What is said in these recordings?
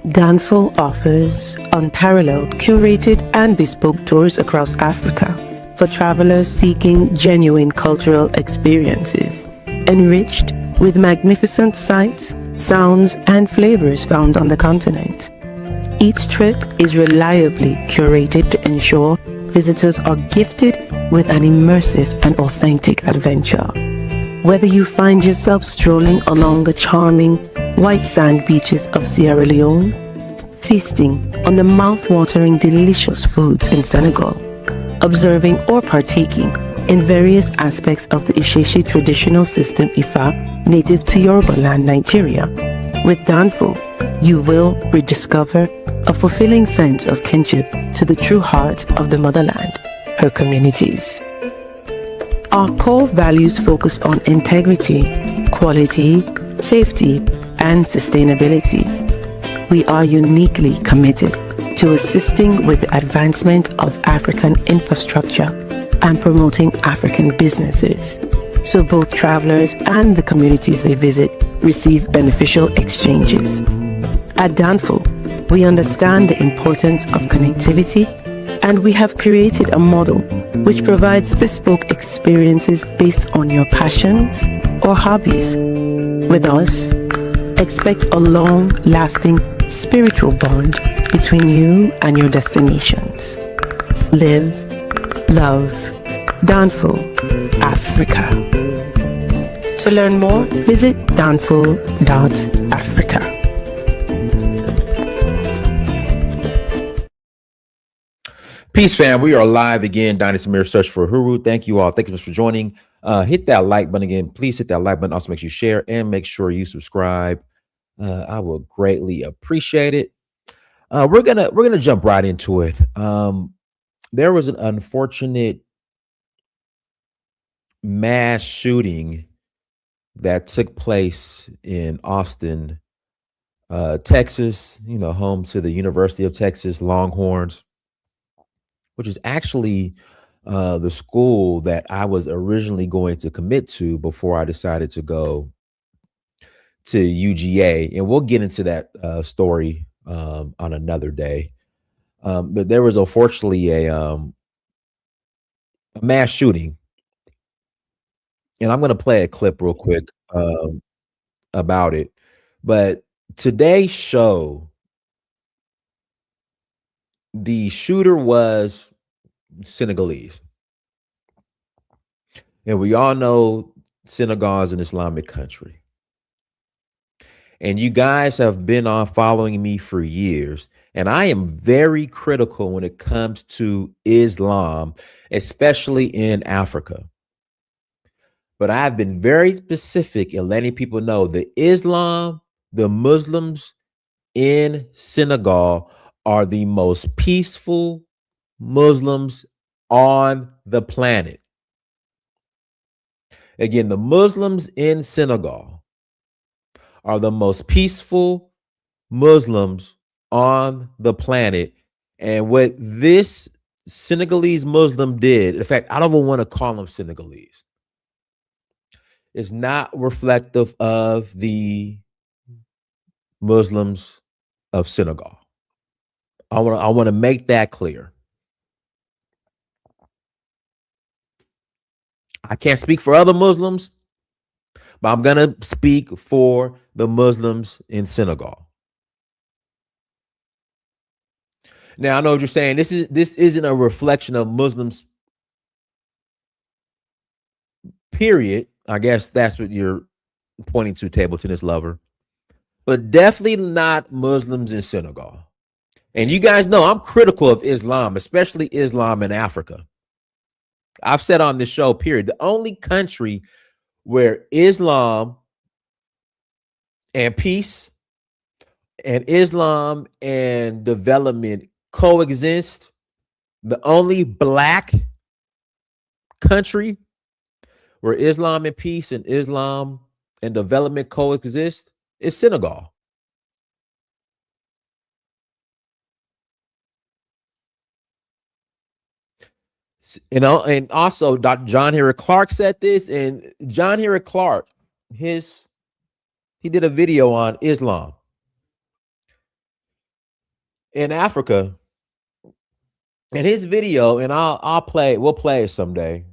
Danfo offers unparalleled, curated and bespoke tours across Africa for travelers seeking genuine cultural experiences, enriched with magnificent sights, sounds and flavors found on the continent. Each trip is reliably curated to ensure visitors are gifted with an immersive and authentic adventure. Whether you find yourself strolling along the charming white sand beaches of Sierra Leone, feasting on the mouth-watering delicious foods in Senegal, observing or partaking in various aspects of the Isheshi traditional system Ifa native to Yoruba land, Nigeria, with Danfo, you will rediscover a fulfilling sense of kinship to the true heart of the motherland, her communities. Our core values focus on integrity, quality, safety, and sustainability. We are uniquely committed to assisting with the advancement of African infrastructure and promoting African businesses, so both travelers and the communities they visit receive beneficial exchanges. At Danfo, we understand the importance of connectivity, and we have created a model which provides bespoke experiences based on your passions or hobbies. With us, expect a long-lasting spiritual bond between you and your destinations. Live, love, Danfo Africa. To learn more, visit danfo.africa. Peace, fam. We are live again. Dynasty Mirror Search for Huru. Thank you all. Thank you so much for joining. Hit that like button again. Please hit that like button. Also, make sure you share and make sure you subscribe. I will greatly appreciate it. We're gonna jump right into it. There was an unfortunate mass shooting that took place in Austin, Texas. You know, home to the University of Texas Longhorns, which is actually the school that I was originally going to commit to before I decided to go to UGA. And we'll get into that story on another day. But there was unfortunately a mass shooting. And I'm going to play a clip real quick about it. But today's show, the shooter was Senegalese. And we all know Senegal is an Islamic country. And you guys have been on following me for years. And I am very critical when it comes to Islam, especially in Africa. But I've been very specific in letting people know that the Muslims in Senegal are the most peaceful Muslims on the planet. Again, the Muslims in Senegal are the most peaceful Muslims on the planet. And what this Senegalese Muslim did, in fact, I don't even want to call them Senegalese, is not reflective of the Muslims of Senegal. I want to make that clear. I can't speak for other Muslims, but I'm going to speak for the Muslims in Senegal. Now, I know what you're saying. This isn't a reflection of Muslims, period. I guess that's what you're pointing to, table tennis lover. But definitely not Muslims in Senegal. And you guys know I'm critical of Islam, especially Islam in Africa. I've said on this show, period, the only country where Islam and peace and Islam and development coexist, the only black country where Islam and peace and Islam and development coexist is Senegal. You know, and also Dr. John Henrik Clarke said this, and John Henrik Clarke, he did a video on Islam. in Africa. And his video, and we'll play it someday,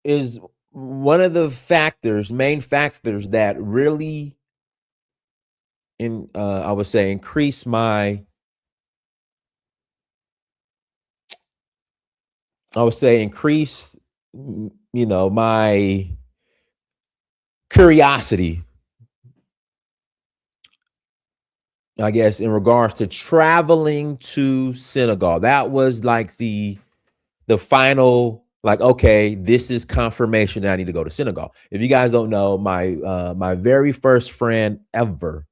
is one of the main factors that really I would say increase my my curiosity, I guess, in regards to traveling to Senegal. That was like the final, like, okay, this is confirmation that I need to go to Senegal. If you guys don't know, my very first friend ever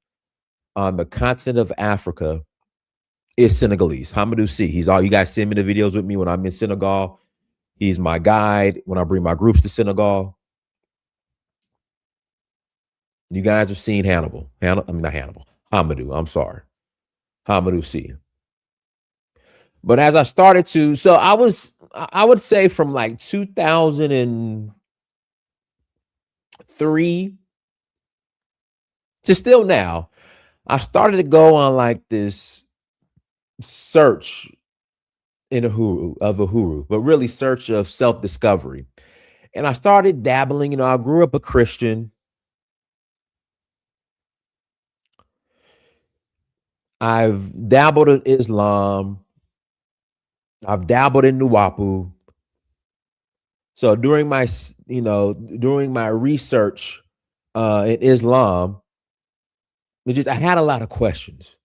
on the continent of Africa is Senegalese. Hamadou C. He's all, you guys send me the videos with me when I'm in Senegal. He's my guide when I bring my groups to Senegal. You guys have seen Hannibal. Not Hannibal. Hamadou. I'm sorry. Hamadou C. But as I started to, so I would say from like 2003 to still now, I started to go on like this search of Uhuru, but really search of self-discovery. And I started dabbling, I grew up a Christian. I've dabbled in Islam. I've dabbled in Nuwapu. So during my research in Islam, I had a lot of questions.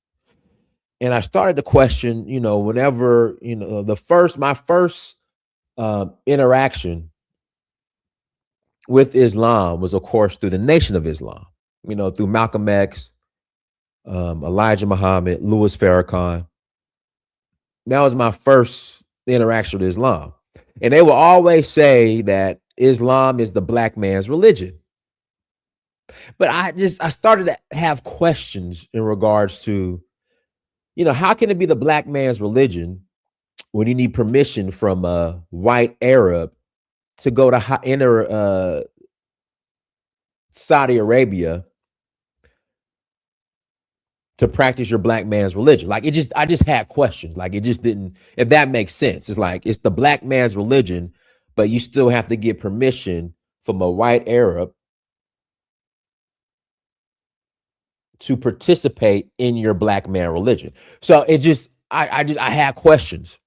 And I started to question, whenever, my first interaction with Islam was, of course, through the Nation of Islam, through Malcolm X, Elijah Muhammad, Louis Farrakhan. That was my first interaction with Islam. And they will always say that Islam is the black man's religion. But I started to have questions in regards to, how can it be the black man's religion when you need permission from a white Arab to go to enter Saudi Arabia to practice your black man's religion? Like, I just had questions. Like, it just didn't, if that makes sense. It's like, it's the black man's religion, but you still have to get permission from a white Arab to participate in your black man religion. So I had questions.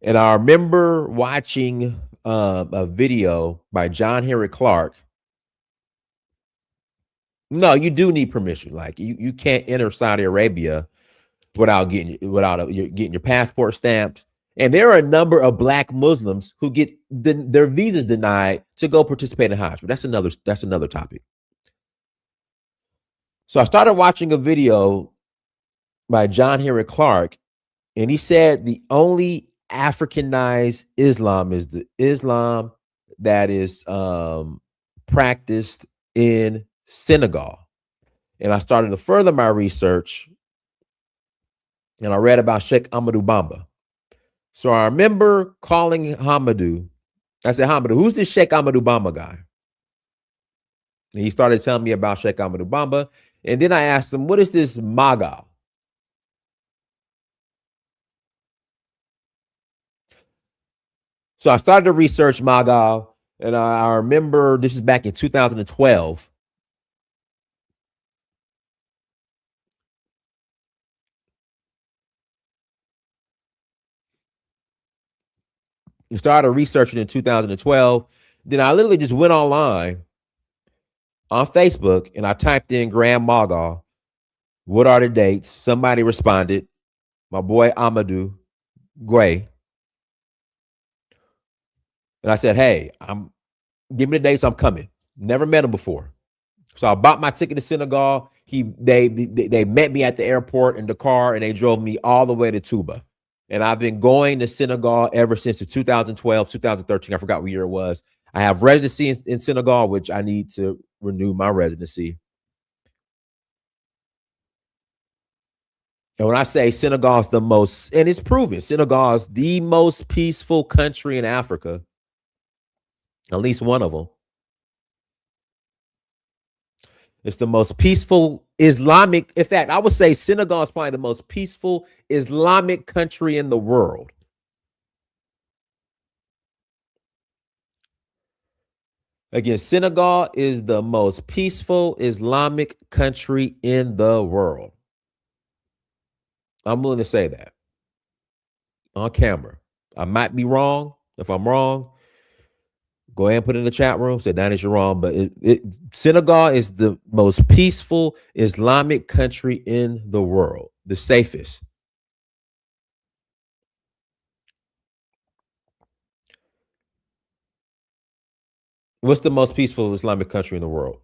And I remember watching a video by John Henry Clark. No, you do need permission. Like, you can't enter Saudi Arabia without getting your passport stamped. And there are a number of black Muslims who get their visas denied to go participate in Hajj. But that's another topic. So I started watching a video by John Henry Clark, and he said the only Africanized Islam is the Islam that is practiced in Senegal. And I started to further my research, and I read about Sheikh Ahmadou Bamba. So I remember calling Hamadou. I said, Hamadou, who's this Sheikh Ahmadou Bamba guy? And he started telling me about Sheikh Ahmadou Bamba. And then I asked him, what is this Maga? So I started to research Maga, and I remember this is back in 2012. I started researching in 2012. Then I literally just went online on Facebook and I typed in Grand Maga. What are the dates? Somebody responded, my boy Amadou Gray. And I said, hey, give me the dates, I'm coming. Never met him before. So I bought my ticket to Senegal. They met me at the airport in Dakar, and they drove me all the way to Touba. And I've been going to Senegal ever since 2012, 2013. I forgot what year it was. I have residency in Senegal, which I need to renew my residency. And when I say Senegal is the most, and it's proven, Senegal is the most peaceful country in Africa, at least one of them. It's the most peaceful Islamic, in fact, I would say Senegal is probably the most peaceful Islamic country in the world. Again, Senegal is the most peaceful Islamic country in the world. I'm willing to say that on camera. I might be wrong. If I'm wrong, go ahead and put it in the chat room. Say, Dennis, you're wrong. But Senegal is the most peaceful Islamic country in the world, the safest. What's the most peaceful Islamic country in the world?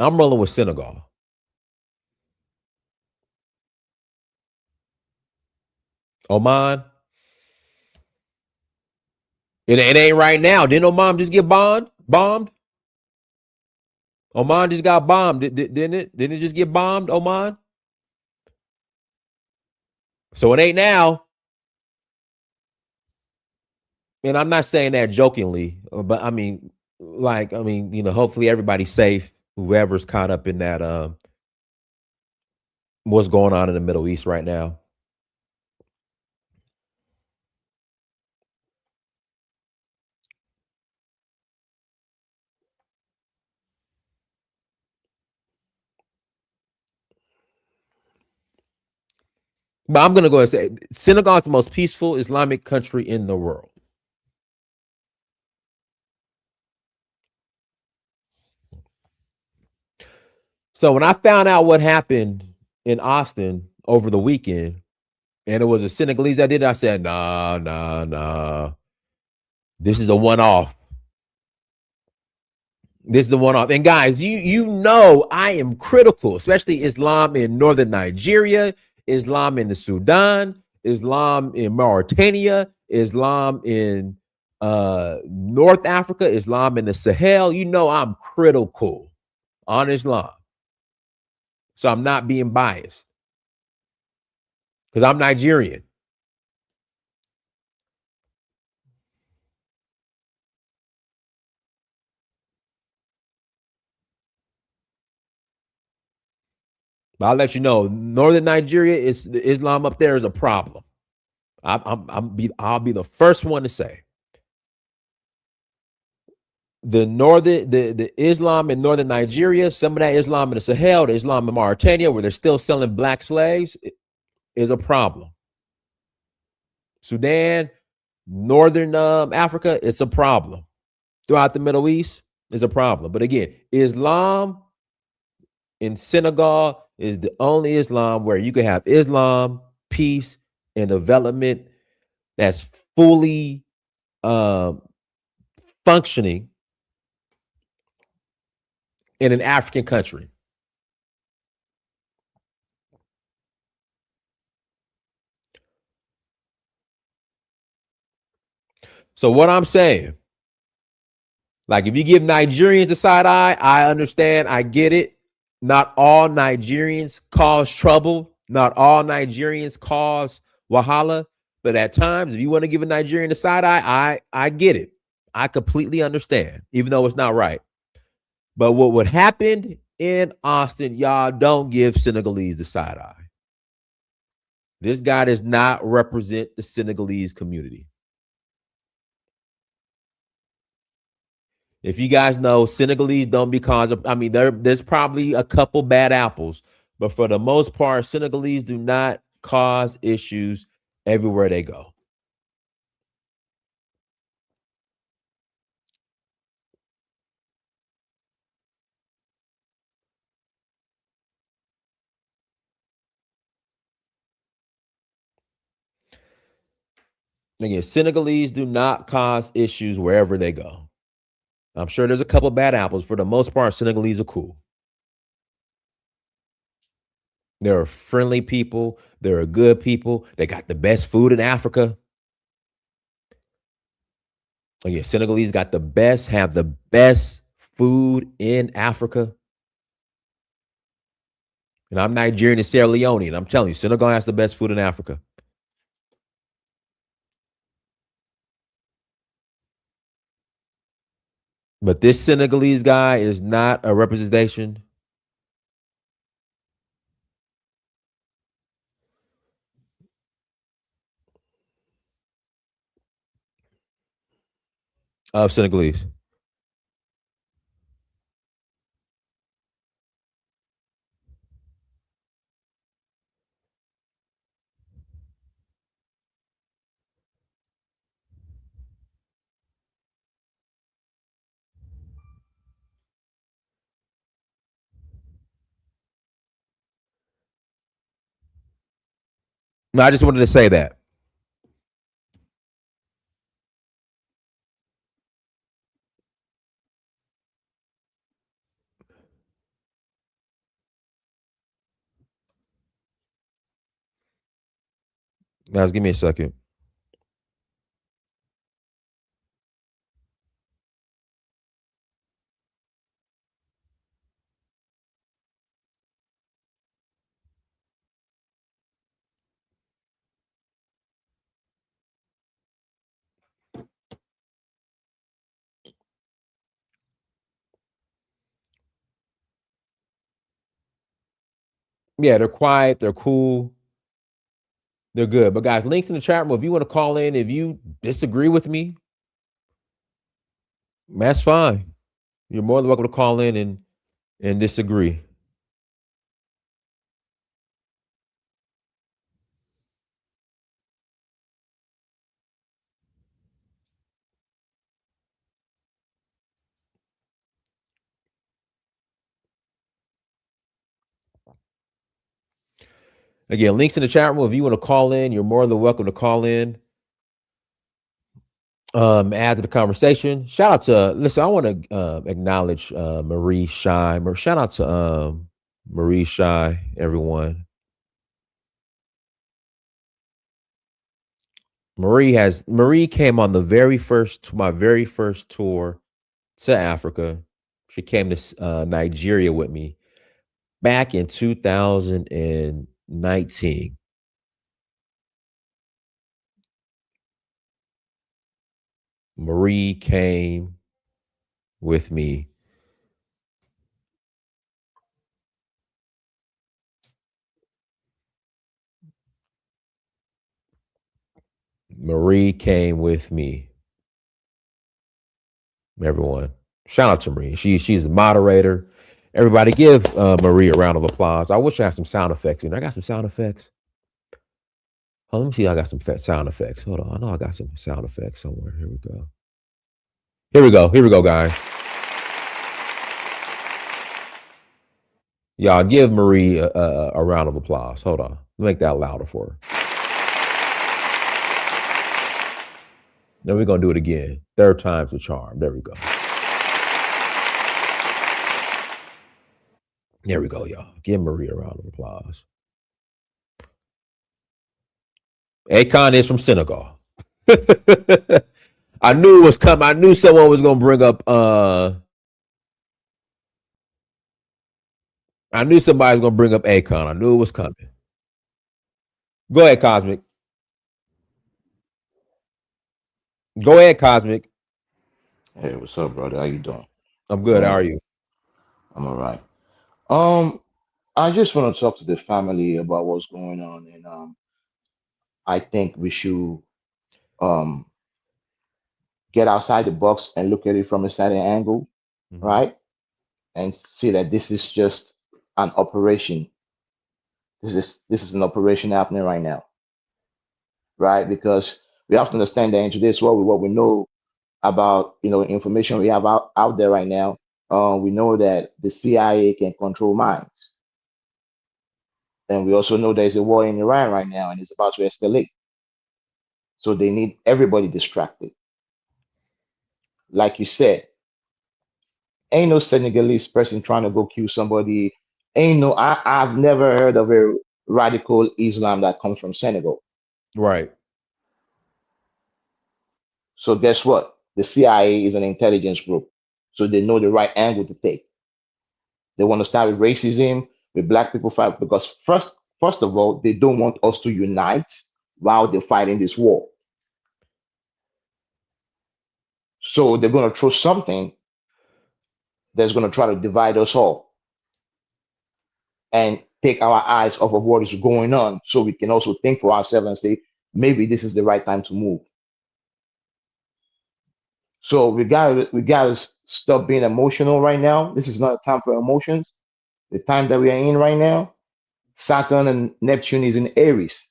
I'm rolling with Senegal. Oman. It ain't right now. Didn't Oman just get bombed? Oman just got bombed, didn't it? Didn't it just get bombed, Oman? So it ain't now. And I'm not saying that jokingly, but I mean, hopefully everybody's safe. Whoever's caught up in that, what's going on in the Middle East right now. But I'm going to go and say Senegal is the most peaceful Islamic country in the world. So when I found out what happened in Austin over the weekend, and it was a Senegalese that did it, I said, nah. This is a one-off. This is the one-off. And guys, you know I am critical, especially Islam in northern Nigeria, Islam in the Sudan, Islam in Mauritania, Islam in North Africa, Islam in the Sahel. You know I'm critical on Islam. So I'm not being biased because I'm Nigerian. But I'll let you know, northern Nigeria is the Islam up there is a problem. I'll be the first one to say the Islam in northern Nigeria, some of that Islam in the Sahel, the Islam in Mauritania, where they're still selling black slaves, is a problem. Sudan, northern Africa, it's a problem. Throughout the Middle East, is a problem. But again, Islam in Senegal is the only Islam where you can have Islam, peace, and development that's fully functioning in an African country. So what I'm saying, like if you give Nigerians the side eye, I understand, I get it. Not all Nigerians cause trouble. Not all Nigerians cause wahala. But at times, if you want to give a Nigerian the side eye, I get it. I completely understand, even though it's not right. But what happened in Austin, y'all don't give Senegalese the side eye. This guy does not represent the Senegalese community. If you guys know, Senegalese don't because of, there's probably a couple bad apples, but for the most part, Senegalese do not cause issues everywhere they go. Again, Senegalese do not cause issues wherever they go. I'm sure there's a couple bad apples. For the most part, Senegalese are cool. They're friendly people. They're good people. They got the best food in Africa. Again, Senegalese have the best food in Africa. And I'm Nigerian and Sierra Leone, and I'm telling you, Senegal has the best food in Africa. But this Senegalese guy is not a representation of Senegalese. No, I just wanted to say that. Guys, give me a second. Yeah, they're quiet, they're cool, they're good. But guys, links in the chat room. If you want to call in, if you disagree with me, that's fine. You're more than welcome to call in and disagree. Again, links in the chat room. If you want to call in, you're more than welcome to call in. Add to the conversation. Shout out to listen. I want to acknowledge Marie Shy. Shout out to Marie Shy, everyone. Marie came on my very first tour to Africa. She came to Nigeria with me back in 2019. Marie came with me. Marie came with me. Everyone, shout out to Marie. She's the moderator. Everybody, give Marie a round of applause. I wish I had some sound effects in there. I got some sound effects. Oh, let me see. I got some sound effects. Hold on. I know I got some sound effects somewhere. Here we go. Here we go. Here we go, guys. Y'all give Marie a round of applause. Hold on. Make that louder for her. Then we're going to do it again. Third time's the charm. There we go. There we go, y'all. Give Marie a round of applause. Akon is from Senegal. I knew it was coming. I knew someone was going to bring up. I knew somebody was going to bring up Akon. I knew it was coming. Go ahead, Cosmic. Go ahead, Cosmic. Hey, what's up, brother? How you doing? I'm good. How are you? I'm all right. Um, I just want to talk to the family about what's going on, and I think we should um get outside the box and look at it from a certain angle, Mm-hmm. right? And see that this is just an operation. This is an operation happening right now, right? Because we have to understand that in today's world, with what we know about, information we have out there right now, we know that the CIA can control minds. And we also know there's a war in Iran right now and it's about to escalate. So they need everybody distracted. Like you said, ain't no Senegalese person trying to go kill somebody. I've never heard of a radical Islam that comes from Senegal. Right. So guess what? The CIA is an intelligence group. So they know the right angle to take. They want to start with racism, with black people fight, because first of all, they don't want us to unite while they're fighting this war. So they're going to throw something that's going to try to divide us all and take our eyes off of what is going on so we can also think for ourselves and say, maybe this is the right time to move. So we gotta stop being emotional right now. This is not a time for emotions. The time that we are in right now, Saturn and Neptune is in Aries.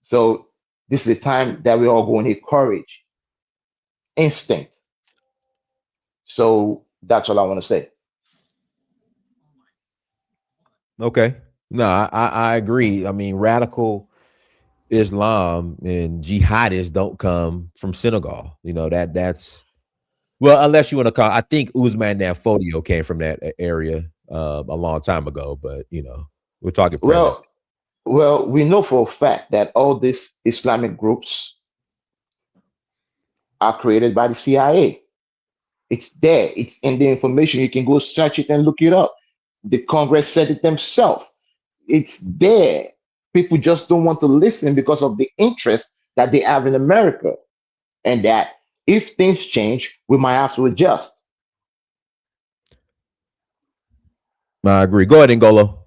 So this is a time that we all going to need courage, instinct. So that's all I want to say. Okay. No, I agree. I mean, radical Islam and jihadists don't come from Senegal. You know, that's well, unless you want to call, I think Usman Danfodio came from that area a long time ago, but you know, we're talking present. Well, we know for a fact that all these Islamic groups are created by the CIA. It's there. It's in the information. You can go search it and look it up. The Congress said it themselves. It's there. People just don't want to listen because of the interest that they have in America. And that if things change, we might have to adjust. I agree. Go ahead, Ngolo.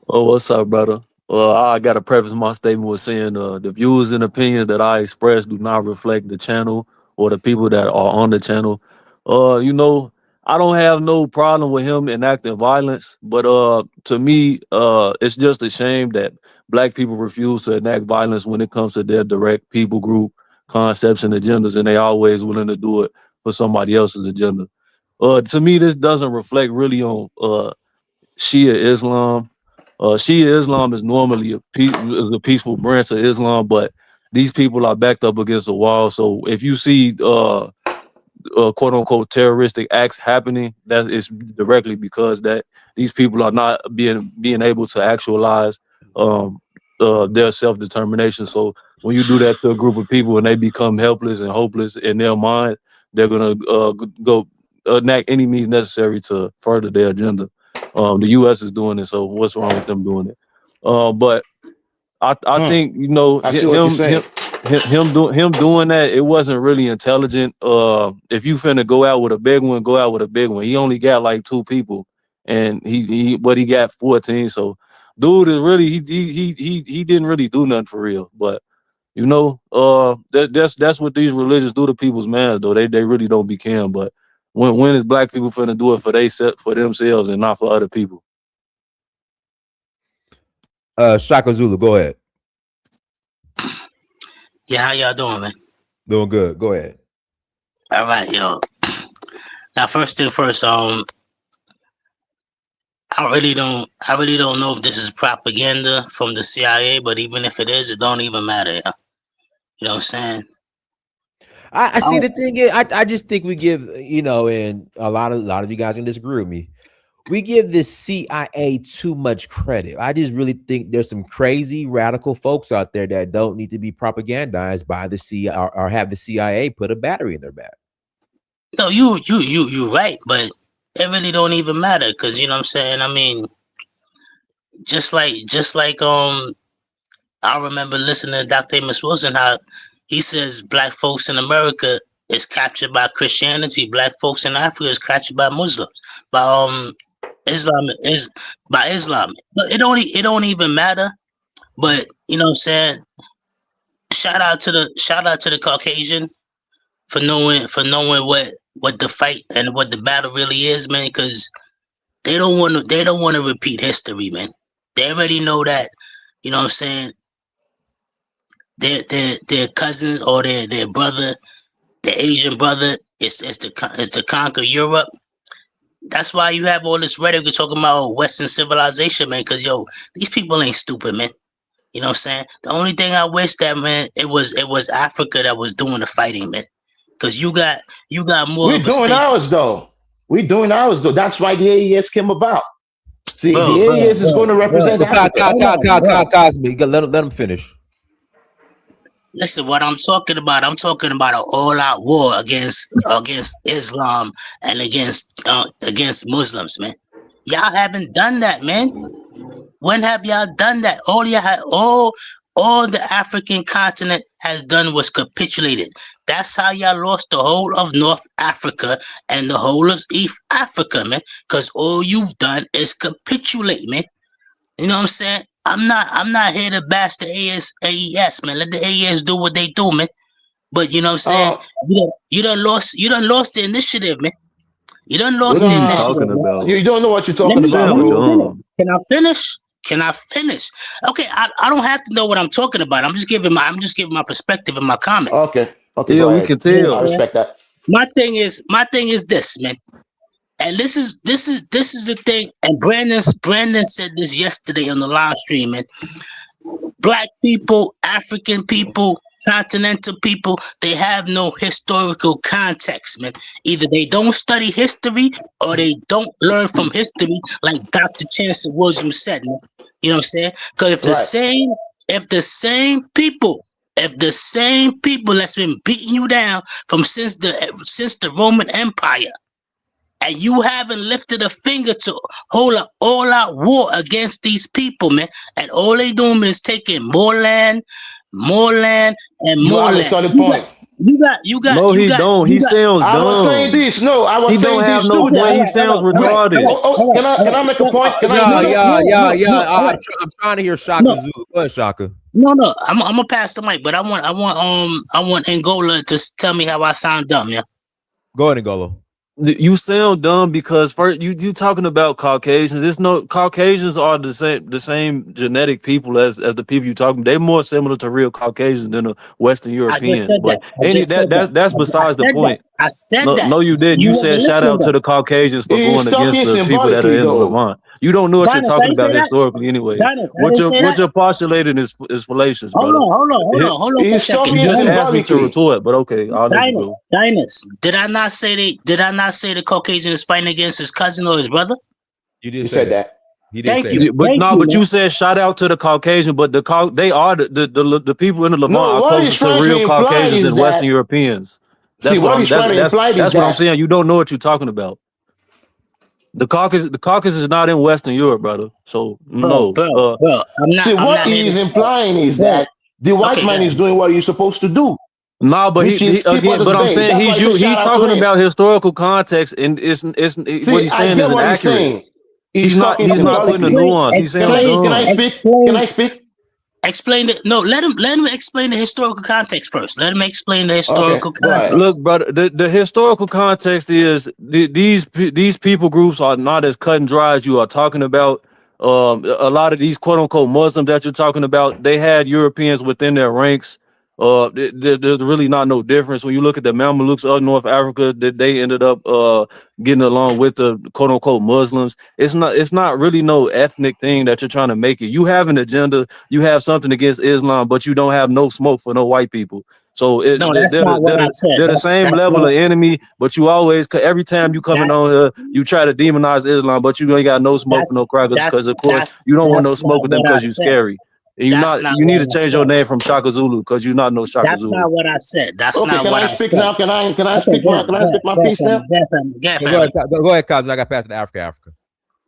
Oh, what's up, brother? I got to preface my statement with saying the views and opinions that I express do not reflect the channel or the people that are on the channel. You know, I don't have no problem with him enacting violence, but to me, it's just a shame that black people refuse to enact violence when it comes to their direct people group concepts and agendas, and they always willing to do it for somebody else's agenda. To me, this doesn't reflect really on Shia Islam. Shia Islam is normally is a peaceful branch of Islam, but these people are backed up against a wall. So if you see quote unquote terroristic acts happening, that is directly because that these people are not being able to actualize their self-determination. So when you do that to a group of people and they become helpless and hopeless in their mind, they're gonna go enact any means necessary to further their agenda. The U.S. is doing it, so what's wrong with them doing it? But I think, you know, I see what you're saying. him doing that, it wasn't really intelligent. If you finna go out with a big one, go out with a big one. He only got like 2 people, and he got 14. So, dude is really he didn't really do nothing for real. But you know, that's what these religions do to people's minds, though. They really don't be caring. But when is black people finna do it for themselves and not for other people? Shaka Zulu, go ahead. Yeah, how y'all doing, man? Doing good. Go ahead. All right, yo. Now, first thing first, I really don't know if this is propaganda from the CIA, but even if it is, it don't even matter. Yeah? You know what I'm saying? I see. The thing is, I just think we give, you know, and a lot of you guys can disagree with me. We give this CIA too much credit. I just really think there's some crazy radical folks out there that don't need to be propagandized by the CIA or have the CIA put a battery in their back. No, you right, but it really don't even matter because you know what I'm saying. I mean, just like I remember listening to Dr. Amos Wilson how he says black folks in America is captured by Christianity, black folks in Africa is captured by Muslims, by Islam is by Islam. But it don't even matter. But you know what I'm saying? Shout out to the Caucasian for knowing what the fight and what the battle really is, man, because they don't want to repeat history, man. They already know that, you know what I'm saying, their cousin or their brother, the Asian brother is to conquer Europe. That's why you have all this rhetoric talking about Western civilization, man, because yo, these people ain't stupid, man. You know what I'm saying? The only thing I wish that, man, it was Africa that was doing the fighting, man. Because you got more We're of a doing stake. ours though. We're doing ours though. That's why the AES came about. See, Bro, the AES is going to represent Africa. Cosby, let him finish. listen, what I'm talking about an all-out war against Islam and against Muslims, man. Y'all haven't done that, man. When have y'all done that? All all the African continent has done was capitulated. That's how y'all lost the whole of North Africa and the whole of East Africa, man. Because all you've done is capitulate, man. You know what I'm saying? I'm not here to bash the AES, man. Let the AES do what they do, man. But you know what I'm saying? You done lost the initiative, man. You done lost What the are you initiative, talking man. about? You don't know what you're Let talking me, about, let sound me bro. finish. dumb. Can I finish? Can I finish? Okay, I don't have to know what I'm talking about. I'm just giving my perspective and my comment. Okay, Yeah, go we ahead. can You know what I I'm tell. saying? respect that. My thing is this, man. And this is the thing. And Brandon said this yesterday on the live stream, man. Black people, African people, continental people, they have no historical context, man. Either they don't study history or they don't learn from history, like Dr. Chancellor Williams said, man. You know what I'm saying? Because Right. if the same people that's been beating you down since the Roman Empire, and you haven't lifted a finger to hold an all-out war against these people, man. And all they doing is taking more land, and more You have a land. solid point. No, he don't. He sounds I was saying dumb. this. No, I He was don't saying have this no too. Okay, point. That He sounds retarded. can I make a point? Can I Yeah, do that? I'm trying to hear Shaka Zulu. Go ahead, Shaka. No. I'm gonna pass the mic, but I want Angola to tell me how I sound dumb, yeah. Go ahead, Ngolo. You sound dumb because first you talking about Caucasians. It's no Caucasians are the same genetic people as the people you talking. They're more similar to real Caucasians than the Western I just Europeans. said that. But that's besides the point. I said No, that. no, you didn't. You You wasn't said shout listening out to though. the Caucasians for He's going against talking the people that are symbolically in the though. Levant. You don't know what you're Dinus, I talking didn't say about that. historically, anyways. Dinus, I didn't say What that. you're postulating is fallacious, Hold brother. on for a He's second. You talking just Dinus. asked me to symbolically. retort, but okay, I'll let you go. Dinus. Did I not say the Caucasian is fighting against his cousin or his brother? You did You say said that. that. He did Thank say you. that. But Man. you said shout out to the Caucasian, but they are the people in the Levant No, are what he's closer to trying to real imply Caucasians is than Western that. Europeans. See, what he's trying to imply is That's what I'm that. saying. You don't know what you're talking about. The Caucasus is not in Western Europe, brother. So no. Bro. See, I'm what not here he's to, implying is bro. that the white Okay, go man is ahead. doing what he's supposed to do, No, but which he is keep again. others But I'm bay. saying That's why I say he's shout out to talking him. about historical context, and what See, he's I saying get is what he's inaccurate. saying. He's talking He's not putting the symbolically. nuance. He sounds Can I dumb. speak? Can I speak? Explain it. No, let him explain the historical context first. Let him explain the Okay, historical go ahead. Look, context. brother, the historical context is these people groups are not as cut and dry as you are talking about. A lot of these quote unquote Muslims that you're talking about, they had Europeans within their ranks. There's really not no difference when you look at the Mamelukes of North Africa. That they ended up getting along with the quote unquote Muslims. It's not really no ethnic thing that you're trying to make it. You have an agenda. You have something against Islam, but you don't have no smoke for no white people. So No, that's not what I said. they're the same That's level not. of enemy, but you always, every time you coming on That's here, you try to demonize Islam, but you ain't got no smoke for that's no crackers because, of course, that's you don't want no that's smoke not with them what I because you said. scary. And That's not you need what to I change your said. name from Shaka Zulu because you're not no Shaka That's Zulu. not what I said. That's Okay, not can what I I speak said. now? Can I Okay, speak my piece now? Go ahead, Kaz. I got past the Africa.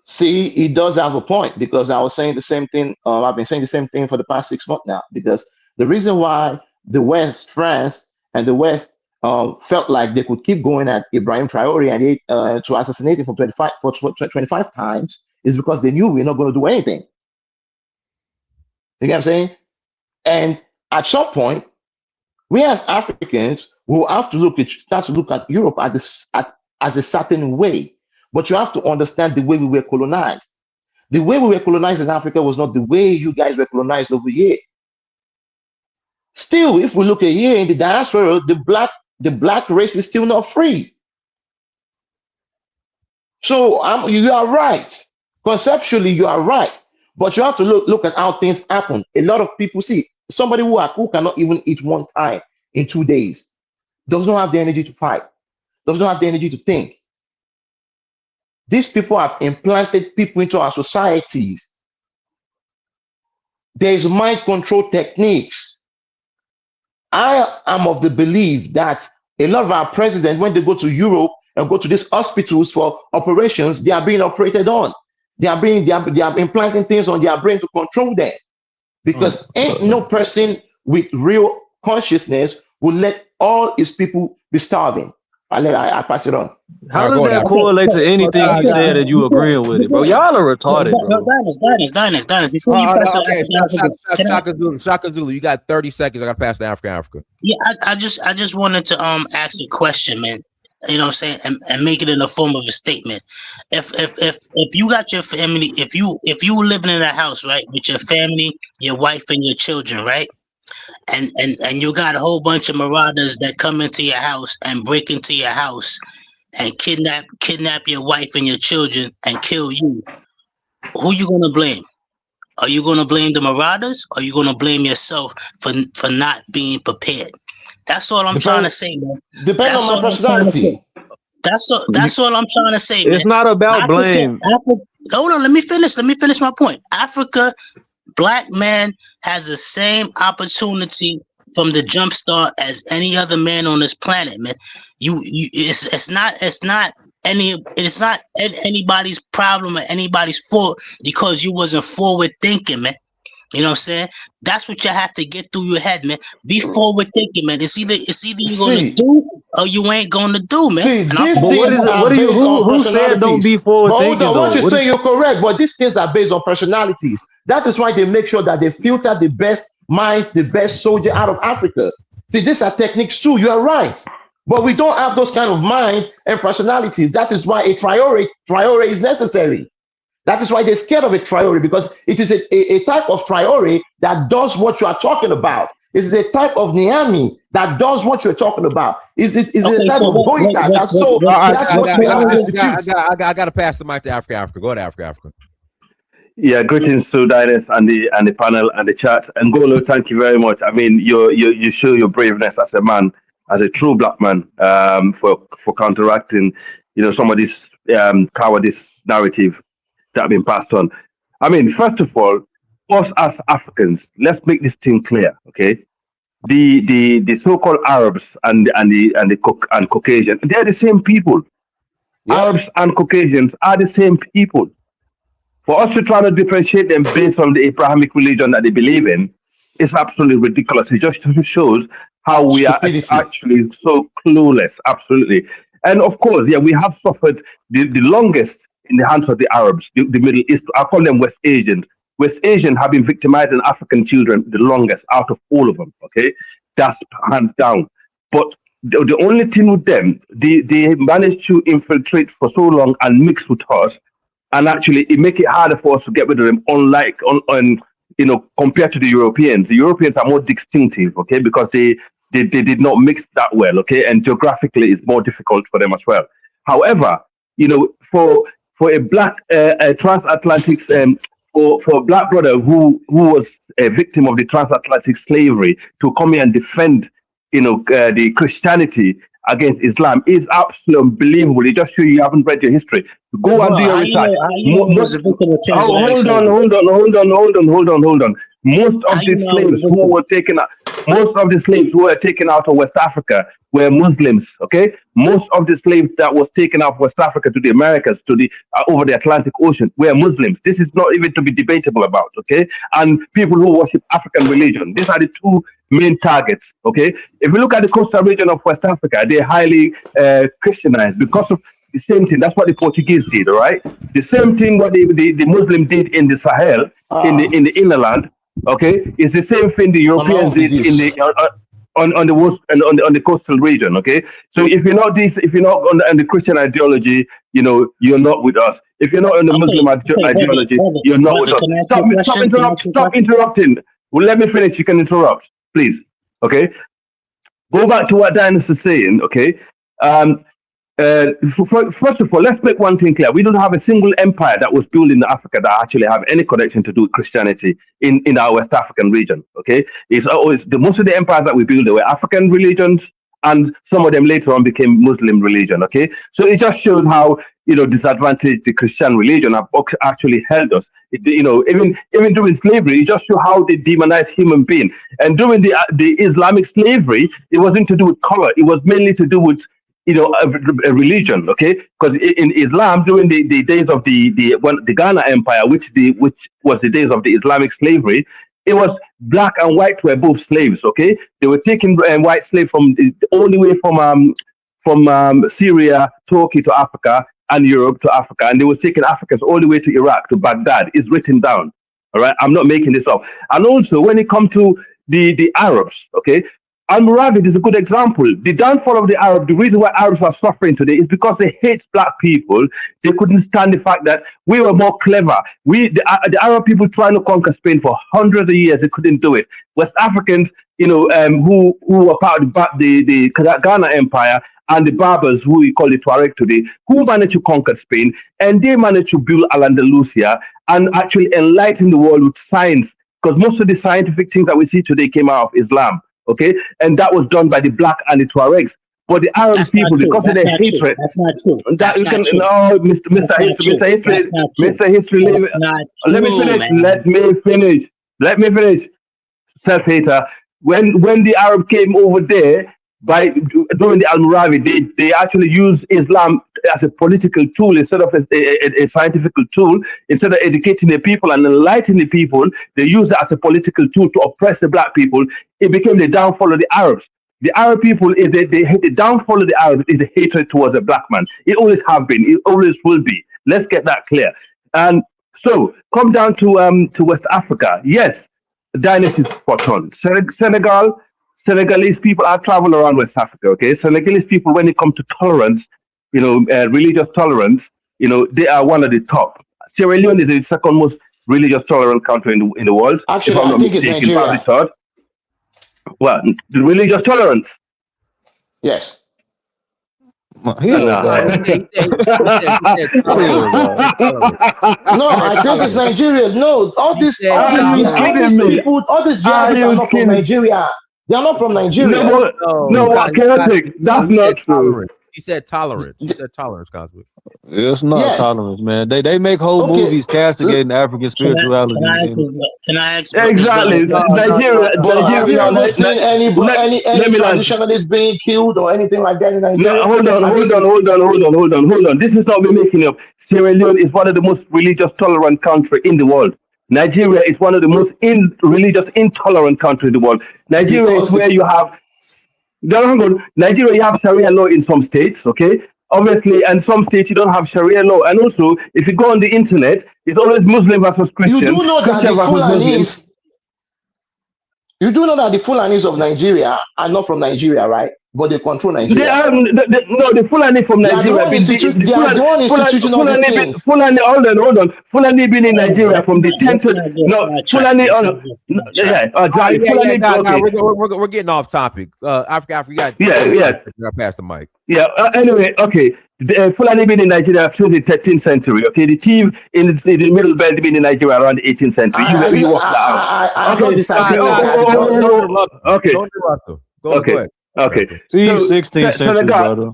See, he does have a point because I was saying the same thing. I've been saying the same thing for the past 6 months now. Because the reason why the West, France, and the West felt like they could keep going at Ibrahim Traore and to assassinate him for 25 times is because they knew we're not going to do anything. You get what I'm saying? And at some point, we as Africans will have to start to look at Europe as a certain way. But you have to understand the way we were colonized. The way we were colonized in Africa was not the way you guys were colonized over here. Still, if we look at here in the diaspora, the black race is still not free. So you are right. Conceptually, you are right. But you have to look at how things happen. A lot of people see somebody who cannot even eat one time in 2 days does not have the energy to fight, does not have the energy to think. These people have implanted people into our societies. There's mind control techniques. I am of the belief that a lot of our presidents, when they go to Europe and go to these hospitals for operations, they are being operated on. They are implanting things on their brain to control them. because ain't no person with real consciousness will let all his people be starving. I pass it on. How All right, does go that ahead. correlate to anything he said that you agreeing with it, bro? Y'all are retarded, bro. Dinus. Before you pass it Okay, to Africa, can I, Shaka Zulu, you got 30 seconds. I got to pass to Africa. yeah, I just wanted to ask a question, man. You know what I'm saying, and make it in the form of a statement. If you got your family, if you living in a house, right, with your family, your wife and your children, right, and you got a whole bunch of marauders that come into your house and break into your house and kidnap your wife and your children and kill you, who you gonna blame? Are you gonna blame the marauders, or are you gonna blame yourself for not being prepared? That's all I'm trying to say, man. Depend on That's my all I'm trying to say. personality. That's all I'm trying to say, man. It's not about blame. Hold on, let me finish my point. Africa, black man has the same opportunity from the jump start as any other man on this planet, man. It's not anybody's problem or anybody's fault because you wasn't forward thinking, man. You know what I'm saying? That's what you have to get through your head, man. Be forward thinking, man. It's either you're gonna do or you ain't gonna do, man. See, these But what things is it? are What do you? based on Who said don't be personalities. forward Hold thinking on, though? what you're saying, you're correct, but these things are based on personalities. That is why they make sure that they filter the best minds, the best soldier out of Africa. See, these are techniques too. You are right, but we don't have those kind of mind and personalities. That is why a Traore is necessary. That is why they're scared of a Traore, because it is a type of Traore that does what you are talking about. It's a type of Niami that does what you're talking about. Is a type of Goita that's so that's what we have to institute. I got to pass the mic to Africa. Go ahead, Africa. Yeah, greetings to Dinus and the panel and the chat. And Golo, thank you very much. I mean, you show your braveness as a man, as a true black man, for counteracting, some of this cowardice narrative that have been passed on. I mean, first of all, us as Africans, let's make this thing clear, okay? The so-called Arabs and Caucasians, they're the same people. Yep. Arabs and Caucasians are the same people. For us to try to differentiate them based on the Abrahamic religion that they believe in is absolutely ridiculous. It just shows how we are actually so clueless. Absolutely. And of course, yeah, we have suffered the longest in the hands of the Arabs, the Middle East. I call them West Asians. West Asians have been victimizing African children the longest out of all of them. Okay, that's hands down. But the only thing with them, they managed to infiltrate for so long and mix with us, and actually it make it harder for us to get rid of them. Unlike compared to the Europeans are more distinctive. Okay, because they did not mix that well. Okay, and geographically it's more difficult for them as well. However, for a black transatlantic for a black brother who was a victim of the transatlantic slavery to come here and defend the Christianity against Islam is absolutely unbelievable. It just shows you haven't read your history. Go and do your research. Hold on. Most of the slaves who were taken out of West Africa were Muslims. Okay, most of the slaves that was taken out of West Africa to the Americas, to the over the Atlantic Ocean, were Muslims. This is not even to be debatable about. Okay, and people who worship African religion. These are the two main targets. Okay, if you look at the coastal region of West Africa, they're highly Christianized because of the same thing. That's what the Portuguese did. All right, the same thing what the Muslim did in the Sahel, in the inland. Okay, it's the same thing the Europeans did in the on the coastal region. Okay, so if you're not on the Christian ideology, you're not with us. If you're not on the Muslim ideology, you're not with us. Stop interrupting. Well, let me finish. You can interrupt, please. Okay, go back to what Diana is saying. Okay. First of all, let's make one thing clear. We don't have a single empire that was built in Africa that actually have any connection to do with Christianity in our West African region. Okay, it's always most of the empires that we built, they were African religions, and some of them later on became Muslim religion. Okay, so it just shows how disadvantaged the Christian religion have actually held us. Even during slavery, it just shows how they demonized human being. And during the Islamic slavery, it wasn't to do with color; it was mainly to do with a religion, okay? Because in Islam, during the days of the Ghana Empire, which was the days of the Islamic slavery, It was black and white were both slaves. Okay, they were taking white slaves from all the way from Syria, Turkey to Africa, and Europe to Africa, and they were taking Africans all the way to Iraq to Baghdad. It's written down. All right, I'm not making this up. And also, when it comes to the Arabs, okay, Al-Muravid is a good example. The downfall of the Arab, the reason why Arabs are suffering today is because they hate black people. They couldn't stand the fact that we were more clever. The Arab people trying to conquer Spain for hundreds of years, they couldn't do it. West Africans, who were part of the Ghana Empire, and the Berbers, who we call the Tuareg today, who managed to conquer Spain, and they managed to build Al-Andalusia and actually enlighten the world with science, because most of the scientific things that we see today came out of Islam, okay? And that was done by the black and the Tuaregs. But the Arab people, because of their hatred, that's not true. That's not true. No, Mr. History, let me finish. Self-hater. When the Arab came over there, during the Almoravid, they actually used Islam as a political tool instead of a scientific tool. Instead of educating the people and enlightening the people, they used it as a political tool to oppress the black people. It became the downfall of the Arabs. The Arab people, the downfall of the Arabs is the hatred towards the black man. It always have been. It always will be. Let's get that clear. And so, come down to West Africa. Yes, the dynasty is spot on. Senegal. Senegalese people, I travel around West Africa, okay? Senegalese people, when it comes to tolerance, religious tolerance, they are one of the top. Sierra Leone is the second most religious tolerant country in the world. Actually, I think it's Nigeria. Well, the religious tolerance? Yes. No, I think it's Nigeria. No, all these people, all these jihadists are not from Nigeria. They are not from Nigeria. Chaotic. That's not true. He said tolerance. He said tolerance, Cosmic. It's not tolerance, man. They make whole movies castigating African spirituality. Can I ask? Exactly. Nigeria. Have you ever seen any traditionalists being killed or anything like that in Nigeria? No, hold on. This is not me making up. Sierra Leone is one of the most religious tolerant countries in the world. Nigeria is one of the most religious intolerant countries in the world. Nigeria is where you have Nigeria, you have Sharia law in some states, okay? Obviously, and some states you don't have Sharia law. And also, if you go on the internet, it's always Muslim versus Christian. You do know that the Fulanis of Nigeria are not from Nigeria, right? But they control Nigeria. The Fulani from Nigeria. Fulani, hold on. Fulani been in Nigeria from the 10th. We're getting off topic. Africa. Yeah. Pass the mic. Yeah. Anyway, okay. Fulani been in Nigeria through the 13th century. Okay, the team in the Middle Belt been in Nigeria around the 18th century. You work that out. Okay. Don't interrupt them. Go ahead. Okay. Team 16th century, brother.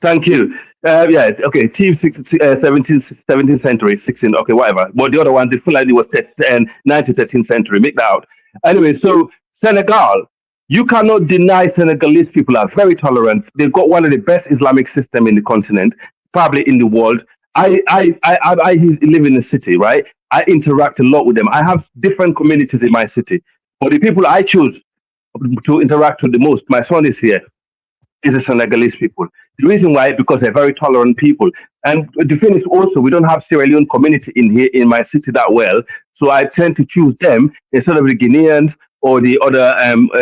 Thank you. Team 17th century, 16th, okay, whatever. But the other one, the Fulani was 9th to 13th century. Make that out. Anyway, so Senegal, you cannot deny Senegalese people are very tolerant. They've got one of the best Islamic systems in the continent, probably in the world. I live in the city, right? I interact a lot with them. I have different communities in my city. But the people I choose to interact with the most, my son is here, is the Senegalese people. The reason why, because they're very tolerant people. And the thing is also, we don't have Sierra Leone community in here in my city that well, so I tend to choose them instead of the Guineans or the other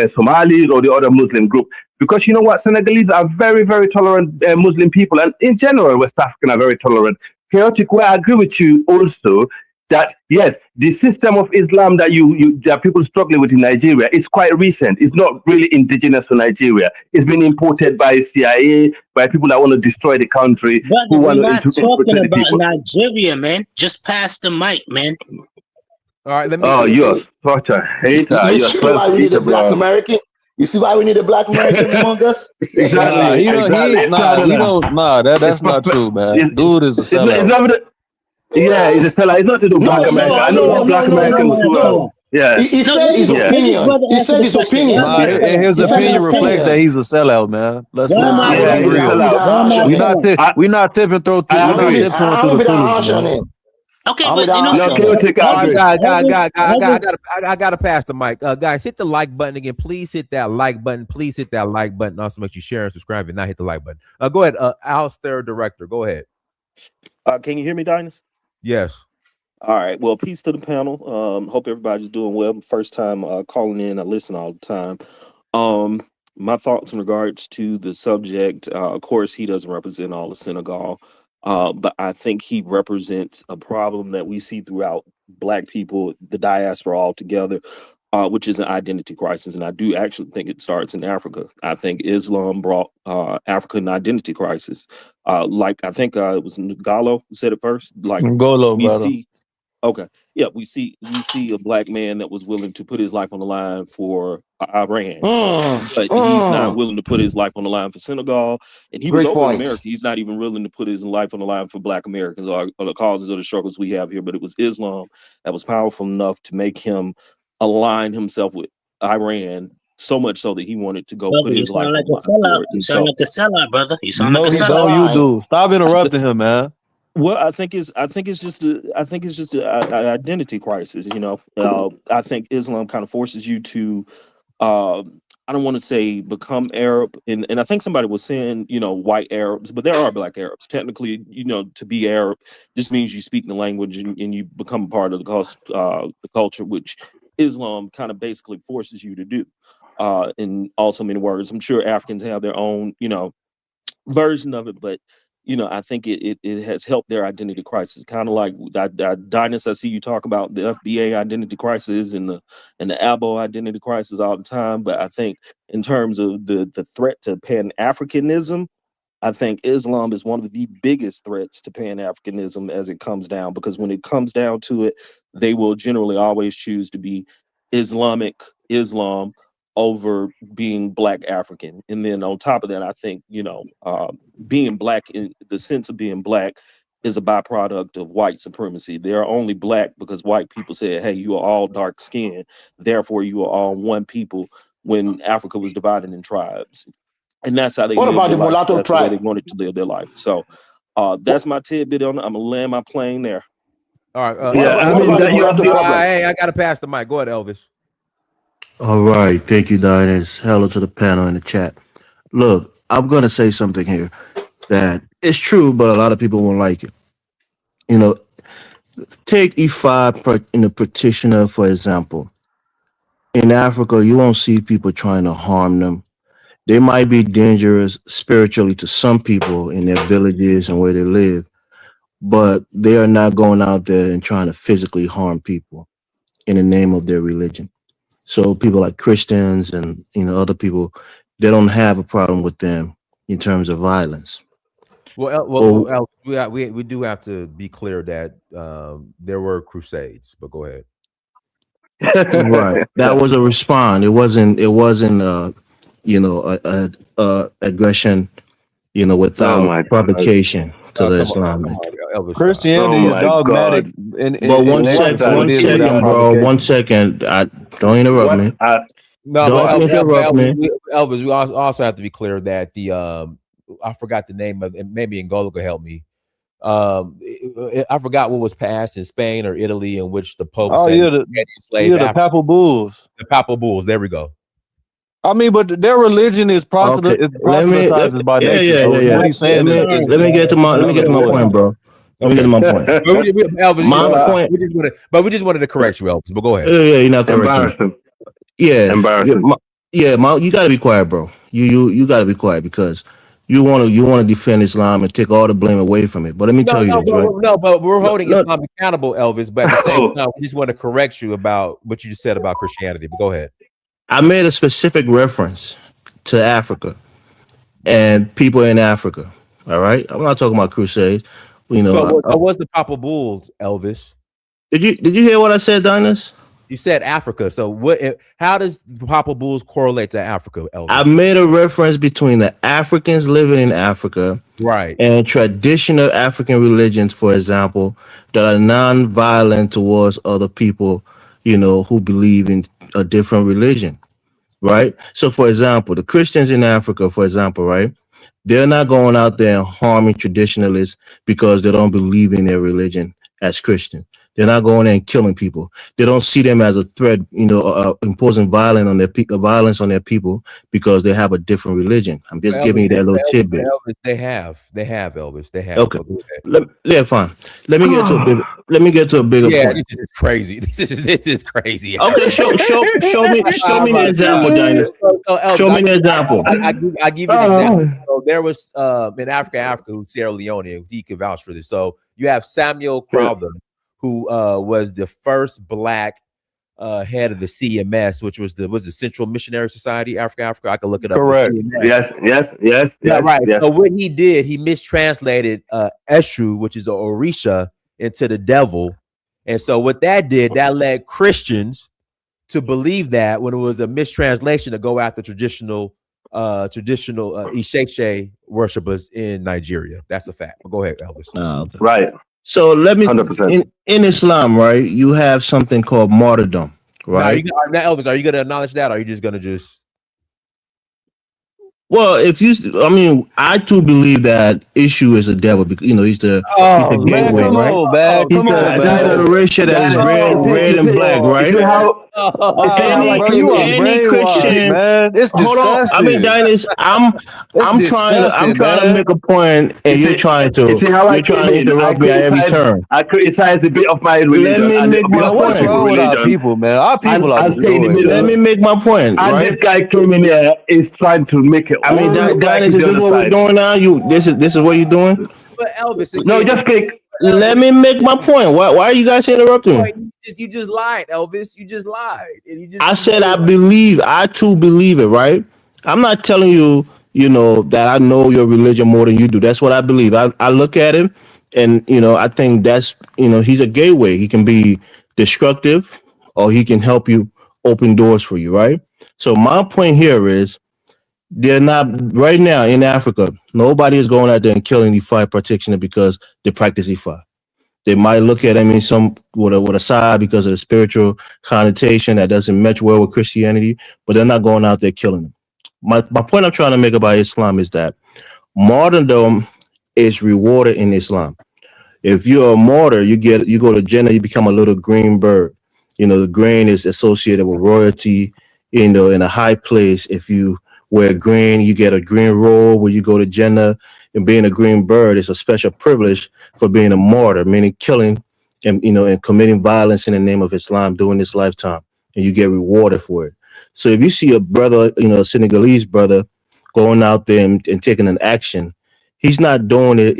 Somalis or the other Muslim group. Because you know what, Senegalese are very, very tolerant Muslim people, and in general, West African are very tolerant. Chaotic, where I agree with you also, that yes, the system of Islam that that people struggling with in Nigeria is quite recent. It's not really indigenous to Nigeria. It's been imported by CIA, by people that want to destroy the country. But we're not talking about Nigeria, man. Just pass the mic, man. All right, let me. Oh, you're such a hater. You see why we need a black American? You see why we need a black American among us? Exactly. That's not true, man. Dude is a sellout. Yeah, he's a seller. It's not to do black American. I know black Americans too well. Yeah. He said his opinion. He said his opinion. His opinion reflects that he's a sellout, man. Let's not be real. We're not tipping through. We're not tiptoeing through the tunnel. Okay, I'm but with you know, No, Arthur on that. chaotic, All right, agree. I gotta pass the mic. Guys, hit the like button again. Please hit that like button. Please hit that like button. Also, make sure you share and subscribe and not hit the like button. Go ahead, Alistair, director. Go ahead. Can you hear me, Dynus? Yes. All right. Well, peace to the panel. Hope everybody's doing well. First time calling in. I listen all the time. My thoughts in regards to the subject. Of course, he doesn't represent all of Senegal, but I think he represents a problem that we see throughout Black people, the diaspora altogether, which is an identity crisis. And I do actually think it starts in Africa. I think Islam brought Africa an identity crisis. Like I think it was Ngalo who said it first. Like Ngolo, we brother. see. Okay. Yeah, we see a Black man that was willing to put his life on the line for Iran, but he's not willing to put his life on the line for Senegal. And he was Great over in points. America. He's not even willing to put his life on the line for Black Americans or the causes of the struggles we have here. But it was Islam that was powerful enough to make him align himself with Iran, so much so that he wanted to go brother, put you his life sound on like the a line for sellout. it. You And sound so like a sellout, brother. You sound No, like a he He's don't. You lying. do. Stop interrupting him, man. well, I think it's just an identity crisis. You know, I think Islam kind of forces you to. I don't want to say become Arab, and I think somebody was saying, you know, white Arabs, but there are Black Arabs. Technically, you know, to be Arab just means you speak the language and you become part of the culture, which Islam kind of basically forces you to do. In also many words, I'm sure Africans have their own, you know, version of it, but you know, I think it has helped their identity crisis. Kind of like Dynus, I see you talk about the FBA identity crisis and the ABO identity crisis all the time. But I think in terms of the threat to Pan-Africanism, I think Islam is one of the biggest threats to Pan-Africanism as it comes down, because when it comes down to it, they will generally always choose to be Islamic Islam over being Black African. And then on top of that, I think, you know, being Black, in the sense of being Black, is a byproduct of white supremacy. They're only Black because white people said, hey, you are all dark skinned, therefore you are all one people, when Africa was divided in tribes. And that's how they What lived about their the life. mulatto That's the way they tribe? wanted to live their life. So that's my tidbit on it. I'm gonna land my plane there. All right. Yeah, I What mean about the that you have mulatto the problem? Hey, I gotta pass the mic. Go ahead, Elvis. All right. Thank you, Diners. Hello to the panel in the chat. Look, I'm going to say something here that it's true, but a lot of people won't like it. You know, take E5 in the practitioner, for example. In Africa, you won't see people trying to harm them. They might be dangerous spiritually to some people in their villages and where they live, but they are not going out there and trying to physically harm people in the name of their religion. So people like Christians and other people, they don't have a problem with them in terms of violence. Well, we do have to be clear that there were crusades, but go ahead. Right. That was a response. It wasn't aggression, without provocation to the Islamic. Elvis, Christianity is dogmatic in But one second, bro. 1 second. Don't interrupt me. No, Don't interrupt me. Elvis, we also have to be clear that the I forgot the name of it. Maybe N'Golo could help me. I forgot what was passed in Spain or Italy in which the Pope said the Papal Bulls. The Papal Bulls. There we go. I mean, but their religion is proselytized by nature. So what he's saying is, let me get to my point, bro. Let me get to my point. Elvis, we just wanted to correct you, Elvis. But go ahead. Yeah, you're not correcting. Yeah, embarrassing. You got to be quiet, bro. You got to be quiet because you want to defend Islam and take all the blame away from it. But let me tell you this, right? No, but we're holding Islam accountable, Elvis. But at the same time, we just want to correct you about what you just said about Christianity. But go ahead. I made a specific reference to Africa and people in Africa. All right, I'm not talking about crusades. So what's the Papal Bulls, Elvis? Did you hear what I said, Dinus? You said Africa. So how does the Papal Bulls correlate to Africa, Elvis? I made a reference between the Africans living in Africa, right, and traditional African religions, for example, that are non-violent towards other people, who believe in a different religion, right? So, for example, the Christians in Africa, for example, right? They're not going out there and harming traditionalists because they don't believe in their religion as Christian. They're not going in and killing people. They don't see them as a threat, imposing violence on their people because they have a different religion. I'm just giving you that little tidbit. Elvis, they have Elvis. They have. Okay. Yeah, fine. Let me get to a bigger point. This is crazy. This is crazy. Okay, show me the example, Dynasty. Show me the example. I give you an example. So there was in Africa, Sierra Leone, he could vouch for this. So you have Samuel Crowther, who was the first black head of the CMS, which was the Central Missionary Society, Africa. I can look it up. Correct. Yes. Right. Yes. So what he did, he mistranslated Eshu, which is a Orisha, into the devil. And so what that did, that led Christians to believe that when it was a mistranslation to go after traditional Isheshe worshippers in Nigeria. That's a fact. Go ahead, Elvis. Okay. Right. So let me 100%. in Islam, right? You have something called martyrdom, right? Now, Elvis, are you going to acknowledge that, or are you just going to just? Well, I too believe that Issue is a devil because he's the gateway, right? He's the ratio that is red and black, right? Any Christian, man. It's disgusting. Hold on. Dennis, I'm trying to make a point, and you're trying to interrupt me at every turn. I criticize a bit of my religion. Let me make my point. What's wrong with our people, man? Our people are destroyed. Let me make my point. And right? this guy came in here is trying to make it. Dennis, is this what we're doing now? This is what you're doing? But Elvis, again, No, just pick. Let me make my point. Why are you guys interrupting me? You just lied, Elvis. You just lied. I said I too believe it, right? I'm not telling you, that I know your religion more than you do. That's what I believe. I look at him and, I think that's, he's a gateway. He can be destructive or he can help you open doors for you, right? So my point here is they're not right now in Africa. Nobody is going out there and killing Ifa practitioner because they practice Ifa. They might look at him in with a side because of the spiritual connotation that doesn't match well with Christianity, but they're not going out there killing them. My point I'm trying to make about Islam is that martyrdom is rewarded in Islam. If you're a martyr, you go to Jannah, you become a little green bird. The green is associated with royalty, in a high place. If you wear green, you get a green robe when you go to Jannah. And being a green bird is a special privilege for being a martyr, meaning killing and committing violence in the name of Islam during this lifetime, and you get rewarded for it. So if you see a brother, a Senegalese brother going out there and taking an action, he's not doing it,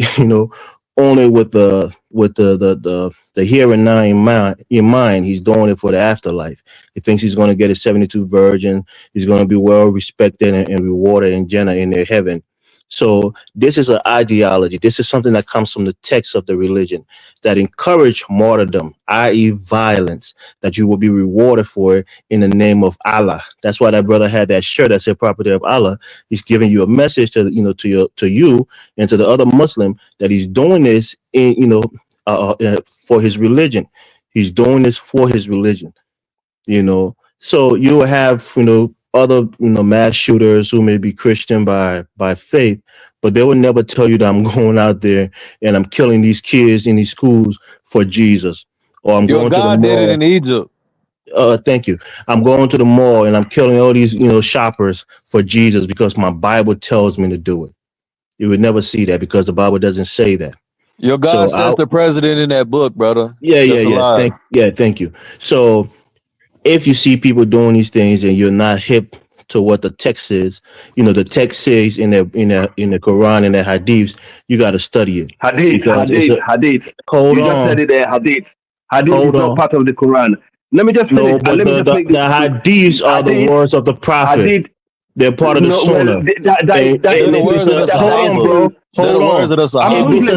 only with the here and now in mind. He's doing it for the afterlife. He thinks he's going to get his 72 virgin. He's going to be well respected and rewarded in Jannah in their heaven. So this is an ideology. This is something that comes from the text of the religion that encourage martyrdom, i.e. violence, that you will be rewarded for it in the name of Allah. That's why that brother had that shirt that said property of Allah. He's giving you a message to you and to the other Muslim that he's doing this for his religion. He's doing this for his religion, So you will have, other mass shooters who may be Christian by faith, but they will never tell you that I'm going out there and I'm killing these kids in these schools for Jesus, or I'm going to the mall. God did it in Egypt. Thank you. I'm going to the mall and I'm killing all these shoppers for Jesus because my Bible tells me to do it. You would never see that because the Bible doesn't say that. Your God says the president in that book, brother. Yeah. Thank you. So if you see people doing these things and you're not hip to what the text is, the text says in the Quran and the Hadiths, you got to study it. Hadith. Hold you on. Just said it there. Hadith is not part of the Quran. Let me just finish. No, but the Hadiths are the words of the Prophet. They're part of the Sunnah. Hold on. If it's a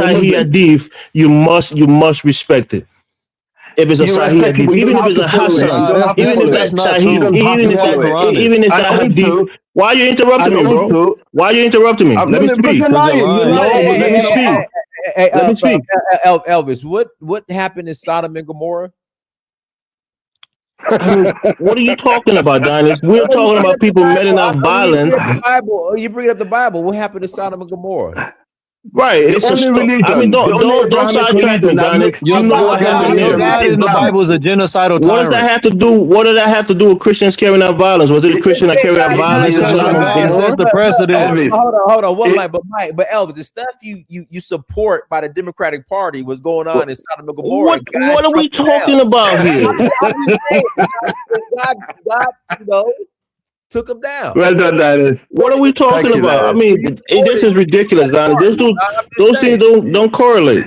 Sahih Hadith, you must respect it. If it's a Sahih Hadith, even if it's a Hasan, even if that's Sahih, even if that Hadith, why are you interrupting me, bro? Why are you interrupting me? Let me speak. Let me speak. Elvis, what happened in Sodom and Gomorrah? What are you talking about, Dennis? We're talking about people meting out violence. You bring up the Bible. What happened to Sodom and Gomorrah? Right. The It's a only I mean, religion, the only don't Abrahamic sidetrack me, religion that Donna. makes You know that what has happened any Your here. God is in the Islam. Bible is a genocidal What does that tyrant. have to do? What does that have to do with Christians carrying out violence? Was it a It, Christian that carried out it violence? has a Because your Islam and God lot, sets Gomorrah? the precedent. Elvis. Hold on, It, Mike, but Elvis, the stuff you support by the Democratic Party was going on in Sodom and Gomorrah, What and guys are we trumped it down. talking about here? I'm just saying, God, took them down. well done, Dennis. What are we talking Thank you, about? I Dennis. mean, this is ridiculous, Donna. Those things don't correlate.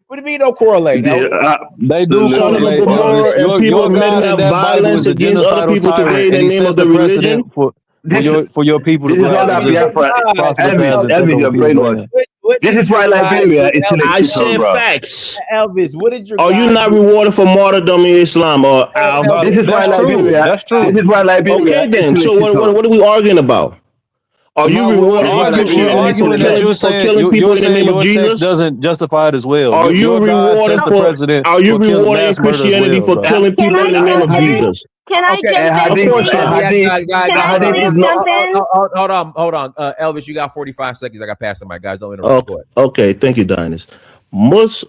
What do you mean don't correlate, They Elvis? They do Sodom and correlate, absolutely. Elvis. Gomorrah and people Your committing God in out that Bible violence is a against other genocidal people today tyrant, in and the he name sets of the the religion. precedent for This is your people to this is go why out that and just Biafra, proselytize and take over Elvis, you're people's brainwashed. land. What This did is why your God Liberia do, is Elvis? I symmetrical, said bro. facts. Elvis, what did your Are you God not do? rewarded for martyrdom in Islam, or Al? Elvis, This is why That's true. Liberia. That's This true. is why Liberia Okay, is then. So symmetrical. what are we arguing about? Are you This rewarded is in why We're Liberia Christianity is for arguing that symmetrical. killing people you're in the saying name of your text Jesus? doesn't justify it as well. Are you Your God rewarded sets the for? precedent Are you for killing rewarded in mass murder as Christianity well, for brother. killing Can people in I the name jump of in? Jesus? Can I okay. jump And in, Of course please? not. Can I please jump in? Hold on. Elvis, you got 45 seconds. I got past the mic, guys. Don't interrupt. Okay, Go ahead. okay, thank you, Dionys. Most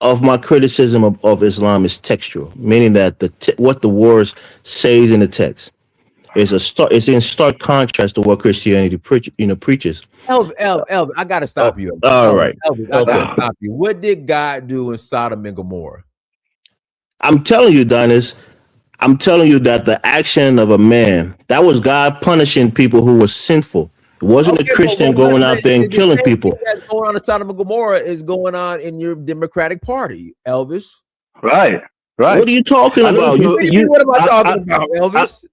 of my criticism of Islam is textual, meaning that what the words says in the text is it's in stark contrast to what Christianity preaches. Elvis, I gotta stop you. All right. Elvis, I Okay. gotta stop you. What did God do in Sodom and Gomorrah? I'm telling you, Dionys, I'm telling you that the action of a man, that was God punishing people who were sinful. It wasn't a Okay, but Christian going out there and the killing same people. thing that's going on in Sodom and Gomorrah is going on in your Democratic Party, Elvis. Right. What are you talking And about? also, What am I talking about, Elvis?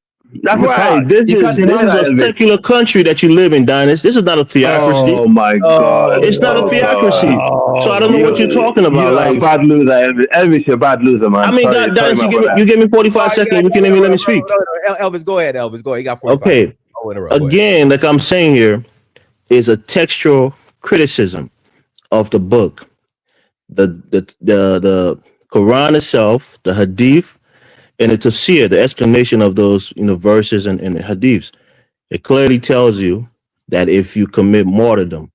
that's a Right. fact. This You can't is deny that, a Elvis. secular country that you live in, Dynasty. This is not a theocracy. Oh my God. It's not a Oh God. theocracy. So I don't know what you're talking You about. are a Like, bad loser, Elvis. Elvis, you're a bad loser, man. I mean, Sorry, Dynasty, man, for that. you give me 45 seconds. You can even let me speak. Elvis, go ahead. Elvis, go ahead. You got 45. Okay. I'll interrupt. Go ahead. Again, like I'm saying here, is a textual criticism of the book, the Quran itself, the Hadith, and the tafsir, the explanation of those verses and the Hadiths. It clearly tells you that if you commit martyrdom,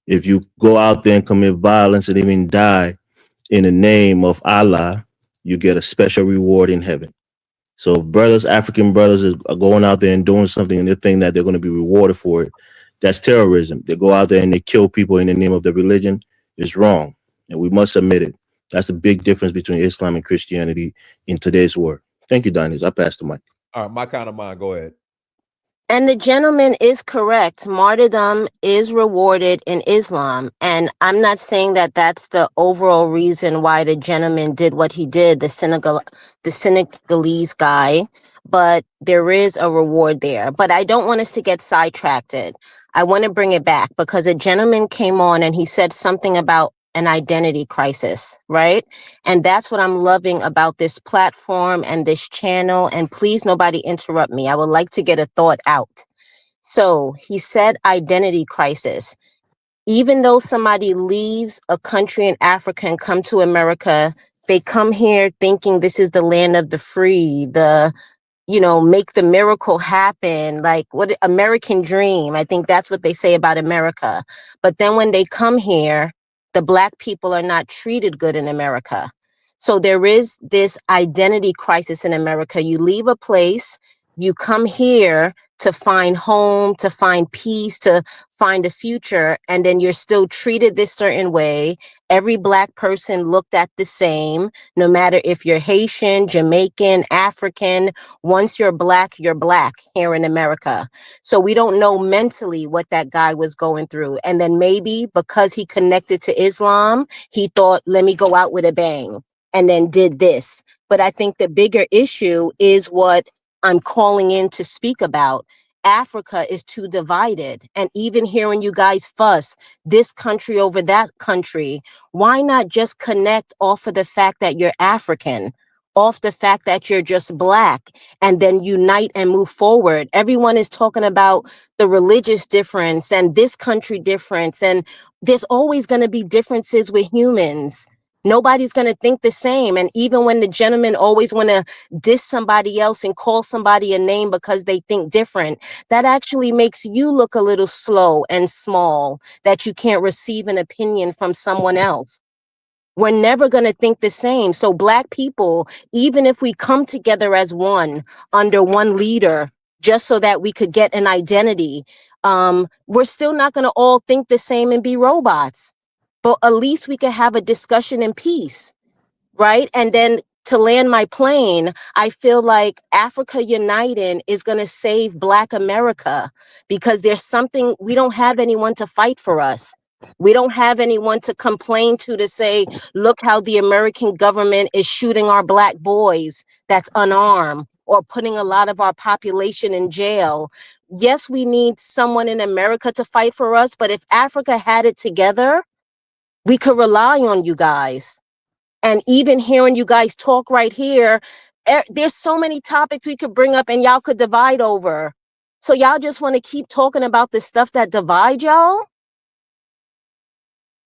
if you go out there and commit violence and even die in the name of Allah, you get a special reward in heaven. So if brothers, African brothers, are going out there and doing something and they think that they're going to be rewarded for it, that's terrorism. They go out there and they kill people in the name of their religion. It's wrong. And we must admit it. That's the big difference between Islam and Christianity in today's world. Thank you, Daniels. I pass the mic. All right, my kind of mind. Go ahead. And the gentleman is correct. Martyrdom is rewarded in Islam. And I'm not saying that that's the overall reason why the gentleman did what he did, the Senegalese guy, but there is a reward there. But I don't want us to get sidetracked. I want to bring it back because a gentleman came on and he said something about an identity crisis, right? And that's what I'm loving about this platform and this channel. And please, nobody interrupt me. I would like to get a thought out. So he said identity crisis. Even though somebody leaves a country in Africa and come to America, they come here thinking this is the land of the free, make the miracle happen, like what American dream. I think that's what they say about America. But then when they come here, the Black people are not treated good in America. So there is this identity crisis in America. You leave a place, you come here to find home, to find peace, to find a future, and then you're still treated this certain way. Every Black person looked at the same, no matter if you're Haitian, Jamaican, African. Once you're Black here in America. So we don't know mentally what that guy was going through. And then maybe because he connected to Islam, he thought, let me go out with a bang, and then did this. But I think the bigger issue is what I'm calling in to speak about. Africa is too divided. And even hearing you guys fuss this country over that country, why not just connect off of the fact that you're African, off the fact that you're just Black, and then unite and move forward? Everyone is talking about the religious difference and this country difference. And there's always going to be differences with humans. Nobody's going to think the same. And even when the gentlemen always want to diss somebody else and call somebody a name because they think different, that actually makes you look a little slow and small, that you can't receive an opinion from someone else. We're never going to think the same. So Black people, even if we come together as one under one leader, just so that we could get an identity, we're still not going to all think the same and be robots. But at least we could have a discussion in peace, right? And then to land my plane, I feel like Africa Uniting is going to save Black America, because there's something, we don't have anyone to fight for us. We don't have anyone to complain to say, look how the American government is shooting our Black boys that's unarmed, or putting a lot of our population in jail. Yes, we need someone in America to fight for us, but if Africa had it together, we could rely on you guys. And even hearing you guys talk right here, there's so many topics we could bring up and y'all could divide over. So y'all just want to keep talking about the stuff that divide y'all?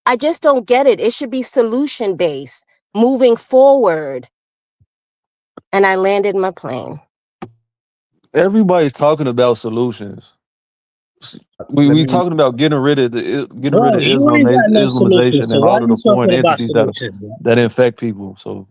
I just don't get it. It should be solution based, moving forward. And I landed my plane. Everybody's talking about solutions. We talking about getting rid of Bro, you Islam, ain't got no Islamization, solutions. So and why all of you the foreign talking about entities solutions, bro? that infect people. So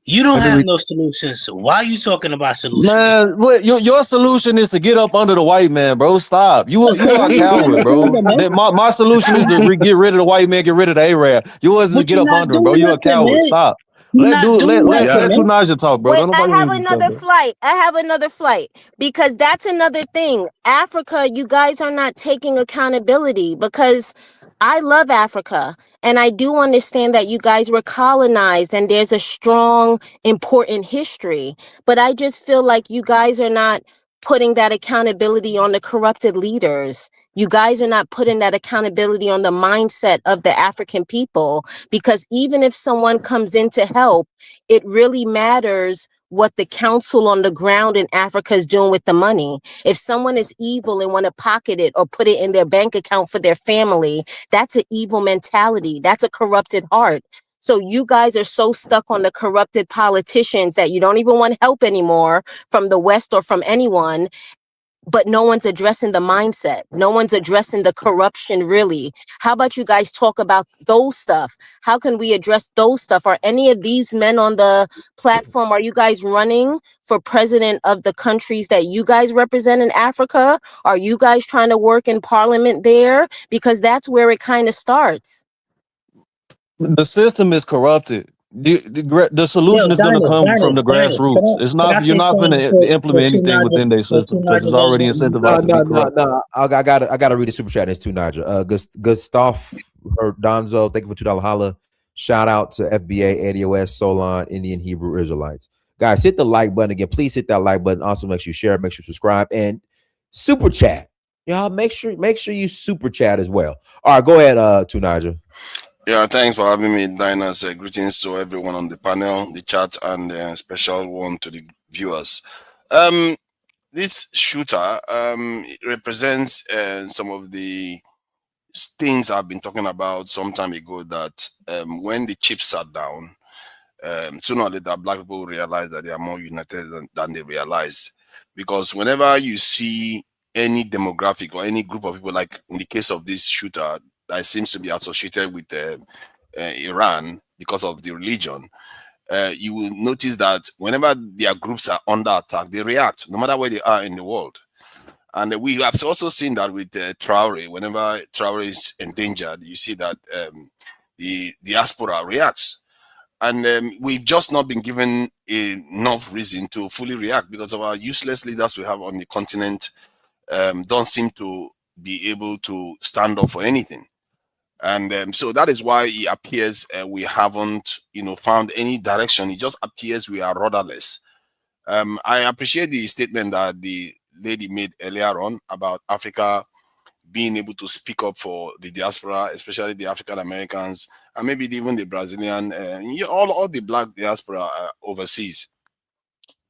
You don't have every no solutions. So why you talking about solutions? man, what your solution is to get up under the white man, bro. Stop. You are a What you trying coward, to do, bro. man? My solution is to get rid of the white man, get rid of the Arab. Yours is to But get you're up not under him, bro. doing You're a nothing, coward. man. Stop. You're Let not doing nothing, man. Tunaja talk, bro. Wait, Don't I nobody have need to talk, another bro. flight. I have another flight, because that's another thing. Africa, you guys are not taking accountability, because I love Africa and I do understand that you guys were colonized and there's a strong, important history. But I just feel like you guys are not putting that accountability on the corrupted leaders. You guys are not putting that accountability on the mindset of the African people, because even if someone comes in to help, it really matters what the council on the ground in Africa is doing with the money. If someone is evil and want to pocket it or put it in their bank account for their family, that's an evil mentality. That's a corrupted heart. So you guys are so stuck on the corrupted politicians that you don't even want help anymore from the West or from anyone. But no one's addressing the mindset. No one's addressing the corruption, really. How about you guys talk about those stuff? How can we address those stuff? Are any of these men on the platform, are you guys running for president of the countries that you guys represent in Africa? Are you guys trying to work in parliament there? Because that's where it kind of starts. The system is corrupted. The Yo, solution is going to come from the Dinus, grassroots. It's can I not, you're say not going something to for implement two anything Naja, within their for two system because it's Naja goes already one? incentivized to be corrupt. No. I gotta read the super chat. It's too Naja. Gustav or Donzo, thank you for $2 holla. Shout out to FBA, ADOS, Solon, Indian Hebrew Israelites. Guys, hit the like button again. Please hit that like button. Also, make sure you share, make sure you subscribe, and super chat. Y'all make sure you super chat as well. All right, go ahead, Tunaja. Yeah, thanks for having me, Diners. Greetings to everyone on the panel, the chat, and special one to the viewers. This shooter represents some of the things I've been talking about some time ago, that when the chips sat down, sooner or later, Black people realize that they are more united than they realize. Because whenever you see any demographic or any group of people, like in the case of this shooter, that seems to be associated with Iran because of the religion, you will notice that whenever their groups are under attack, they react, no matter where they are in the world. And we have also seen that with Traore. Whenever Traore is endangered, you see that the diaspora reacts. And we've just not been given enough reason to fully react, because of our useless leaders we have on the continent don't seem to be able to stand up for anything. And so that is why it appears we haven't, found any direction. It just appears we are rudderless. I appreciate the statement that the lady made earlier on about Africa being able to speak up for the diaspora, especially the African Americans, and maybe even the Brazilian, all the Black diaspora overseas.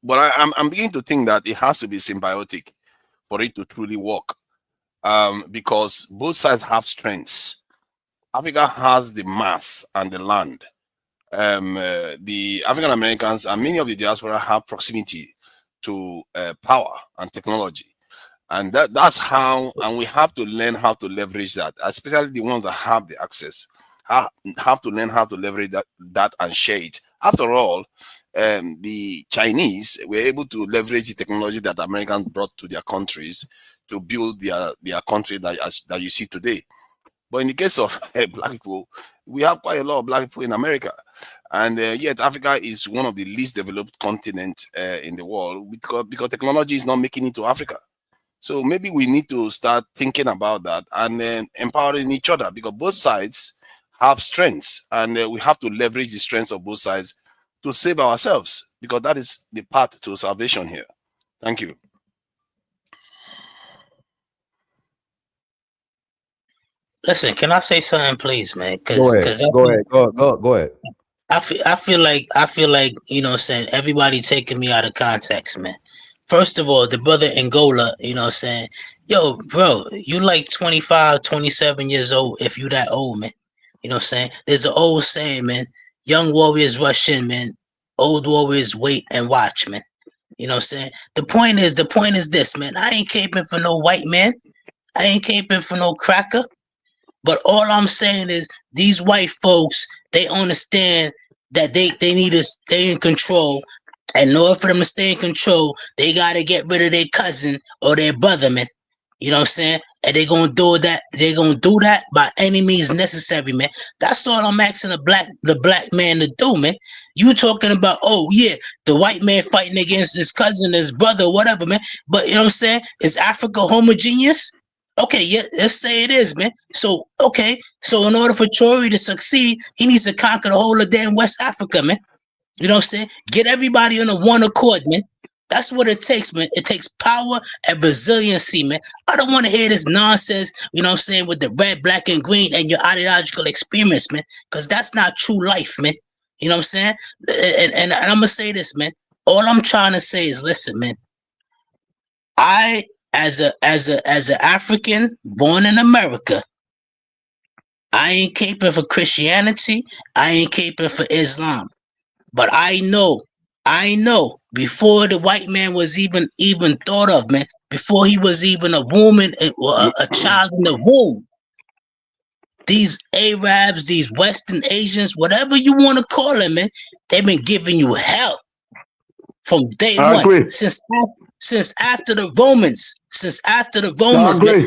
But I'm beginning to think that it has to be symbiotic for it to truly work, because both sides have strengths. Africa has the mass and the land. the African Americans and many of the diaspora have proximity to power and technology. And that's how, and we have to learn how to leverage that, especially the ones that have the access, have to learn how to leverage that and share it. After all, the Chinese were able to leverage the technology that Americans brought to their countries to build their country that you see today. But in the case of black people, we have quite a lot of black people in America. And yet Africa is one of the least developed continents in the world because technology is not making it to Africa. So maybe we need to start thinking about that and empowering each other, because both sides have strengths, and we have to leverage the strengths of both sides to save ourselves, because that is the path to salvation here. Thank you. Listen, can I say something, please, man? Go ahead. Go ahead. I feel like you know what I'm saying, everybody taking me out of context, man. First of all, the brother Angola, you know what I'm saying, yo, bro, you like 25, 27 years old if you that old, man. You know what I'm saying? There's an old saying, man, young warriors rush in, man. Old warriors wait and watch, man. You know what I'm saying? The point is this, man. I ain't caping for no white man. I ain't caping for no cracker. But all I'm saying is these white folks, they understand that they need to stay in control. And in order for them to stay in control, they got to get rid of their cousin or their brother, man. You know what I'm saying? And they're going to do that. They're going to do that by any means necessary, man. That's all I'm asking the black man to do, man. You talking about, oh, yeah, the white man fighting against his cousin, his brother, whatever, man. But you know what I'm saying? Is Africa homogeneous? Okay, yeah, let's say it is, man. So, okay, so in order for Tory to succeed, he needs to conquer the whole of damn West Africa, man. You know what I'm saying? Get everybody on a one accord, man. That's what it takes, man. It takes power and resiliency, man. I don't want to hear this nonsense, you know what I'm saying, with the red, black, and green and your ideological experience, man, because that's not true life, man. You know what I'm saying? And I'm going to say this, man. All I'm trying to say is, listen, man. I, as an African born in America, I ain't caping for Christianity. I ain't caping for Islam. But I know before the white man was even thought of, man, before he was even a woman or a child in the womb, these Arabs, these Western Asians, whatever you want to call them, man, they've been giving you hell from day one. Agree. Since after the Romans, man,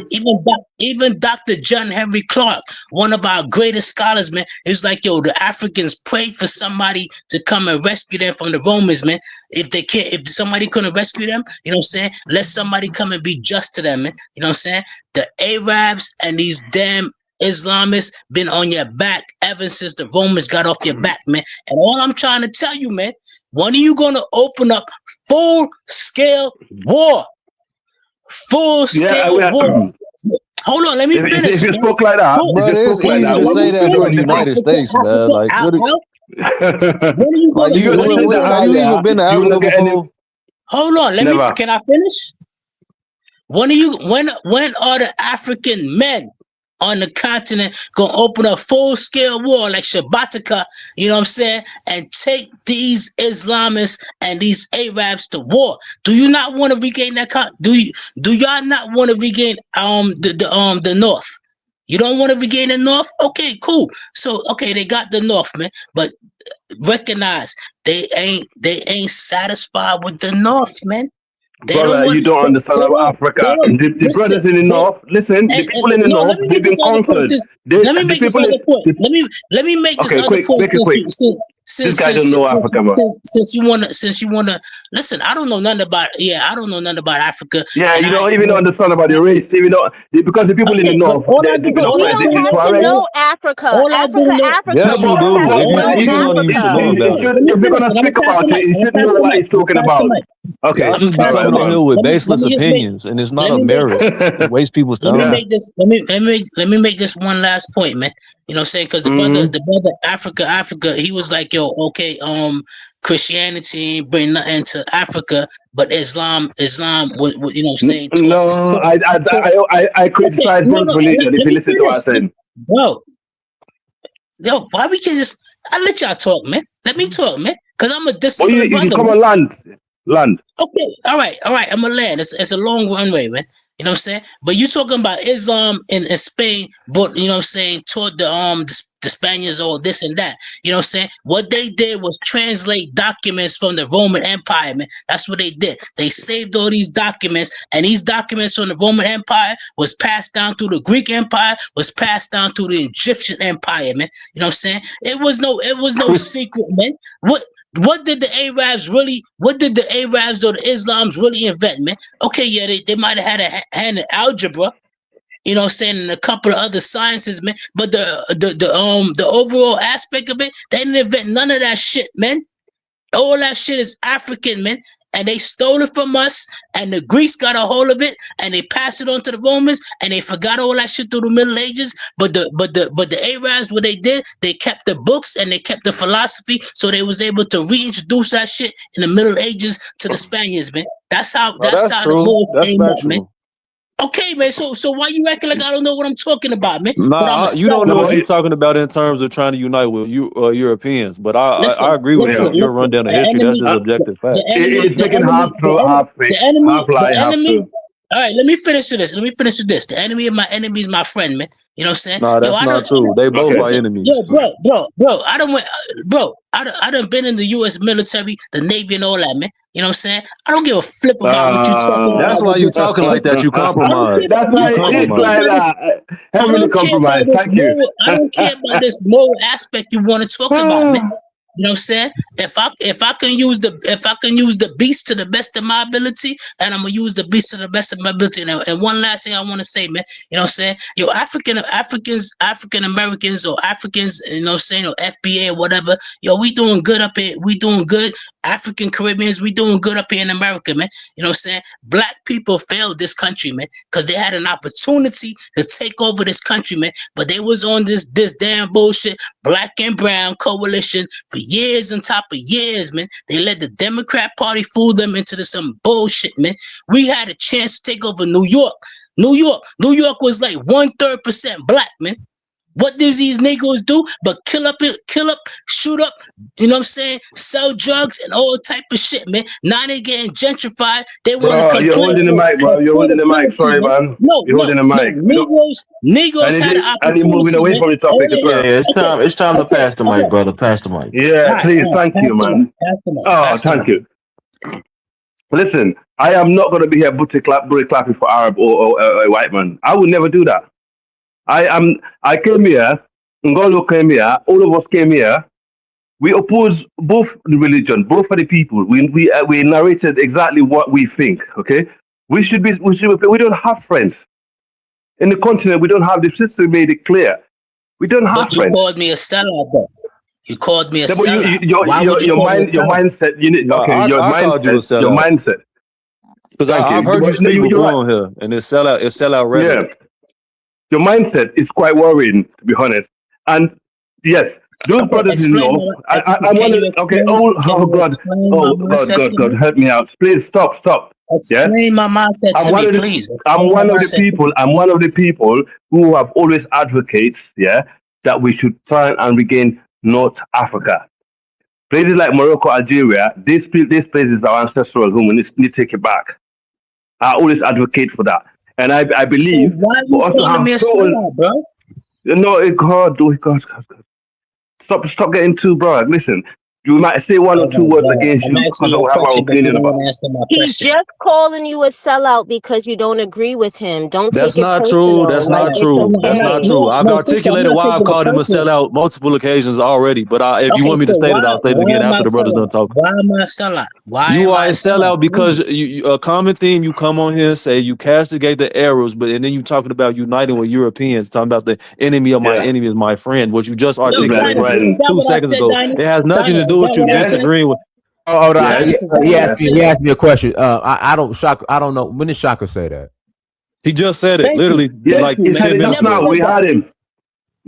even Dr. John Henry Clark, one of our greatest scholars, man, is like, yo, the Africans prayed for somebody to come and rescue them from the Romans, man. If somebody couldn't rescue them, you know what I'm saying, let somebody come and be just to them, man. You know what I'm saying? The Arabs and these damn Islamists been on your back ever since the Romans got off your back, man. And all I'm trying to tell you, man, when are you gonna open up full-scale war? Full-scale war. Hold on, let me finish. If you spoke like that, bro, it's easy to say that for the United States, man. Like, have you even been to Africa before? Hold on, can I finish? When are the African men on the continent gonna open a full-scale war like Geopolitical, you know what I'm saying, and take these Islamists and these Arabs to war? Do you not want to regain that? Do y'all not want to regain the North? You don't want to regain the North? Okay, cool. So okay, they got the North, man, but recognize they ain't satisfied with the North, man. Brother, you don't understand about Africa. The brothers in the north, listen, the people in the north, they've been conquered. Let me make this other point. Let me make this other point. Make it quick. This guy don't know Africa, man. Since you wanna listen, I don't know nothing about Africa. Yeah, you don't even understand about the race, even though because the people in the north, you don't have to know Africa. Africa. Yes, you do. If you're speaking on it, you should know about it. If you're gonna speak about it, you should know what he's talking about. Okay, y'all just be coming on here with baseless opinions, and it's not a merit to waste people's time. Let me make this one last point, man. You know what I'm saying? Because the brother Africa, he was like, yo, okay, Christianity ain't bring nothing to Africa, but Islam was, you know what I'm saying? No, I criticize both religion if you listen to what I said. Bro, Yo, why we can't just? I let y'all talk, man. Let me talk, man. Cause I'm a Well, disciplined you brother. come Man. on land. Okay, all right. I'm a land. It's a long runway, man. You know what I'm saying? But you talking about Islam in Spain, but you know what I'm saying, taught the Spaniards all this and that. You know what I'm saying? What they did was translate documents from the Roman Empire, man. That's what they did. They saved all these documents, and these documents from the Roman Empire was passed down through the Greek Empire, was passed down through the Egyptian Empire, man. You know what I'm saying? It was no secret, man. What did the Arabs or the Islams really invent, man? Okay, yeah, they might have had a hand in algebra, you know what I'm saying, and a couple of other sciences, man. But the overall aspect of it, they didn't invent none of that shit, man. All that shit is African, man. And they stole it from us, and the Greeks got a hold of it, and they passed it on to the Romans, and they forgot all that shit through the Middle Ages. But the Arabs, what they did, they kept the books and they kept the philosophy, so they was able to reintroduce that shit in the Middle Ages to the Spaniards, man. That's how That's the true. Moors That's came up, man. factual. Okay, man. So why you acting like I don't know what I'm talking about, man? But I'm Nah, a you don't seller, know No, if man. you're talking about in terms of trying to unite with Europeans, but I Listen, agree with yeah. your rundown of The history. That's enemy, just objective fact. It's making half true, half fake, half lie, the half enemy. true. All right, let me finish with this. The enemy of my enemy is my friend, man. You know what I'm saying? Nah, Yo, that's not true. They both Okay. are listen, enemies. yo, bro. I done been in the U.S. military, the Navy, and all that, man. You know what I'm saying? I don't give a flip about what you talking That's about why with you this. talking like that. You I don't care compromise. about That's yo. why You I don't it's care compromise. like about this. that. I Heavily don't care about compromised. this Thank you. moral. I don't care about this moral aspect you want to talk about, man. You know what I'm saying? If I can use the beast to the best of my ability, and I'm gonna use the beast to the best of my ability. And one last thing I want to say, man. You know what I'm saying? Yo, African Americans or Africans, you know what I'm saying, or FBA or whatever. Yo, we doing good up here. We doing good. African Caribbeans, we doing good up here in America, man. You know what I'm saying? Black people failed this country, man, because they had an opportunity to take over this country, man. But they was on this damn bullshit, black and brown coalition for years on top of years, man. They let the Democrat Party fool them into some bullshit, man. We had a chance to take over New York. New York was like 1/3% black, man. What does these Negroes do but kill up, shoot up, you know what I'm saying? Sell drugs and all type of shit, man. Now they getting gentrified. They want to Bro, you're complain holding the about mic, bro. You're holding the mic. affordability, Sorry, man. man. No. You're holding the mic. We don't, Negroes had an and you're moving opportunity, away man. from the Hold topic as it. Yeah, well. yeah. It's time to pass the mic, Okay. brother. Pass the mic. Yeah, All please. right. Thank you, man. Pass the mic. Oh, thank you. Listen, I am not going to be here booty clapping for Arab or a white man. I would never do that. I came here. Ngolo came here. All of us came here. We oppose both the religion, both of the people. We narrated exactly what we think. Okay, we should be. We don't have friends in the continent. We don't have. The sister made it clear. We don't have But you friends. called me a sellout, though. You called me a Yeah, but sellout. Why would you your call me a mind, your sellout? mindset. You need, No, okay, your I called you a mindset, your sellout mindset. because Thank I've you. heard you But no, speak you're before right. on here, and it's sellout Yeah, rhetoric. your mindset is quite worrying, to be honest. And yes, those Explain brothers-in-law. my. I'm Can one of. you Okay. explain? Oh Can you God. explain my Oh mindset to God. me? Help me out. Please stop. Yeah. Explain my mindset I'm to one me, of the. please. I'm Explain my one of the mindset to people. me. I'm one of the people who have always advocates. Yeah, that we should try and regain North Africa. Places like Morocco, Algeria, these places are ancestral home. We need to take it back. I always advocate for that. And I So believe why are you for us to calling have me a total, sellout, bro? God. Stop getting too broad. Listen, you might say one or Oh two my words God. against I'm you asking because I you a will have my question, but you opinion don't about. want to answer my He's question. just calling you a sellout because you don't agree with him. Don't That's take it not true. personal. That's Like, not No, it's true. That's okay. not true. I've sister, I'm articulated not why I've taking it called him a personal. sellout multiple occasions already. But if you Okay, want me to so state it, I'll say it why again am after I the brother's done sellout? talking. Why am I sellout? Why You am are I a sellout? sellout because a common theme you come on here and say you castigate the Arabs, and then you talking about uniting with Europeans, talking about the enemy of my Yeah, enemy is my friend, what you just Yo, exactly articulated Dinus, right. is that 2 what I seconds said, ago. It Dinus? has nothing to Dinus, is do with that you what I Yeah, said? disagreeing with. Oh, hold on. yeah, Dinus, is that He what I asked me. said? He asked me a question. I don't shock. I don't know when did Shaka say that. He just said it Thank you. literally yeah. Thank like you, He man. said 10 it I minutes just never now. ago. said We that. had him.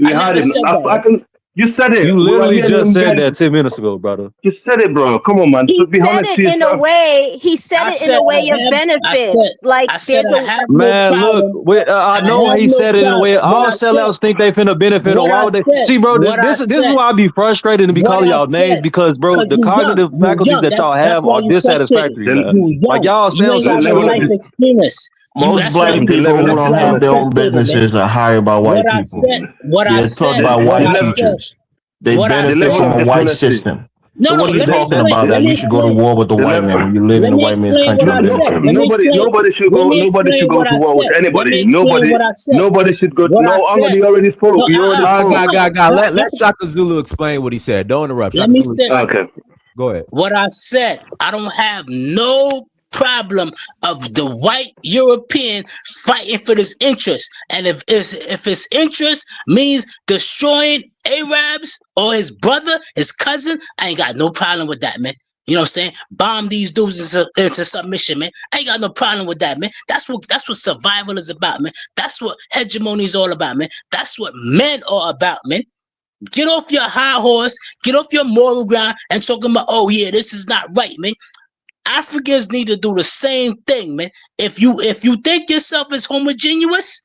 I never said I that. can. You said it. You We were literally here just in said bed. that 10 minutes ago, brother. You said it, bro. Come on, man. He So be said honest it to in a yourself. way. He said it in a way of benefits. Like I said there's I a have no Man, look, problem. I know have he no said it in a way. problem. All sellouts think they finna benefit, or What why I would they? said, See, bro, what I this is said, why I be frustrated and be what calling I y'all names said, because, bro, because the you cognitive young, faculties that y'all That's have why are you frustrated. dissatisfactory, man. You Like young. y'all You sound ain't so got no Let life me, true. experience. Most That's why black you. people who let That's don't why have you their own frustrated, man. businesses are hired by What white I people. said, what I They're taught said, by what white I let, said, teachers. They what I the benefit level said. of from a white dishonesty. system. No, So no. what are you Let me talking explain. about Let that me we should go to explain. war with the The white man level. when you're living Let in a me white man's explain what country I and said. benefit? Let me explain. Nobody should Let go. me Nobody should explain go what to I war with said. Let anybody. me explain what I said. Nobody should go. What I No, Armand, said. you already spoke. No, You already spoke. hold on. Let Shaka Zulu explain what he said. Don't interrupt. Let Shaka me Zulu. say Okay. Go ahead. what I said. I don't have no problem of the white European fighting for this interest. And if his interest means destroying Arabs or his brother, his cousin, I ain't got no problem with that, man. You know what I'm saying? Bomb these dudes into submission, man. I ain't got no problem with that, man. That's what survival is about, man. That's what hegemony is all about, man. That's what men are about, man. Get off your high horse, get off your moral ground, and talking about, oh yeah, this is not right, man. Africans need to do the same thing, man. If you think yourself as homogeneous,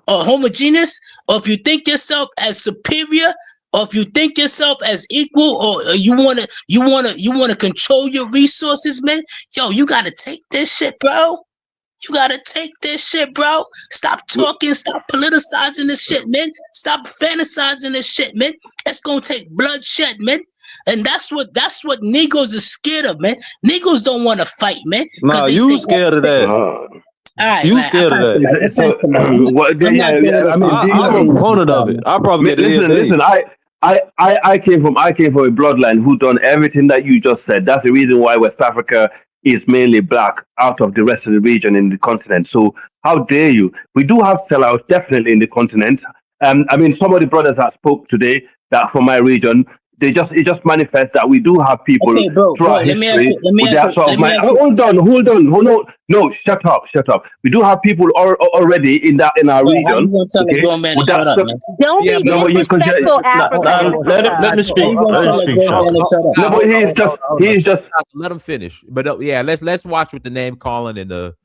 or if you think yourself as superior, or if you think yourself as equal, or you wanna control your resources, man, yo, you gotta take this shit, bro. You gotta take this shit, bro. Stop talking, stop politicizing this shit, man. Stop fantasizing this shit, man. It's gonna take bloodshed, man. And that's what Negroes are scared of, man. Negroes don't want to fight, man. Nah, Because you scared of that. all right, You man. I scared of pass the that. mic. I pass the mic. I'm not dealing I with mean, I'm a proponent of it. I propagate it every day. listen. I came from a bloodline who done everything that you just said. That's the reason why West Africa is mainly black out of the rest of the region in the continent. So how dare you? We do have sellouts definitely in the continent. I mean, some of the brothers that spoke today that from my region, it just manifests that we do have people Okay, bro. throughout Let me ask history you. Let me with ask that you. sort Let of me mind. ask you. Hold on. No, shut up. We do have people already in our Bro, how you region. gonna tell a Okay, grown man to with that shut up, stuff. man? Don't Yeah, be but No, but because disrespectful, Africa. Let him How speak. you gonna Let him tell a speak, grown man Shaka. to shut up? no, but he's just Let him finish. But yeah, let's watch with the name calling and the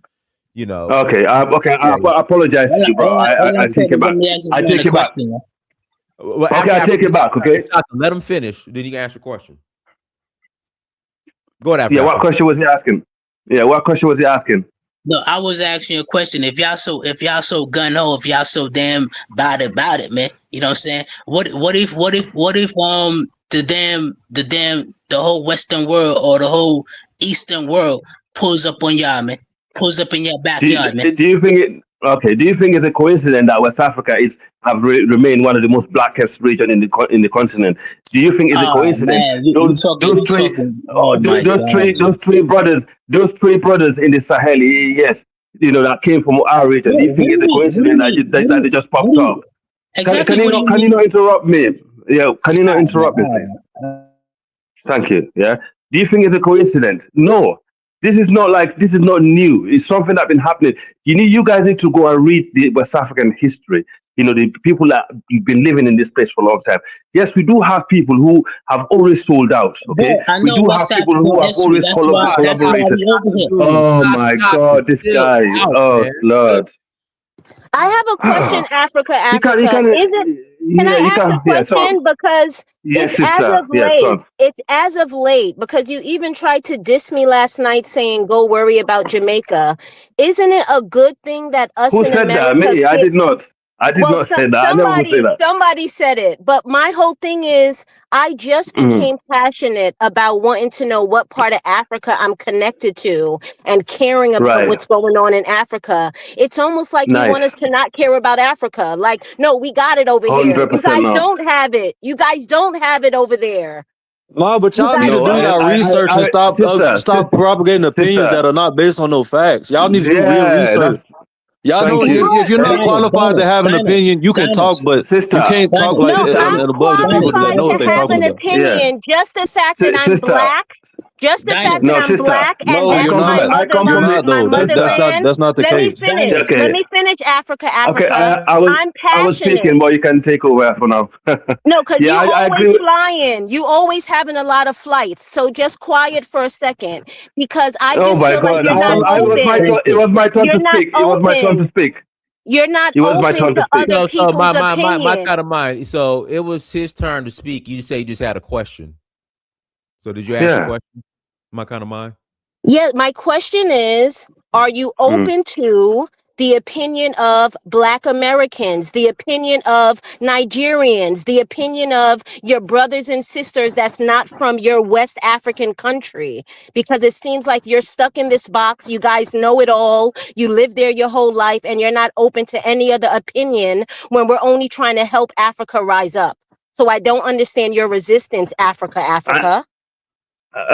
okay. yeah, yeah. I apologize to you, bro. All I I take said it is let back. me ask this I man a take it back. question, man. Well, Okay, I take it back. Okay. let him finish. Then you can ask your question. Go ahead Yeah. What after. question was he asking? Yeah. What question was he asking? No, I was asking you a question. If y'all so gun ho, if y'all so damn about it, man. You know what I'm saying? What if the whole Western world or the whole Eastern world pulls up on y'all, man? Pulls up in your backyard, man. Do you think it? Okay. Do you think it's a coincidence that West Africa have remained one of the most blackest region in the continent? Do you think it's a Oh coincidence? man, you talking. Oh my God, Those three brothers in the Sahel, yes, that came from our region. Do you think it's a coincidence that they just popped up? exactly? What do you Can you mean? not interrupt me? Yeah, can you not All right, interrupt me, please? man. Thank you. Yeah. Do you think it's a coincidence? No. This is not new. It's something that's been happening. You guys need to go and read the West African history. The people that have been living in this place for a long time. Yes, we do have people who have always sold out. Okay, Bro, I we know do have West people who African have history. always That's why collaborated. we over here. Oh my God, this Chill guy! out, Oh man. Lord! I have a question, You can, Africa. Can yeah, I you ask a can, yeah. So question? Because yes, sister, yes, go on. it's as of late, because you even tried to diss me last night saying, go worry about Jamaica. Isn't it a good thing that us Who in said that? America Me? I did not. I did well, not say that. I never would say that. somebody said it, but my whole thing is I just Mm. became passionate about wanting to know what part of Africa I'm connected to and caring about Right. what's going on in Africa. It's almost like you want Nice. us to not care about Africa. Like, no, we got it over here. You 100% guys no. don't have it. You guys don't have it over there. No, but You y'all need guys to No, do don't. y'all research and stop propagating opinions that sister. are not based on no facts. Y'all need to do real Yeah, research. Y'all thank don't. you. If you're not qualified to have an opinion, you can talk, but you Sister, can't talk like No, sister, I'm and above the people that qualified know to what they're have talking an about. yeah, opinion. Just the fact that I'm sister, black Just the Dinah, fact that No, I'm sister. black and No, I that's you're come from my not. I come You're from motherland, not the my though. sister. motherland. That's not the Let me case. Dinah, finish. Let Okay. me finish, Africa, Okay. Africa. I'm I was passionate. speaking, but you can take over for now. No, because Yeah, you I always agree with. flying. You always having a lot of flights. So just quiet for a second because I Oh just my feel like God! you're not I was my open. turn. It was my turn to You're not speak. It was my turn to open. speak. You're not It was my open turn to to speak. other So people's my opinion. kind of mind. So it was his turn to speak. You say you just had a question. So did you ask your Yeah. question? My kind of mind. Yeah, my question is, are you Mm. open to the opinion of Black Americans, the opinion of Nigerians, the opinion of your brothers and sisters that's not from your West African country? Because it seems like you're stuck in this box. You guys know it all. You live there your whole life and you're not open to any other opinion when we're only trying to help Africa rise up. So I don't understand your resistance, Africa, I, Africa.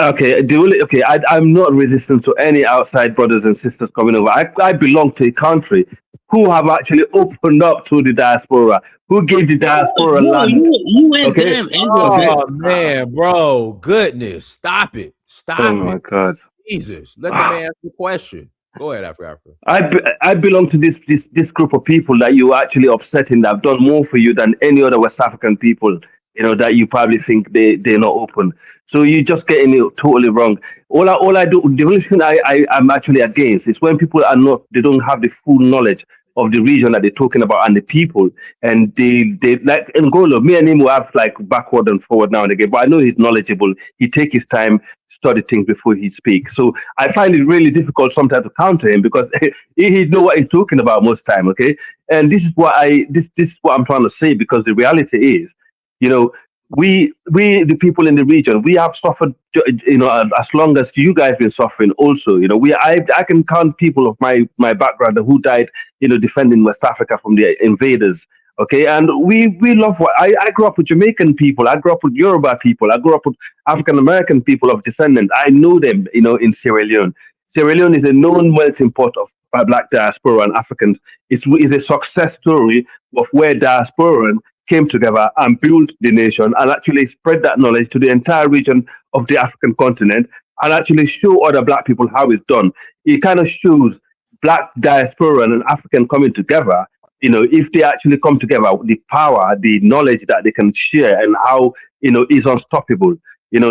okay. I'm not resistant to any outside brothers and sisters coming over. I belong to a country who have actually opened up to the diaspora, who gave the diaspora bro, land. you and Okay. them Okay. Oh man, bro, goodness, stop it, Oh stop it, my God. Jesus, let the man ask the question. Go ahead, Africa. I belong to this group of people that you actually upsetting that have done more for you than any other West African people. That you probably think they're not open. So you're just getting it totally wrong. All I do, the only thing I'm actually against is when people are not, they don't have the full knowledge of the region that they're talking about and the people, and they like Ngolo. Me and him will have like backward and forward now and again, but I know he's knowledgeable. He take his time, study things before he speaks. So I find it really difficult sometimes to counter him because he know what he's talking about most time. Okay, and this is what I'm trying to say, because the reality is, you know, we the people in the region, we have suffered, as long as you guys been suffering also. I can count people of my background who died, defending West Africa from the invaders. Okay, and we love what I grew up with Jamaican people, I grew up with Yoruba people, I grew up with African American people of descendant. I know them, in Sierra Leone. Sierra Leone is a known melting pot of black diaspora and Africans. It's a success story of where diaspora came together and built the nation and actually spread that knowledge to the entire region of the African continent and actually show other black people how it's done. It kind of shows black diaspora and African coming together. If they actually come together, the power, the knowledge that they can share and how, is unstoppable.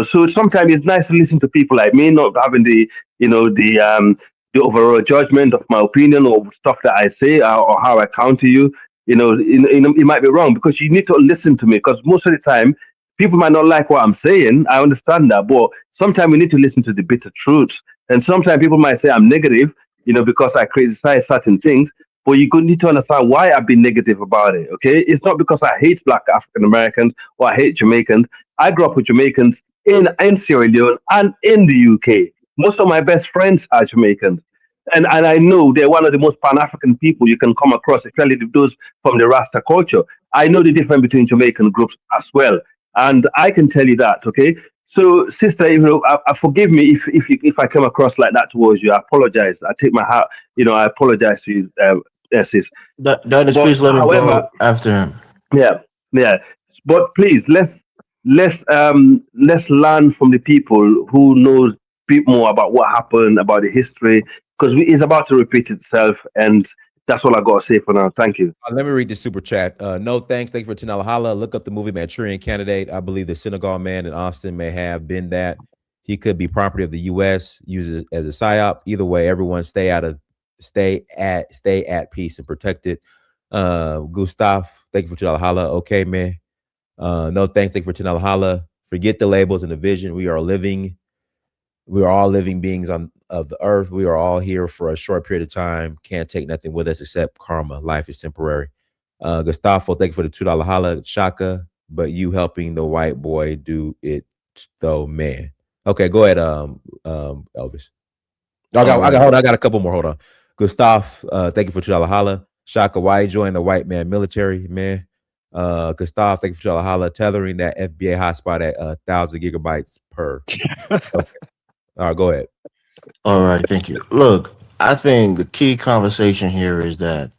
So sometimes it's nice to listen to people like me, not having the overall judgment of my opinion or stuff that I say, or how I counter you. It might be wrong because you need to listen to me, because most of the time people might not like what I'm saying. I understand that, but sometimes we need to listen to the bitter truth. And sometimes people might say I'm negative, because I criticize certain things. But you need to understand why I've been negative about it. Okay, it's not because I hate Black African Americans or I hate Jamaicans. I grew up with Jamaicans in Sierra Leone and in the UK. Most of my best friends are Jamaicans. And I know they're one of the most Pan African people you can come across, especially those from the Rasta culture. I know the difference between Jamaican groups as well, and I can tell you that. Okay, so sister, forgive me if I come across like that towards you. I apologize. I take my heart. I apologize to you, sis. Dennis, But please let him however, go after him. yeah, yeah. But please, let's learn from the people who knows a bit more about what happened, about the history, because it's about to repeat itself, and that's all I got to say for now. Thank you. Let me read the super chat. No thanks. Thank you for Tanala Hala. Look up the movie Manchurian Candidate. I believe the Senegal man in Austin may have been that. He could be property of the U.S. Use it as a psyop. Either way, everyone stay at peace and protect it. Gustav, thank you for Tanala Hala. Okay, man. No thanks. Thank you for Tanala Hala. Forget the labels and the vision. We are all living beings of the earth. We are all here for a short period of time. Can't take nothing with us except karma. Life is temporary. Gustavo, thank you for the $2 holla. Shaka, but you helping the white boy do it though, man. Okay, go ahead, Elvis. I got a couple more. Hold on. Gustav, thank you for $2 holla. Shaka, why you join the white man military, man? Gustav, thank you for $2 holla. Tethering that FBA hotspot at 1,000 gigabytes per. Okay. All right, go ahead. All right, thank you. Look, I think the key conversation here is that,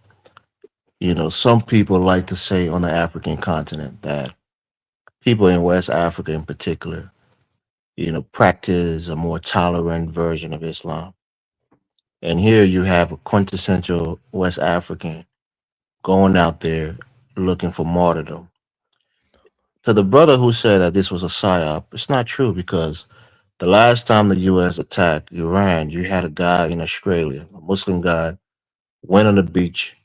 some people like to say on the African continent that people in West Africa in particular practice a more tolerant version of Islam. And here you have a quintessential West African going out there looking for martyrdom. To the brother who said that this was a psyop, it's not true because the last time the U.S. attacked Iran, you had a guy in Australia, a Muslim guy, went on the beach,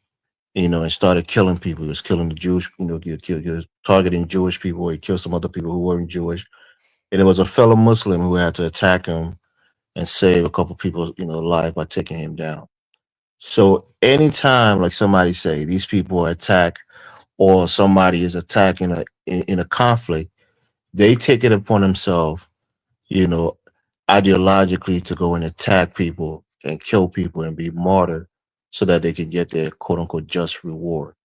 and started killing people. He was killing the Jewish, he was targeting Jewish people. He killed some other people who weren't Jewish. And it was a fellow Muslim who had to attack him and save a couple people's, life by taking him down. So anytime, like somebody say, these people are attacked or somebody is attacking in a conflict, they take it upon themselves, you know, ideologically to go and attack people and kill people and be martyred so that they can get their quote unquote just reward.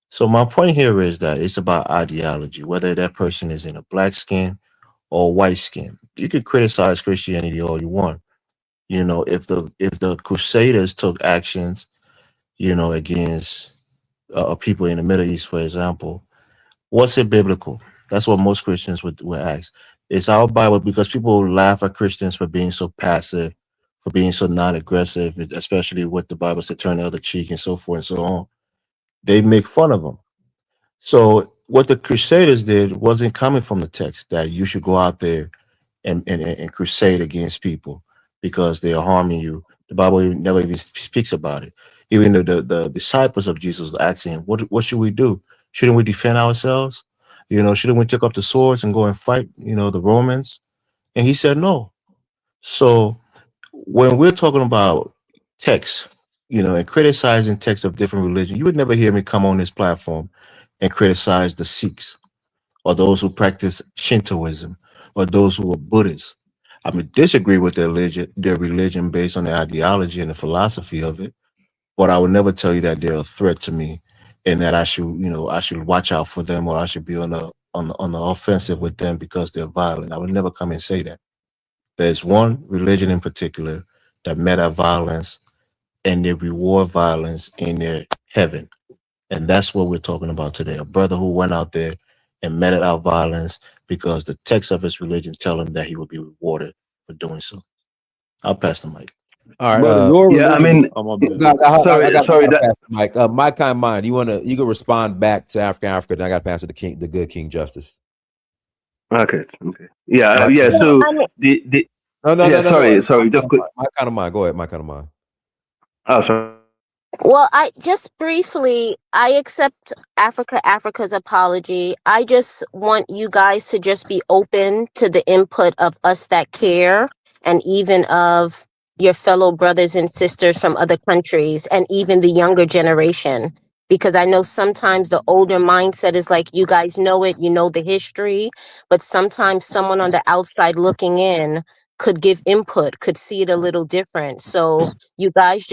So my point here is that it's about ideology, whether that person is in a black skin or white skin. You could criticize Christianity all you want. If the Crusaders took actions, against people in the Middle East, for example, what's it biblical? That's what most Christians would ask. It's our Bible because people laugh at Christians for being so passive, for being so non-aggressive, especially with the Bible said turn the other cheek and so forth and so on. They make fun of them. So what the Crusaders did wasn't coming from the text that you should go out there and crusade against people because they are harming you. The Bible never even speaks about it. Even the disciples of Jesus were asking him, what should we do? Shouldn't we defend ourselves? Shouldn't we take up the swords and go and fight, the Romans? And he said no. So when we're talking about texts, and criticizing texts of different religions, you would never hear me come on this platform and criticize the Sikhs or those who practice Shintoism or those who are Buddhists. I mean, disagree with their religion based on the ideology and the philosophy of it, but I would never tell you that they're a threat to me and that I should watch out for them or I should be on the offensive with them because they're violent. I would never come and say that. There's one religion in particular that met our violence and they reward violence in their heaven. And that's what we're talking about today. A brother who went out there and meted out violence because the text of his religion tell him that he will be rewarded for doing so. I'll pass the mic. All right. Brother, your Yeah, I religion. mean, Oh, my bad. sorry, pass that, the mic. My kind mind. You can respond back to Africa. Then I got to pass it to the good King Justice. okay. Yeah, yeah. Well, So I mean, the No. sorry, just quick. My kind of mind. Go ahead. My kind of mind. Oh, sorry. well, I just briefly, I accept Africa's apology. I just want you guys to just be open to the input of us that care and even of your fellow brothers and sisters from other countries and even the younger generation. Because I know sometimes the older mindset is like, you guys know it, you know the history, but sometimes someone on the outside looking in could give input, could see it a little different. So you guys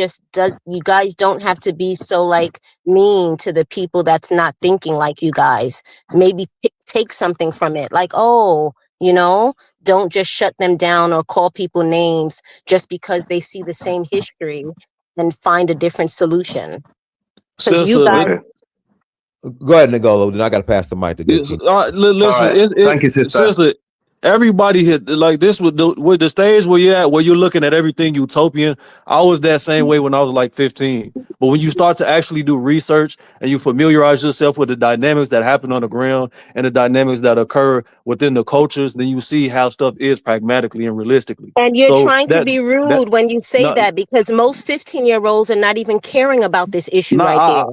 don't have to be so like mean to the people that's not thinking like you guys. Maybe take something from it, like, oh, don't just shut them down or call people names just because they see the same history, and find a different solution. Because you Sister, guys, Okay. Go ahead, Nicolo. Then I got to pass the mic to good King. listen, All right. Thank you, sister. seriously, everybody hit like this with the stage where you're at, where you're looking at everything utopian. I was that same way when I was like 15. But when you start to actually do research and you familiarize yourself with the dynamics that happen on the ground and the dynamics that occur within the cultures, then you see how stuff is pragmatically and realistically. and you're So trying to be rude when you say not that, because most 15-year-olds are not even caring about this issue no, right here.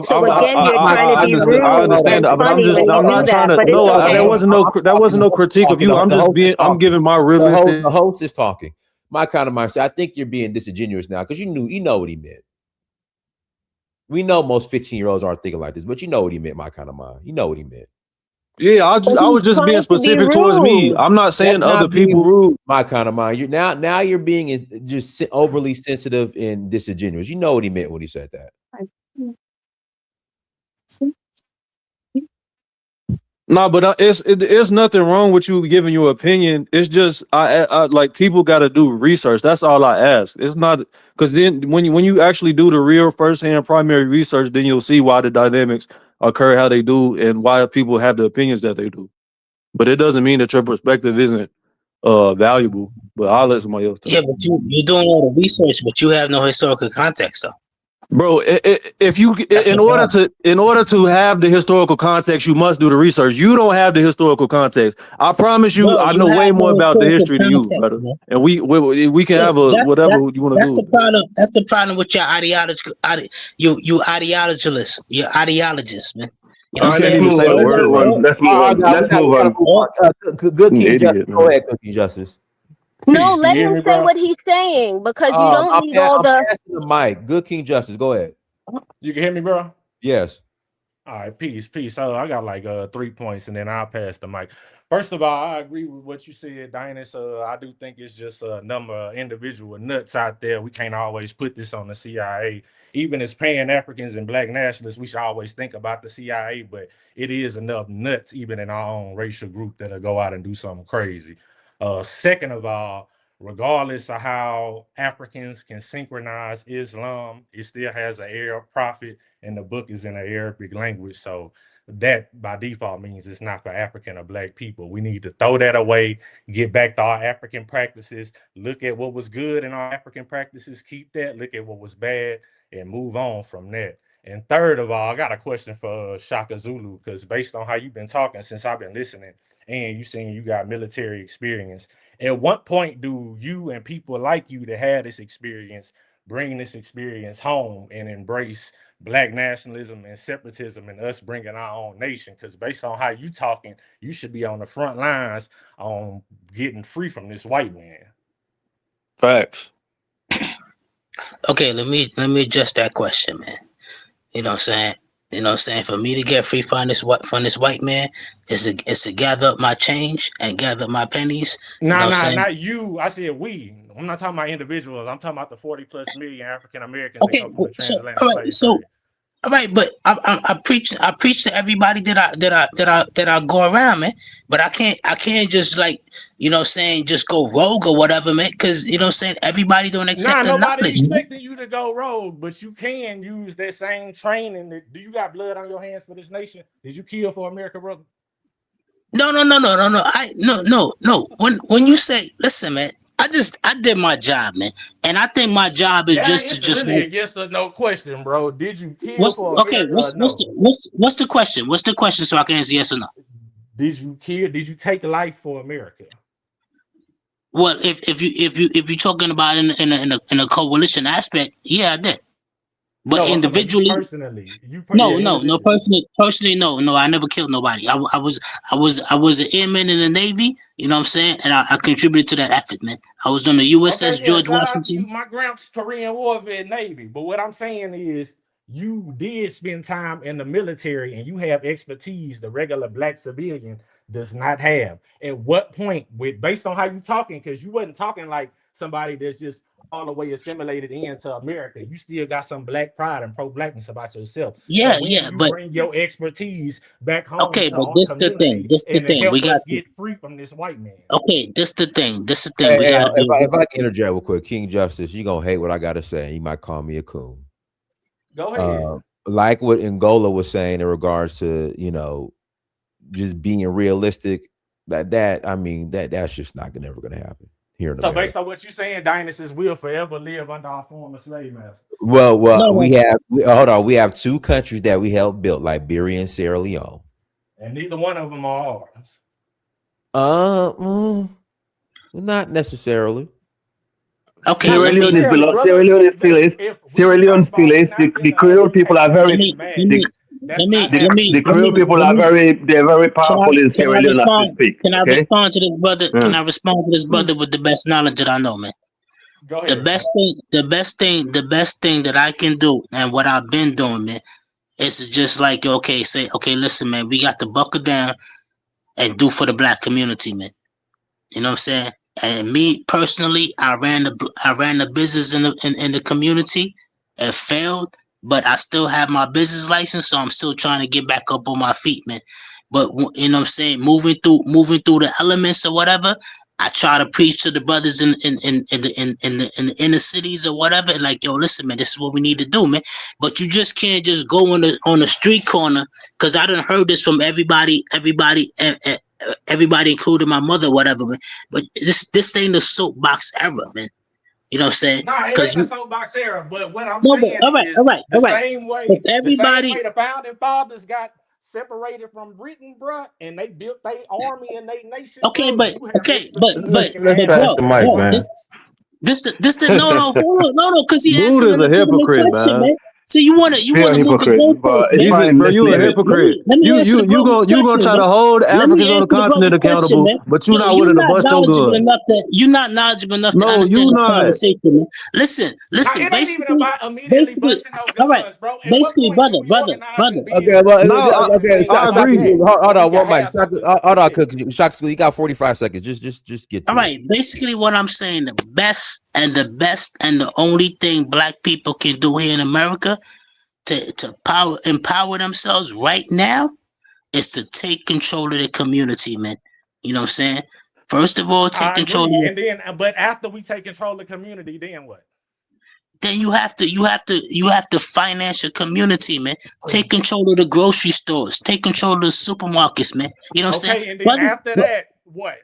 So again, you're trying to be rude I understand and that, but funny when you I'm do not trying that, to. but it's No, okay. there wasn't no critique of you. I'm giving my realistic. The host is talking. My kind of mindset. I think you're being disingenuous now because you know what he meant. We know most 15-year-olds aren't thinking like this, but you know what he meant. My kind of mind. You know what he meant. Yeah, I But was he's just being trying to be specific towards me. rude. I'm not saying That's other not being people. rude. My kind of mind. You're now you're being just overly sensitive and disingenuous. You know what he meant when he said that. No, but it's nothing wrong with you giving your opinion. It's just I like people got to do research. That's all I ask. It's not because then when you actually do the real firsthand primary research, then you'll see why the dynamics occur how they do and why people have the opinions that they do. But it doesn't mean that your perspective isn't valuable. But I'll let somebody else talk. Yeah, but you're doing all the research, but you have no historical context, though. Bro, if you That's in the problem. order to have the historical context, you must do the research. You don't have the historical context. I promise you, Bro, I you know way have more no about the historical history than you, context, brother. man. And we can Yeah, have a whatever you want to that's the do. problem. That's the problem with your ideology. You ideologist. You're ideologist, man. You know All what right, I'm Can't let's saying? even move say on. the Let's word move right. on. Let's move Oh, on. God, Let's we move gotta on. move on. Good King Justice. Idiot, Go man. ahead, King Justice. No, Peace. Can let you hear him me, say bro? what he's saying because you don't need all I'm the. passing the mic. Good King Justice. Go ahead. You can hear me, bro? Yes. All right, peace. So I got like 3 points, and then I'll pass the mic. First of all, I agree with what you said, Dinus. I do think it's just a number of individual nuts out there. We can't always put this on the CIA. Even as Pan-Africans and Black nationalists, we should always think about the CIA, but it is enough nuts, even in our own racial group, that'll go out and do something crazy. Second of all, regardless of how Africans can synchronize Islam, it still has an Arab prophet, and the book is in the Arabic language. So that by default means it's not for African or Black people. We need to throw that away, get back to our African practices, look at what was good in our African practices, keep that, look at what was bad, and move on from that. And third of all, I got a question for Shaka Zulu, because based on how you've been talking since I've been listening, and you saying you got military experience, at what point do you and people like you that had this experience bring this experience home and embrace Black nationalism and separatism and us bringing our own nation? Because based on how you talking, you should be on the front lines on getting free from this white man. Facts. Okay, let me adjust that question, man. You know what I'm saying? You know what I'm saying? For me to get free from this white man is to gather up my change and gather up my pennies. You know what I'm saying? Not you. I said we. I'm not talking about individuals. I'm talking about the 40+ million African Americans that Okay, come from the so transatlantic all right, slave so trade. all right, but I preach to everybody that I go around, man. But I can't just like, you know what I'm saying, just go rogue or whatever, man, because you know what I'm saying, everybody don't accept the Nobody knowledge, man. expecting you to go rogue, but you can use that same training. Do you got blood on your hands for this nation? Did you kill for America, brother? No. No. When you say, listen, man, I did my job, man, and I think my job is just to It's really a yes or no question, bro. Did you kill for America or no? what's the question? What's the question so I can answer yes or no? Did you kill? Did you take life for America? Well, if you're talking about in a coalition aspect, yeah, I did. But No, I'm talking about you individually, personally. no, Individually. personally, no, I never killed nobody. I was an airman in the Navy. You know what I'm saying, and I contributed to that effort, man. I was on the Okay, USS yeah, George shout out to you. Washington. My gramps Korean War vet Navy. But what I'm saying is you did spend time in the military and you have expertise the regular Black civilian does not have. At what point, based on how you talking, because you wasn't talking like somebody that's just all the way assimilated into America. You still got some Black pride and pro-Blackness about yourself. So when do you But bring your expertise back home okay, to but our this the thing. community This the and to thing. We help got us to. get free from this white man? Okay, this the thing. This the thing. We Hey, got to be. if I can interject real quick, King Justice, you're gonna hate what I gotta say. You might call me a coon. Go ahead. Like what Ngola was saying in regards to, just being realistic, that's just never gonna happen here in So America. based on what you're saying, dinosaurs will forever live under our former slave master. Well, No. hold on. We have two countries that we helped build, Liberia and Sierra Leone. And neither one of them are ours. Not necessarily. Okay, Sierra let me. Leone is Necessarily, below. brother. Sierra Leone still is. Sierra Leone First of still all, we're is. not The finna Creole people are very. Let me. That's not Let me. The happening, Creole brother. people are they're very powerful in Can Sierra I Leone as we respond? speak. Can I Okay. respond to this brother? Yeah. Can I respond to this brother with the best knowledge that I know, man? Go The ahead, bro. the best thing that I can do, and what I've been doing, man, is to just like, okay, listen, man, we got to buckle down and do for the Black community, man. You know what I'm saying? And me personally, I ran the business in the community. It failed, but I still have my business license, so I'm still trying to get back up on my feet, man. But you know what I'm saying, moving through the elements or whatever, I try to preach to the brothers in the inner cities or whatever, and like, yo, listen, man, this is what we need to do, man. But you just can't just go on the street corner, because I done heard this from everybody everybody, including my mother, whatever. But this ain't the soapbox era, man. You know what I'm saying? Nah, it Because ain't a soapbox era. But what I'm no, but saying is all right. If the same everybody, way the founding fathers got separated from Britain, bro, and they built their army and their nation, okay, bro. but You have okay, expertise in Let's having pass the different mic, bro, man. allies. this the no, hold on, no, because he Dude answering is a a legitimate hypocrite, question, man. man. So you wanna Pure move the hypocrite, goalpost, but it's man. You, fine. bro, Let's you a leave it. hypocrite. Let me You answer you the you brother's gonna you gonna question, try man. to hold Let me Africans on the answer the continent brother's question, accountable, man. but you Yo, not willing to bust your gun. you're not knowledgeable enough to No, understand you the not. conversation, man. Listen. Now, it ain't even about immediately Basically, busting no all right. guns, bro. At what Basically, point do we brother. organize and be Okay, well, No, independent I like agree. that hold so we on, can one mic. have something Hold on, specific? Shaka School, you got 45 seconds. Just get All to it. right, basically what I'm saying, the best and the only thing black people can do here in America to empower themselves right now is to take control of the community, man. You know what I'm saying? First of all, take I control of agree. And it. then, but after we take control of the community, then what? Then you have to finance your community, man. Take control of the grocery stores, take control of the supermarkets, man. You know what I'm saying? Okay, and then after that, what?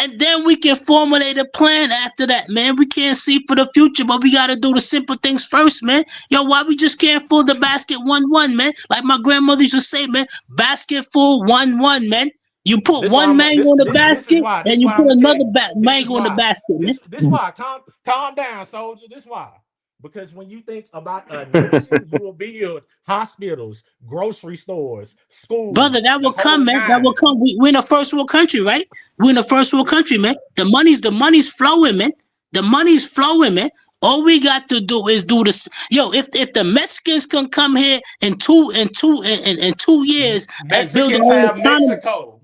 And then we can formulate a plan after that, man. We can't see for the future, but we gotta do the simple things first, man. Yo, why we just can't fill the basket 1-1, man? Like my grandmother used to say, man, basket full 1-1, man. You put This why one I'm mango in the this is basket, why and you I'm put gonna tell another you. This is mango in the why. basket, man. This why. Calm down, soldier. This why. Because when you think about a nation, you will build hospitals, grocery stores, Brother, schools, that the will come, whole man. That will nine. come. We're in a first world country, right? We're in a first world country, man. The money's flowing, man. The money's flowing, man. All we got to do is do this. Yo, if the Mexicans can come here in 2 years and build a Mexicans whole have economy, Mexico.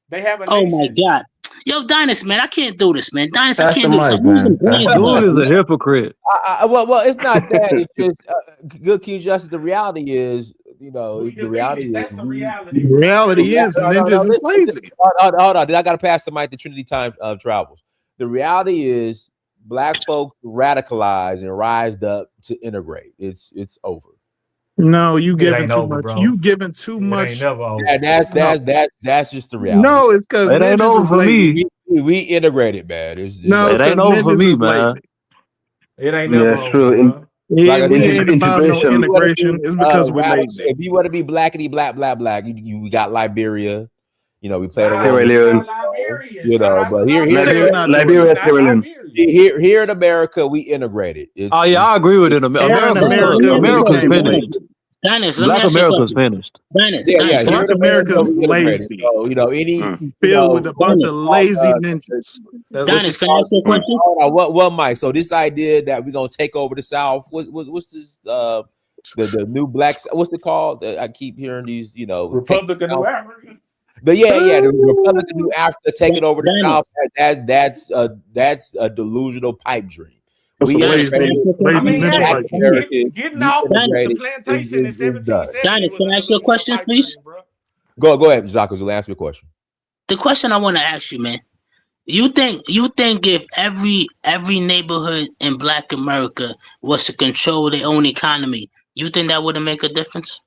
They have a oh my nation. God. Yo, Dynasty, man, I can't do this, man. Dynasty, I Pass the can't do this. I'm mic, losing man. Pass brains the in mic. this, Dude is man. a hypocrite. Well, it's not that. It's just good King Justice. The reality is, We the reality defeated. is That's the we. reality, The bro. The reality is no, ninjas is listen, lazy. hold on. I got to pass the mic to Trinity Time Travels. The reality is, black folks radicalized and rised up to integrate. It's over. No, you It giving ain't too over, much. bro. You giving too It ain't much. never over. And that's just the reality. No, it's because It ain't ninjas over is for lazy. me. We integrated, man. No, It it's because ain't over for ninjas me, is man. lazy. It ain't Yeah, never it's over, true. bro. Like Yeah, I we said, ain't about no Integration. if you want to integration. be It's because we're radical, lazy. if you want to be blackity black, we got Liberia. We played a Nah, role. Sierra we Leone. got Liberia. Shout out to But here in Tell America, not Liberia. to rely. Liberia, Not Sierra Leone. Liberia. here in America, we integrated. Oh yeah, I agree with it. Here in Dynasty, let me America, ask we you a America's question. became finished. lazy. Dynasty, let me Black ask you a America's question. finished. Yeah. Dynasty, Here Black in America, America's we integrated. lazy. So any Filled with a bunch of Dynasty, lazy ninjas. That's what's this Dynasty, can I called? ask you a question? Hold on, what Mike? So this idea that we're gonna take over the South. What's this? The new blacks. What's it called? I keep hearing these. Take the Republic of New South. Africa. The Republic of New Africa taking over the South. Dynasty, That's a delusional pipe dream. Some We Dynasty, can I lazy, ask integrated. you a I lazy question? mean, ninja Black hey, like you. Americans. getting We off the integrated. plantation in Is done. 1770 Dynasty, was can a I ask you a delusional question, pipe please? dream, bro. Go ahead, Jacques. Ask me a question. The question I want to ask you, man. You think if every neighborhood in Black America was to control their own economy, you think that would make a difference?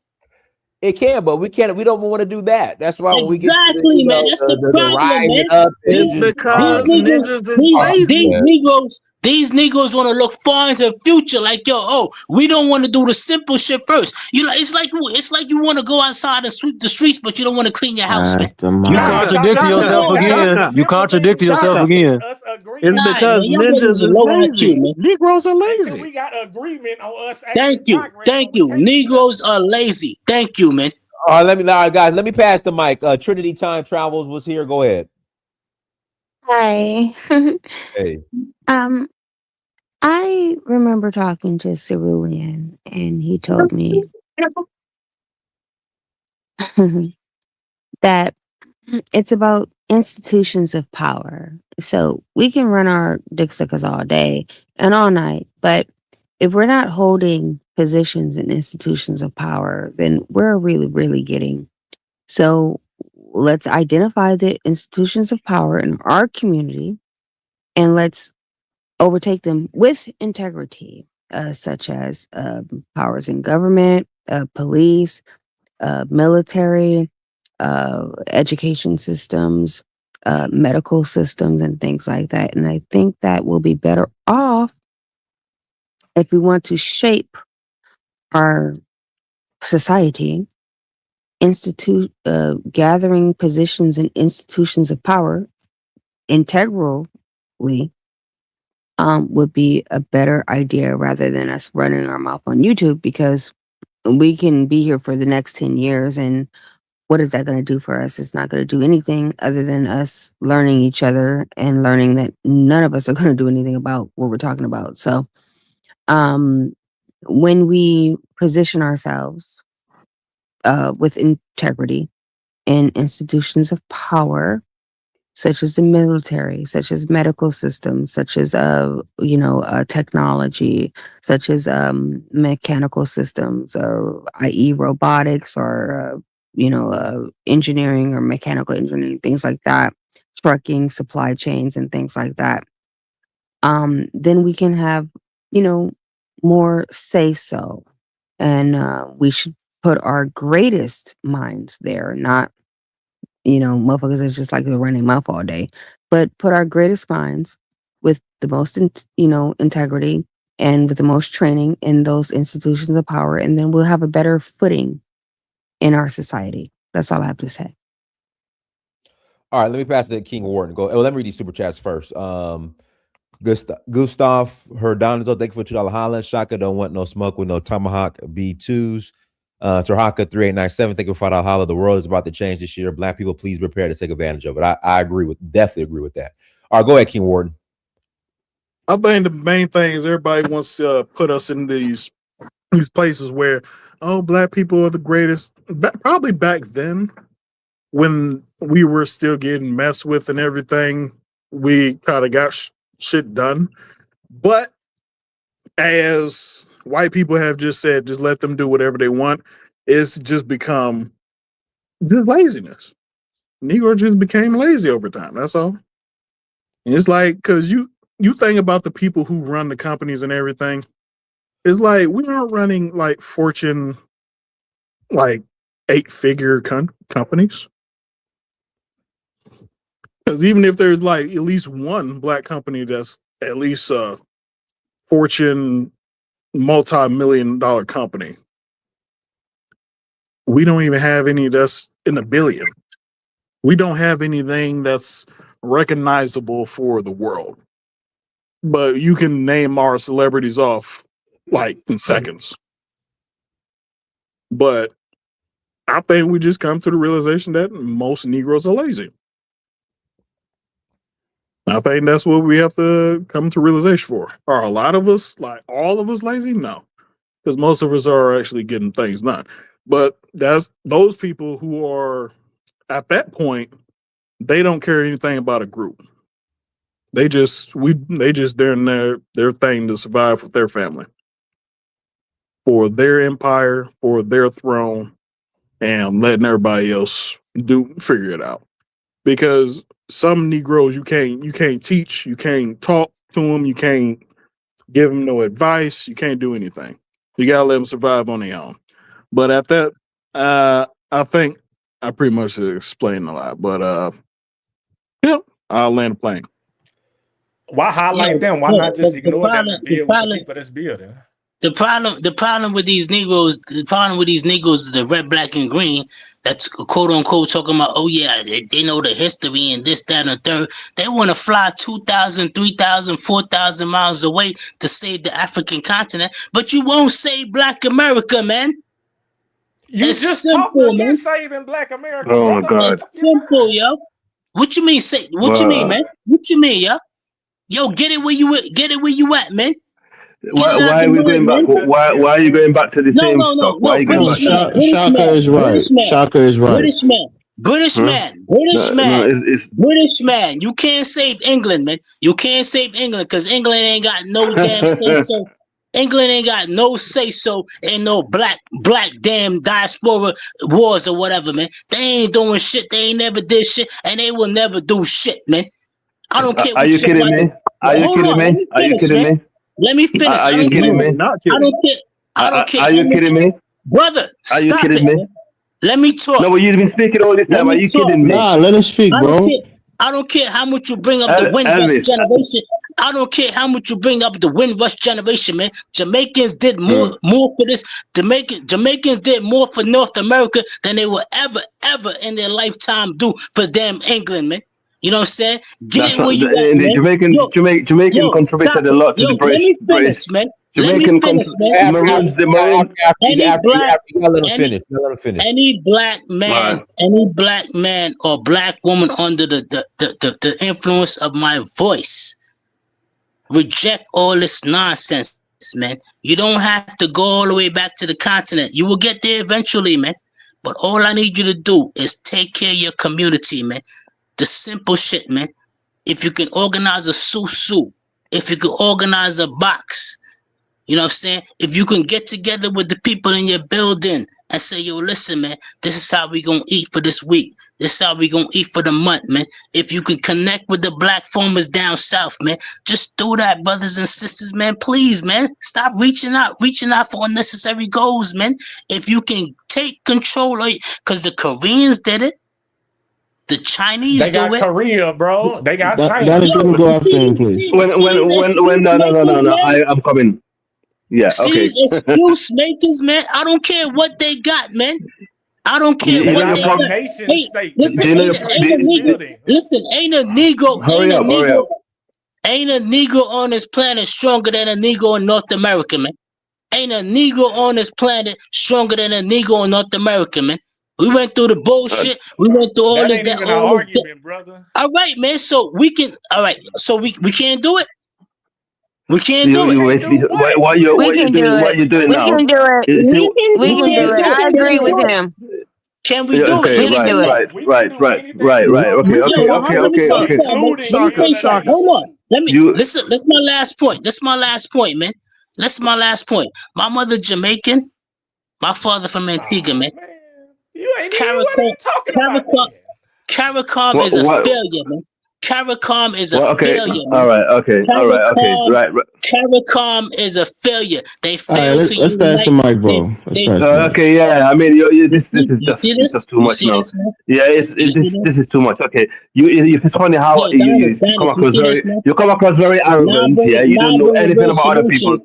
It can, but we can't. We don't want to do that. That's why when we get to Exactly, man. That's the the problem, rising man. up and It's These just these because Negroes, ninjas is these lazy. these Negroes, these Negroes want to look far into the future. Like, yo, we don't want to do the simple shit first. It's like you want to go outside and sweep the streets, but you don't want to clean your house, man. Pass the You Nah, mic. contradicting Shaka, yourself that again. the Shaka, You simple things contradicting first yourself Shaka. is again. us It's agreeing All on right, because man. Y'all something. brothers ninjas are is low IQ, lazy. man. Negroes are Until lazy. we got agreement on us adding Thank you, progress, thank so we you. can't do Negroes nothing. are lazy. Thank you, man. All right, guys, let me pass the mic. Trinity Time Travels was here. Go ahead. Hi. Hey. um, I remember talking to Cerulean, and he told me that it's about institutions of power. So we can run our dick suckers all day and all night, but if we're not holding positions in institutions of power, then we're really, really getting. So let's identify the institutions of power in our community and let's overtake them with integrity, such as powers in government, police, military, education systems, medical systems, and things like that. And I think that we'll be better off if we want to shape our society, gathering positions in institutions of power integrally, would be a better idea rather than us running our mouth on YouTube, because we can be here for the next 10 years and what is that going to do for us? It's not going to do anything other than us learning each other and learning that none of us are going to do anything about what we're talking about. So when we position ourselves with integrity in institutions of power, such as the military, such as medical systems, such as technology, such as mechanical systems, or i.e. robotics, or engineering or mechanical engineering, things like that, trucking, supply chains, and things like that. Then we can have more say so, and we should put our greatest minds there, not motherfuckers that's just like they're running mouth all day, but put our greatest minds with the most, integrity and with the most training in those institutions of power, and then we'll have a better footing in our society. That's all I have to say. All right, let me pass it to King Warden. Let me read these super chats first. Gustav Herdonizo, thank you for $2 Holland. Shaka don't want no smoke with no tomahawk B2s. Terhaka 3897, thank you for $5 Holla. The world is about to change this year. Black people, please prepare to take advantage of it. I definitely agree with that. All right, go ahead, King Warden. I think the main thing is everybody wants to put us in these places where, black people are the greatest. Probably back then, when we were still getting messed with and everything, we kind of got shit done. But as white people have just said, just let them do whatever they want, it's just become just laziness. Negro just became lazy over time. That's all. And it's like, because you think about the people who run the companies and everything. It's like we aren't running like Fortune, like 8-figure companies. Because even if there's like at least one black company that's at least a Fortune multi-million-dollar company, we don't even have any that's in a billion. We don't have anything that's recognizable for the world. But you can name our celebrities off like in seconds. But I think we just come to the realization that most Negroes are lazy. I think that's what we have to come to realization for. Are a lot of us, like all of us, lazy? No, because most of us are actually getting things done. But that's those people who are at that point, they don't care anything about a group. They just doing their thing to survive with their family, for their empire, for their throne, and letting everybody else figure it out. Because some Negroes you can't teach, you can't talk to them, you can't give them no advice, you can't do anything. You gotta let them survive on their own. But at that, I think I pretty much explained a lot. But I'll land a plane. Why highlight them? Why not just ignore them and deal with the people that's building? The problem with these Negroes, the red, black, and green, that's quote unquote talking about, oh yeah, they know the history and this, that, and the third. They want to fly 2,000, 3,000, 4,000 miles away to save the African continent, but you won't save Black America, man. It's just simple, man. Saving Black America. Oh my God. It's simple, yo. What you mean? What you mean, man? What you mean, yo? Yo, get it where you at, man. Why are we going back? Why are you going back to the same stuff? Why are you going back to that? Shaka is right. Shaka is right. British man. You can't save England, man. You can't save England because England ain't got no damn say so. England ain't got no say so in no black damn diaspora wars or whatever, man. They ain't doing shit. They ain't never did shit, and they will never do shit, man. I don't care. Are you kidding me? Are you kidding me? Are you kidding me? Let me finish. Are you kidding me? I don't care. Are you kidding me? Brother, are you kidding me? Let me talk. No, but you've been speaking all this Let time. Are me you talk. kidding me? Nah, let him speak, I don't bro. care. I don't care how much you bring up the Windrush Elvis. generation. I don't care how much you bring up the Windrush generation, man. Jamaicans did more for this. Jamaicans did more for North America than they will ever in their lifetime do for damn England, man. You know what I'm saying? Get That's it where not you the, at, man. Jamaican Stop contributed a it. lot to Yo, the let me British. finish, man. Let me finish, man. After, the Maroon. you gotta let him any finish. You gotta let him finish. any black Right. man or black woman under the influence of my voice reject all this nonsense, man. You don't have to go all the way back to the continent. You will get there eventually, man. But all I need you to do is take care of your community, man. The simple shit, man. If you can organize a susu, if you can organize a box, you know what I'm saying? If you can get together with the people in your building and say, yo, listen, man, this is how we gonna eat for this week. This is how we gonna eat for the month, man. If you can connect with the black farmers down south, man, just do that, brothers and sisters, man. Please, man. Stop reaching out for unnecessary goals, man. If you can take control of it, because the Koreans did it, the Chinese They got do it. Korea, bro. They got China. Dennis, let him go You after him, please. see When these no. I'm coming. Yeah. See Okay. these excuse makers, man. I don't care what they got, man. I don't care They what got they like got. nation Hey, state. listen, Do you know Jamaica ain't a Negro. building. Listen, ain't a Negro. Hurry up. Ain't a Negro on this planet stronger than a Negro in North America, man. Ain't a Negro on this planet stronger than a Negro in North America, man. We went through the bullshit. We went through all That this. ain't even an argument, brother. All right, man. So we can. All right. So we can't do it. We can't do it. You basically what you We can do doing? What it. you doing We now? can do it. You see, We can do it. I agree with him. Can we yeah, do it? okay, We can Yes or do no? it. We can do anything right. we Okay, want. Yo, okay, let me tell you something, man. Including Let me tell you something. decolonization. Hold on. Let me You listen. That's my last point. Man. That's my last point. My mother Jamaican. My father from Antigua, man. Man. What are CARICOM, you talking about then? CARICOM is a what failure, man. CARICOM is a well okay, failure, all man. right, okay, right. CARICOM is a failure. They All right, failed to let's pass the unite. mic, bro. Let's pass the mic. Okay, yeah. I mean, this is You see it's just this? too You much see now. this, man? Yeah, You see this this? is too much. Okay, it's funny how Yo, you come Dennis, you across see this, man? very arrogant. Yeah, you don't know anything real about other people. solutions.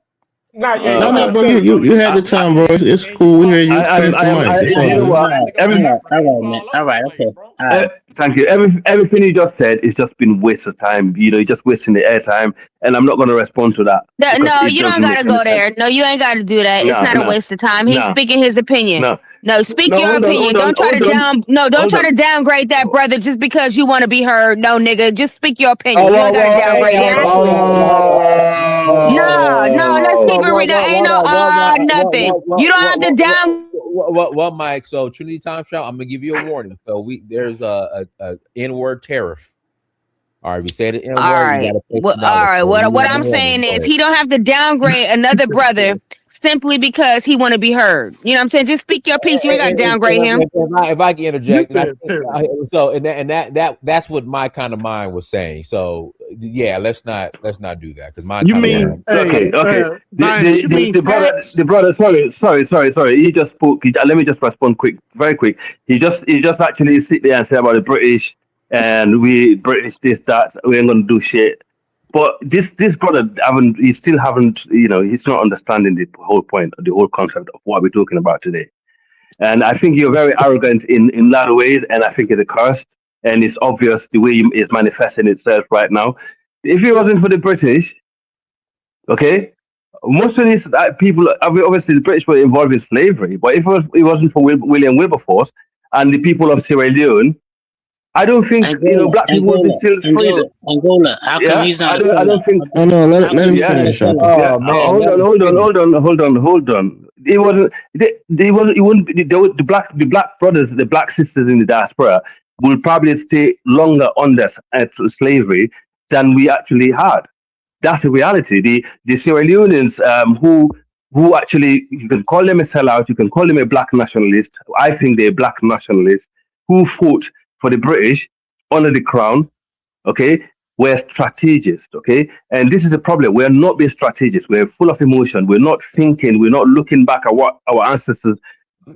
Nah, yeah, No, you no, got bro. right, bro. You You had the talk time, about bro. it, It's and you cool. We talk hear you. about Pass the mic. It's all you know good. what? Africa, you all over the place, bro. Thank you. Everything you just said is just been waste of time. You know, you're just wasting the airtime, and I'm not going to respond to that because No, it you don't doesn't make gotta any go sense. there. No, you ain't gotta do that. It's not a waste of time. He's No, speaking his opinion. no, No, speak no. your opinion. Don't try to don't try on. to downgrade that brother just because you want to be heard. No, nigga, just speak your opinion. Oh, You ain't gotta downgrade him. No, let's keep it real. There ain't no nothing. You don't have to down. What, Mike? So Trinity Time Shout, I'm gonna give you a warning. So there's a N-word tariff. All right, we said it N-word. All right. All right. What I'm saying is he don't have to downgrade another brother simply because he want to be heard. You know what I'm saying? Just speak your piece. You ain't got to downgrade him. If I can interject, Terry. that's what my kind of mind was saying. So yeah, let's not do that because my You kind of mean, mind. hey, Okay. Linus, you mean tax? The brother. Sorry. He just spoke. Let me just respond very quick. He just actually sit there and say about the British and we British this that we ain't gonna do shit. But this brother he still haven't, he's not understanding the whole point, the whole concept of what we're talking about today. And I think you're very arrogant in a lot of ways, and I think it's a curse, and it's obvious the way it's manifesting itself right now. If it wasn't for the British, okay, most of these people, obviously the British were involved in slavery, but if it wasn't for William Wilberforce and the people of Sierra Leone, I don't think black people would be still free. Angola. How come Yeah, he's not I a sellout? don't think. Oh no, let him Yeah, finish. Oh man, hold on. It wasn't. They wasn't. It wouldn't. The black brothers, the black sisters in the diaspora will probably stay longer under slavery than we actually had. That's the reality. The Sierra Leoneans who actually, you can call them a sellout, you can call them a black nationalist. I think they're black nationalists who fought for the British under the crown. Okay, we're strategists. Okay, and this is a problem. We're not being strategists. We're full of emotion. We're not thinking. We're not looking back at what our ancestors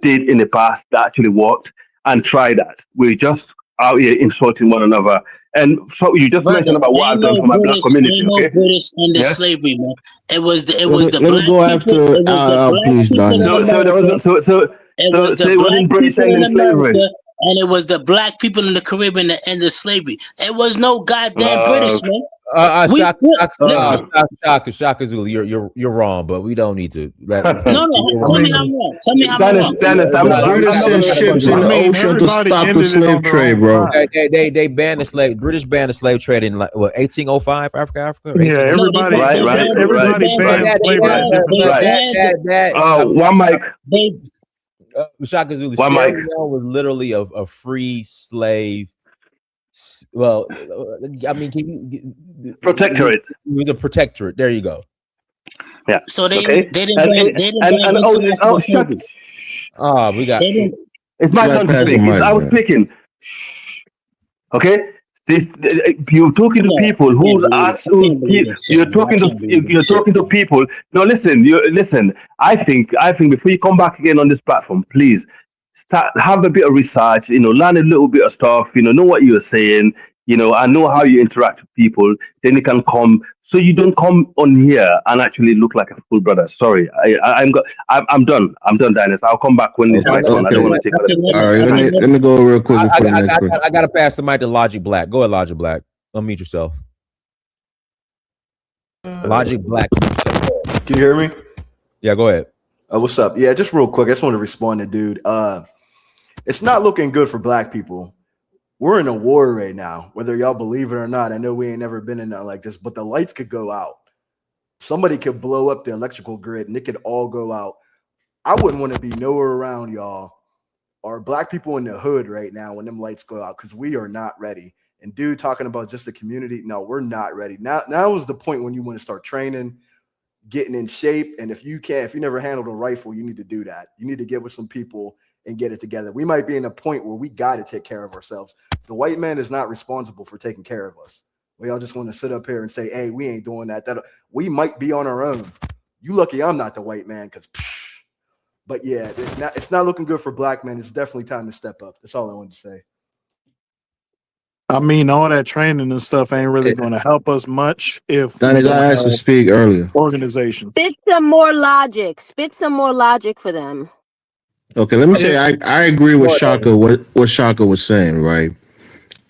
did in the past that actually worked and try that. We're just out here insulting one another. And so you just Brother, mentioned about what I've done for my black community, ain't no okay? British under Yes. slavery, man. It was Let me the let me black go people. after It was the black please, people in Daniel. So there America. was It was so the it black wasn't British people in ending slavery. America, and it was the black people in the Caribbean that ended slavery. It was no goddamn British, man. Shaka Zulu, you're wrong, but we don't need to. No, I tell me mean, I'm wrong. Tell me how I'm Dennis, wrong. I'm The not British gonna sent let you ships in I the lie. mean, ocean to everybody stop the ended it slave on their trade, own bro. time. They banned the slave. British banned the slave trade in like what 1805, Africa or Yeah, 1805. No, everybody, they Right. banned everybody Right. banned slavery at different they Right. times. banned One mic. they Shaka Zulu, One Sierra mic. Leone was literally a free slave. Well, I mean, Protectorate. it was a protectorate. There you go. Yeah. so Okay. they didn't And ban international shut. slavery. We got. They didn't. It's my Let turn to pass the speak. mic, I was man. speaking. Okay. You're talking to people who's asked. I can't believe this shit, You're man. I talking to can't believe this you're shit. talking to people. No, listen. You listen. I think before you come back again on this platform, please start have a bit of research. Learn a little bit of stuff. Know what you're saying. I know how you interact with people. Then you can come. So you don't come on here and actually look like a fool, brother. Sorry, I'm done. I'm done, Dennis. I'll come back when it's my turn. I don't want to take other people's All time. right, let me go real quick before the next person. I gotta pass the mic to Logic Black. Go ahead, Logic Black. Unmute yourself. Logic Black. Can you hear me? Yeah, go ahead. What's up? Yeah, just real quick. I just want to respond to dude. It's not looking good for black people. We're in a war right now, whether y'all believe it or not. I know we ain't never been in nothing like this, but the lights could go out. Somebody could blow up the electrical grid and it could all go out. I wouldn't want to be nowhere around y'all or black people in the hood right now when them lights go out because we are not ready. And dude talking about just the community, no, we're not ready. Now is the point when you want to start training, getting in shape. And if you never handled a rifle, you need to do that. You need to get with some people and get it together. We might be in a point where we got to take care of ourselves. The white man is not responsible for taking care of us. We all just want to sit up here and say, hey, we ain't doing that. We might be on our own. You lucky I'm not the white man but yeah, it's not looking good for black men. It's definitely time to step up. That's all I wanted to say. I mean, all that training and stuff ain't really going to help us much if we Daniel, don't I asked to have speak earlier. organizations. Spit some more logic. Spit some more logic for them. Okay, let me say I agree with Shaka what Shaka was saying, right?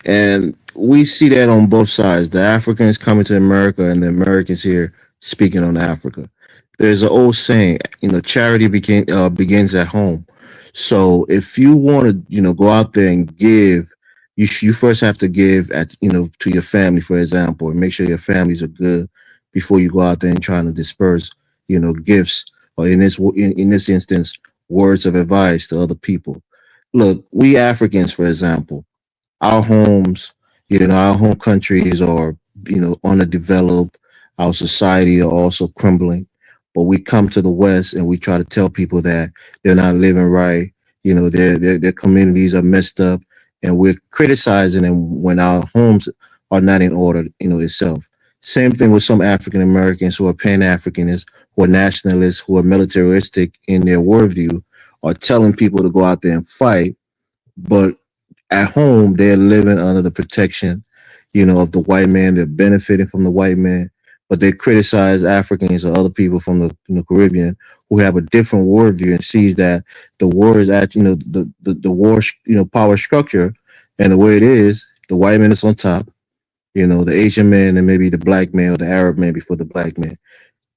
And we see that on both sides. The Africans coming to America and the Americans here speaking on Africa. There's an old saying, charity begins at home. So if you want to, go out there and give, you first have to give to your family, for example, and make sure your families are good before you go out there and trying to disperse, gifts or in this instance, words of advice to other people. Look, we Africans, for example, our homes, our home countries are, underdeveloped. Our society are also crumbling. But we come to the West and we try to tell people that they're not living right. Their communities are messed up, and we're criticizing them when our homes are not in order, itself. Same thing with some African Americans who are Pan-Africanists, who are nationalists, who are militaristic in their worldview, are telling people to go out there and fight, but at home they're living under the protection, of the white man. They're benefiting from the white man, but they criticize Africans or other people from the Caribbean who have a different worldview and sees that the war is at the war power structure, and the way it is, the white man is on top, the Asian man and maybe the black man or the Arab man before the black man.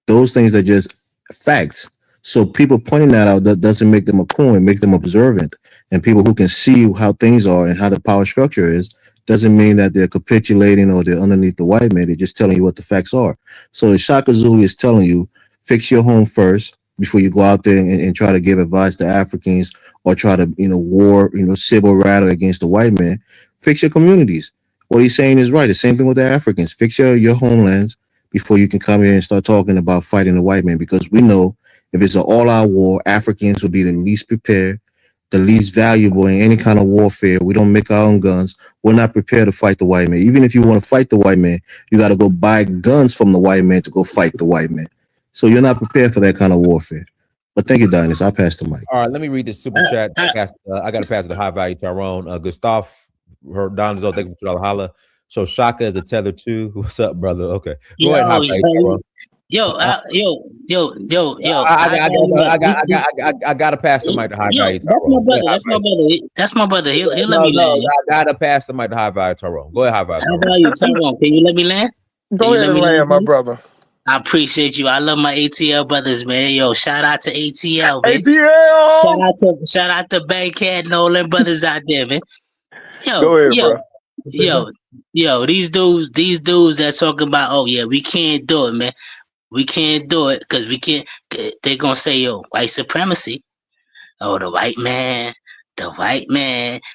Those things are just facts. So people pointing that out, that doesn't make them a coon, it makes them observant. And people who can see how things are and how the power structure is, doesn't mean that they're capitulating or they're underneath the white man. They're just telling you what the facts are. So if Shaka Zulu is telling you, fix your home first before you go out there and try to give advice to Africans or try to, war, civil rattle against the white man, fix your communities. What he's saying is right. The same thing with the Africans. Fix your homelands before you can come here and start talking about fighting the white man, because we know if it's an all-out war, Africans will be the least prepared, the least valuable in any kind of warfare. We don't make our own guns. We're not prepared to fight the white man. Even if you want to fight the white man, you got to go buy guns from the white man to go fight the white man. So you're not prepared for that kind of warfare. But thank you, Dynasty. I'll pass the mic. All right, let me read this super chat. I got to pass it to High Value Tyrone. Gustav, her Donzo, thank you for the holla. So Shaka is a tether too. What's up, brother? Okay, go ahead, High Value Tyrone. I gotta pass the mic to High Value Tyrone. That's my brother. He'll let me land. I gotta pass the mic to High Value Tyrone. Go ahead, High Value Tyrone. Can you let me land? Go ahead and land, my brother. I appreciate you. I love my ATL brothers, man. Yo, shout out to ATL, man. ATL. Shout out to Bankhead Nolan brothers out there, man. Go ahead, bro. These dudes that talking about, oh yeah, we can't do it, man. We can't do it because we can't. They're gonna say, yo, white supremacy. Oh, the white man,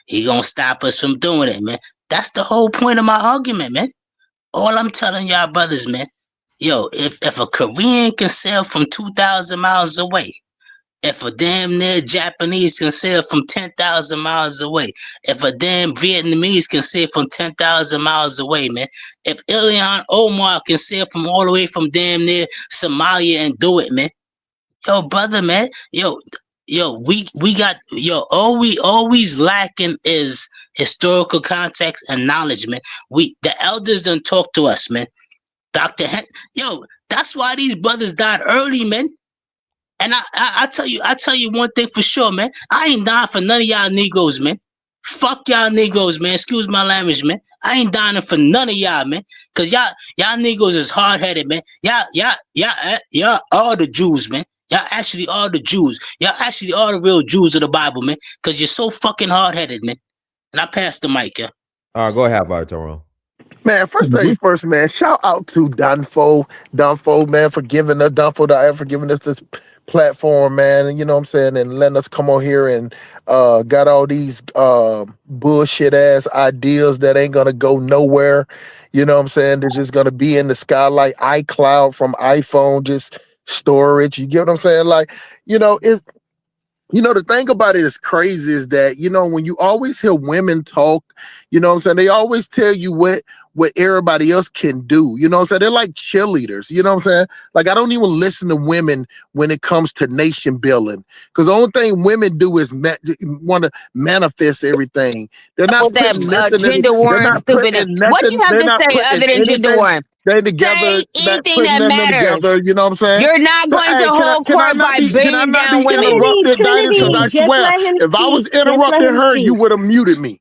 he gonna stop us from doing it, man. That's the whole point of my argument, man. All I'm telling y'all brothers, man. Yo, if a Korean can sail from 2,000 miles away, if a damn near Japanese can sail from 10,000 miles away, if a damn Vietnamese can sail from 10,000 miles away, man, if Ilhan Omar can sail from all the way from damn near Somalia and do it, man. Yo, brother, man. We got all we always lacking is historical context and knowledge, man. The elders done talk to us, man. Dr. That's why these brothers died early, man. And I tell you one thing for sure, man. I ain't dying for none of y'all Negroes, man. Fuck y'all Negroes, man. Excuse my language, man. I ain't dying for none of y'all, man. Cause y'all Negroes is hard-headed, man. Y'all all the Jews, man. Y'all actually are the Jews. Y'all actually are the real Jews of the Bible, man. Cause you're so fucking hard-headed, man. And I pass the mic, yeah. All right, go ahead, Tyrone. Man, first things first, man. Shout out to Danfo, man, for giving us this platform, man. And you know what I'm saying, and letting us come on here and got all these bullshit ass ideas that ain't gonna go nowhere. You know what I'm saying? They're just gonna be in the sky like iCloud from iPhone, just storage. You get what I'm saying? Like, the thing about it is crazy is that, when you always hear women talk, you know what I'm saying? They always tell you what everybody else can do. You know what I'm saying? They're like cheerleaders. You know what I'm saying? Like, I don't even listen to women when it comes to nation building. Because the only thing women do is want to manifest everything. They're not putting nothing gender warring stupid. What do you have to say other than gender warring? They together, anything that matters. Together, you know what I'm saying? You're not going to hold court by bringing down women. Because I swear, if I was interrupting her, you would have muted me.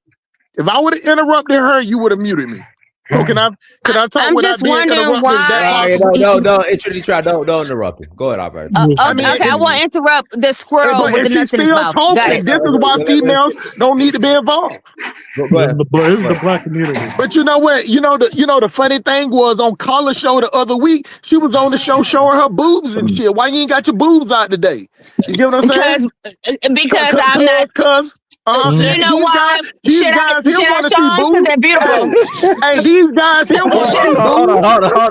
If I would have interrupted her, you would have muted me. So can I talk I'm without just being wondering interrupted? why. Don't interrupt him. Go ahead, Alberto. Okay, I want to interrupt the squirrel with the nuts in his mouth. Talking. This is why females don't need to be involved. This is the black community. But you know what? The funny thing was on Carla's show the other week, she was on the show showing her boobs and shit. Why you ain't got your boobs out today? You get what I'm saying? Because I'm not. You know why? These guys here want to see boobs. They're beautiful. Hey, these guys here want to see boobs. Hold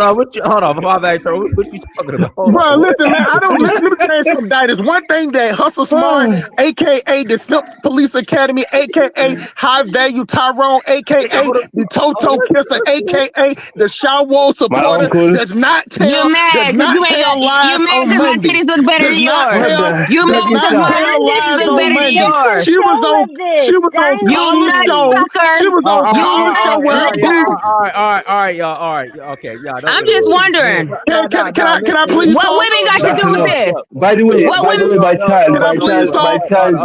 on. What you talking about? Bro, listen, man. Let me tell you something, There's one thing that Hustle Smart, aka the Snip Police Academy, aka High Value Tyrone, aka the Toto Kisser, aka the Shawwall supporter does not tell. You're mad because lies on my Monday. titties look better than yours. You're mad because my titties look better than yours. She was on Carla's show. She was on Carla's show with her boobs. All right, y'all. All right, okay, y'all. I'm just wondering. Can I please? What women got to do with this? By the way,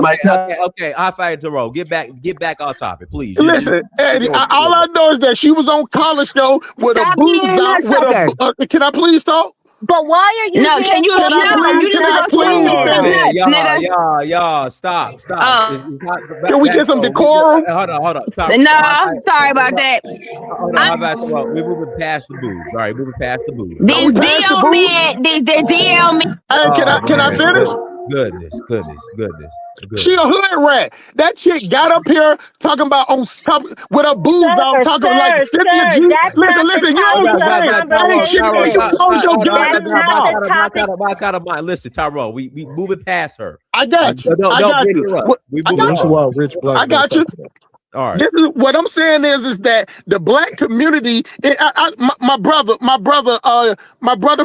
my child. Okay, I fight Tyrone. Get back on topic, please. Listen, all I know is that she was on Carla's show with her boobs out. Can I please talk? But why are you? No, can you? Y'all, stop. Can we get some decorum? Hold on. No, sorry about that. Hold on, we're moving past the boobs. All right, moving past the boobs. These DL men, they DL men. Can I finish? Goodness. She a hood rat. That chick got up here talking about on top with her boobs out, talking like Cynthia G. Listen, you don't listen, Tyrone. We moving past her. I got you. Don't interrupt. I got you. All right. This is what I'm saying is that the black community, my brother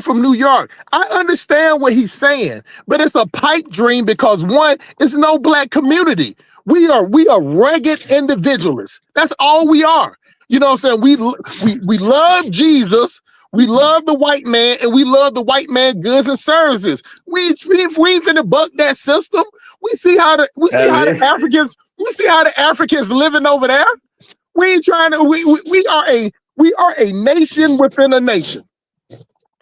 from New York, I understand what he's saying, but it's a pipe dream because one, it's no black community. We are rugged individualists. That's all we are. You know what I'm saying? We love Jesus. We love the white man, and we love the white man goods and services. We finna buck that system. We see how the Africans living over there. We ain't trying to. We are a nation within a nation.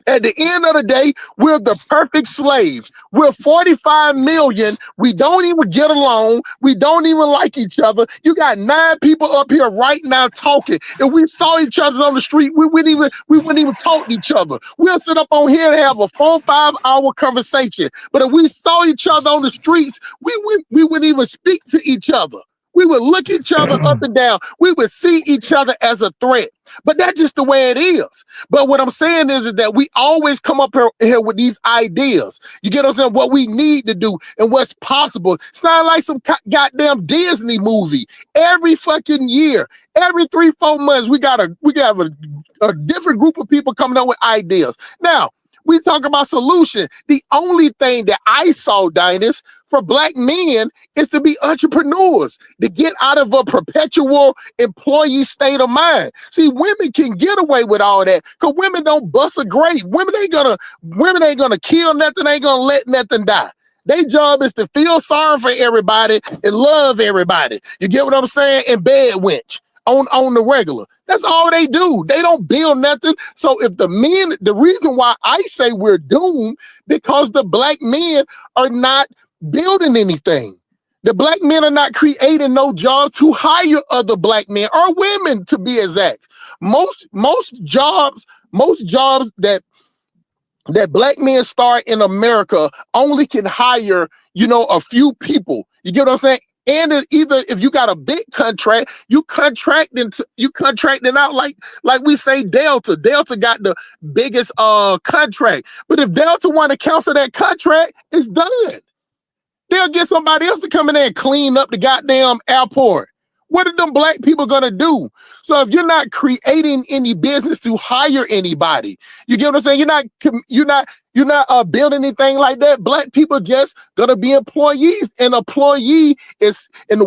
At the end of the day, we're the perfect slave. We're 45 million. We don't even get along. We don't even like each other. You got 9 people up here right now talking. If we saw each other on the street, we wouldn't even talk to each other. We'll sit up on here and have a 4-5 hour conversation. But if we saw each other on the streets, we wouldn't even speak to each other. We would look each other up and down. We would see each other as a threat. But that's just the way it is. But what I'm saying is that we always come up here with these ideas. You get what I'm saying? What we need to do and what's possible. Sound like some goddamn Disney movie. Every fucking year, every 3-4 months, we got a different group of people coming up with ideas. Now, we talk about solution. The only thing that I saw, Dinus, for black men is to be entrepreneurs, to get out of a perpetual employee state of mind. See, women can get away with all that because women don't bust a grape. Women ain't gonna kill nothing, ain't gonna let nothing die. Their job is to feel sorry for everybody and love everybody. You get what I'm saying? And bed wench on the regular. That's all they do. They don't build nothing. So if the reason why I say we're doomed, because the black men are not building anything. The black men are not creating no jobs to hire other black men or women, to be exact. Most jobs that black men start in America only can hire, a few people. You get what I'm saying? And either if you got a big contract, you contracting out like we say Delta. Delta got the biggest contract. But if Delta want to cancel that contract, it's done. They'll get somebody else to come in there and clean up the goddamn airport. What are them black people gonna do? So if you're not creating any business to hire anybody, you get what I'm saying? You're not building anything like that. Black people just gonna be employees. And the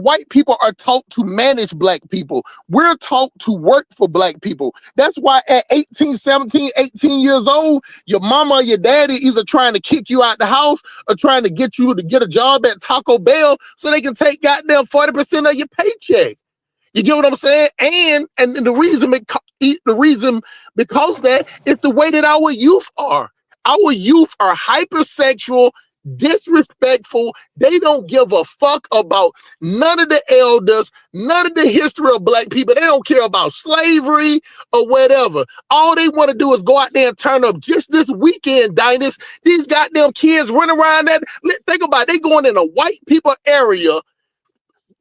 white people are taught to manage black people. We're taught to work for black people. That's why at 18, 17, 18 years old, your mama or your daddy either trying to kick you out the house or trying to get you to get a job at Taco Bell so they can take goddamn 40% of your paycheck. You get what I'm saying? And the reason because that is the way that our youth are. Our youth are hypersexual, disrespectful. They don't give a fuck about none of the elders, none of the history of black people. They don't care about slavery or whatever. All they want to do is go out there and turn up. Just this weekend, Dinus, these goddamn kids run around that. Think about it. They going in a white people area,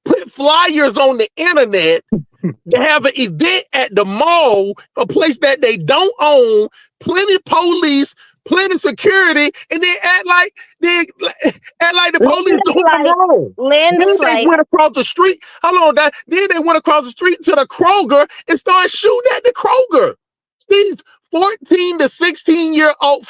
put flyers on the internet to have an event at the mall, a place that they don't own, plenty police, plenty security, and they act like the police doing wrong. Then they went across the street. Then they went across the street to the Kroger and started shooting at the Kroger. These 14 to 16-year-old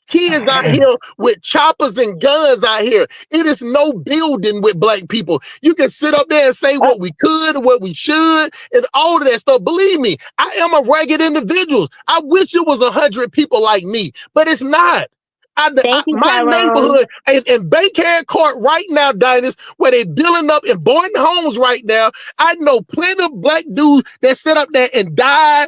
kids out here with choppers and guns out here. It is no building with black people. You can sit up there and say what we could, what we should, and all of that stuff. Believe me, I am a ragged individual. I wish it was 100 people like me, but it's not. My neighborhood in Bankhead Court right now, Dinus, where they building up in Boynton Homes right now. I know plenty of black dudes that sit up there and died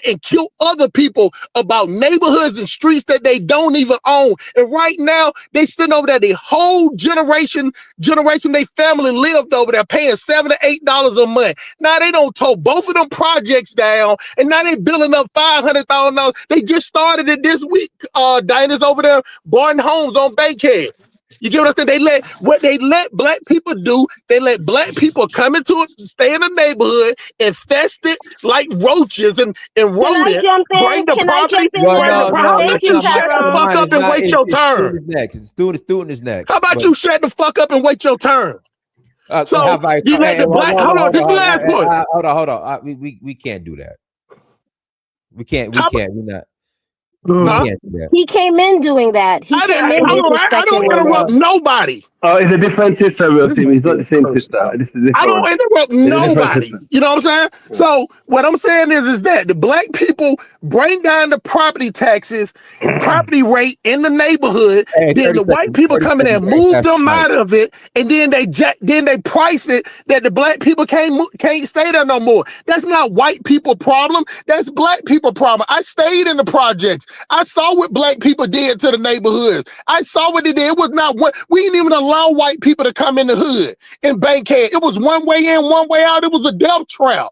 and killed other people about neighborhoods and streets that they don't even own. And right now, they sitting over there, the whole generation, they family lived over there paying $7 to $8 a month. Now they don't tow both of them projects down, and now they building up $500,000. They just started it this week, Dinus, over there. Boynton Homes on Bankhead. You get what I'm saying? They let black people do. They let black people come into it, stay in the neighborhood, infest it like roaches and rodents. Bring the property. You shut the fuck up and wait your turn. Student is next. How about you shut the fuck up and wait your turn? So How about you let the black. Hold on, this is the last point. hold on. We can't do that. We can't. How, We're not. We huh? can't do that. He came in doing that. He came in I don't disrespecting interrupt women. nobody. It's a different sister, real This team. It's must be not a the same curse or sister. something. This is I don't different. interrupt It's a different nobody. sister. You know what I'm saying? So what I'm saying is that the black people bring down the property taxes, property rate in the neighborhood. Hey, Then 30 the white seconds. people 30 come in seconds. and Hey, move pass the them mic. out of it, and then they price it that the black people can't stay there no more. That's not white people problem. That's black people problem. I stayed in the projects. I saw what black people did to the neighborhoods. I saw what they did. It was not one. We didn't even allow white people to come in the hood in Bankhead. It was one way in, one way out. It was a death trap.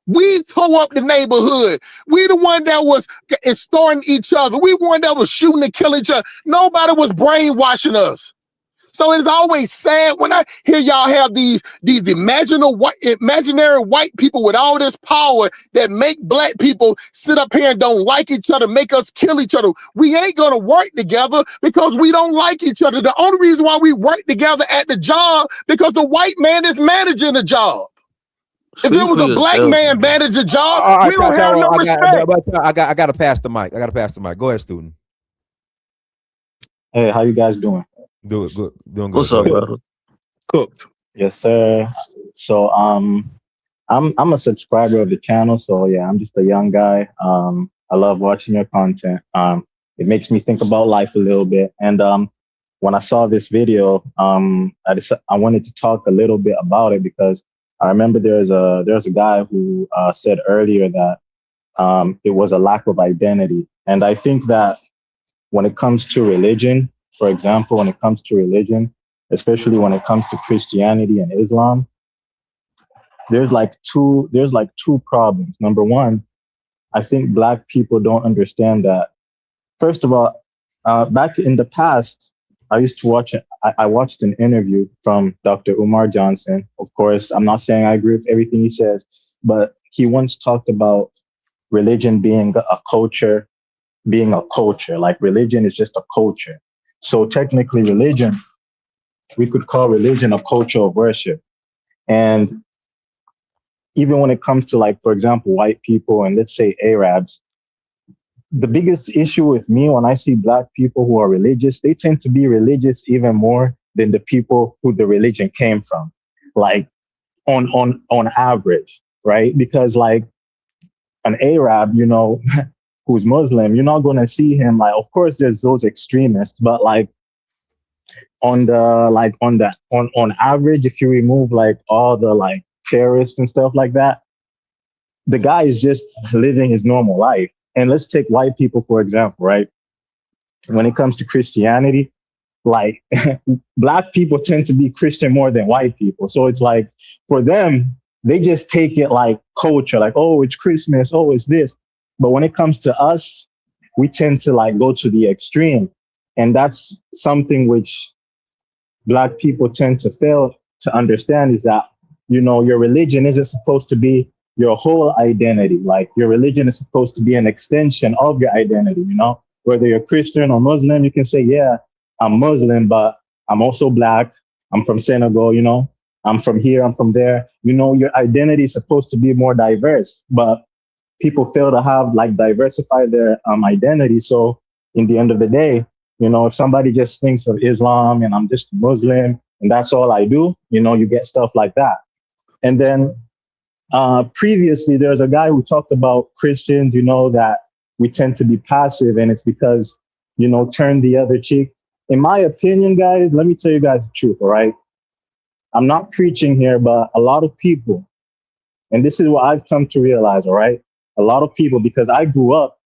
We tore up the neighborhood. We the one that was extorting each other. We one that was shooting to kill each other. Nobody was brainwashing us. So it's always sad when I hear y'all have these imaginary white people with all this power that make black people sit up here and don't like each other, make us kill each other. We ain't gonna work together because we don't like each other. The only reason why we work together at the job because the white man is managing the job. If Speak it was for a black yourself, man man. manage a job, All we right, don't have no respect. I got to pass the mic. Go ahead, student. Hey, how you guys doing? Doing good. What's Go up, ahead. brother? Cooked. Yes, sir. So I'm a subscriber of the channel, so yeah, I'm just a young guy. I love watching your content. It makes me think about life a little bit. And when I saw this video, I wanted to talk a little bit about it because I remember there's a guy who said earlier that it was a lack of identity. And I think that when it comes to religion, for example, when it comes to religion, especially when it comes to Christianity and Islam, there's like two problems. Number one, I think black people don't understand that. First of all, back in the past, I used to watch it. I watched an interview from Dr. Umar Johnson. Of course, I'm not saying I agree with everything he says, but he once talked about religion being a culture, like religion is just a culture. So technically, we could call religion a culture of worship. And even when it comes to, like, for example, white people and let's say Arabs, the biggest issue with me when I see black people who are religious, they tend to be religious even more than the people who the religion came from, like on average, right? Because like an Arab, who's Muslim, you're not going to see him like, of course, there's those extremists, but like on average, if you remove like all the like terrorists and stuff like that, the guy is just living his normal life. And let's take white people, for example, right? When it comes to Christianity, like black people tend to be Christian more than white people. So it's like for them, they just take it like culture, like, oh, it's Christmas, oh, it's this. But when it comes to us, we tend to like go to the extreme. And that's something which black people tend to fail to understand is that, your religion isn't supposed to be your whole identity. Like your religion is supposed to be an extension of your identity, whether you're Christian or Muslim, you can say, yeah, I'm Muslim, but I'm also black. I'm from Senegal, I'm from here, I'm from there. Your identity is supposed to be more diverse, but people fail to have like diversify their identity. So in the end of the day, if somebody just thinks of Islam and I'm just Muslim and that's all I do, you get stuff like that. And then previously, there's a guy who talked about Christians, that we tend to be passive and it's because, turn the other cheek. In my opinion, guys, let me tell you guys the truth, all right? I'm not preaching here, but a lot of people, and this is what I've come to realize, all right? A lot of people, because I grew up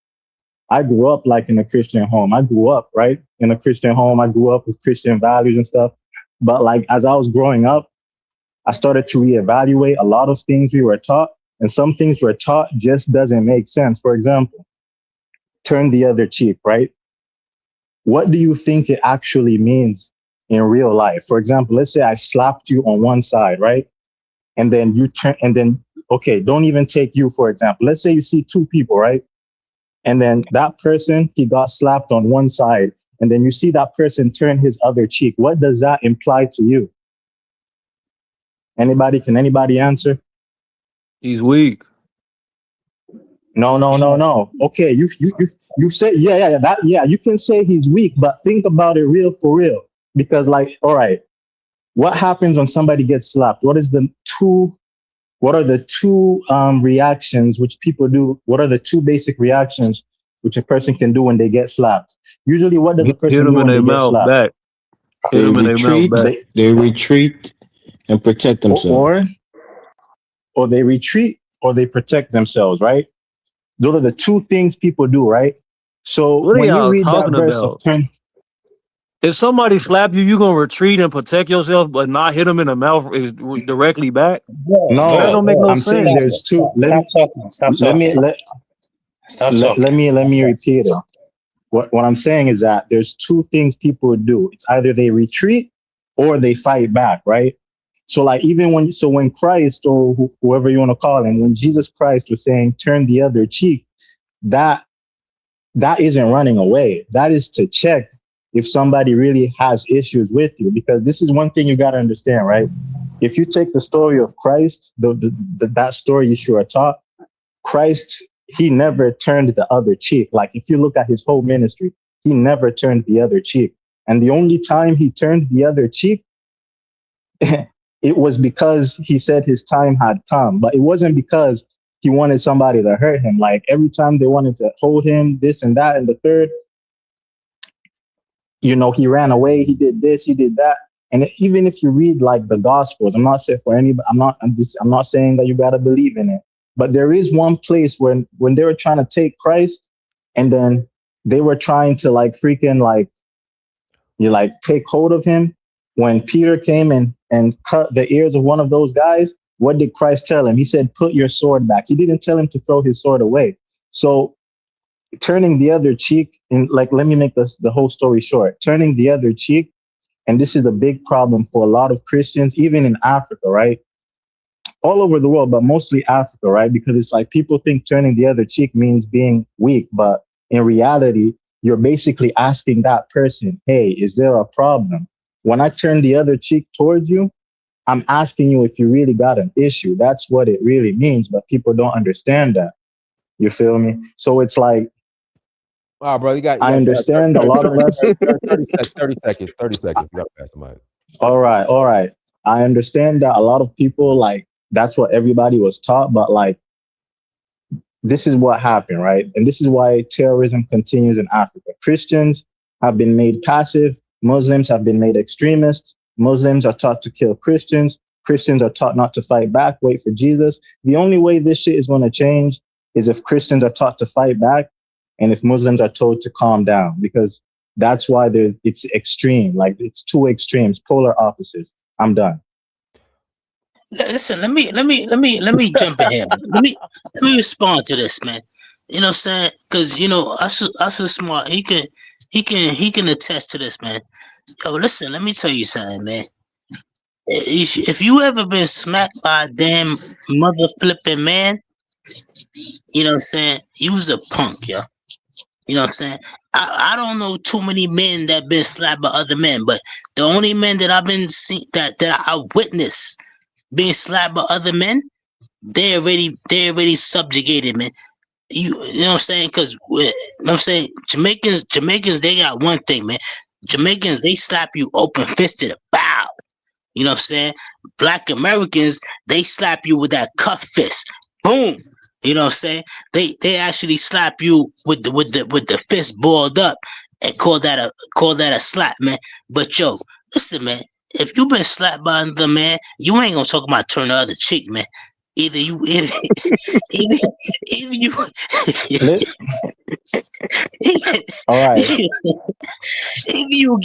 like in a Christian home. I grew up, right? In a Christian home. I grew up with Christian values and stuff. But like, as I was growing up, I started to reevaluate a lot of things we were taught, and some things we're taught just doesn't make sense. For example, turn the other cheek, right? What do you think it actually means in real life? For example, let's say I slapped you on one side, right? And then you turn, and then, okay, don't even take you, for example. Let's say you see two people, right? And then that person, he got slapped on one side, and then you see that person turn his other cheek. What does that imply to you? Can anybody answer? He's weak. No. Okay, you said yeah, you can say he's weak, but think about it for real. Because like, all right, what happens when somebody gets slapped? What are the two reactions which people do? What are the two basic reactions which a person can do when they get slapped? Usually, what does a Hit person him do in when their they get mouth slapped? back. Hit him in their mouth back. They retreat and protect themselves. Or they retreat or they protect themselves, right? Those are the two things people do, right? So What are when you y'all read that talking verse of about? turn, If somebody slap you, you gonna retreat and protect yourself, but not hit them in the mouth directly back? That don't make no I'm saying sense. there's two. Stop talking. Stop talking. Stop talking. Let me repeat it. What I'm saying is that there's two things people do. It's either they retreat or they fight back, right? So like when Christ or whoever you want to call him, when Jesus Christ was saying turn the other cheek, that isn't running away. That is to check if somebody really has issues with you, because this is one thing you got to understand, right? If you take the story of Christ, that story you sure are taught, Christ, he never turned the other cheek. Like if you look at his whole ministry, he never turned the other cheek. And the only time he turned the other cheek, it was because he said his time had come, but it wasn't because he wanted somebody to hurt him. Like every time they wanted to hold him, this and that and the third, he ran away, he did this, he did that. And even if you read like the Gospels, I'm not saying for anybody, I'm not saying that you got to believe in it, but there is one place when they were trying to take Christ, and then they were trying to like freaking like take hold of him. When Peter came and cut the ears of one of those guys, what did Christ tell him? He said, put your sword back. He didn't tell him to throw his sword away. So turning the other cheek, and like, let me make the whole story short. Turning the other cheek, and this is a big problem for a lot of Christians, even in Africa, right? All over the world, but mostly Africa, right? Because it's like people think turning the other cheek means being weak, but in reality, you're basically asking that person, hey, is there a problem? When I turn the other cheek towards you, I'm asking you if you really got an issue. That's what it really means, but people don't understand that. You feel me? So it's like, All right, bro. You got I understand a lot of us. 30 seconds. 30 seconds. You got to pass the mic. All right. I understand that a lot of people, like, that's what everybody was taught, but like, this is what happened, right? And this is why terrorism continues in Africa. Christians have been made passive. Muslims have been made extremists. Muslims are taught to kill Christians. Christians are taught not to fight back, wait for Jesus. The only way this shit is going to change is if Christians are taught to fight back and if Muslims are told to calm down, because that's why it's extreme. Like it's two extremes, polar opposites. I'm done. Listen, let me jump in here. Let me respond to this, man. You know what I'm saying? Because us is smart. He can attest to this, man. Yo, listen, let me tell you something, man. If you ever been smacked by a damn mother flipping man, you know what I'm saying? You was a punk, yo. You know what I'm saying? I don't know too many men that been slapped by other men, but the only men that I've been seen that I witnessed being slapped by other men, they already subjugated, man. You know what I'm saying? Because you know what I'm saying, Jamaicans, they got one thing, man. Jamaicans, they slap you open fisted, bow. You know what I'm saying? Black Americans, they slap you with that cuff fist, boom. You know what I'm saying? They actually slap you with the fist balled up and call that a slap, man. But yo, listen, man. If you been slapped by another man, you ain't gonna talk about turn the other cheek, man. Either you, either you. All right. If you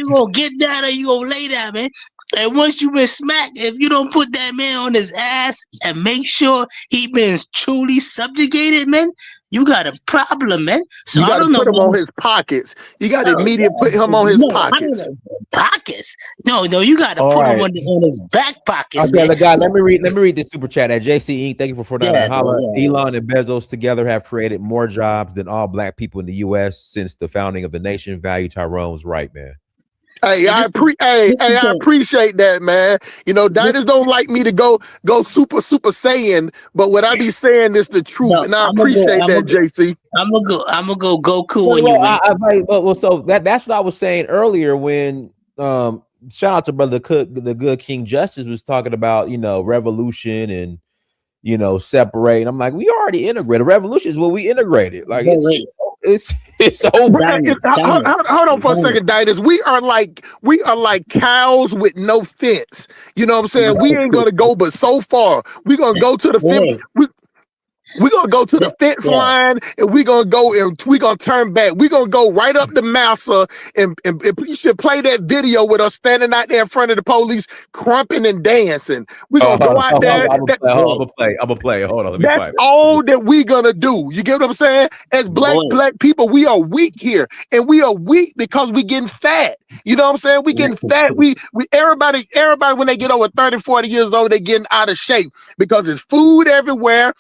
gonna get down or you gonna lay down, man. And once you been smacked, if you don't put that man on his ass and make sure he been truly subjugated, man, you got a problem, man. So you I don't know put him on his pockets. You got to immediately put him on his pockets. Pockets? No, you got to put him on his back pockets, Okay, man. guys, let me read this super chat at JC Inc. Thank you for that. Elon and Bezos together have created more jobs than all black people in the U.S. since the founding of the nation. Value Tyrone was right, man. Hey, I appreciate that, man. You know, diners don't like me to go super Saiyan, but what I be saying is the truth, and I appreciate that, JC. I'm gonna go Goku Well, on you. well, so that's what I was saying earlier when shout out to brother Cook, the good King Justice was talking about, you know, revolution and, you know, separate. I'm like, we already integrated. Revolution is what we integrated. Like it's over. Hold on for a second, Diners. We are like cows with no fence. You know what I'm saying? We ain't gonna go but so far. We gonna go to the fence. We're gonna go to the fence line, and we're gonna go and we're gonna turn back. We're gonna go right up to Massa, and you should play that video with us standing out there in front of the police, crumping and dancing. We're gonna go out there. I'm gonna play. Hold on, let me That's all that we're gonna do. You get what I'm saying? As black people, we are weak here, and we are weak because we getting fat. You know what I'm saying? We getting fat. We everybody when they get over 30, 40 years old, they getting out of shape because there's food everywhere.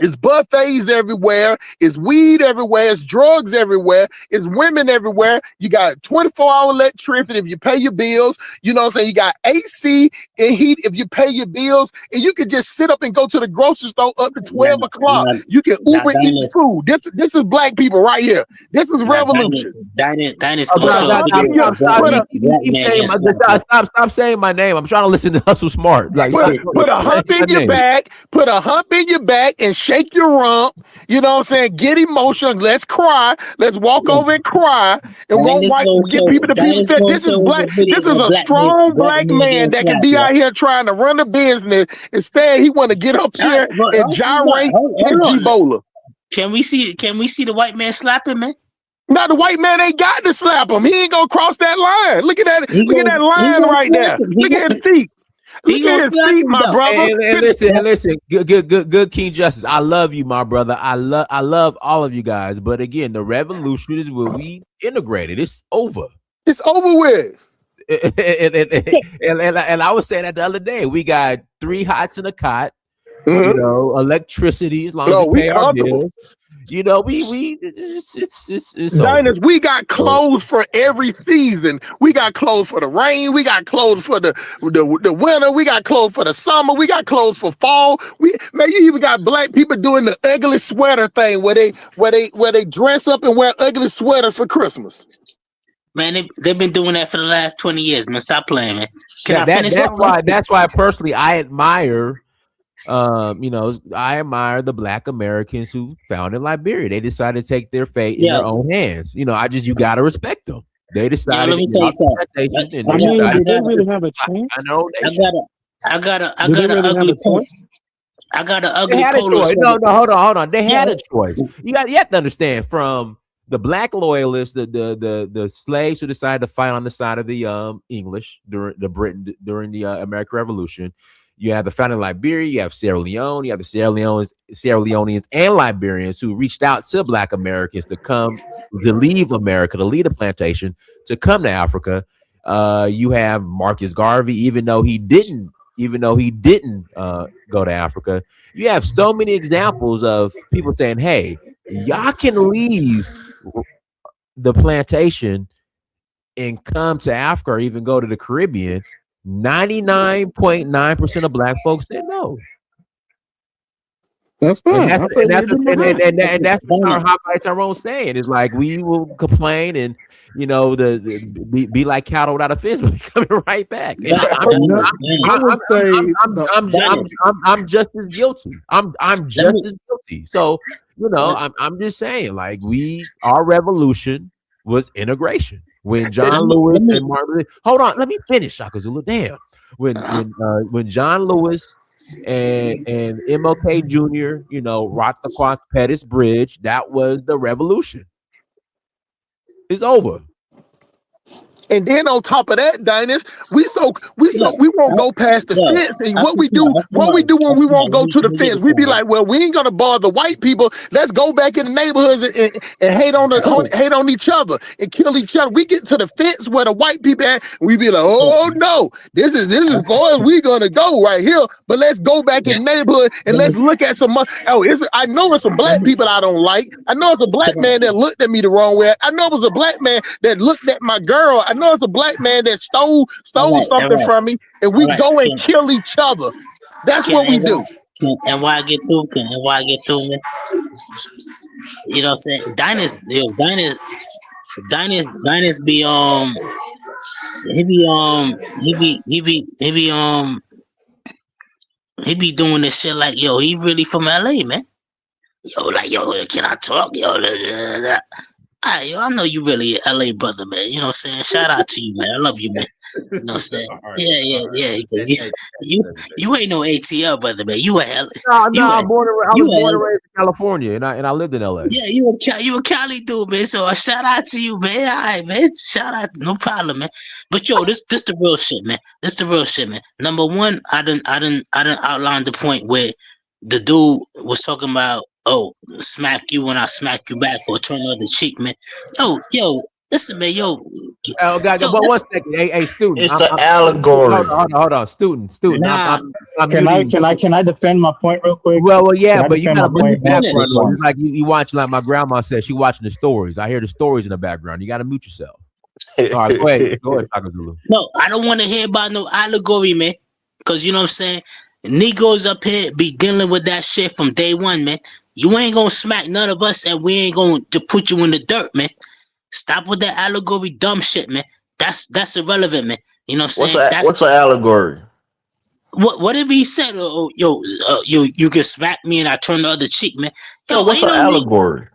It's buffets everywhere. It's weed everywhere. It's drugs everywhere. It's women everywhere. You got 24-hour electricity if you pay your bills. You know what I'm saying? You got AC and heat if you pay your bills. And you can just sit up and go to the grocery store up to 12 o'clock. You can Uber eat food. This is black people right here. This is revolution. Stop saying my name. I'm trying to listen to Hustle Smart. Like, put a hump in your back. Put a hump in your back and shake your rump. You know what I'm saying? Get emotional. Let's cry. Let's walk over and cry. And won't get people to be fed. This is a strong black man that can be out here trying to run a business. Instead, he want to get up here and gyrate his Ebola. Can we see the white man slap him, man? Now the white man ain't got to slap him. He ain't gonna cross that line. Look at that. Look at that line right there. Look at his feet. Look at his feet, my brother. And listen, good King Justice. I love you, my brother. I love all of you guys. But again, the revolution is where we integrated. It's over. It's over with. and I was saying that the other day. We got 3 hots in a cot. You know, electricity as long as we pay our bills. You know, it's Diners, we got clothes for every season. We got clothes for the rain. We got clothes for the winter. We got clothes for the summer. We got clothes for fall. You even got black people doing the ugly sweater thing where they dress up and wear ugly sweaters for Christmas. Man, they've been doing that for the last 20 years, man. Stop playing, man. That's why personally I admire I admire the Black Americans who founded Liberia. They decided to take their fate in their own hands. You know, you gotta respect them. They decided. Did they really have a chance? I got an ugly point. I got an ugly choice. No, hold on. They had a choice. You have to understand, from the Black loyalists, the slaves who decided to fight on the side of the English during the American Revolution. You have the founding Liberia, you have Sierra Leone, you have the Sierra Leoneans and Liberians who reached out to Black Americans to leave America, to lead a plantation, to come to Africa. You have Marcus Garvey, even though he didn't go to Africa. You have so many examples of people saying, hey, y'all can leave the plantation and come to Africa or even go to the Caribbean. 99.9% of Black folks said no. That's fine. And that's what Tyrone's saying. It's like we will complain and be like cattle without a fence, but we're coming right back. I'm just as guilty. I'm just as guilty. So I'm just saying, like, our revolution was integration. When John Lewis and Martin, hold on, let me finish, Shaka Zulu. Damn. When John Lewis and MLK Jr., rocked across Pettus Bridge, that was the revolution. It's over. And then on top of that, Diners, we won't go past the fence. And what we do when we won't go to the fence, we be like, well, we ain't gonna bother white people. Let's go back in the neighborhoods and hate on each other and kill each other. We get to the fence where the white people at, we be like, oh no, this is far as we gonna go right here. But let's go back in the neighborhood and let's look at some. I know it's some black people I don't like. I know it's a black man that looked at me the wrong way. I know it was a black man that looked at my girl. I know it's a black man that stole all something right, from me, and we all right. go and kill each other. That's Can what we and why do. and why I get through? And why I get through, man? You know what I'm saying? Dinus be he be doing this shit like, yo, he really from LA, man. Yo, like, yo, can I talk? Yo, yo, I know you really a LA brother, man. You know what I'm saying? Shout out to you, man. I love you, man. You know what I'm saying? Yeah. Because you ain't no ATL brother, man. You a LA. No, I was born and LA. raised in California, and I lived in LA. Yeah, you a Cali dude, man. So a shout out to you, man. All right, man. Shout out, no problem, man. But yo, this the real shit, man. This the real shit, man. Number one, I done outlined the point where the dude was talking about, oh, smack you when I smack you back, or turn the other cheek, man. Yo, listen, man, yo. Oh, God, but 1 second, hey, student. It's an allegory. Hold on, student. Nah. I'm Can I defend my point real quick? Well, yeah, but you defend gotta my bring point the back background to on. this It's like you watch, like my grandma said, she watching the stories. I hear the stories in the background. You gotta mute yourself. All right, go ahead, Dr. Zulu. No, I don't want to hear about no allegory, man. Cause you know what I'm saying? Negroes up here be dealing with that shit from day one, man. You ain't gonna smack none of us, and we ain't going to put you in the dirt, man. Stop with that allegory dumb shit, man. That's irrelevant, man. You know what I'm saying? What's an allegory? Whatever he said, you can smack me and I turn the other cheek, man. Yo, What's an allegory?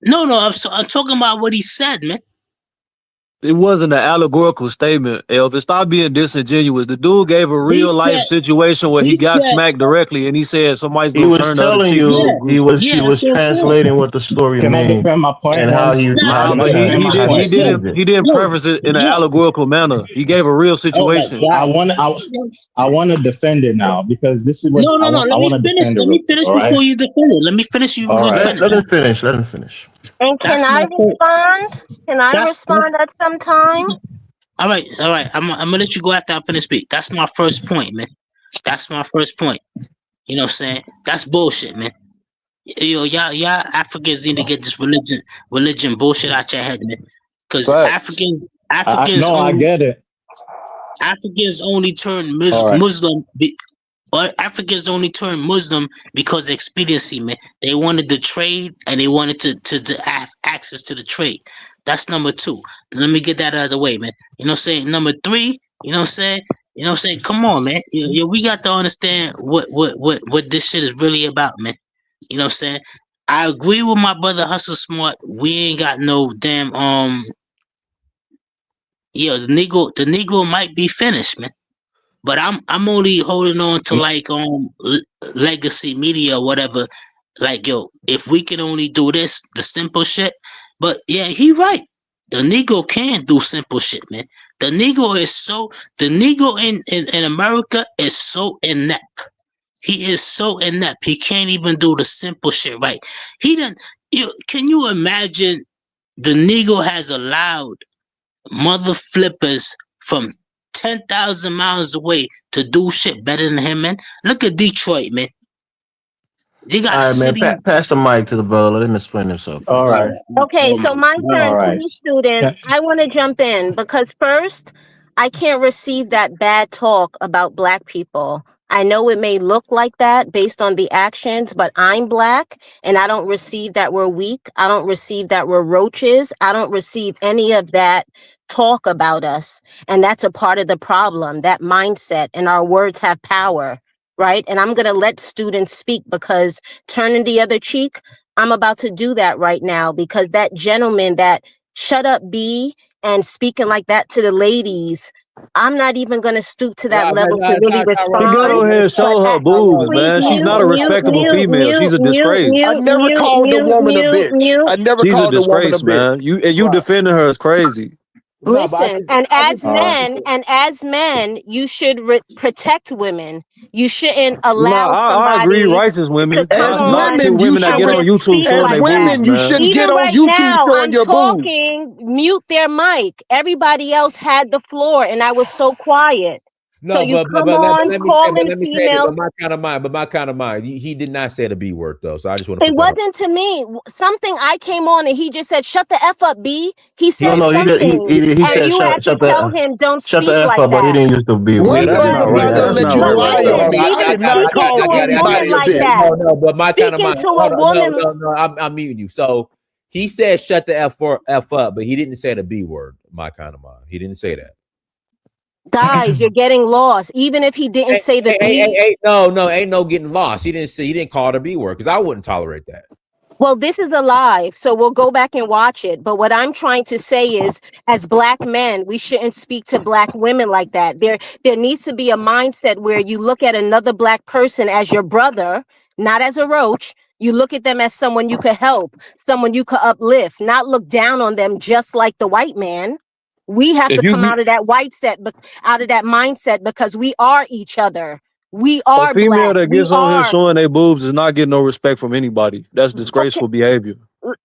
No, I'm talking about what he said, man. It wasn't an allegorical statement, Elvis. Stop being disingenuous. The dude gave a real life situation where he got smacked directly, and he said somebody's He gonna was turn the other telling cheek. you he was translating what the story Can I means defend my point? and how he Nah, but he didn't preface it in an allegorical manner. He gave a real situation. I want to defend it now because this is what No. I want to defend it. Let me finish before you defend it. Let me finish. You all right. defend Let him finish. Let him finish. And can I respond? Can I respond at some time? All right. I'm gonna let you go after I finish speak. That's my first point, man. That's my first point. You know what I'm saying? That's bullshit, man. Yo, y'all Africans need to get this religion bullshit out your head, man. Because Africans. No, I get it. Africans only turn Muslim. Africans only turn Muslim because of expediency, man. They wanted the trade and they wanted to have access to the trade. That's number two. Let me get that out of the way, man. You know what I'm saying? Number three, you know what I'm saying? Come on, man. We got to understand what this shit is really about, man. You know what I'm saying? I agree with my brother Hustle Smart. We ain't got no damn the Negro might be finished, man. But I'm only holding on to like legacy media or whatever. Like, yo, if we can only do this, the simple shit. But yeah, he right. The Negro can do simple shit, man. The Negro in America is so inept. He is so inept. He can't even do the simple shit right. Can you imagine the Negro has allowed mother flippers from 10,000 miles away to do shit better than him, man? Look at Detroit, man. They got all right, man. Pass the mic to the brother. Let him explain himself. All right. Okay, so my turn, right. please, student. I want to jump in because first, I can't receive that bad talk about Black people. I know it may look like that based on the actions, but I'm Black and I don't receive that we're weak. I don't receive that we're roaches. I don't receive any of that talk about us. And that's a part of the problem, that mindset, and our words have power, right? And I'm going to let students speak because turning the other cheek, I'm about to do that right now because that gentleman that shut up B and speaking like that to the ladies, I'm not even going to stoop to that level to really respond. She got on here and show her boobs, man. She's not a respectable female. She's a disgrace. I never called the woman a bitch. I never called the woman a bitch. Man. You defending her is crazy. Listen, and as men, you should protect women. You shouldn't allow somebody. I agree, righteous women. As Not women, women that get on YouTube showing their boobs, you shouldn't get on YouTube showing your boobs. Mute their mic. Everybody else had the floor, and I was so quiet. So No, you but come on calling let me say this. females. But my kind of mind. He did not say the B word though, so I just want to It put that up. wasn't to me. Something I came on and he just said, "Shut the F up, B." He No, said no, he did. something, He and said you had to tell him, "Don't shut the speak F like up, but he that." didn't use the B When word. did That's I not But right. ever That's let not you but right. lie Brother. on listen, me? I even did not speaking call to a anybody woman a like bitch. that, No, but my kind of speaking mind. to a Hold on, woman, no. I'm muting you. So he said shut the F up, but he didn't say the B word. My kind of mind. He didn't say that. guys, you're getting lost. Even if he didn't say the B. No, ain't no getting lost. He didn't call it a B word because I wouldn't tolerate that. Well, this is a live, so we'll go back and watch it. But what I'm trying to say is, as black men, we shouldn't speak to black women like that. There needs to be a mindset where you look at another black person as your brother, not as a roach. You look at them as someone you could help, someone you could uplift, not look down on them just like the white man. We have If to come you out of that out of that mindset because we are each other. We a are female black. that We gets on here are. showing their boobs is not getting no respect from anybody. That's Okay. disgraceful behavior.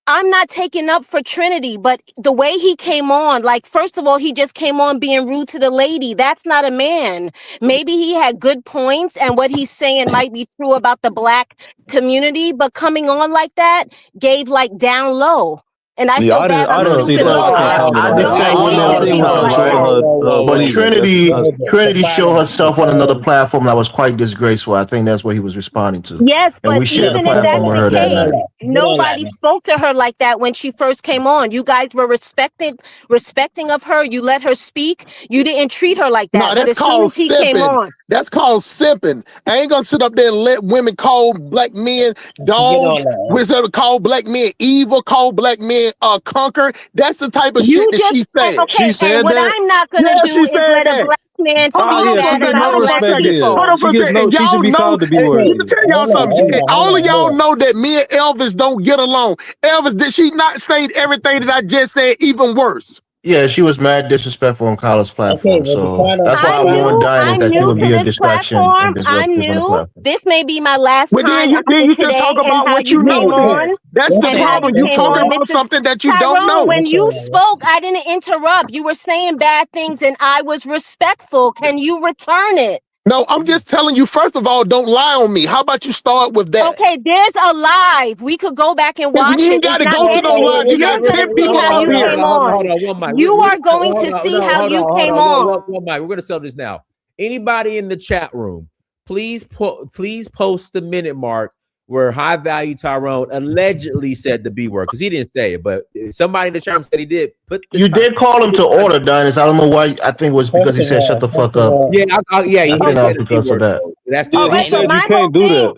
I'm not taking up for Trinity, but the way he came on, like, first of all, he just came on being rude to the lady. That's not a man. Maybe he had good points and what he's saying might be true about the black community, but coming on like that gave like down low. And I Yeah, feel bad on I the didn't Look, see stupid that. look, I law. can't comment I on that. didn't say Don't it say wasn't I on the seen anything when channel, some like right? that. But believers. That's Trinity showed herself on another platform that was quite disgraceful. I think that's what he was responding to. Yes, And but we shared the even if platform that's with the her that case, night. nobody spoke to her like that when she first came on. You guys were respecting of her. You let her speak. You didn't treat her like No, that. But that's as soon called as he came simping. on, That's called simping. I ain't gonna sit up there and let women call black men dogs. We're gonna call black men evil, call black men conquer. That's the type of shit you that she just said, said. she okay, and said what that. I'm not going to Yeah, do she is said let a that. black man Hold speak on for She a bad get second. about no Hold on for a black respect second. then. Hold people. on for a second. She should Y'all be know. called the B Hey, let word. me tell y'all something. All of y'all know that me and Elvis don't get along. Elvis, did she not say everything that I just said, even worse? Yeah, she was mad disrespectful on Kyle's platform. So that's why I warned Dinus I'm that you new would to be a this distraction and platform. I'm disruptive on the new. platform. This may be my last Well, time then after you can talk today and about how what you you came know then. on That's the and how you problem. You came talking on. about Mr. something that you don't Tyrone, know. when you spoke, I didn't interrupt. You were saying bad things and I was respectful. Can you return it? No, I'm just telling you, first of all, don't lie on me. How about you start with that? Okay, there's a live. We could go back and You watch it. ain't got It's to not go to no edited. live. You got You're going 10 to see people how up you here. came on. Hold on, one mic. You are going to see how you came on. One mic. We're gonna settle this now. Anybody in the chat room, please post the minute mark where High Value Tyrone allegedly said the B word because he didn't say it, but somebody in the chat room said he did. Put the You time. did call him to order, Dinus. I don't know why. I think it was because he said shut the fuck up. Yeah, yeah, he I didn't think that say was the B because of word. that. That's the Yeah, All he right, but said you my whole can't do thing, that.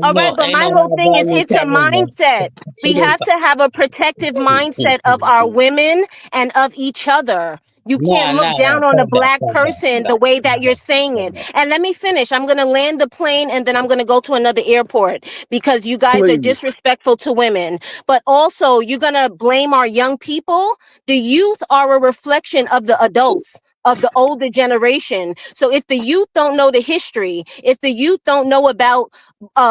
all right, but my whole thing is it's a mindset. We have to have a protective mindset of our women and of each other. You can't look down on a black person the way that you're saying it. And let me finish. I'm going to land the plane and then I'm going to go to another airport because you guys are Please. disrespectful to women. But also, you're going to blame our young people. The youth are a reflection of the adults, of the older generation. So if the youth don't know the history, if the youth don't know about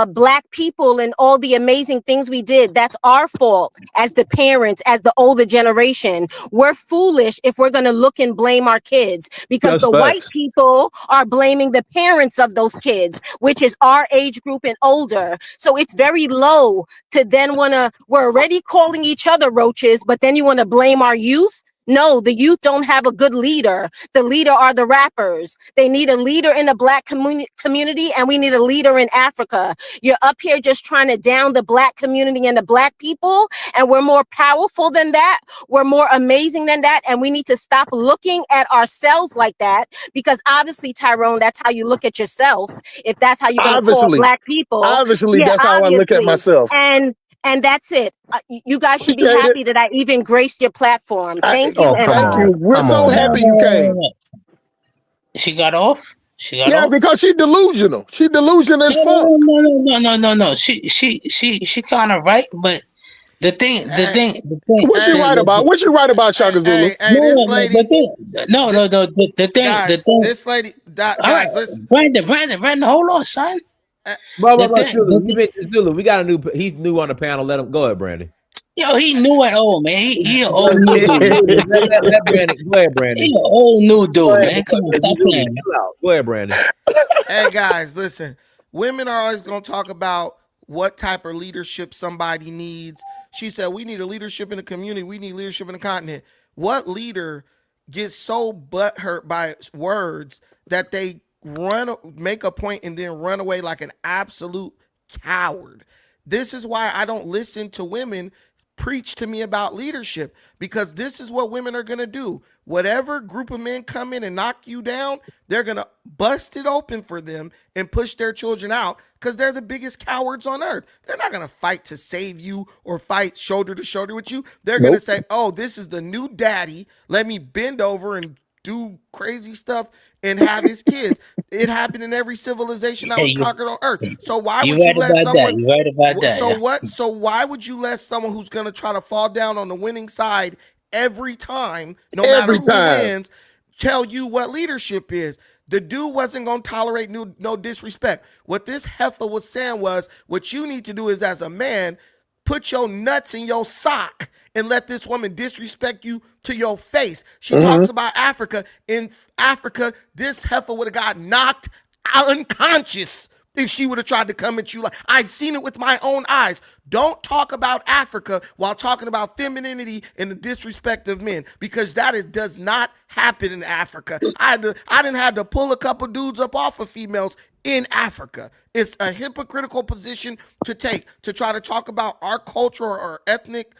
black people and all the amazing things we did, that's our fault as the parents, as the older generation. We're foolish if we're going to look and blame our kids because That's the white facts. people are blaming the parents of those kids, which is our age group and older. So it's very low to then we're already calling each other roaches, but then you want to blame our youth. No, the youth don't have a good leader. The leader are the rappers. They need a leader in the black community, and we need a leader in Africa. You're up here just trying to down the black community and the black people, and we're more powerful than that. We're more amazing than that, and we need to stop looking at ourselves like that because obviously, Tyrone, that's how you look at yourself. If that's how you're going to call Obviously. black people, Obviously, yeah, that's how I look at obviously. myself. And that's it. You guys should be Appreciate it. happy that I even graced your platform. Thank you Oh, and come Thank bye. you. on. We're Come so on, happy man. you came. She got off. She got Yeah, off. because she delusional. She delusional as fuck. No. She kind of right, but the thing. What you right about? What you right about, Shaka Zulu? No, the thing. All right, Brandon, hold on, son. The thing, Zulu. You mentioned Zulu. We got a new. He's new on the panel. Let him go ahead, Brandon. Yo, he knew it all, man. He an old new dude. Let Brandon. Go ahead, Brandon. He an old new dude, man. Come on, stop playing, man. Chill out. Go ahead, Brandon. Hey guys, listen. Women are always going to talk about what type of leadership somebody needs. She said, we need a leadership in the community. We need leadership in the continent. What leader gets so butthurt by words that they make a point and then run away like an absolute coward? This is why I don't listen to women preach to me about leadership, because this is what women are going to do. Whatever group of men come in and knock you down, they're going to bust it open for them and push their children out, because they're the biggest cowards on earth. They're not going to fight to save you or fight shoulder to shoulder with you. They're going to say, oh, this is the new daddy. Let me bend over and do crazy stuff and have his kids. It happened in every civilization that was conquered on earth. So why would you let someone? You right about that. So what? So why would you let someone who's going to try to fall down on the winning side every time, no matter who wins, tell you what leadership is? The dude wasn't going to tolerate no disrespect. What this heifer was saying was, what you need to do is, as a man, put your nuts in your sock and let this woman disrespect you to your face. She talks about Africa. In Africa, this heifer would have got knocked unconscious if she would have tried to come at you. Like, I've seen it with my own eyes. Don't talk about Africa while talking about femininity and the disrespect of men, because that does not happen in Africa. I didn't have to pull a couple dudes up off of females in Africa. It's a hypocritical position to take, to try to talk about our culture or ethnic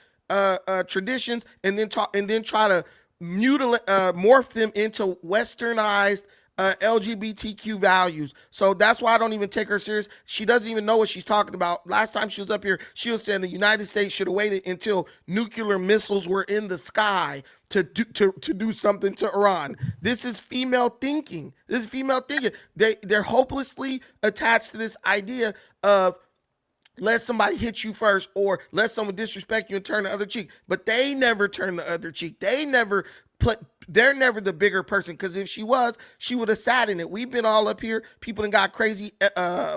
traditions and then try to mutilate, morph them into westernized LGBTQ values. So that's why I don't even take her serious. She doesn't even know what she's talking about. Last time she was up here, she was saying the United States should have waited until nuclear missiles were in the sky to do something to Iran. This is female thinking. They're hopelessly attached to this idea of, let somebody hit you first, or let someone disrespect you and turn the other cheek. But they never turn the other cheek. They're never the bigger person, because if she was, she would have sat in it. We've been all up here. People done got crazy.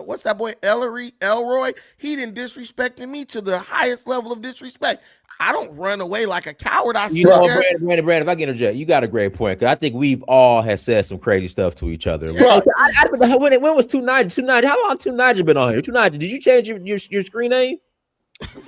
What's that boy, Elroy? He didn't disrespecting me to the highest level of disrespect. I don't run away like a coward. I sit there. Brandon, if I can interject, you got a great point, because I think we've all had said some crazy stuff to each other. Yeah. When was 290? How long 290 been on here? 290, did you change your screen name?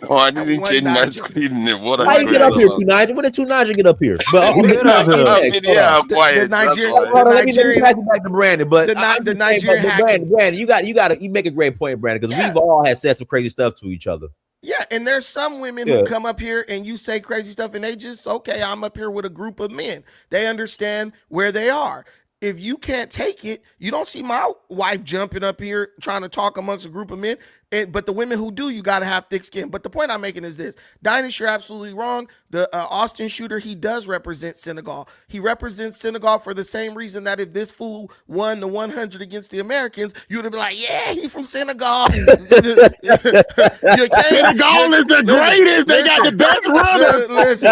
Oh, I didn't change my screen. Why you get up here, 290? When did 290 get up here? But the Nigerian. Let me back to Brandon. But the Nigerian Brandon, you make a great point, Brandon, because we've all had said some crazy stuff to each other. Yeah, and there's some women who come up here and you say crazy stuff and they just, okay, I'm up here with a group of men. They understand where they are. If you can't take it, you don't see my wife jumping up here trying to talk amongst a group of men. But the women who do, you got to have thick skin. But the point I'm making is this. Dinus, you're absolutely wrong. The Austin shooter, he does represent Senegal. He represents Senegal for the same reason that if this fool won the 100 against the Americans, you would have been like, yeah, he from Senegal. Senegal is the greatest. They got the best runners.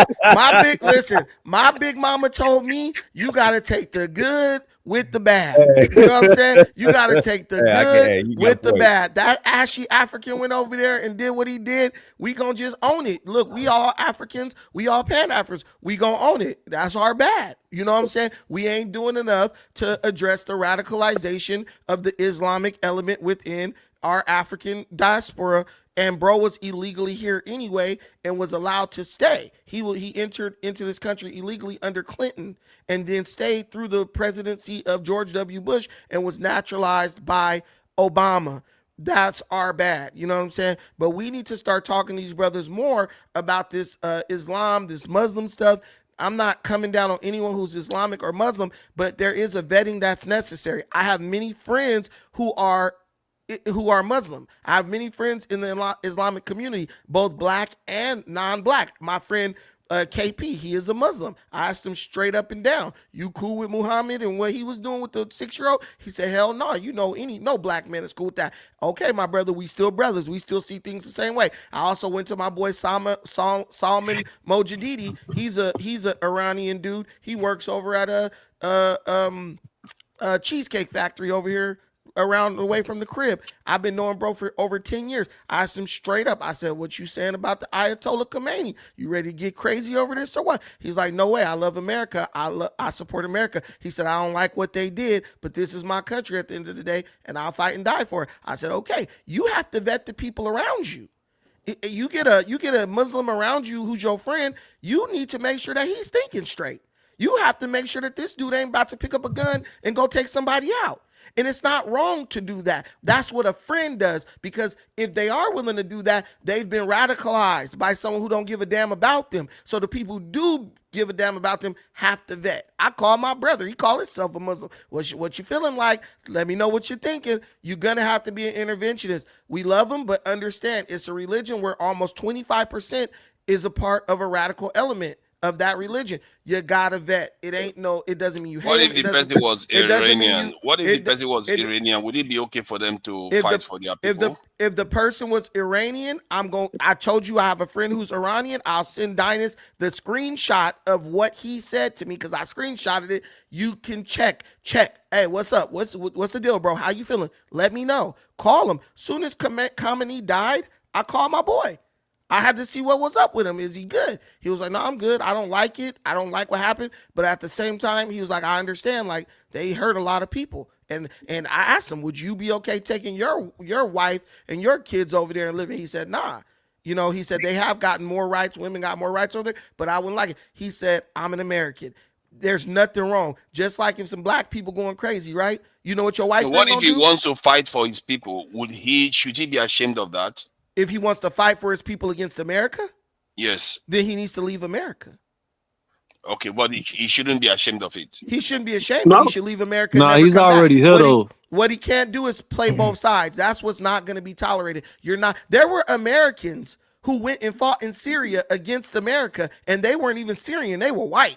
My big mama told me, you got to take the good with the bad. You know what I'm saying? You got to take the good with the bad. That ashy African went over there and did what he did. We gonna just own it. Look, we all Africans. We all Pan-Africans. We gonna own it. That's our bad. You know what I'm saying? We ain't doing enough to address the radicalization of the Islamic element within our African diaspora. And bro was illegally here anyway and was allowed to stay. He entered into this country illegally under Clinton and then stayed through the presidency of George W. Bush and was naturalized by Obama. That's our bad. You know what I'm saying? But we need to start talking to these brothers more about this Islam, this Muslim stuff. I'm not coming down on anyone who's Islamic or Muslim, but there is a vetting that's necessary. I have many friends who are Muslim. I have many friends in the Islamic community, both black and non-black. My friend KP, he is a Muslim. I asked him straight up and down, you cool with Muhammad and what he was doing with the 6-year-old? He said, hell no, no black man is cool with that. Okay, my brother, we still brothers. We still see things the same way. I also went to my boy Salman Mojadidi. He's a Iranian dude. He works over at a cheesecake factory over here. around away from the crib. I've been knowing bro for over 10 years. I asked him straight up. I said, what you saying about the Ayatollah Khomeini? You ready to get crazy over this or what? He's like, no way. I love America. I support America. He said, I don't like what they did, but this is my country at the end of the day, and I'll fight and die for it. I said, okay, you have to vet the people around you. You get a Muslim around you who's your friend, you need to make sure that he's thinking straight. You have to make sure that this dude ain't about to pick up a gun and go take somebody out. And it's not wrong to do that. That's what a friend does, because if they are willing to do that, they've been radicalized by someone who don't give a damn about them. So the people who do give a damn about them have to vet. I call my brother. He call himself a Muslim. What you feeling like? Let me know what you're thinking. You're going to have to be an interventionist. We love them, but understand it's a religion where almost 25% is a part of a radical element of that religion. You gotta vet. It doesn't mean you hate. What if the person was Iranian? What if the person was Iranian? Would it be okay for them to fight for their people? If the person was Iranian, I told you I have a friend who's Iranian. I'll send Dynas the screenshot of what he said to me, because I screenshotted it. You can check. Hey, what's up? What's the deal, bro? How you feeling? Let me know. Call him. Soon as Khamenei died, I called my boy. I had to see what was up with him. Is he good? He was like, no, I'm good. I don't like it. I don't like what happened. But at the same time, he was like, I understand. Like, they hurt a lot of people. And I asked him, would you be okay taking your wife and your kids over there and living? He said, nah. You know, he said they have gotten more rights. Women got more rights over there, but I wouldn't like it. He said, I'm an American. There's nothing wrong. Just like if some black people going crazy, right? You know what your wife? So what if he wants to fight for his people? Should he be ashamed of that? If he wants to fight for his people against America? Yes. Then he needs to leave America. Okay, but he shouldn't be ashamed of it. He shouldn't be ashamed. No. He should leave America. No, he's already here though. What he can't do is play both sides. That's what's not going to be tolerated. There were Americans who went and fought in Syria against America, and they weren't even Syrian. They were white.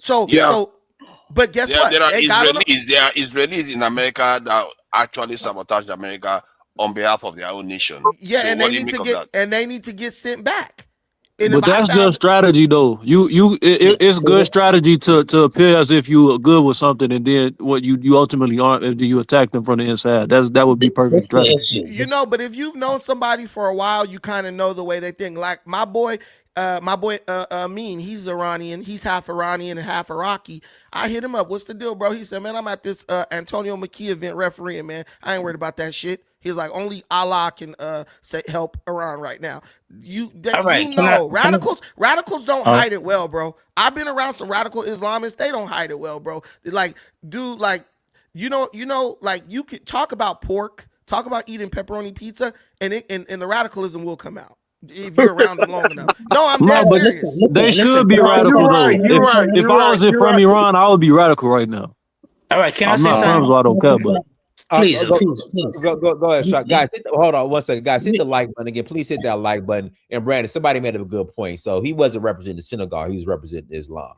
But guess what? There are Israelis in America that actually sabotaged America on behalf of their own nation. Yeah, so and they need to get sent back. But that's just strategy, though. It's good strategy to appear as if you are good with something, and then what you ultimately aren't, and then you attack them from the inside. That would be perfect strategy. But if you've known somebody for a while, you kind of know the way they think. Like my boy Amin, he's Iranian. He's half Iranian and half Iraqi. I hit him up. What's the deal, bro? He said, man, I'm at this Antonio McKee event refereeing, man. I ain't worried about that shit. He's like, only Allah can help Iran right now. Radicals don't hide it well, bro. I've been around some radical Islamists. They don't hide it well, bro. Like, dude, like, like you can talk about pork, talk about eating pepperoni pizza, and the radicalism will come out. If you're around it long enough. No, I'm dead serious. They should be radical, though. If I was from Iran, I would be radical right now. All right, can I say something? I don't care, but please. Go ahead, guys. Hold on 1 second, guys. Hit the like button again. Please hit that like button. And Brandon, somebody made a good point. So he wasn't representing Senegal; he was representing Islam.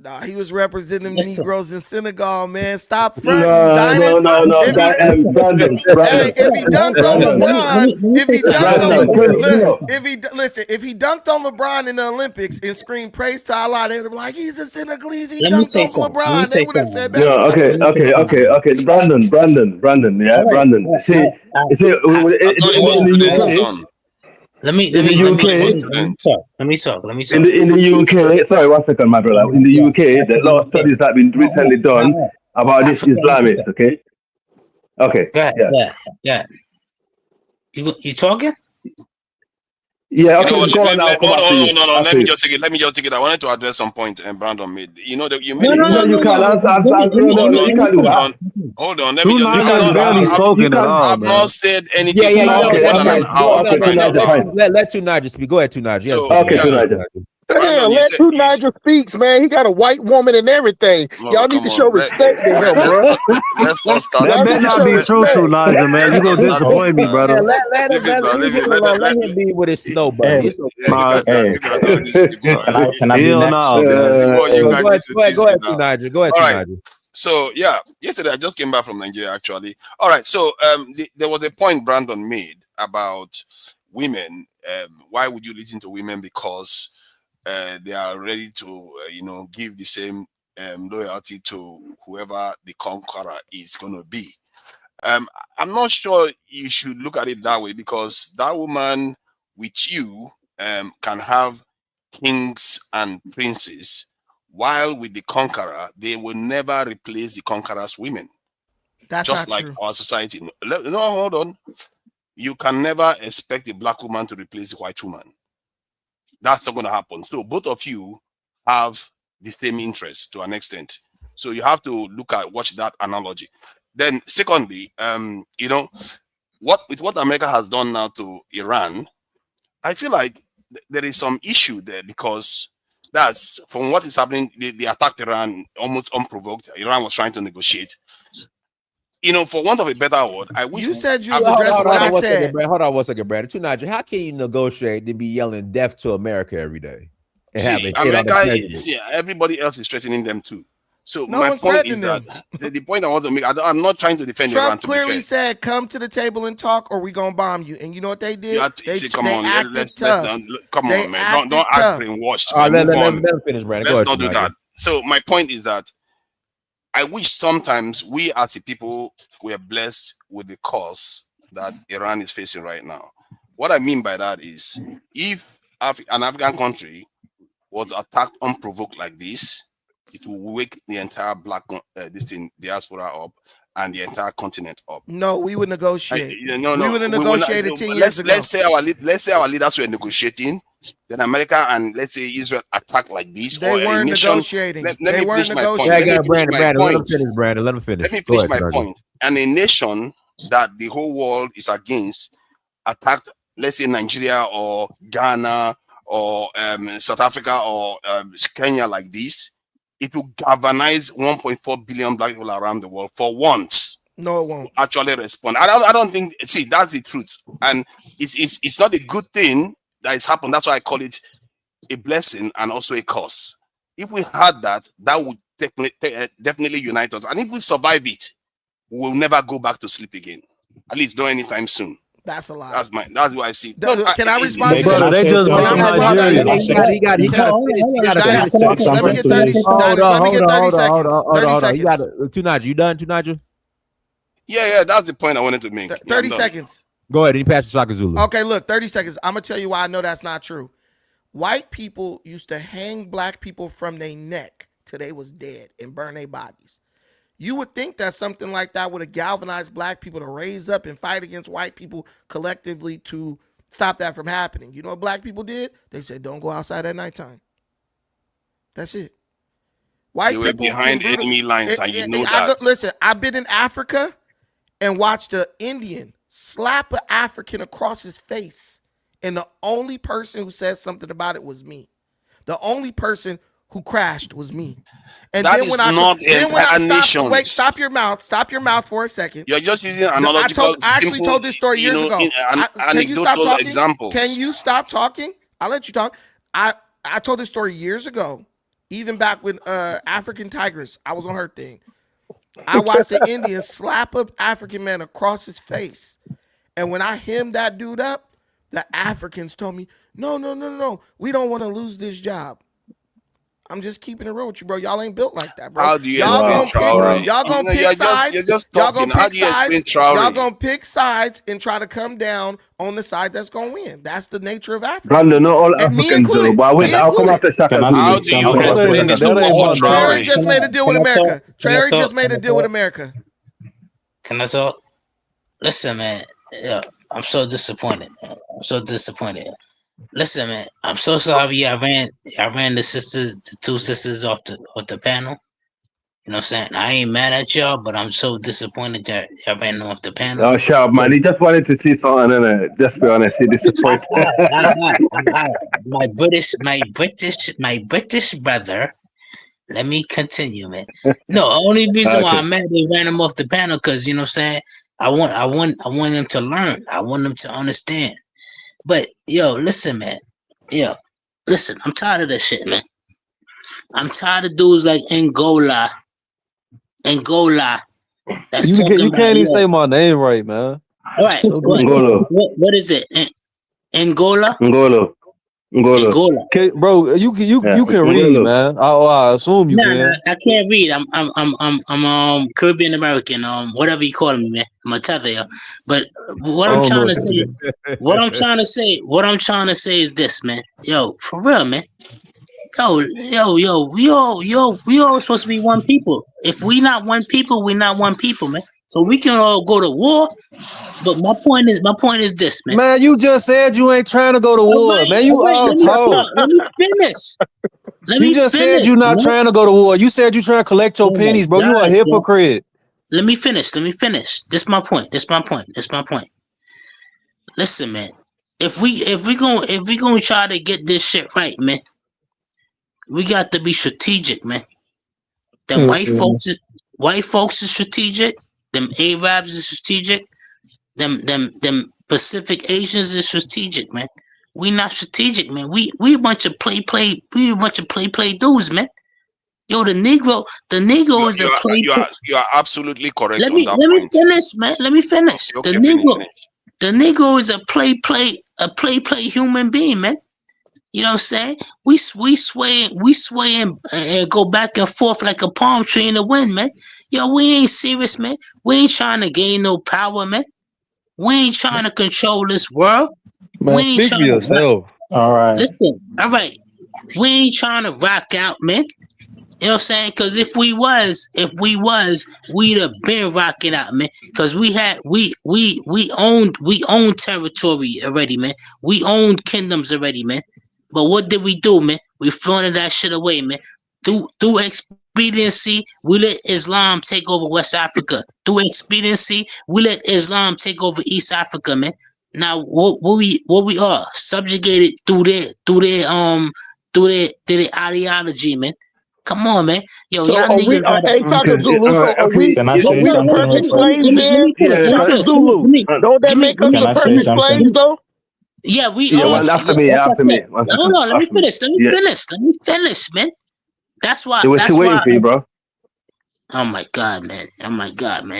Nah, he was representing Negroes in Senegal, man. Stop fronting. No. If he dunked on LeBron, if he dunked on LeBron in the Olympics and screamed praise to Allah, they'd be like, he's a Senegalese. He dunked on LeBron. They would have said that. Yeah, okay. Brandon. Yeah, right, Brandon. Let me talk. In the UK, sorry, 1 second, my brother. In the UK, the law studies that have been recently done about this Islamist, okay? Okay. Yeah. You talking? Yeah, okay. Hold on. Let me just take it. I wanted to address some point and Brandon made. You made you can't Hold on. Let me just. I've not said anything. Let Tunaja speak. Go ahead, Tunaja. Yes. Okay, Tunaja. Damn, let Tunaja speaks, man. He got a white woman and everything. Y'all need to show respect to him, bro. Let's not start. That may not be true, Tunaja, man. You gonna disappoint me, brother. Let him be with his snow, buddy. Can I be next? Go ahead, Tunaja. So yesterday I just came back from Nigeria, actually. All right, so there was a point Brandon made about women. Why would you listen to women? Because they are ready to, give the same loyalty to whoever the conqueror is going to be. I'm not sure you should look at it that way, because that woman with you can have kings and princes, while with the conqueror, they will never replace the conqueror's women. That's just not like true. our society. No, hold on. You can never expect a black woman to replace the white woman. That's not going to happen. So both of you have the same interest to an extent. So you have to watch that analogy. Then secondly, what America has done now to Iran, I feel like there is some issue there, because that's from what is happening. They attacked Iran almost unprovoked. Iran was trying to negotiate. For want of a better word, I wish you said you was hold addressing what I said. Hold on one second, Brad. Tunaja, how can you negotiate and be yelling death to America every day? See, America, everybody else is threatening them too. So no my one's point is them. that the point I want to make, I'm not trying to defend Trump Iran. Clearly said, "Come to the table and talk, or we gonna bomb you." And you know what they did? Come on, let's come on, man. Don't act brainwashed. Let me finish, Brandon. Let's not do that. So my point is that I wish sometimes we as a people were blessed with the cause that Iran is facing right now. What I mean by that is, if an African country was attacked unprovoked like this, it will wake the entire black diaspora up and the entire continent up. No, we would negotiate. No, we would have negotiated 10 years ago. Let's say our leaders were negotiating. Then America and let's say Israel attack like this, they weren't negotiating. Let me finish my point. Brandon, let me finish. Let me finish my point. And a nation that the whole world is against attacked, let's say Nigeria or Ghana or South Africa or Kenya like this, it will galvanize 1.4 billion black people around the world for once. No, it won't actually respond. I don't think. See, that's the truth, and it's not a good thing that has happened. That's why I call it a blessing and also a curse. If we had that, that would definitely unite us, and if we survive it, we will never go back to sleep again. At least not anytime soon. That's a lie. That's what I see. Can I respond to this? They just he got Let me get 30 seconds. 30 seconds. Tunaja, you done, Tunaja? Yeah, that's the point I wanted to make. 30 seconds. Go ahead, and pass to Shaka Zulu. Okay, look, 30 seconds. I'm going to tell you why I know that's not true. White people used to hang black people from their neck till they was dead and burn their bodies. You would think that something like that would have galvanized black people to raise up and fight against white people collectively to stop that from happening. You know what black people did? They said, don't go outside at nighttime. That's it. White people were behind enemy lines, and you know that. Listen, I've been in Africa and watched an Indian slap an African across his face, and the only person who said something about it was me. The only person who crashed was me. And that then when I stop your mouth for a second. You're just using analogical. I actually told this story years ago. Can you stop talking? Examples. Can you stop talking? I'll let you talk. I told this story years ago, even back when African Tigers, I was on her thing. I watched the Indian slap an African man across his face. And when I hemmed that dude up, the Africans told me, no, we don't want to lose this job. I'm just keeping it real with you, bro. Y'all ain't built like that, bro. How do you explain Traore? Y'all gonna pick sides. You're just talking. How do you explain Traore? Y'all gonna pick sides and try to come down on the side that's gonna win. That's the nature of Africa. Brandon, not all Africans do, but I'll come after Shaka. How do you explain this to Traore? Traore just made a deal with America. Traore just made a deal with America. Can I talk? Listen, man. Yeah, I'm so disappointed. Listen, man, I'm so sorry I ran the two sisters off the panel. You know what I'm saying? I ain't mad at y'all, but I'm so disappointed that y'all ran them off the panel. Oh, shut up, man. He just wanted to see something, and just be honest, he disappointed. My British brother. Let me continue, man. No, only reason why I'm mad they ran them off the panel because you know what I'm saying. I want them to learn. I want them to understand. But yo, listen, man. Yo, listen. I'm tired of this shit, man. I'm tired of dudes like Angola. That's you can't even say my name right, man. All right. What is it? Angola. Ngolo. Okay, bro, you can read, Ngolo. man. I assume you Nah, can. I can't read. I'm Caribbean American, whatever you call me, man. I'm a tether, yo. But what I'm trying to say, what I'm trying to say is this, man. Yo, for real, man. Yo, we all supposed to be one people. If we not one people, we not one people, man. So we can all go to war. But my point is this, man. Man, you just said you ain't trying to go to war, man. You all talk. Let me finish. You just said you're not trying to go to war. You said you trying to collect your pennies, bro. You a hypocrite. Let me finish. This my point. Listen, man. If we gonna try to get this shit right, man, we got to be strategic, man. Them white folks is strategic. Them Arabs is strategic. Them Pacific Asians is strategic, man. We not strategic, man. We a bunch of play dudes, man. Yo, the Negro is a play. You are absolutely correct. Let me finish, man. Let me finish. Okay, the Negro is a play human being, man. You know what I'm saying? We sway and go back and forth like a palm tree in the wind, man. Yo, we ain't serious, man. We ain't trying to gain no power, man. We ain't trying to control this world. Man, we ain't speak for yourself. All right. Listen, all right. We ain't trying to rock out, man. You know what I'm saying? Because if we was, we'd have been rocking out, man. Because we owned territory already, man. We owned kingdoms already, man. But what did we do, man? We flaunted that shit away, man. Through expediency, we let Islam take over West Africa. Through expediency, we let Islam take over East Africa, man. Now what we are subjugated through their ideology, man. Come on, man. Yo, So y'all are we? Hey, Shaka Zulu. So are we? Can I Are say we the something real perfect quick? slaves then? Shaka Zulu. Don't that make us Can the I say perfect something? slaves though? Yeah, we Yeah, are. well, after me, Like I after me. said, One hold second. on, let me After me. finish. Let me finish, man. That's why. We're still waiting for you, bro. Oh my god, man.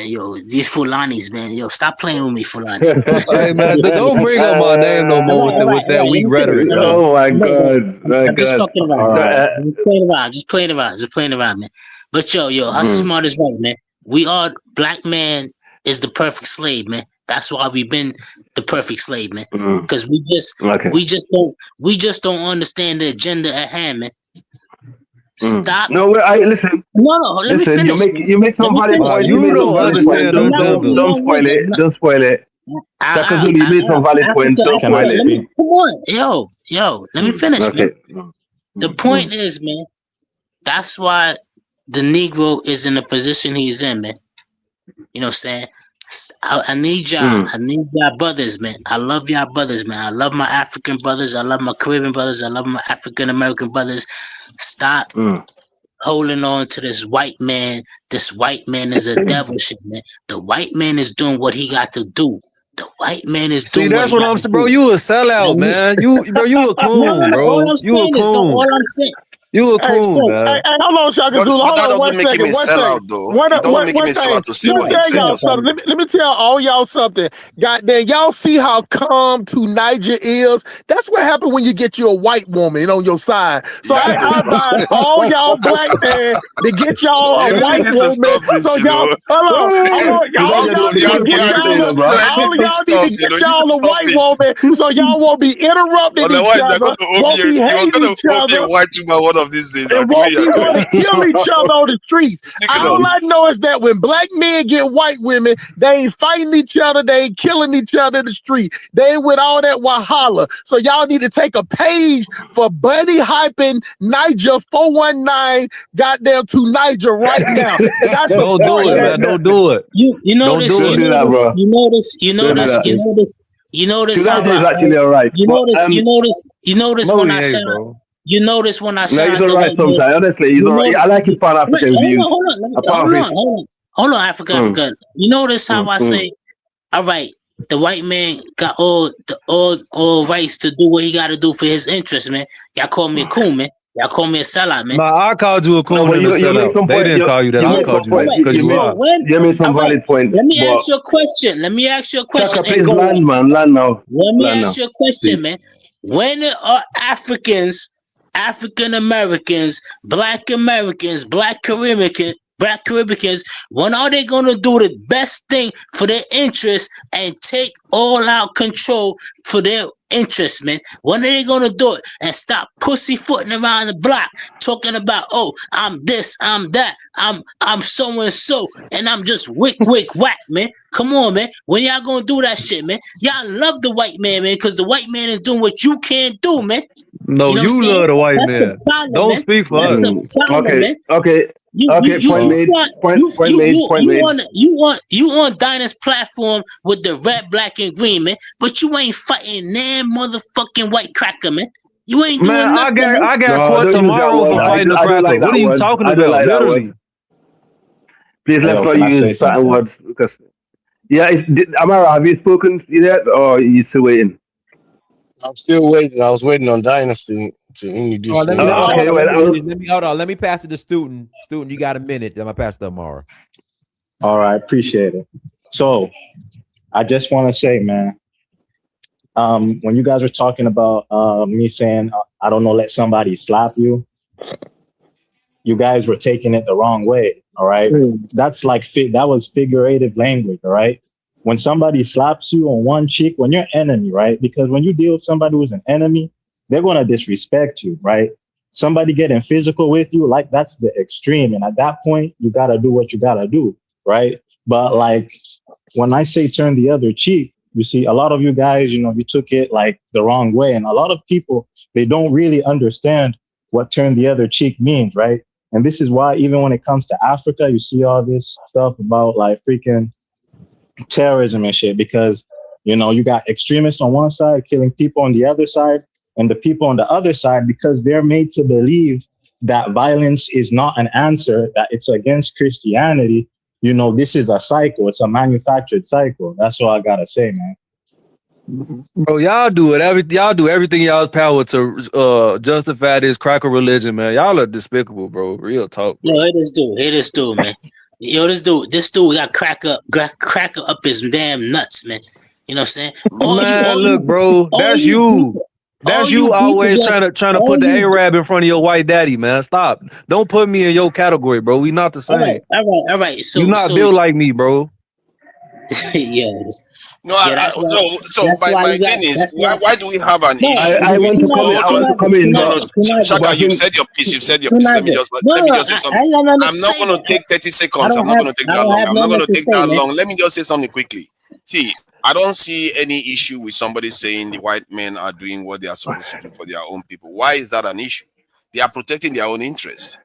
Yo, these Fulanis, man. Yo, stop playing with me, Fulani. Hey, man, don't bring up my name no more with that weak rhetoric. Oh my god. I'm just fucking around. All right. Just playing around, man. But yo, us smart is right, man. We are black man is the perfect slave, man. That's why we've been the perfect slave, man. Because we just don't understand the agenda at hand, man. Stop. No, listen. No, let me Listen, finish. you make some valid points. You don't understand the agenda. Don't spoil it. Shaka Zulu, you made some valid points. Don't spoil it. Come on, yo, let me finish, Okay. man. The point is, man, that's why the Negro is in the position he's in, man. You know what I'm saying? I need y'all. I need y'all brothers, man. I love y'all brothers, man. I love my African brothers. I love my Caribbean brothers. I love my African American brothers. Stop holding on to this white man. This white man is a devil shit, man. The white man is doing what he got to do. The white man is doing that's what what he I'm got saying, to bro. do. You a sellout, man. You a coon, bro. All I'm You a saying is, coon. all I'm saying. You a coon, man. Hey, hold on, Shaka Zulu. But Hold that on one doesn't make him second. a One second. sellout, though. It doesn't make him a sellout to say Let what me he tell y'all says. something. Let me tell all y'all something. Goddamn, y'all see how calm to Niger is? That's what happened when you get you a white woman on your side. So I advise all y'all black men to get y'all a You really white need to woman. stop this, So you y'all, know. hold on. All y'all need to get y'all a white woman. So y'all won't be interrupting each other. Won't be hating each other. White woman one of these days. It won't be want to kill each other on the streets. All I know is that when black men get white women, they ain't fighting each other. They ain't killing each other in the street. They ain't with all that wahala. So y'all need to take a page for Buddy hyping Niger 419 goddamn to Niger right now. That's Don't do it, man. Don't do it. You know Don't this. do You it. know this. You know this. You know this. You know this. You know this. Niger is actually alright. You know this. You know this. You know this when I shout. bro. You know this when I No, shout he's out the alright white man. sometimes. Honestly, he's alright. I like his Pan African views. Hold on, Africa. You notice how I say, all right, the white man got all rights to do what he got to do for his interests, man. Y'all call me a coon, man. Y'all call me a sellout, man. Nah, I called you a coon and a sellout. They didn't call you that. I called you that because you are. You made some valid points. Let me ask you a question. Chaka, please land, man. Land now. Let me ask you a question, man. When are Africans, African Americans, Black Caribbeans, when are they gonna do the best thing for their interests and take all out control for their interests, man? When are they gonna do it and stop pussyfooting around the block talking about, oh, I'm this, I'm that, I'm so and so, and I'm just wick whack, man? Come on, man. When y'all gonna do that shit, man? Y'all love the white man, because the white man is doing what you can't do, man. No, You know what I'm you saying? love the white That's the man. problem, Don't man. speak for That's us. the problem, man. Okay. Point made. You on Dinah's platform with the red, black, and green, man. But you ain't fighting that motherfucking white cracker, man. You ain't Man, doing nothing, man. I got No, caught don't use that tomorrow word. for fighting the I don't cracker. like What that are you word. talking I don't about? like that Literally. word. Please let's Yo, not can I say use certain something? words because Amara, have you spoken yet, or are you still waiting? I'm still waiting. I was waiting on Dynasty to Oh, introduce let me me. hold Okay, on. well, Let me hold on. Let me pass it to student. Student, you got a minute. Then I pass it to Amara. All right, appreciate it. So I just want to say, man, when you guys were talking about me saying, I don't know, let somebody slap you, you guys were taking it the wrong way. All right. That's like, that was figurative language. All right. When somebody slaps you on one cheek, when you're enemy, right? Because when you deal with somebody who's an enemy, they're going to disrespect you, right? Somebody getting physical with you, like that's the extreme. And at that point, you got to do what you got to do, right? But like, when I say turn the other cheek, you see, a lot of you guys, you took it like the wrong way. And a lot of people, they don't really understand what turn the other cheek means, right? And this is why even when it comes to Africa, you see all this stuff about like freaking terrorism and shit, because, you got extremists on one side killing people on the other side, and the people on the other side, because they're made to believe that violence is not an answer, that it's against Christianity. This is a cycle. It's a manufactured cycle. That's all I gotta say, man. Bro, y'all do everything in y'all's power to justify this cracker religion, man. Y'all are despicable, bro. Real talk, Yo, bro. hear this dude, man. Yo, this dude got cracker up his damn nuts, man. You know what I'm saying? Man, look, bro, that's you. That's you always trying to put the Arab in front of your white daddy, man. Stop. Don't put me in your category, bro. We not the same. All right. You not built like me, bro. Yeah. No, Yeah, that's why. so That's why my you got. thing is, That's why. why do we have an No, issue? I want to come in. I Hold want on. to come in, No, but Shaka, I you've think said your piece. You've said your piece. Let me just say something. I ain't got nothing to I'm not say. going to take 30 I seconds. I'm don't not have. going to take I that don't long. have I'm not nothing going to to take say, that man. long. Let me just say something quickly. See, I don't see any issue with somebody saying the white men are doing what they are supposed to do for their own people. Why is that an issue? They are protecting their own interests.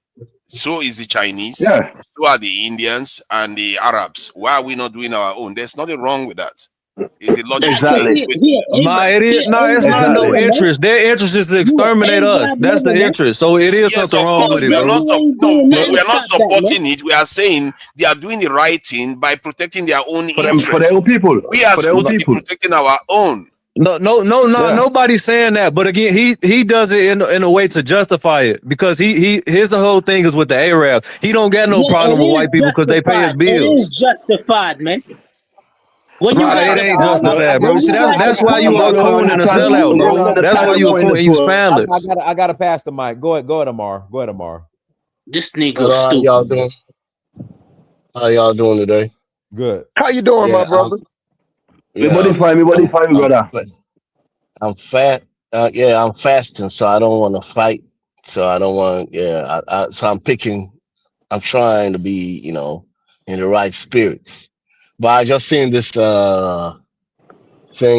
So is the Chinese. yeah, So are the Indians and the Arabs. Why are we not doing our own? There's nothing wrong with that. Is it logical? Cause exactly, It's not no interest. Their interest is to exterminate us. That's the interest. So it is Yes, something of wrong with course. it, bro. We are not supporting it. We are saying they are doing the right thing by protecting their own for their interests. own people, We are for their own supposed to be people. protecting our own. No, Yeah, nobody's saying that. But again, he does it in a way to justify it, because his whole thing is with the Arab. He don't got no Yeah, problem it with is white people because they pay his justified. It bills. is justified, man. When you Right, got it the ain't power, justified, bro. when See, you got the that's why you I'm are not a gonna coon and a understand. sellout, I'm gonna bro. That's understand why the you a point coon of and you I spamless. gotta pass the mic. Go ahead, Amar. Go ahead, Amar. this nigga Hello, how y'all stupid. doing? How y'all doing today? Good. How you doing, my Yeah, brother? Everybody yeah, fine, brother. I'm fat. Yeah, I'm fasting, so I don't want to fight. So I don't want. Yeah, so I'm picking. I'm trying to be, in the right spirits. But I just seen this thing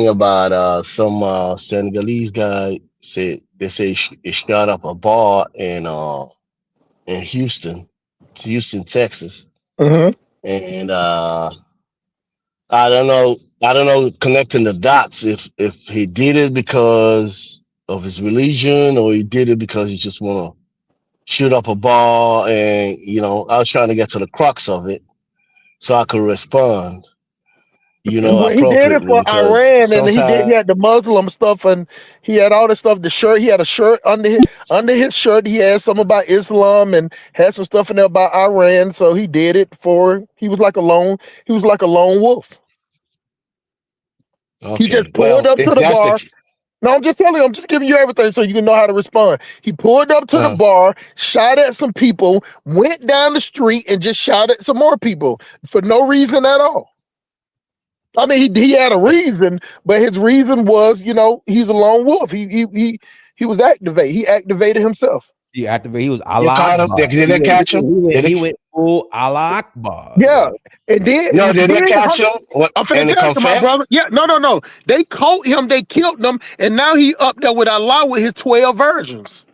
about some Senegalese guy said they say he shot up a bar in Houston, Texas, Mm-hmm. and I don't know. I don't know connecting the dots if he did it because of his religion or he did it because he just want to shoot up a bar. And I was trying to get to the crux of it so I could respond, Well, he did it appropriately, for because Iran, and he sometimes had the Muslim stuff, and he had all the stuff. The shirt, he had a shirt under his shirt. He had something about Islam and had some stuff in there about Iran. So he did it for. He was like a lone wolf. He just okay. pulled Well, up to if the that's the bar. No, I'm just telling you. I'm just giving you everything so you can know how to respond. He pulled up to the bar, shot at some people, went down the street, and just shot at some more people for no reason at all. I mean, he had a reason, but his reason was, you know, he's a lone wolf. He was activated. He activated himself. He activated. He was You Allah caught him? Akbar. Did they catch him? He went full Allah Akbar. Yeah, and then No, did they catch him? What, I'm and finna they tell you, my confessed? brother. Yeah, no. They caught him. They killed him, and now he up there with Allah with his 12 virgins.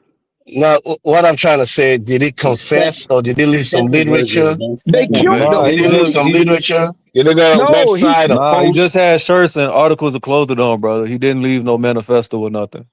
No, what I'm trying to say, did he confess or did he leave some literature? They killed Nah, him. Did he leave some literature? Did he go on a No, he website or Nah, he just post? had shirts and articles of clothing on, brother. He didn't leave no manifesto or nothing.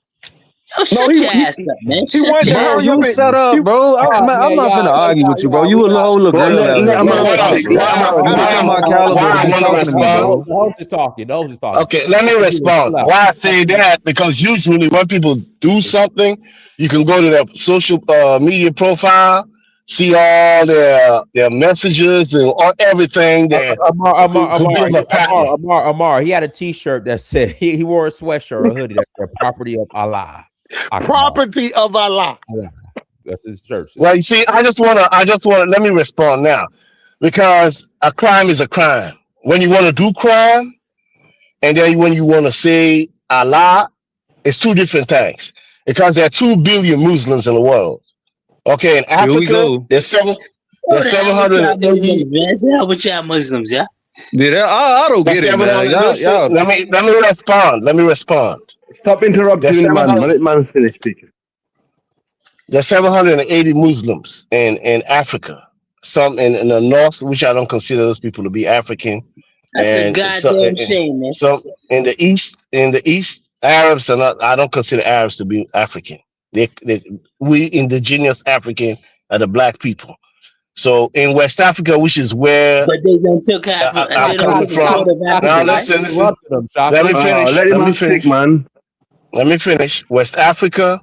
Yo, shut your ass up, man. He Shut went your down. Bro, ass you up. shut up, bro. I'm not finna argue with you, bro. You a whole little Well, girl let- out let here, Amar bro. Hold on. speak. You ain't my caliber Why to I be want to talking to me, respond? bro. The host is talking. The host is talking. Okay, let me respond. Why I say that? Because usually when people do something, you can go to their social media profile, see all their messages and all, everything that could give a pattern. Amar. He had a T-shirt that said he wore a sweatshirt, a hoodie that said "Property of Allah." Akbar. Property of Allah. That's his shirt. Well, you see, I just wanna let me respond now. Because a crime is a crime. When you want to do crime, and then when you want to say Allah, it's two different things. Because there are 2 billion Muslims in the world. Okay, in Here we Africa, go. there's What the hell with y'all 780. Muslims, man? The hell with y'all Muslims, yeah? Yeah, I don't get it, man. Listen, Y'all. let me respond. Let me respond. Stop interrupting the man. Let man finish speaking. There's 780 Muslims in Africa. Some in the north, which I don't consider those people to be African. That's a And goddamn shame, man. so in the east, Arabs are not. I don't consider Arabs to be African. We indigenous African are the black people. So in West Africa, which is where But they done took I'm coming from. Now listen. Let me finish. Let him speak, man. Let me finish. West Africa,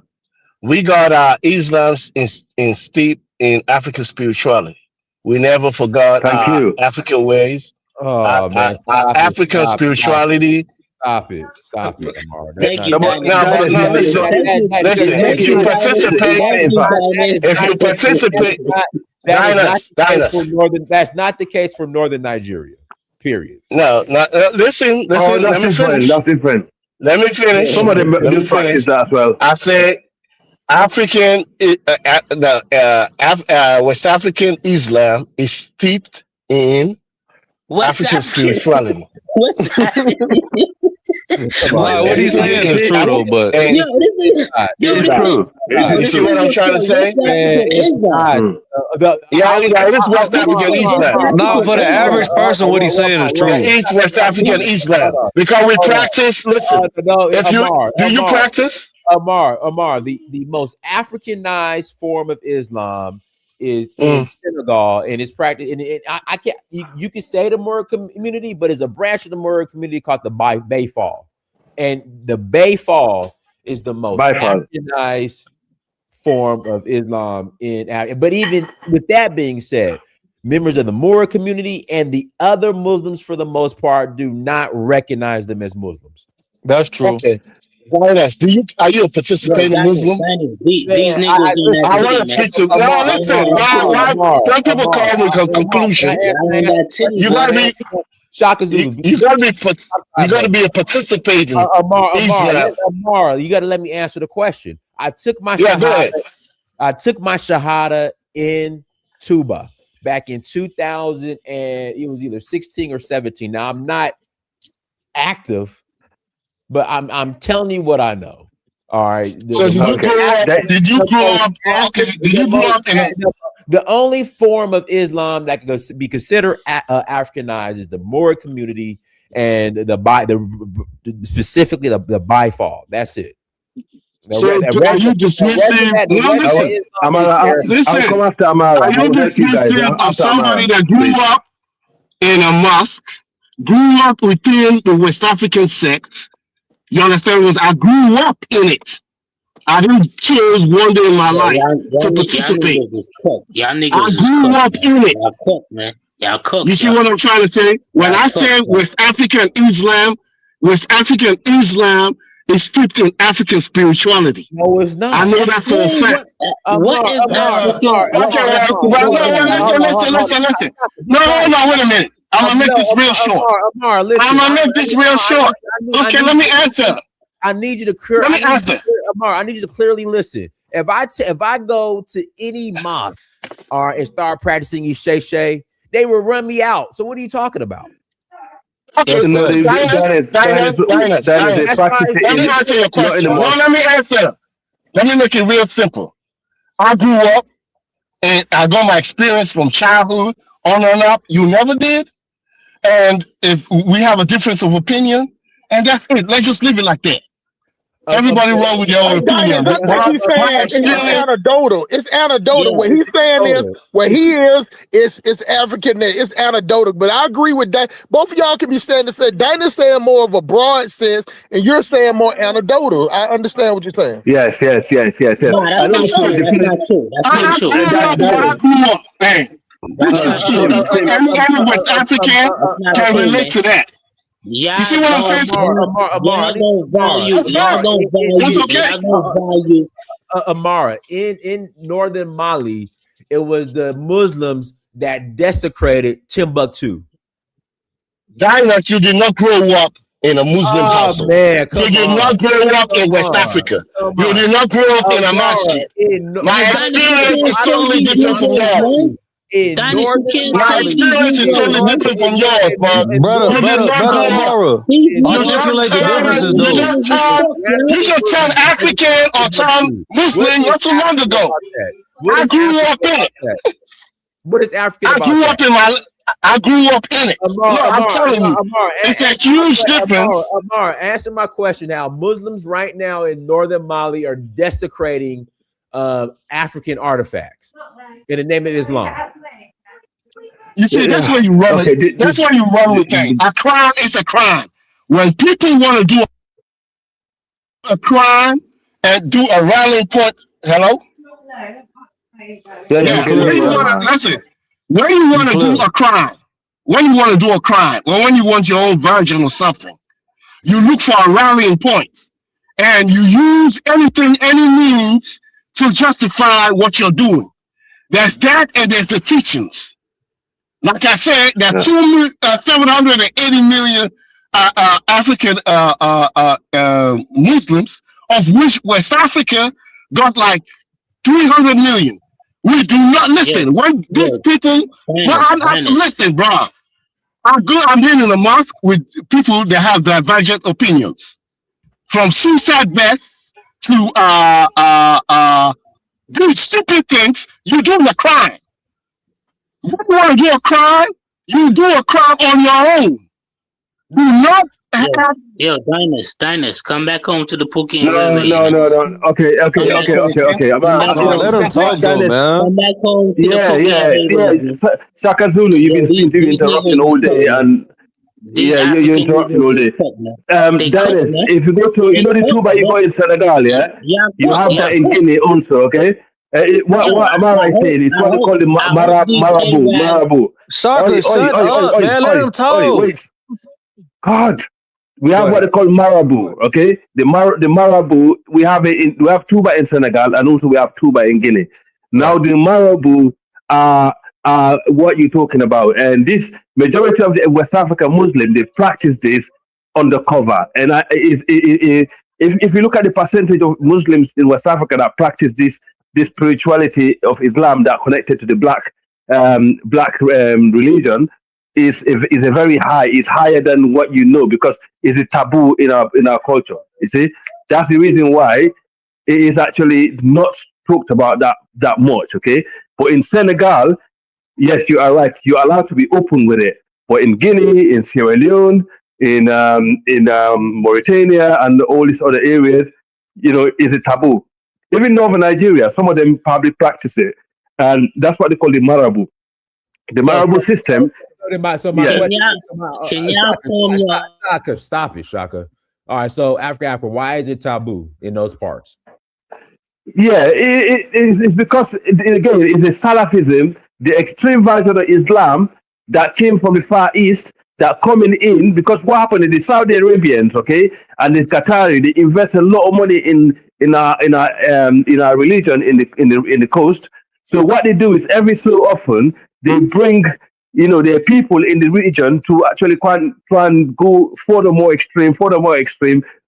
we got our Islam in steep in African spirituality. We never forgot Thank our you. African ways, Oh man, our African spirituality. Stop it, Amar. Thank you, But Dynasty. no, listen. If you participate, that's not the case for northern Nigeria. Period. No, listen. Oh, Let me finish. That's different. Let me finish. Some of them Let me do practice finish. that as well. I said African, West African Islam is steeped in African spirituality. What's What he's saying is true though, but It's true. You see what I'm trying to say? It is West African Islam. nah, for the average person, what he's saying is true. It's West African Islam because we practice. Listen, do you practice? Amar, the most Africanized form of Islam is in Senegal, and it's practiced. And I can't. You can say the Mur community, but it's a branch of the Mur community called the Bayfall, and the Bayfall is the most Africanized form of Islam in. But even with that being said, members of the Mur community and the other Muslims, for the most part, do not recognize them as Muslims. That's true. Okay. Are you a participating Muslim? These niggas I want to speak to. No, listen. Why people call me conclusion? You gotta be. Shaka Zulu. You gotta be a participating. Amar, you gotta let me answer the question. I took my shahada in Tuba back in 2000, and it was either 16 or 17. Now I'm not active, but I'm telling you what I know. All right. So did you grow up in it? The only form of Islam that could be considered Africanized is the Mor community and specifically the Bayfall. That's it. So are you dismissing? Listen. Are you dismissing of somebody that grew up in a mosque, grew up within the West African sect? You understand? Because I grew up in it. I didn't choose one day in my life to participate. I grew up in it. Y'all cooked, man. Y'all cooked. You see what I'm trying to say? When I say West African Islam is steeped in African spirituality. No, it's not. I know that for a Explain fact. what is African? What's Okay, well, listen. No, hold on, wait a minute. I'm gonna make this real short. Listen, I'm gonna make this real short. Okay, let me answer. I need you to clear. Let me answer. Amar, I need you to clearly listen. If I go to any mosque and start practicing Ishe, they will run me out. So what are you talking about? Okay, No, let me answer your question. No, let me answer. Let me make it real simple. I grew up and I got my experience from childhood on and up. You never did. And if we have a difference of opinion, and that's it. Let's just leave it like that. Everybody run with your own opinion. What he's saying is anecdotal. It's anecdotal. Yeah, what he's saying is where he is it's African. It's anecdotal. But I agree with that. Both of y'all can be saying this. Dinah's saying more of a broad sense, and you're saying more anecdotal. I understand what you're saying. Yes. No, that's not true. That's not true. That's not true. That's not true. Any West African can relate to that. Yeah, you see what I'm saying? Amara, in northern Mali, it was the Muslims that desecrated Timbuktu. Diners, you did not grow up in a Muslim household. Man, you did not grow up in West Africa. You did not grow up in a masjid. My experience is totally different from yours. My experience is totally different from yours, but brother Amara, articulate the differences though. You just turned African or turned Muslim not too long ago. I grew up in it. What is African about that? I grew up in it. I'm telling you, it's a huge difference. Amar, answer my question now. Muslims right now in northern Mali are desecrating African artifacts in the name of Islam. You see, that's where you run it. That's where you run with things. A crime is a crime. When people want to do a crime and do a rallying point, hello? Listen, when you want to do a crime, when you want your own version or something, you look for a rallying point and you use anything, any means to justify what you're doing. There's that and there's the teachings. Like I said, there are 780 million African Muslims, of which West Africa got like 300 million. We do not listen. When these people, listen, bro. I'm here in a mosque with people that have divergent opinions, from suicide vests to doing stupid things. You do a crime. If you want to do a crime, you do a crime on your own. Do not. Yo, Dinus, come back home to the Pookie. No. Okay. Let him talk, though, man. Come back home to the Pookie. Shaka Zulu, you've been interrupting all day, and you're interrupting all day. Dennis, if you go to, the Tuba you go in Senegal, you have that in Guinea also, okay? What am I saying? It's what they call the marabout. Shaka, shut up, man. Let him talk. Wait. God. We have what they call marabout, okay? The marabout, we have Tuba in Senegal, and also we have Tuba in Guinea. Now the marabout are what you're talking about, and this majority of the West African Muslim, they practice this undercover. And if you look at the percentage of Muslims in West Africa that practice this spirituality of Islam that connected to the black religion, is a very high. It's higher than what you know, because it's a taboo in our culture. You see, that's the reason why it is actually not talked about that much. Okay, but in Senegal, yes, you are right. You're allowed to be open with it. But in Guinea, in Sierra Leone, in Mauritania, and all these other areas, is a taboo. Even Northern Nigeria, some of them probably practice it, and that's what they call the marabout. The marabout system. Stop it, Shaka. All right, so Africa, why is it taboo in those parts? Yeah, it's because, again, it's a Salafism, the extreme version of Islam that came from the Far East that are coming in, because what happened is the Saudi Arabians, okay, and the Qatari, they invest a lot of money in our religion in the coast. So what they do is every so often they bring their people in the region to actually try and go further more extreme,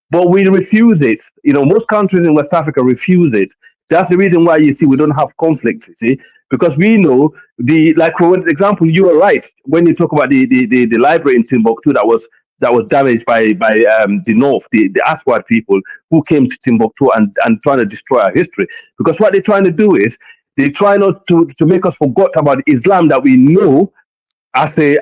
but we refuse it. Most countries in West Africa refuse it. That's the reason why you see we don't have conflicts. You see, because we know like for example, you are right when you talk about the library in Timbuktu that was damaged by the North, the Aswad people who came to Timbuktu and trying to destroy our history. Because what they're trying to do is they try not to make us forget about Islam that we know as a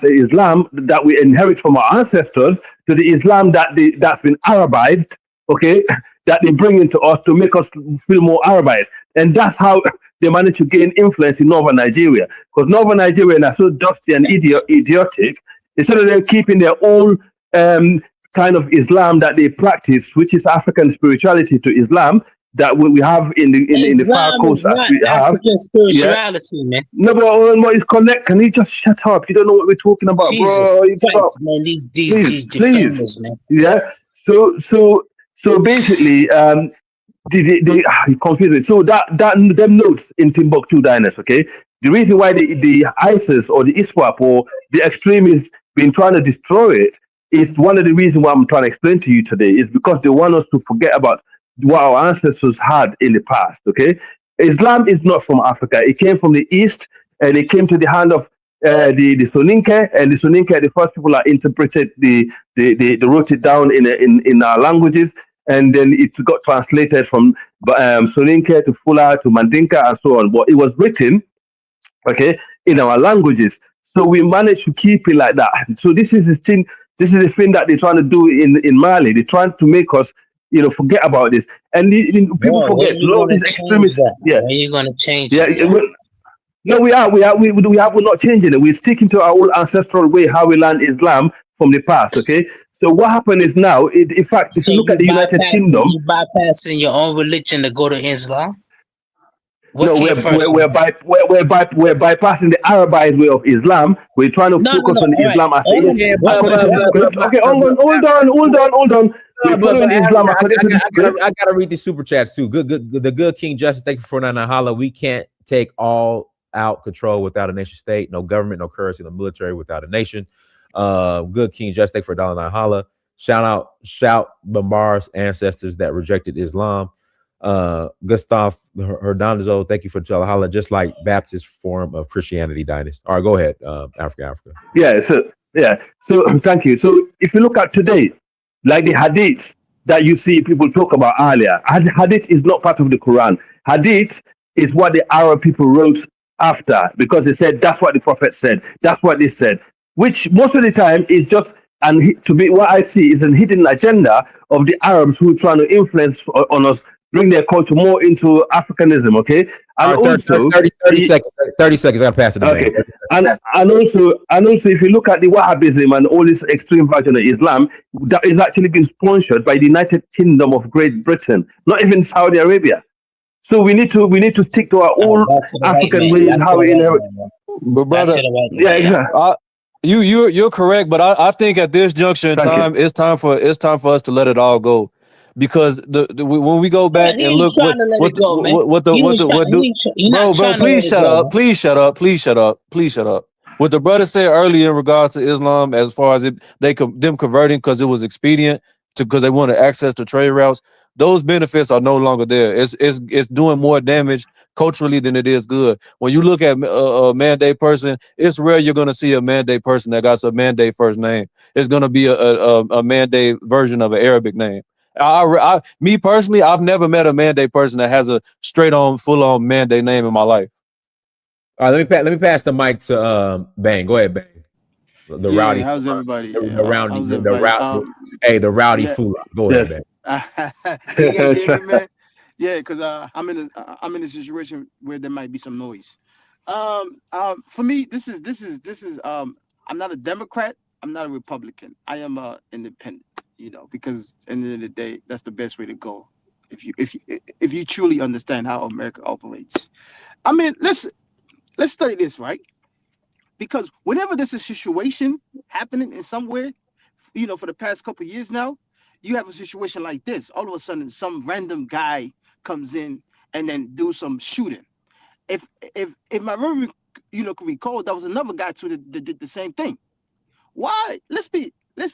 Islam that we inherit from our ancestors, to the Islam that's been Arabized, okay, that they bring into us to make us feel more Arabized, and that's how they manage to gain influence in northern Nigeria. Because northern Nigeria are so dusty and idiotic. Instead of them keeping their own kind of Islam that they practice, which is African spirituality to Islam that we have in the far Islam coast is as not we have. African Yeah. spirituality, man. No, but what is connect? Can you just shut up? You don't know what we're talking about, Jesus bro. You stop, Christ, man. These please. defenders, man. Yeah. So basically, you confuse me. So them notes in Timbuktu Diners, okay. The reason why the ISIS or the ISWAP or the extremists been trying to destroy it is one of the reasons why I'm trying to explain to you today is because they want us to forget about what our ancestors had in the past. Okay, Islam is not from Africa. It came from the East, and it came to the hand of the Soninke, and the Soninke, the first people that interpreted they wrote it down in our languages, and then it got translated from Soninke to Fula to Mandinka and so on. But it was written, okay, in our languages. So we managed to keep it like that. So this is the thing. This is the thing that they're trying to do in Mali. They're trying to make us, forget about this. And people Bro, when forget. A you lot of gonna these change extremists. that? Yeah, When you gonna change yeah. it, man? No, we're not changing it. We're sticking to our old ancestral way how we learn Islam from the past. Okay. So what happened is now, in fact, if So you look you at the United Kingdom, bypassing your own religion to go to Islam? What no, came first? we're bypassing the Arabized way of Islam. We're trying to No, focus on all right. Islam as it Hold is on, Yeah, brother, according to the brother. script. Okay, hold on. We're following Africa, Islam according to the script. I gotta read these super chats too. The good King Justice, thank you for 499 holla. We can't take all out control without a nation state, no government, no currency, no military without a nation. Good King Justice, thank you for $1.09 holla. Shout Bamar's ancestors that rejected Islam. Gustav Hernandez, thank you for the holla, just like Baptist form of Christianity dynasty. All right, go ahead, Africa. So thank you. So if you look at today, like the hadith that you see people talk about earlier, hadith is not part of the Quran. Hadith is what the Arab people wrote after, because they said that's what the prophet said, that's what they said, which most of the time is just, and to be what I see is a hidden agenda of the Arabs who are trying to influence on us, bring their culture more into Africanism. Okay. And all right, 30 seconds. 30 seconds. I gotta pass it to okay. man. And also, if you look at the Wahhabism and all this extreme version of Islam, that is actually being sponsored by the United Kingdom of Great Britain, not even Saudi Arabia. So we need to stick to our old African way and how we inherit. But brother, Yeah, exactly. You're correct, but I think at this juncture in time, it's time for us to let it all go, because when we go back and look what please shut up. What the brother said earlier in regards to Islam, as far as them converting because it was expedient because they wanted access to trade routes, those benefits are no longer there. It's doing more damage culturally than it is good. When you look at a mandate person, it's rare you're going to see a mandate person that got a mandate first name. It's going to be a mandate version of an Arabic name. Me personally, I've never met a mandate person that has a straight on, full on mandate name in my life. All right, let me pass the mic to Bang. Go ahead, Bang. The rowdy. How's everybody? The rowdy fool. Go ahead, Bang. Can you guys hear me, man? Yeah, because I'm in a situation where there might be some noise. For me, this is I'm not a Democrat. I'm not a Republican. I am independent. Because at the end of the day, that's the best way to go. If you truly understand how America operates. I mean, let's study this, right? Because whenever there's a situation happening in somewhere, for the past couple of years now, you have a situation like this. All of a sudden, some random guy comes in and then do some shooting. If my memory, could recall, there was another guy too that did the same thing. Why? Let's be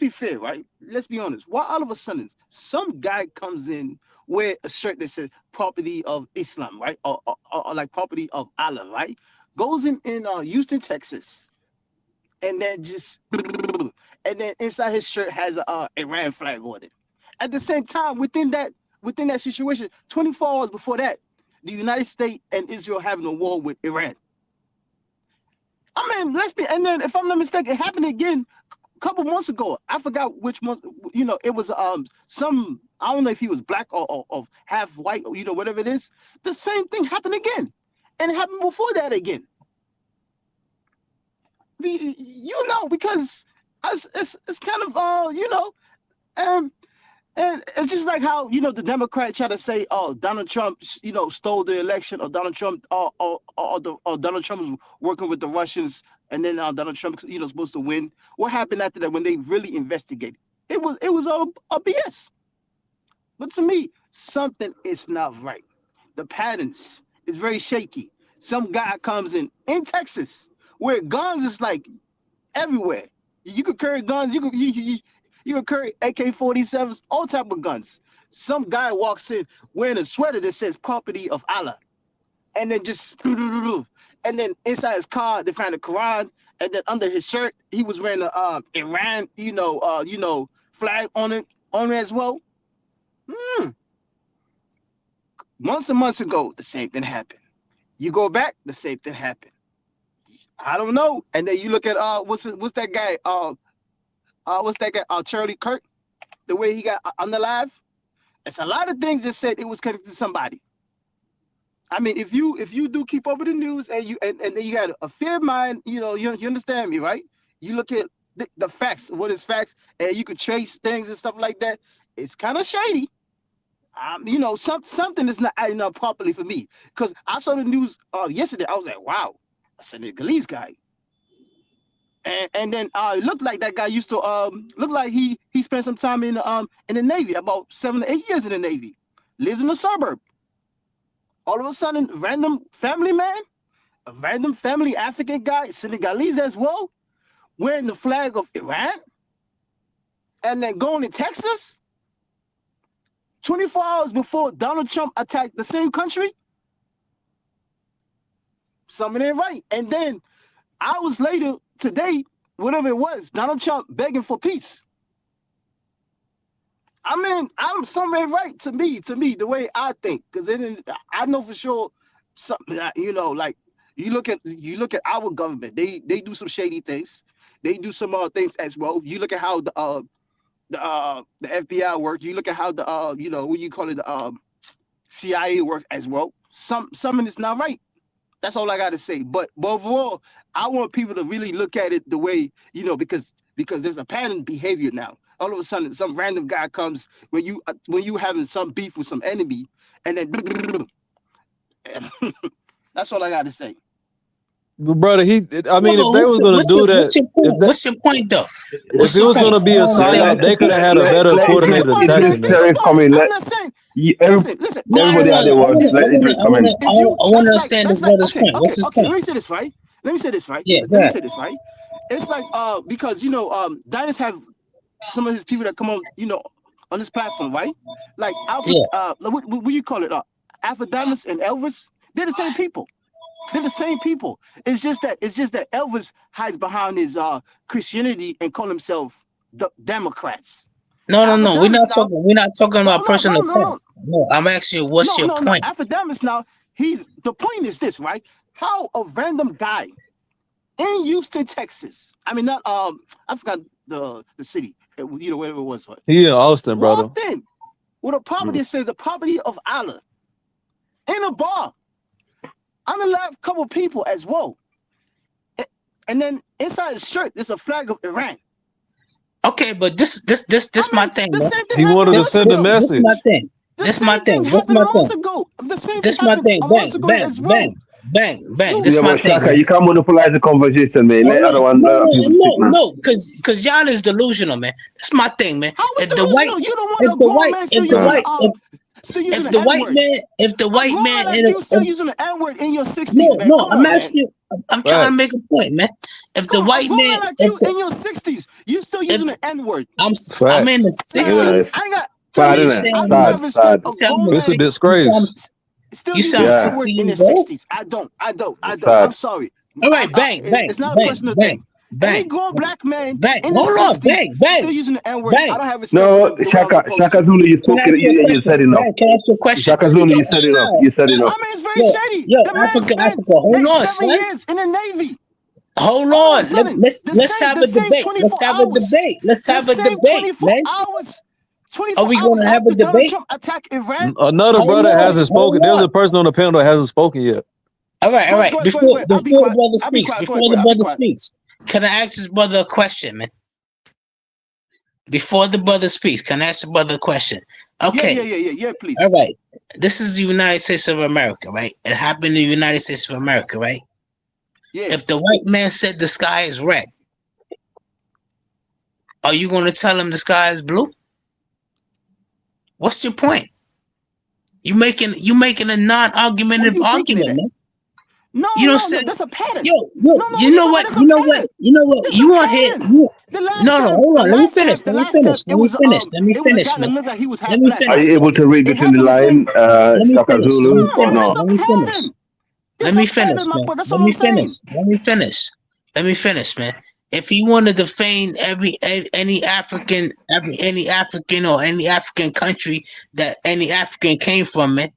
fair, right? Let's be honest. Why all of a sudden some guy comes in wear a shirt that says property of Islam, right? Or like property of Allah, right? Goes in Houston, Texas, and then inside his shirt has a Iran flag on it. At the same time, within that situation, 24 hours before that, the United States and Israel having a war with Iran. I mean, and then if I'm not mistaken, it happened again a couple months ago. I forgot which month, it was some, I don't know if he was black or half white, or whatever it is. The same thing happened again. And it happened before that again. Because it's kind of and it's just like how the Democrats try to say, oh, Donald Trump stole the election, or Donald Trump or Donald Trump was working with the Russians, and then Donald Trump supposed to win. What happened after that when they really investigated? It was all a BS. But to me, something is not right. The patterns is very shaky. Some guy comes in Texas where guns is like everywhere. You could carry guns. You could carry AK-47s, all type of guns. Some guy walks in wearing a sweater that says property of Allah. And then and then inside his car, they find the Quran. And then under his shirt, he was wearing a Iran, flag on it as well. Months and months ago, the same thing happened. You go back, the same thing happened. I don't know. And then you look at what's that guy? What's that guy? Charlie Kirk, the way he got unalive. It's a lot of things that said it was connected to somebody. I mean, if you do keep up with the news and then you got a fair mind, you understand me, right? You look at the facts, what is facts, and you could trace things and stuff like that. It's kind of shady. Something is not adding up properly for me, because I saw the news yesterday. I was like, wow, a Senegalese guy. And then it looked like that guy used to look like he spent some time in the Navy, about 7 to 8 years in the Navy. Lives in a suburb. All of a sudden, random family man, a random family African guy, Senegalese as well, wearing the flag of Iran, and then going to Texas 24 hours before Donald Trump attacked the same country. Something ain't right. And then hours later, today, whatever it was, Donald Trump begging for peace. I mean, something ain't right to me, the way I think, because I know for sure something. Like you look at our government, they do some shady things. They do some things as well. You look at how the FBI work. You look at how the what you call it, the CIA work as well. Something is not right. That's all I got to say. But overall, I want people to really look at it the way, because there's a pattern behavior now. All of a sudden, some random guy comes when you having some beef with some enemy, and then that's all I got to say. Brother, if they was going to do that, what's your point though? If it was going to be a psyop, they could have had a better coordinated attack. Listen. Everybody out there was let Idris come in. I want to understand this brother's point. What's his point? Let me say this right. Yeah, let me say this right. It's like because Diners have some of his people that come on on this platform, right? Like Alpha, what do you call it? Alpha Diamonds and Elvis. They're the same people. It's just that Elvis hides behind his Christianity and call himself the Democrats. No. We're not talking about personal attacks. No, I'm asking you, what's your point? Alpha Diamonds now. The point is this, right? How a random guy in Houston, Texas. I mean, not I forgot the city. Whatever it was. He in Austin, brother. Walked in with a property that says the property of Allah in a bar. Unalive couple people as well, and then inside his shirt there's a flag of Iran. Okay, but this my thing. He wanted to send a message. This my thing. The same thing happened months ago. The same thing happened months ago as well. Bang. This Yeah, is my but thing, Shaka, man. you can't monopolize the conversation, man. Let other one, other people speak, man. No, because y'all is delusional, man. That's my thing, man. How we If the white, delusional? You don't want if a the grown white, man still if the using white, if the white N-word. man, if the A white grown man, man like you still using the N-word in your 60s, man. no, Come I'm on, man. asking you. I'm trying to make a point, man. If the Come on, a white grown man, man like you in your 60s, you still using the N-word. I'm Facts. in the Man, 60s. I ain't got. Sad, You innit? saying I do not Sad, respect sad. a you say I'm grown a It's a man six? disgrace. still You say using I'm the Yeah, N-word 60 in years his old? 60s. I don't. it's sad. I'm sorry. All right, bang. It's not a personal thing. Any grown black man in his Hold on, 60s still using the N-word. I don't have respect for No, them the way I'm supposed Shaka to. Zulu, you Can I spoke ask it. you a You question? said enough. Bang, can I ask you a question? Shaka Zulu, you said enough. You said enough. I mean, it's very Yo, shady. yo, The man Africa. spent Hold on, 7 son. years in the Navy. Hold All of a on. sudden, Let's have a the same debate. 24 Let's have a hours. debate. Let's The have a same debate, 24 man. hours. Are 24 we hours gonna have a after Donald debate? Trump attacked Iran. Another Hold brother on, hasn't hold spoken. There's a on. person on the panel that hasn't spoken yet. All right. Go ahead. Before I'll be the quiet. brother I'll be speaks, quiet. before the I'll be brother quiet. speaks, can I ask this brother a question, man? Before the brother speaks, can I ask the brother a question? Okay. Yeah, please. All right. This is the United States of America, right? It happened in the United States of America, right? Yeah. If the white man said the sky is red, are you going to tell him the sky is blue? What's your point? You making a non-argumentative What are you taking it argument, at? man. No, You know what I'm saying? that's a pattern. Yo, No, you know what? that's a You know pattern. what? It's You a want here? pattern. The last time, Hold on. Let me finish. the last time it was a guy that Man. looked like he was half Let me black. Are finish. you able to read It between the happened the same. line, Let me Shaka finish. Zulu, Come or on, man, it's no? a Let me finish. pattern. Let It's me a finish, pattern, man. but that's Let all me I'm saying. finish. Let me finish, man. If he wanted to feign any African or any African country that any African came from, man,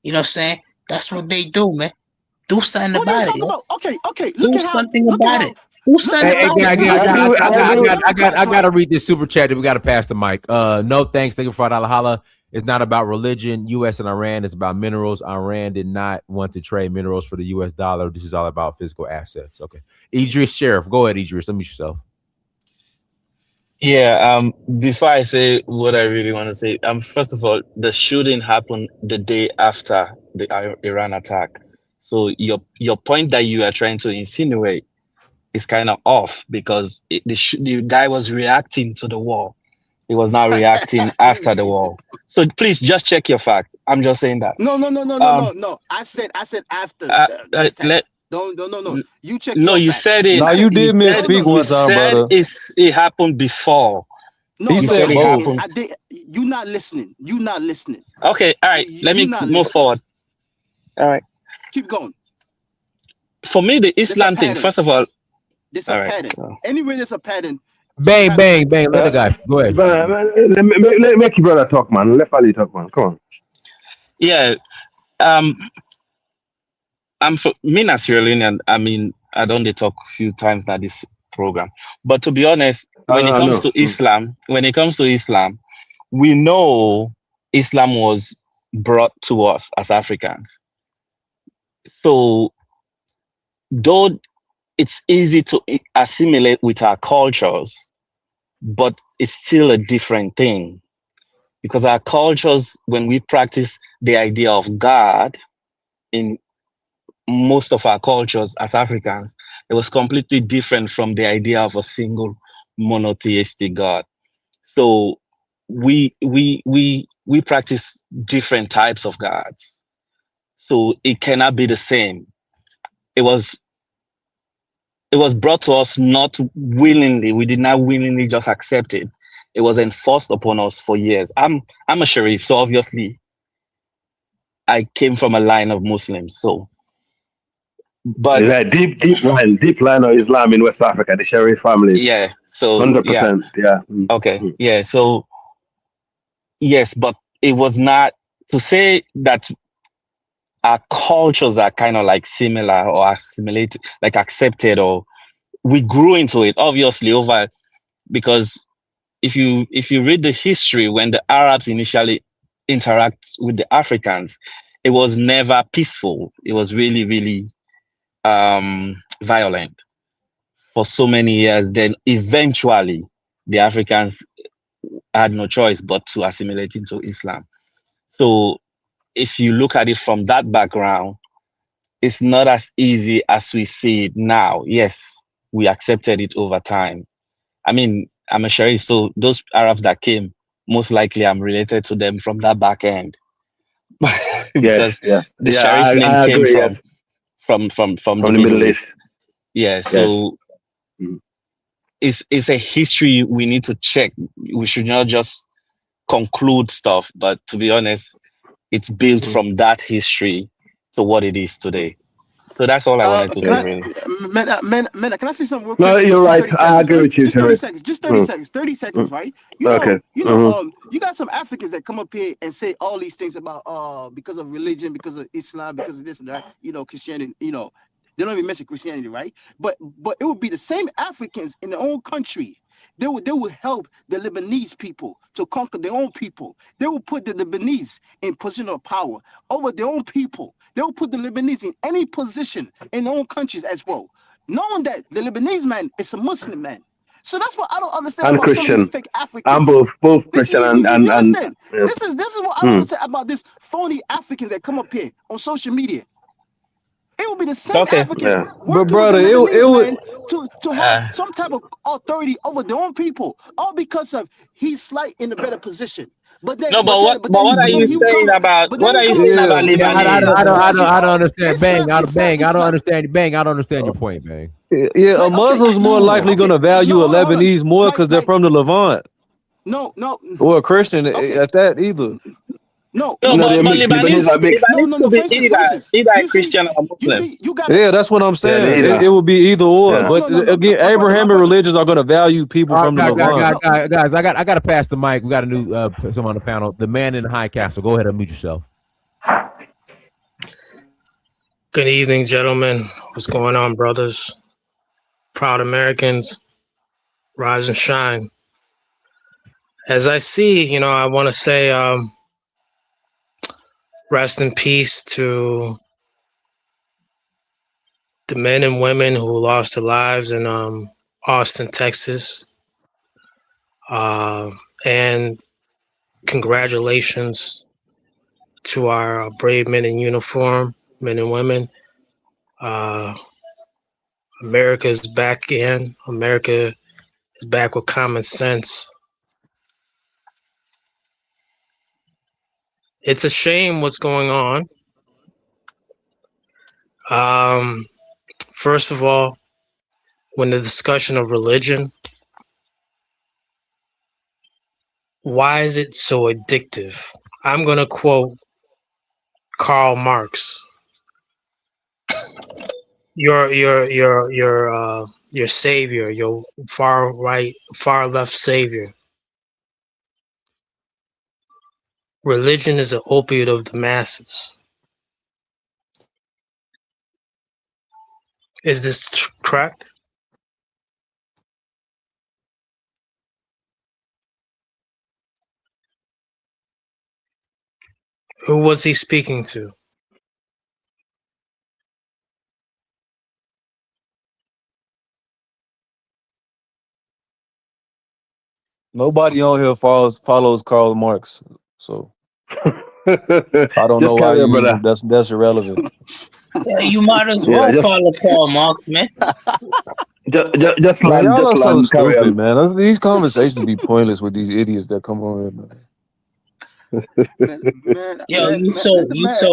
you know what I'm saying? That's what they do, man. Do something What are you about it. talking about? Okay. Do something about it. Do something Hey, about it. I gotta read this super chat. That we gotta pass the mic. No thanks. Thank you for $5 holla. It's not about religion. U.S. and Iran. It's about minerals. Iran did not want to trade minerals for the U.S. dollar. This is all about physical assets. Okay. Idris Sheriff, go ahead, Idris. Let me yourself. Yeah, before I say what I really want to say, first of all, the shooting happened the day after the Iran attack. So your point that you are trying to insinuate is kind of off because the guy was reacting to the war. He was not reacting after the war. So please just check your facts. I'm just saying that. No. I said after the attack. No. You check your you facts. said it. No, you did misspeak one time, brother. It happened before. No, said it both. happened. You not listening. Okay, all right. Let me move forward. All right. Keep going. For me, the Islam thing, first of all. There's a pattern. Anyway, there's a pattern. Bang. Let the guy. Go ahead. Let make your brother talk, man. Let Fali talk, man. Come on. Yeah. I'm for me, Sierra Leonean. I mean, I don't talk a few times now this program. But to be honest, when it comes to Islam, we know Islam was brought to us as Africans. So though it's easy to assimilate with our cultures, but it's still a different thing. Because our cultures, when we practice the idea of God in most of our cultures as Africans, it was completely different from the idea of a single monotheistic God. So we practice different types of gods. So it cannot be the same. It was brought to us not willingly. We did not willingly just accept it. It was enforced upon us for years. I'm a Sharif, so obviously I came from a line of Muslims. So, but yeah, deep line of Islam in West Africa, the Sharif family. Yeah. So 100%. Yeah. Okay. Yeah. So yes, but it was not to say that our cultures are kind of like similar or assimilated, like accepted, or we grew into it obviously over, because if you read the history, when the Arabs initially interact with the Africans, it was never peaceful. It was really, really violent for so many years. Then eventually the Africans had no choice but to assimilate into Islam. So if you look at it from that background, it's not as easy as we see it now. Yes, we accepted it over time. I mean, I'm a Sharif, so those Arabs that came, most likely I'm related to them from that back end. Because the Sharif name I came agree. Yes, from the from the Middle Middle East. East. Yeah, so it's a history we need to check. We should not just conclude stuff, but to be honest, it's built from that history to what it is today. So that's all I wanted to say, really. Man, can I say something real quick? No, you're Just right. 30 I seconds, agree right? with you, Just 30 Sharif. seconds. Just 30 seconds. 30 seconds, right? You got some Africans that come up here and say all these things about because of religion, because of Islam, because of this and that, Christianity, they don't even mention Christianity, right? But it would be the same Africans in their own country. They would help the Lebanese people to conquer their own people. They will put the Lebanese in position of power over their own people. They will put the Lebanese in any position in their own countries as well, knowing that the Lebanese man is a Muslim man. So that's what I don't understand And about some of these Christian. fake I'm Africans. both Christian You and understand? yeah. This is what I don't understand about this phony Africans that come up here on social media. It will be the same African But working brother, with the it Lebanese would. man to have some type of authority over their own people, all because of he's slight in a better position. But then, No, but what are you saying about Lebanese? I don't understand. Bang, I don't understand. Bang, I don't understand your point, Bang. Yeah, a Muslim's more likely going to value a Lebanese more because they're from the Levant. No. Or a Christian at that either. No, but Lebanese could be either a Christian or Muslim. Yeah, that's what I'm saying. It would be either or. But again, Abrahamic religions are going to value people from the Levant. Guys, I got to pass the mic. We got a new someone on the panel. The man in the high castle. Go ahead and mute yourself. Good evening, gentlemen. What's going on, brothers? Proud Americans, rise and shine. As I see, I want to say rest in peace to the men and women who lost their lives in Austin, Texas. And congratulations to our brave men in uniform, men and women. America is back in. America is back with common sense. It's a shame what's going on. First of all, when the discussion of religion, why is it so addictive? I'm going to quote Karl Marx. Your savior, your far right, far left savior. Religion is an opiate of the masses. Is this correct? Who was he speaking to? Nobody on here follows Karl Marx, so I don't know why that's irrelevant. Yeah, you might as well follow Karl Marx, man. Just man, y'all are so carry stupid, man. These conversations be pointless with these idiots that come on here, man. Yo, you so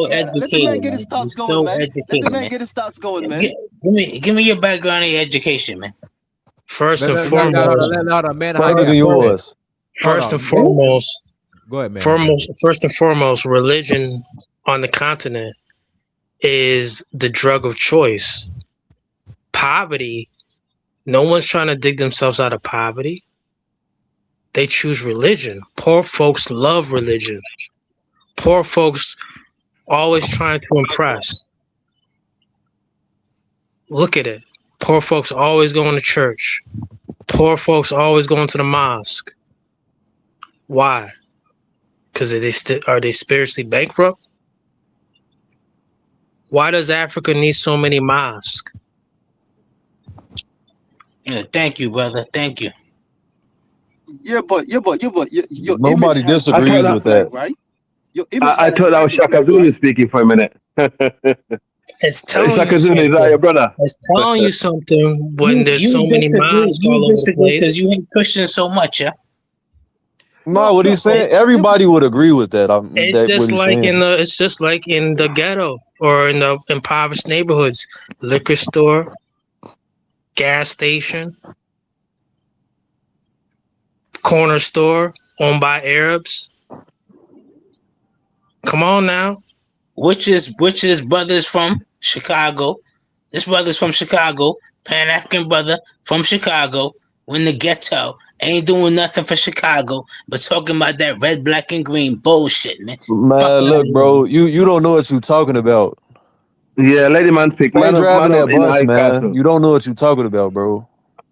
educated. Let the man get his thoughts going, man. Let the man get his thoughts going, man. Give me your background and your education, man. First and foremost, First and foremost, go ahead, man. First and foremost, religion on the continent is the drug of choice. Poverty, no one's trying to dig themselves out of poverty. They choose religion. Poor folks love religion. Poor folks always trying to impress. Look at it. Poor folks always going to church. Poor folks always going to the mosque. Why? Because are they spiritually bankrupt? Why does Africa need so many mosques? Yeah, thank you, brother. Thank you. Nobody disagrees with that, right? I thought that was Shaka Zulu speaking for a minute. It's telling you Is that your something. brother? It's telling you something when there's so many mosques all over the because place. you hate Christians so much, yeah. No, what he's saying, everybody would agree with that. It's That what just he's like saying. it's just like in the ghetto or in the impoverished neighborhoods. Liquor store, gas station, corner store owned by Arabs. Come on now. Which is brothers from Chicago. This brother's from Chicago, Pan African brother from Chicago. In the ghetto, ain't doing nothing for Chicago, but talking about that red, black, and green bullshit, man. Man, look, bro, you don't know what you're talking about. Yeah, let the man speak. Stay driving that In bus, High man. Castle. You don't know what you're talking about, bro.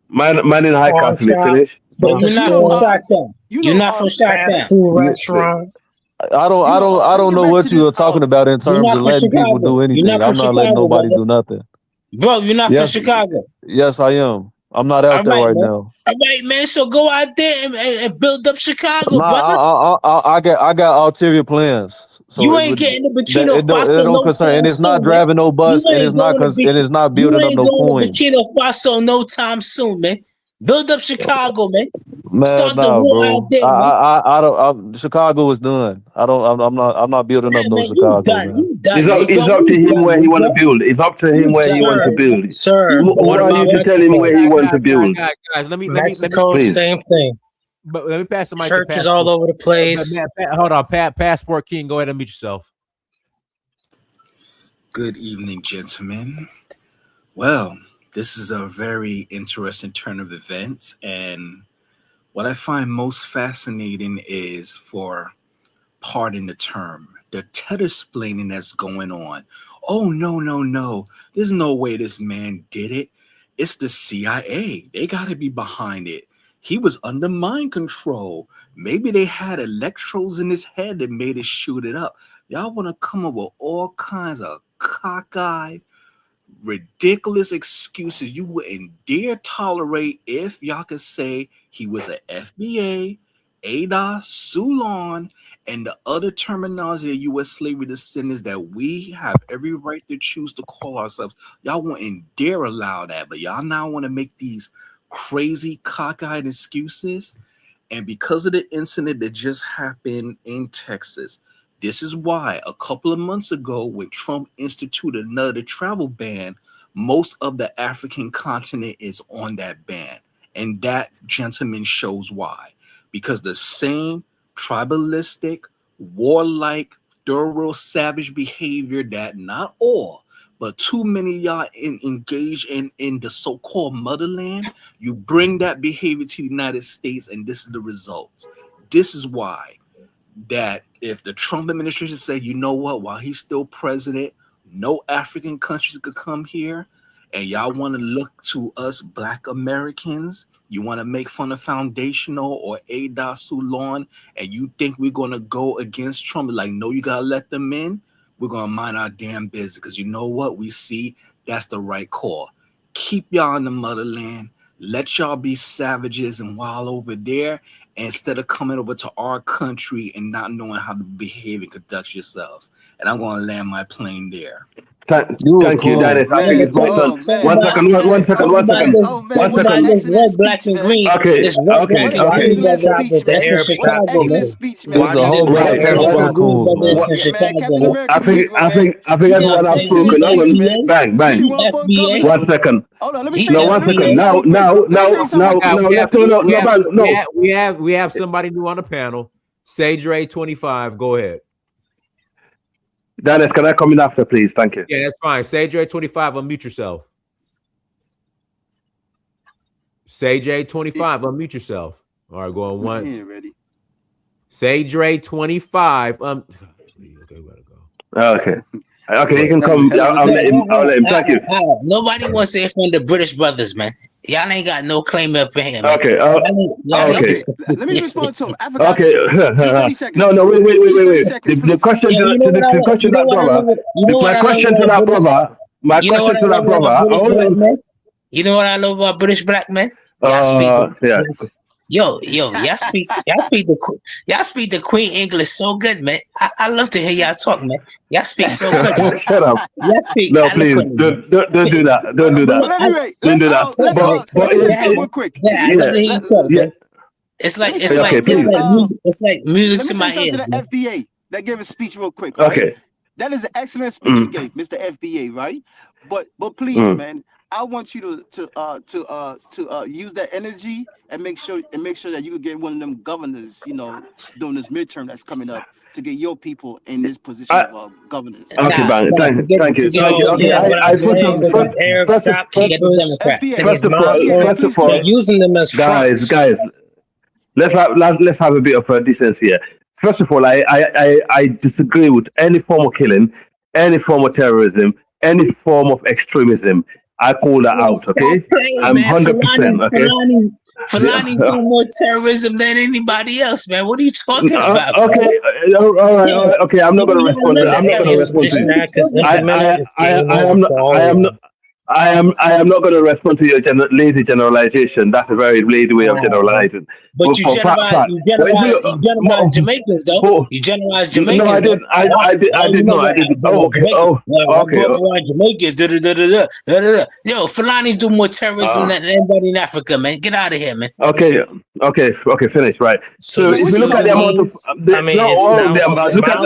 Man in High Pawn Castle, shop, finish. So you're not from Chi-Town. You're not from fast Chi-Town. food restaurant. I don't know what you are talking about in You're terms not of from letting people Chicago. do You're not anything. from I'm not letting Chicago, nobody brother. do nothing. Bro, you're not from Chicago. Yes, I am. I'm not All out there right, right man. now. All right, man. So go out there and build up Chicago, brother. I got ulterior plans. So You it ain't would getting to that Burkina it Faso don't no concern, time and it's not soon, man. driving no bus, You and ain't going it's not building up no coins. Burkina Faso no time soon, man. Build up Chicago, man. Man, Start the nah, war out bro. there, man. I don't. Chicago is done. I'm not building up no Man, you Chicago, done. man. You done, It's Negro. up to You him done, where he want to Negro. build. It's up to him You where he want to done. build. Sir, Who what are about you to tell him Mexico? where he want to build? Guys, let me Mexico, Please. same thing. but let me pass the mic to Churches all Passport. over the place. Hold on, Passport King, go ahead and mute yourself. Good evening, gentlemen. Well, this is a very interesting turn of events, and what I find most fascinating is, for pardon the term, the tether-splaining that's going on. Oh, no. There's no way this man did it. It's the CIA. They got to be behind it. He was under mind control. Maybe they had electrodes in his head that made it shoot it up. Y'all want to come up with all kinds of cockeyed, ridiculous excuses you wouldn't dare tolerate if y'all could say he was a FBA, ADA, Sulon, and the other terminology of U.S. slavery descendants that we have every right to choose to call ourselves. Y'all wouldn't dare allow that, but y'all now want to make these crazy cockeyed excuses. And because of the incident that just happened in Texas, this is why a couple of months ago, when Trump instituted another travel ban, most of the African continent is on that ban. And that, gentleman, shows why. Because the same tribalistic, warlike, thorough, savage behavior that not all, but too many of y'all engage in the so-called motherland, you bring that behavior to the United States, and this is the results. This is why that if the Trump administration said, you know what, while he's still president, no African countries could come here, and y'all want to look to us Black Americans, you want to make fun of Foundational or Ada Sulon, and you think we're going to go against Trump, like, no, you got to let them in. We're going to mind our damn business, because you know what? We see that's the right call. Keep y'all in the motherland. Let y'all be savages and wild over there, instead of coming over to our country and not knowing how to behave and conduct yourselves. And I'm going to land my plane there. Thank you, Dennis. I think it's my turn. One second. Talk about this red, black, and green. Okay. This red, black, and green brother that's in Chicago, man. There's a whole bunch of Arab raccoons, man. In Chicago, man. I think You know what everyone I'm has saying? spoken. I'm going FBA. bang. FBA. 1 second. Hold on, let me He say No, something. 1 second. We have somebody new on the panel. Sage Ray 25. Go ahead. Dennis, can I come in after, please? Thank you. Yeah, that's fine. Sage Ray 25, unmute yourself. Sage Ray 25, unmute yourself. All right, going once. Ready. Sage Ray 25. Okay, we gotta go. Okay, you can come. I'll let him. Thank you. Nobody wants to hear from the British brothers, man. Y'all ain't got no claim up in here, man. Okay. Okay. Let me respond to him. Africa, Okay. just 30 seconds. No. Wait. Seconds, The question to that brother. My question to that brother. You know what I love about British black men? Y'all speak. Yeah. Y'all speak the Queen English so good, man. I love to hear y'all talk, man. Y'all speak so good, man. Shut up. Y'all speak No, please eloquently. don't do that. Don't do But that. anyway, Don't let's do that. let's But let me say something real quick. I love to hear you talk, yeah. man. It's Let like me say Okay, something to please. the it's like music let to me my say something ears, to man. the FBA that gave a speech real quick, right? Okay. That is an excellent speech you gave, Mr. FBA, right? But please, man, I want you to use that energy and make sure that you can get one of them governors, during this midterm that's coming up, to get your people in this position of governors. Okay, bang. Thank you. So Okay, yeah, what I'm I put saying with these Arab Get the shopkeepers Democrats. and these first of Muslims, all, they're using them as fronts. guys, let's have a bit of a decency here. First of all, I disagree with any form of killing, any form of terrorism, any form of extremism. I call that Yo, out. stop Okay, playing, I'm man. 100%. Okay. Fulani's doing more terrorism than anybody else, man. What are you talking about, Okay, man? all right, Yo, okay. I'm not going to respond to that. I'm not going to This respond to you. act is implemented, it's game I over am not. for all I am not. y'all. I am not going to respond to your lazy generalization. That's a very lazy way of generalizing. But you For generalize, Jamaicans, though. You generalize no, Jamaicans, though. I did not. I did. Oh, okay. Oh, I okay. grew up around Jamaicans. Yo, Fulani's do more terrorism than anybody in Africa, man. Get out of here, man. Okay. Finish. Right. So if you look at the amount of look at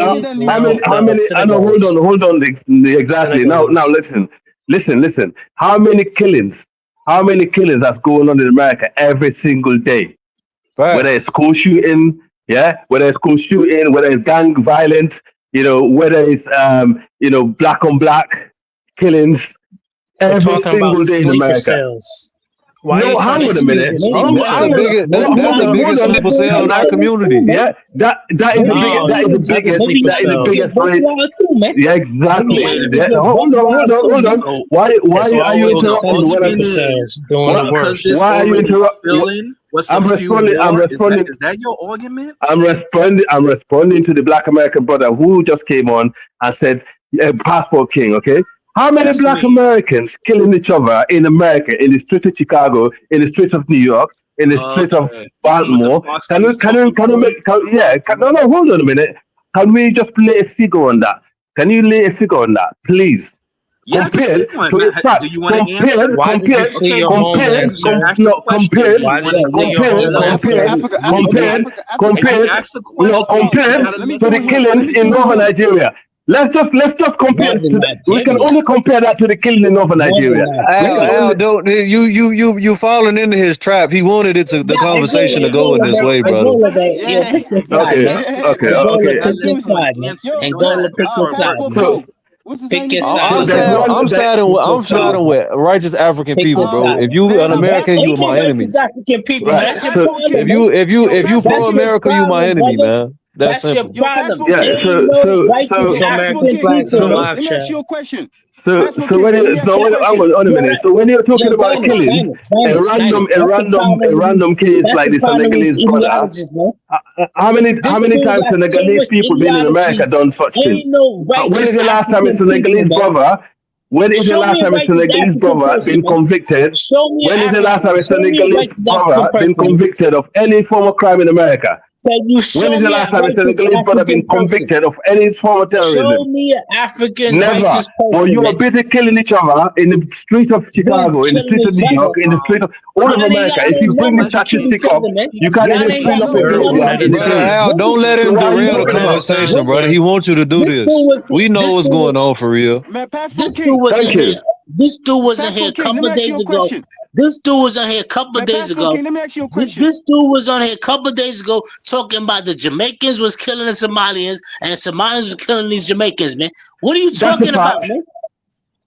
how many. I know. Hold on. Exactly. Now, listen. How many killings are going on in America every single day? Whether it's school shooting, whether it's gang violence, whether it's black on black killings We're every talking about single day in sleeper America. cells. Why are you No, trying hang to on a minute. excuse sleeper Hang on. cells? Hold on. sleeper cell in our community. Yeah, that is the biggest rate. Yeah, exactly. Yeah, hold on. Why are you interrupting when I'm why are you interrupting? I'm responding. Is that your argument? I'm responding to the Black American brother who just came on and said, "Passport King." Okay, how many That's Black me. Americans killing each other in America, in the streets of Chicago, in the streets of New York, in the streets of Baltimore? Can we make? No, hold on a minute. Can we just lay a figure on that? Can you lay a figure on that, please? Yeah, I can Compared speak on to it. in fact, Do you want to answer? Why did you flee your homeland, sir? compared, Why did you flee your homeland, sir? compared to the killings in northern Nigeria. Let's just compare. We can only compare that to the killing in northern Nigeria. Al, don't you falling into his trap. He wanted the conversation to go in this way, brother. Pick your side, man. Pick your side, man. Angola, pick your side, man. Pick your side. I'm siding with righteous African people, bro. If you an American, you my enemy. African people, man. That's your problem. If you pro America, you my enemy, man. That's simple. Your problem. Yeah, righteous African people. Let me ask you a question. So when on a minute. So when you're talking about killing a random case like the Senegalese brother, how many times Senegalese people been in America done such things? When is the last time a Senegalese brother? When is the last time a Senegalese brother been convicted? When is the last time a Senegalese brother been convicted of any form of crime in America? When is the last time a Senegalese brother been convicted of any form of terrorism? Show me an African Never. righteous person. Well, you are busy killing each other in the street of Chicago, in the street of New York, in the street of all of America. If you bring the statistic up, you can't even fill up a graveyard in a day. Al, don't let him derail the conversation, brother. He wants you to do this. We know what's going on for real. This dude wasn't here. This dude wasn't here a couple of days ago. This dude was on here a couple of days ago. This dude was on here a couple of days ago talking about the Jamaicans was killing the Somalians and the Somalians was killing these Jamaicans, man. What are you talking about, man?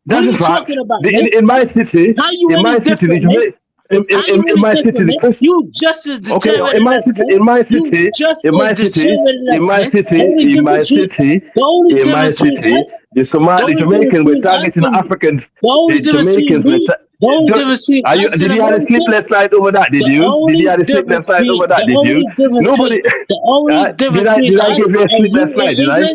What are you talking about, man? In my city, how you in my city, in my city, you just as determined. Okay, in my city, the Jamaicans were targeting Africans. The Jamaicans were. Did you have a sleepless night over that? Did you have a sleepless night over that? Did you? Nobody. The only difference did I give you a sleepless night? Did I?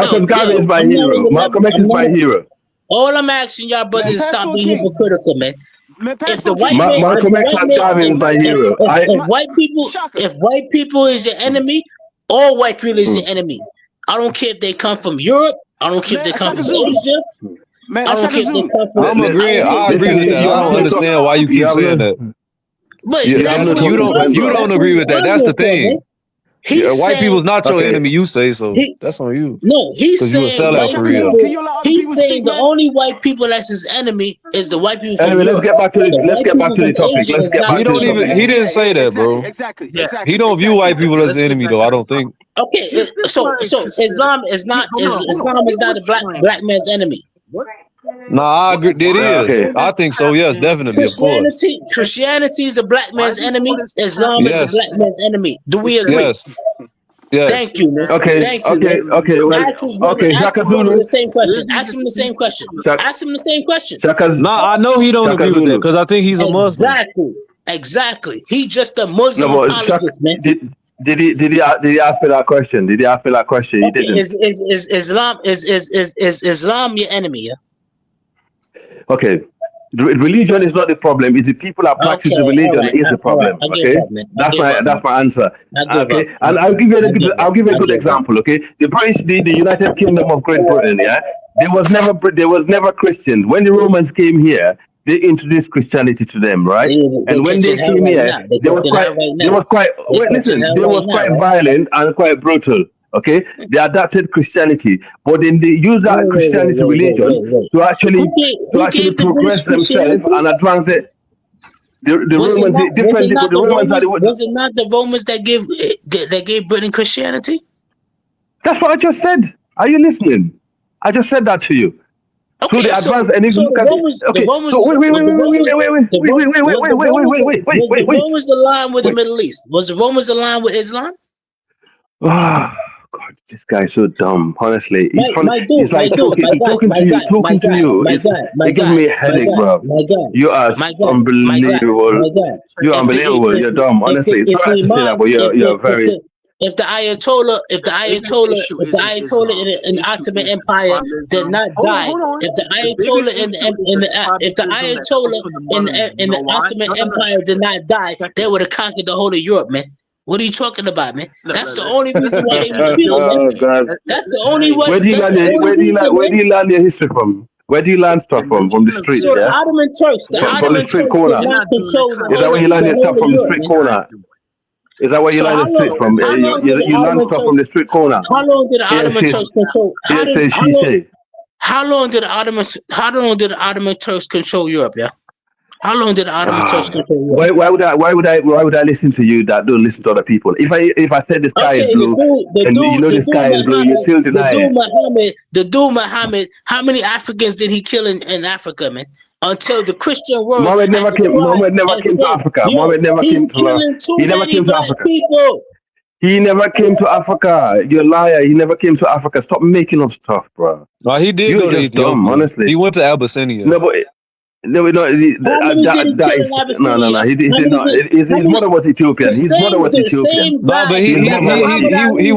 Marcus Garvey is my hero. Malcolm X is my hero. All I'm asking y'all brothers is stop being hypocritical, man. If the white man, Malcolm X and Garvey is my hero. if white people is your enemy, all white people is your enemy. I don't care if they come from Europe. I don't care if they come from Asia. Man, I don't care if they come from. I agree with that. I don't understand why you keep saying that. But you don't agree with that. That's the thing. White people's not your enemy. You say so. That's on you. No, he's saying you a sellout for real. He's saying the only white people that's his enemy is the white people from Anyway, Europe. let's get back to the topic. He didn't say that, bro. Exactly. He don't view white people as the enemy, though. I don't think. Okay, so Islam is not a black man's enemy. Nah, I agree. It is. I think so. Yes, definitely. Of course. Christianity is a black man's enemy. Islam is a black man's enemy. Do we agree? Yes. Thank you, man. Thank you, man. Ask him the same question. Ask him the same question. Ask him the same question. Nah, I know he don't agree with that because I think he's a Muslim. Exactly. He just a Muslim apologist, man. Did he ask me that question? He didn't. Is Islam your enemy? Yeah. Okay. Religion is not the problem. It's the people that practice the Okay, all religion right, is the all right. problem. I give Okay, up, man. I give up, man. that's my answer. I give up. Okay, and I'll give you I give up. a I good give up. example. Okay, the United Kingdom of Great Britain. Yeah, there was never Christians when the Romans came here. They introduced Christianity to them, right? They And when they catching hell came right here, now. They catching hell right now. They catching hell they right was now, quite right? violent and quite brutal. Okay, they adapted Christianity, but then they use that Christianity religion Wait. to Who actually gave the British progress themselves Christianity? and advance it. The Was it Romans, not? Was different it people. not The the Romans are Romans? the. Was it not the Romans that gave Britain Christianity? That's what I just said. Are you listening? I just said that to you. So Okay, they so advance, and if you look the at it, Romans, okay. So wait, was the Romans, was the wait. Romans aligned with the Middle East? Was the Romans aligned with Islam? Ah, God, this guy's so dumb. Honestly, My it's like talking to you. It gives me a headache, bro. You are unbelievable. You're unbelievable. You're dumb. Honestly, If sorry the to say that, Imam, but you're very. if the Ayatollah, Biggest issue isn't Islam. in The the issue Ottoman is Empire did tribalism. not die, Hold on. if the The biggest Ayatollah issue is the if the tribalism that comes Ayatollah from the motherland. You in the know why? Ottoman No. Empire did not die, Check they it. would have conquered the whole of Europe, man. What are you talking about, man? That's the only reason why they was Let killed, man. Oh God. That's the only one. Where do you That's learn the only reason, where man. do you learn your history from? Where do you learn stuff the from? From the nation of streets, So the yeah? Islam. From the Ottoman street Turks did corner. They're not not doing the control Is that where you learn the your whole stuff of from the Europe, street man. corner? Is that where you So learn the street from? how long did the You learn Ottoman stuff from Turks? the street corner. How long did the Ottoman Turks control? Here says she say. How long did the Ottoman Turks control Europe? Yeah. How long did the Ottoman Turks control Europe? Why would I listen to you that don't listen to other people? If I said the sky is Okay, blue and you know the sky is blue, you still deny it. the dude Muhammad, how many Africans did he kill in Africa, man? Until the Christian world had to cry Muhammad never and came to say, Africa. yo, Muhammad never he's came to killing too he never many came to black Africa. people. He never came to Africa. You're a liar. He never came to Africa. Stop making up stuff, bro. No, he did You're go to just dumb, Ethiopia. honestly. He went to Abyssinia. No, but no, How many did he kill in Abyssinia? no. He did not. His mother was Ethiopian. His mother was The Ethiopian. same guy No, but he that Muhammad Ali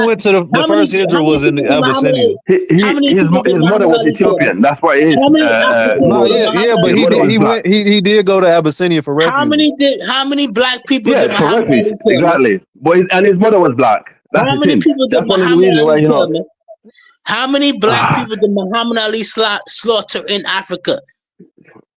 went to the first Hijra was in Abyssinia. His mother was Ethiopian. That's what it is. How many Africans No, did Muhammad but Ali he did go to Abyssinia for refuge. How many black people did Yeah, for Muhammad refuge. Ali kill? Exactly. And his mother was black. That's How the many thing. people did That's one of the Muhammad reasons why Ali kill, man? you How many black people did Muhammad Ali slaughter in Africa?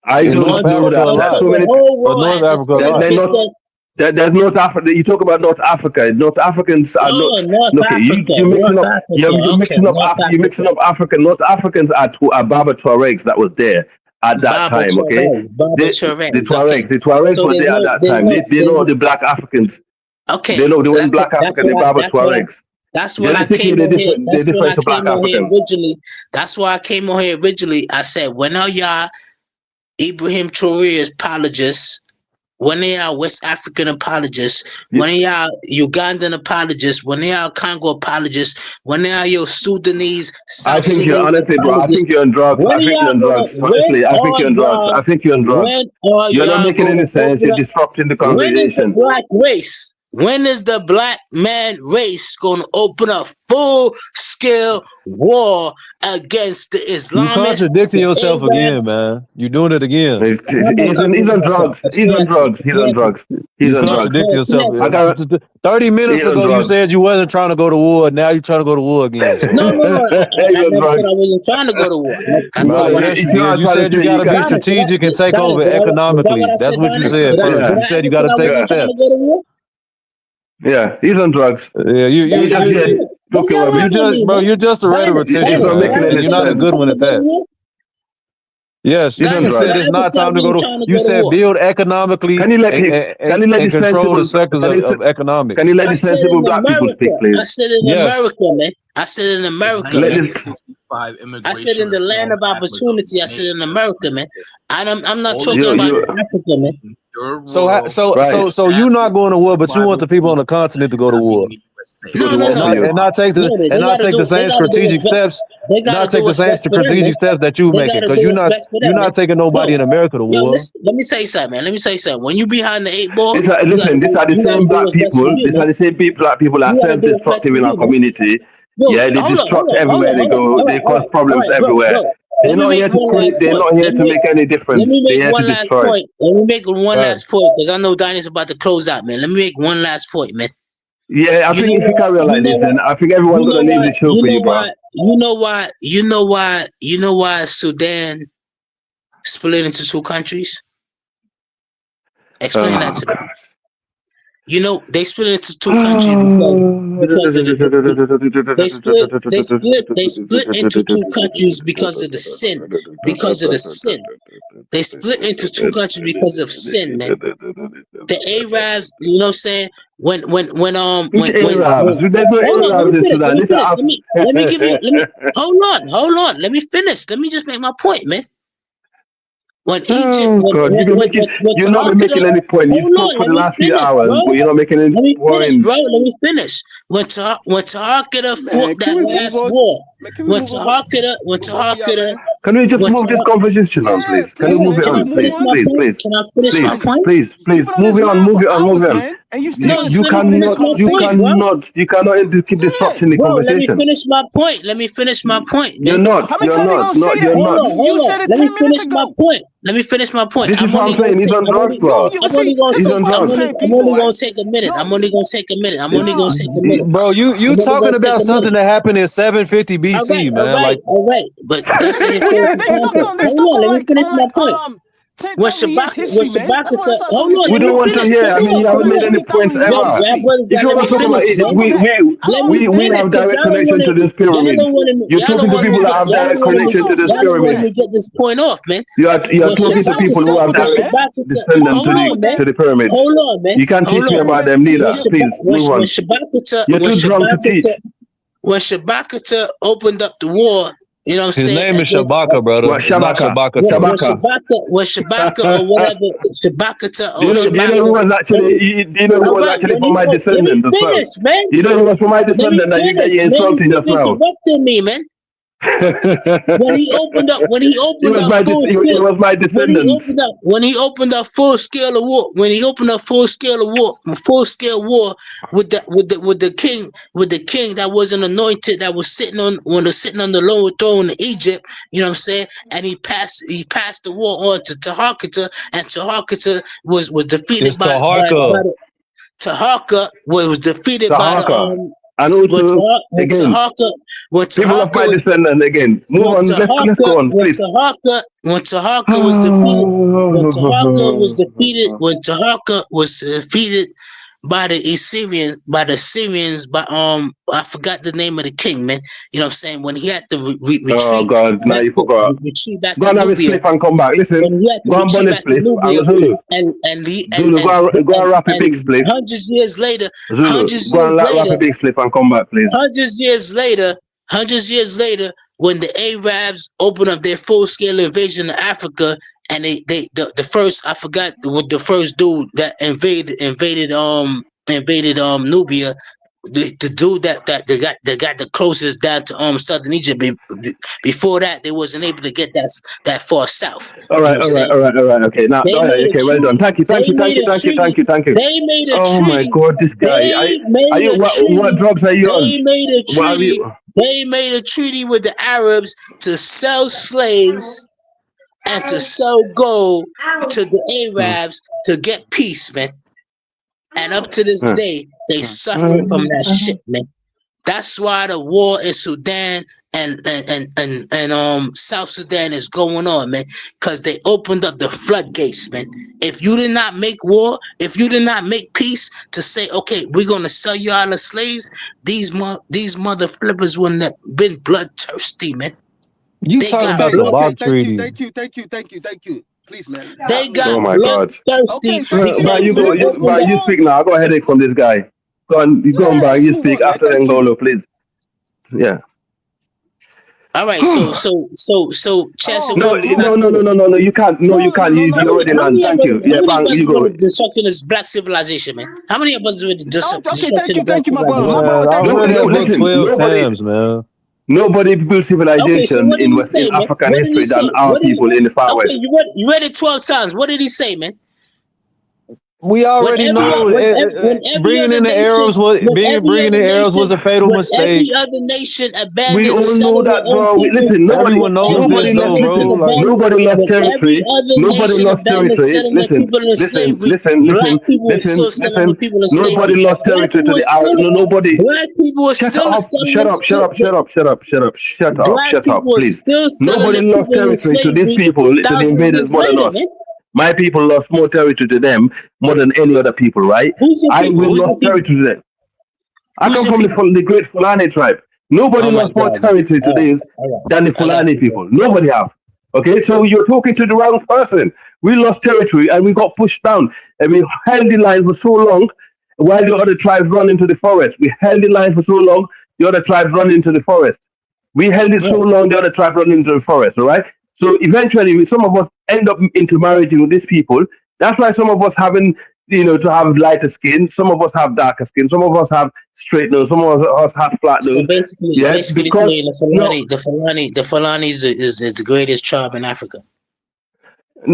I don't know that. That's so many. Whole world had to stand up and say, There's North Africa. You talk about North Africa. North Africans are not. North Okay, Africa. you're mixing North up. Africa. You're mixing up. North You're mixing up Africa. North Africans are Berber Tuaregs that was there at that time. Okay, the Tuaregs. The Tuaregs were there at that time. They know the black Africans. Okay, they know the black African. The Berber Tuaregs. That's when I came on here. That's when I came on here originally. That's why I came on here originally. I said, when are y'all Ibrahim Traore's apologists? When are y'all West African apologists? When are y'all Ugandan apologists? When are y'all Congo apologists? When are your Sudanese? I think you're honestly, bro. I think you're on drugs. I think you're on drugs. Honestly, I think you're on drugs. I think you're on drugs. You're not making any sense. You're disrupting the conversation. When is the black race? When is the black man race going to open a full-scale war against the Islamists? You contradicting yourself again, man. You're doing it again. He's on drugs. He's on drugs. He's on drugs. You contradict yourself. 30 minutes ago, you said you wasn't trying to go to war. Now you're trying to go to war again. No. I never said I wasn't trying to go to war. That's not what I said. You said you got to be strategic and take over economically. That's what you said. You said you got to take steps. Yeah, he's on drugs. Yeah, you're just a rhetorician. You're not a good one at that. Yes, you said it's not time to go to. You said build economically and control the sectors of economics. Can you let the sensible black people speak, please? I said in America, man. I said in America, man. I said in the land of opportunity. I said in America, man. I'm not talking about Africa, man. So you're not going to war, but you want the people on the continent to go to war. And not take the same strategic steps. Not take the same strategic steps that you making, because you're not taking nobody in America to war. Let me say something, man. Let me say something. When you behind the 8 ball, listen. These are the same black people. These are the same black people that are self-destructive in our community. Yeah, they destruct everywhere they go. They cause problems everywhere. They're not here to create. They're not here to make any difference. They're here to destroy. Let me make one last point because I know Dinah's about to close out, man. Let me make one last point, man. Yeah, I think if you carry on like this, then I think everyone's gonna leave the show for you, bro. You know why Sudan split into two countries? Explain that to me. You know, they split into two countries because of they split into two countries because of the sin. They split into two countries because of sin, man. The Arabs, you know what I'm saying? When Arabs? There's no Arabs in Sudan. Let me give you hold on. Let me finish. Let me just make my point, man. When Egypt, you're not making any point. You spoke for the last few hours, but you're not making any points. Let me finish. When Tahakida fought that last war, when Tahakida, can we just move this conversation on, please? Can we move it on, please? Can I finish my point? Please, move it on. You cannot keep disrupting the conversation. Let me finish my point. You're not. You said it 10 minutes ago. Let me finish my point. This is what I'm saying. He's on drugs, bro. He's on drugs. I'm only gonna take a minute. Bro, you talking about something that happened in 750 BC, man. All right, but that's the historical context. Hold on, let me finish my point. When Shabaka hold on, we don't want to hear. I mean, you haven't made any points ever. If you want to talk about it, we have direct connection to this pyramid. You're talking to people that have direct connection to this pyramid. Let me get this point off, man. You are talking to people who have direct descendants to the pyramid. Hold on, man. You can't teach me about them neither. Please move on. You're too drunk to teach. When Shabaka opened up the war. You know what I'm saying? His name is Shabaka, brother. What, Shabaka? When Shabaka or whatever, Shabaka or Shabaka. Do you know who was actually from my descendant as well? You know who was from my descendant that you insulted just now? Interrupting me, man. when he opened up full scale of war with the king that wasn't anointed, that was sitting on the lower throne in Egypt, you know what I'm saying? And he passed the war on to Taharqa, and Taharqa was defeated by Taharqa was defeated by the and also, people of my descendant again. Move on. Let's go on, please. When Taharqa was defeated by the Assyrians, I forgot the name of the king, man. You know what I'm saying? When he had to retreat. Oh God, now you forgot. Go and have a sleep and come back. Listen, go and burn a split. Zulu. Go and wrap a big split. 100 years later, go and wrap a big split and come back, please. 100 years later, when the Arabs opened up their full-scale invasion of Africa, and the first, I forgot what the first dude that invaded Nubia, the dude that got the closest down to southern Egypt. Before that, they wasn't able to get that far south. All right. Okay, now well done. Thank you. They made a treaty. Oh my God, this guy. What drugs are you on? They made a treaty with the Arabs to sell slaves and to sell gold to the Arabs to get peace, man. And up to this day, they suffering from that shit, man. That's why the war in Sudan and South Sudan is going on, man. Because they opened up the floodgates, man. If you did not make war, if you did not make peace to say, okay, we're gonna sell you all as slaves, these mother flippers wouldn't have been bloodthirsty, man. You talking about the Bob Treaty? Thank you. Please, man. They got bloodthirsty. You speak now. I got a headache from this guy. Go on, back. You speak after then, Golo, please. Yeah. All right. So, Chelsea. No. You can't. No, you can't. You already done. Thank you. Yeah, bang. You go. Destruction is black civilization, man. How many of us with destruction? Thank you, my brother. Listen, 12 times, man. Nobody built civilization in African history than our people in the far west. You read it 12 times. What did he say, man? We already know bringing in the Arabs was a fatal mistake. Every other nation We abandoned all some know of their that, own bro. people. Listen, Everyone knows this, though, bro. Nobody lost When every territory. other Nobody nation lost abandoned territory. selling their people into slavery, black people were still selling the people in slavery. Nobody lost Black territory people to were the Arab. still, No, nobody. black people were Shut still up! selling Shut up! Shut up! Shut up! Shut up! Shut up! Shut up! black Shut up! people were Please. still selling Nobody the lost people in territory to these slavery people, to the thousands of invaders, years more than later, us. man. My people lost more territory to them more than any other people, right? Who's your people? We Who's your lost people? territory to them. I Who's come your from people? the great Fulani tribe. Nobody Oh my lost more God, man. territory to this than the I got Fulani you, bro. people. Nobody have. Okay, so you're talking to the wrong person. We lost territory and we got pushed down. And we held the line for so long while the other tribes run into the forest. We held the line for so long, the other tribes run into the forest. We held it so long, the other tribe run into the forest, all right? So eventually, some of us end up intermarrying with these people. That's why some of us having, to have lighter skin. Some of us have darker skin. Some of us have straight nose. Some of us have flat So nose. basically, Yeah, because saying the Fulani is the greatest tribe in Africa.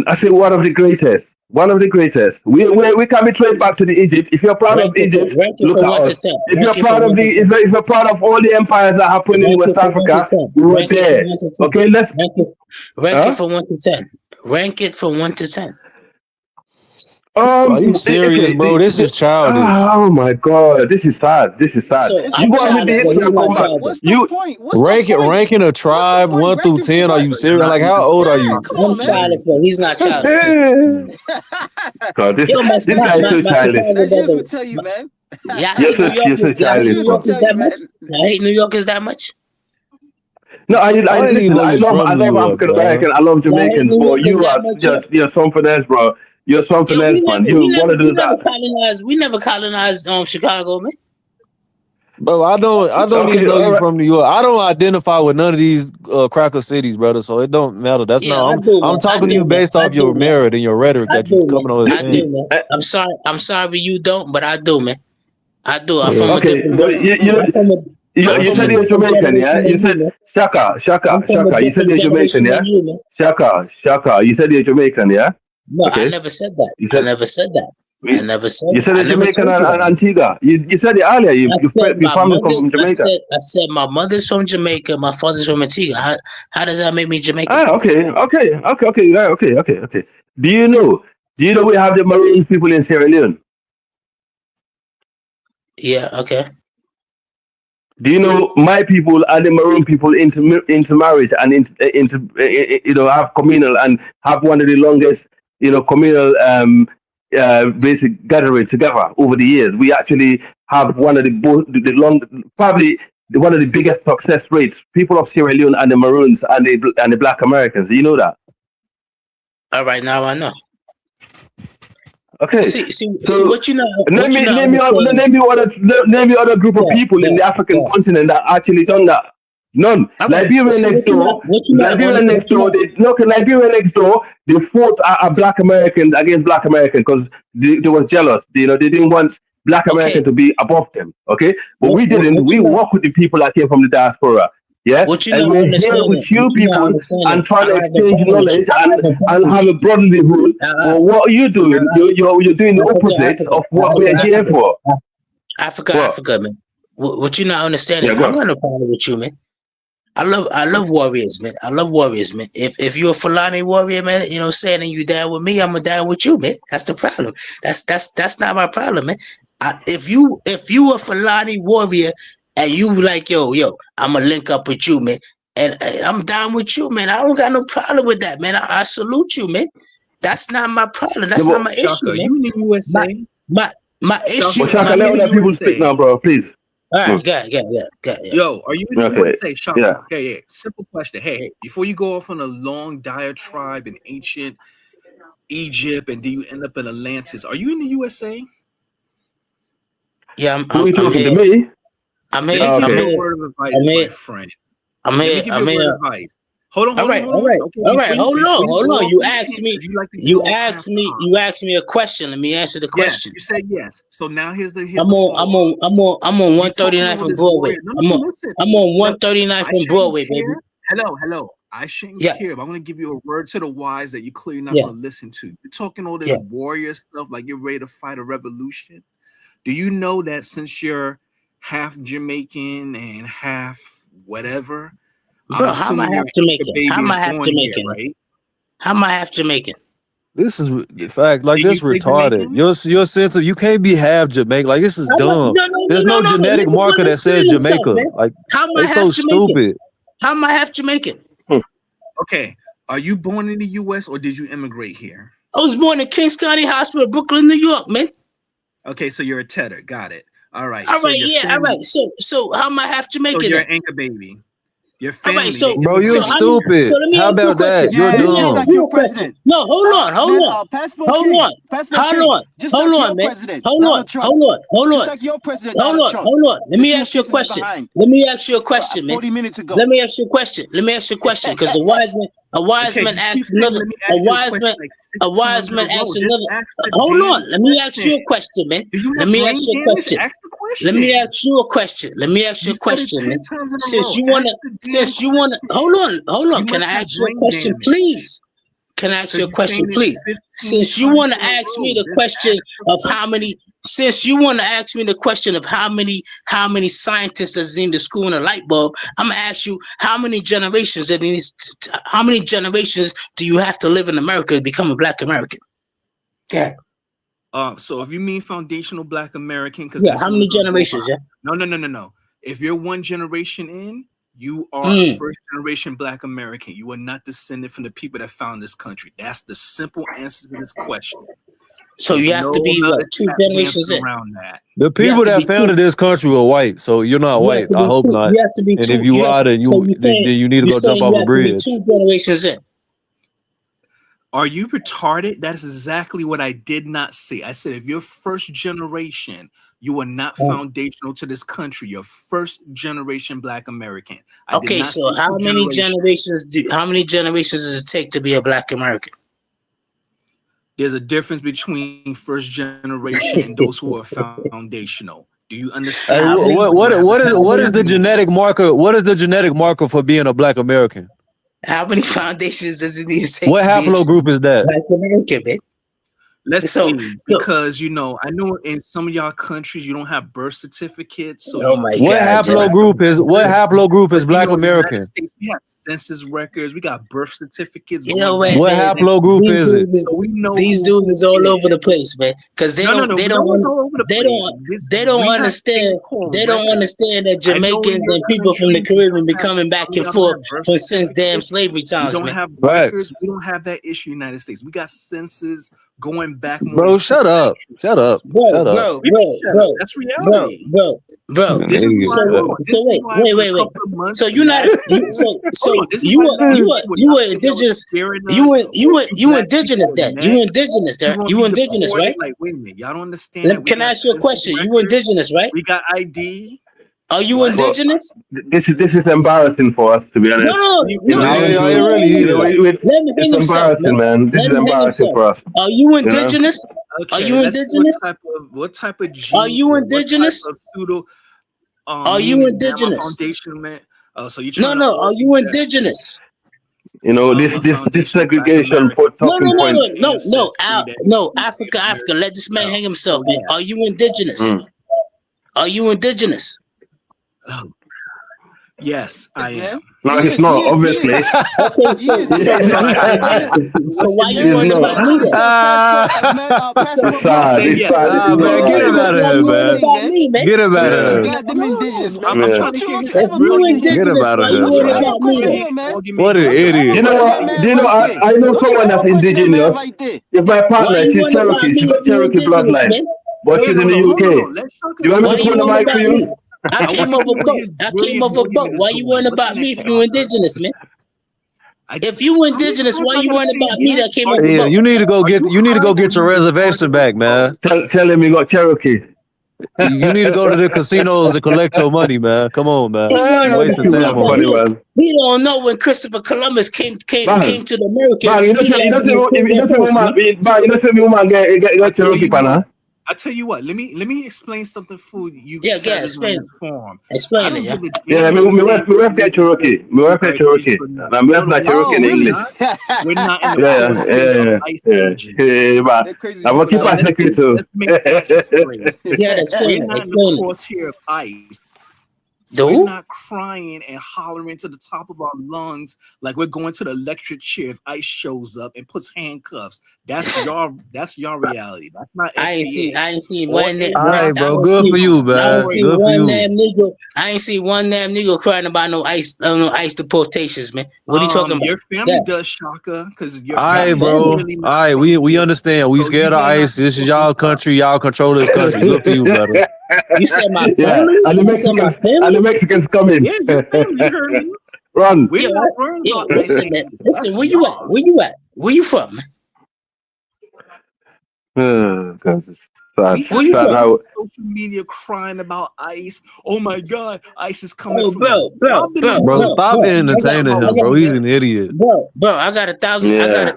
I say one of the greatest. One of the greatest. We can be traced back to the Egypt. If you're proud of Egypt, Rank it look from at 1 to us. 10. If Rank you're it from proud of 1 to 10. if you're proud of all the empires that happened in Rank West it from 1 to Africa, 10. we were Rank it there. from 1 to 10. Okay, let's. Rank it from 1 to 10. Rank it from 1 to 10. Are you serious, Okay. bro? This is childish. Oh my God, this is sad. This is sad. So You I'm go on with childish, the but history he's and come not back. childish. What's the point? What's the Ranking a tribe 1 through 10. Are you serious? Like, how old are you? Come on, I'm man. childish, but he's not childish. God, this Yo, guy is so childish. Chicago Nigerians brother. will tell you, man. Y'all hate New You're so Yorkers. Y'all hate childish, New Nigerians will bro. Yorkers tell that you, much? man. Y'all hate New Yorkers that much? No, I didn't even listen. know I you're from New love York, African bro. American. I love Y'all hate Jamaicans, New but Yorkers that much? you're something else, bro. You're something Yo, else, man. You one of we those never that. colonized. We never colonized Chicago, man. Bro, I don't Okay, even know all you right. from New York. I don't identify with none of these cracker cities, brother. So it don't matter. That's Yeah, not. I do, I'm man. talking to you based off your merit and your rhetoric I that you do, man. coming on I saying. do, man. I'm sorry you don't, but I do, man. I do. I'm from a Okay, different. but you I'm from a said you're different Jamaican, yeah? generation You than you, said man. Shaka. I'm from a You said different you're Jamaican, generation yeah? than you, man. Shaka. You said you're Jamaican, yeah? No, I Okay. never said that. You I said never said that. I never said you that. said I you're never Jamaican told you and that. Antigua. You said it earlier. I said Your my family come mother. from Jamaica. I said my mother's from Jamaica. My father's from Antigua. How does that make me Jamaican? Okay. Yeah, okay. Do you know we have the Maroon people in Sierra Leone? Yeah. Okay. Do you know my people and the Maroon people into marriage and into have communal and have one of the longest communal basic gathering together over the years. We actually have one of the long probably one of the biggest success rates. People of Sierra Leone and the Maroons and the Black Americans. Do you know that? All right. Now I know. Okay. See So what you know. name me other group of people in the African continent that actually done that. None. Liberia next door. Liberia next door. They fought a Black American against Black American because they was jealous. They didn't want Black American to be above them. Okay, but we didn't. We work with the people that came from the diaspora. Yeah, and we're here with you people and trying to exchange knowledge and have a brotherlyhood. But what are you doing? You're doing the opposite of what we're here for. Africa, man. What you not understanding? Yeah, I'm not a problem with you, man. I love warriors, man. I love warriors, man. If you're a Fulani warrior, man, you know what I'm saying, and you down with me, I'm down with you, man. That's the problem. That's not my problem, man. If you a Fulani warrior and you like, yo, I'ma link up with you, man. And I'm down with you, man. I don't got no problem with that, man. I salute you, man. That's not my problem. That's not my issue, man. You in the USA? My issue. Shaka, let other people speak now, bro. Please. All right, go. Yo, are you in the Okay. USA, Shaka? Yeah. Okay. Simple question. Hey, before you go off on a long diatribe in ancient Egypt and then you end up in Atlantis, are you in the USA? Yeah, Who are you talking here. to me? I'm here. Let me give I'm you here. a word of advice, I'm here. my friend. I'm Let here. me give I'm you a word here. of advice. Hold on. All right. Okay, Hold on. You asked me. you like to You get off asked me. You asked me a question. Let me answer the question. You said yes. So now here's the I'm on 139th from Broadway. I'm on 139th from Broadway, baby. Hello. I shouldn't care, but I'm going to give you a word to the wise that you're clearly not going to listen to. You're talking all this warrior stuff like you're ready to fight a revolution. Do you know that since you're half Jamaican and half whatever, bro, how am I half Jamaican? How am I half Jamaican? Right? How am I half Jamaican? This is the fact, like this retarded. Your sense of you can't be half Jamaican. Like this is dumb. There's no genetic marker that says Jamaica. Like it's so stupid. How am I half Jamaican? Okay, are you born in the U.S. or did you immigrate here? I was born in Kings County Hospital, Brooklyn, New York, man. Okay, so you're a Tedder. Got it. All right. All right, all right. So how am I half Jamaican? So you're an anchor baby. Your family. All right, so, bro, you're stupid. How about that? You're dumb. No, hold on. Hold on, man. Hold on. Let me ask you a question. Man. 'Cause a wise man asked another. Hold on. Let me ask you a question, man. Let me ask you a question, man. Since you wanna, hold on. Can I ask you a question, please? Can I ask you a question, please? Since you want to ask me the question of how many scientists does in the school in a light bulb, I'm gonna ask you how many generations do you have to live in America to become a Black American? Yeah. So if you mean foundational Black American, because how many generations? Yeah. No. If you're one generation in, you are a first generation Black American. You are not descended from the people that found this country. That's the simple answer to this question. So you have to be 2 generations in. Around that. The people that founded this country were white, so you're not white. I hope not. You have to be and if you are, then you need to go jump off a bridge. 2 generations in. Are you retarded? That is exactly what I did not say. I said if you're first generation, you are not foundational to this country. You're first generation Black American. Okay, so how many generations does it take to be a Black American? There's a difference between first generation and those who are foundational. Do you understand? What is the genetic marker? What is the genetic marker for being a Black American? How many foundations does it need to take? What haplogroup is that? Black American, man. Let's see, because I know in some of y'all countries you don't have birth certificates. So what haplogroup is Black American? We have census records, we got birth certificates. What haplogroup is it? So we know these dudes is all over the place, man. Because they don't understand that Jamaicans and people from the Caribbean be coming back and forth since damn slavery times, man. We don't have records. We don't have that issue in the United States. We got census going back. Bro, shut up. Bro. That's reality. Bro. So wait. So you're not. You were indigenous. You indigenous. Then you indigenous. There. You indigenous, right? Like, wait a minute. Y'all don't understand. Can I ask you a question? You indigenous, right? We got ID. Are you indigenous? This is embarrassing for us, to be honest. No. It's embarrassing, man. This is embarrassing for us. Are you indigenous? Are you indigenous? What type of gene? Are you indigenous? Are you indigenous? Foundation, man. So you no. Are you indigenous? This segregation for talking points. No. Africa. Let this man hang himself, man. Are you indigenous? Are you indigenous? Yes, I am. No, he's not, obviously. Okay, so why you worried about me then? It's sad. Man, get him out of here, man. Get him out of here. If you indigenous, why you worried about me then? What an idiot. You know what? I know someone that's indigenous. If my partner, she's Cherokee. She's got Cherokee bloodline. But she's in the UK. You want me to put the mic for you? I came over boat. Why you worrying about me if you indigenous, man? If you indigenous, why you worrying about me that came over boat? You need to go get your reservation back, man. Tell him you got Cherokee. You need to go to the casinos to collect your money, man. Come on, man. Wasting time on it. We don't know when Christopher Columbus came to the Americas. You know, woman get Cherokee, pana. I tell you what. Let me explain something for you. Yeah, Explain. Explain it, yeah. Yeah, me work that Cherokee. Me work that Cherokee. And I'm left that Cherokee in English. We're not in the yeah. But I'm gonna keep my secret too. Let's make that straight. Yeah, explain We're not it. in the crosshair of ICE. We're not crying and hollering to the top of our lungs like we're going to the electric chair if ICE shows up and puts handcuffs. That's your reality. That's not. I ain't seen All right, bro. Good for you, man. I ain't seen Good for one you. damn nigga. I ain't seen one damn nigga crying about no ICE deportations, man. What are you talking about? Your family does, Shaka, because your All right, family. bro. All right, we understand. We scared of ICE. This is y'all country. Y'all control this country. Good for you, brother. You said my family? Yeah, and the Mexicans coming. Yeah, your family heard me. Run. Listen, man. Listen, where you at? Where you at? Where you from, man? We have social media crying about ICE. Oh my God, ICE is coming. Bro, stop entertaining him, bro. He's an idiot. Bro, I got 1,000. Yeah.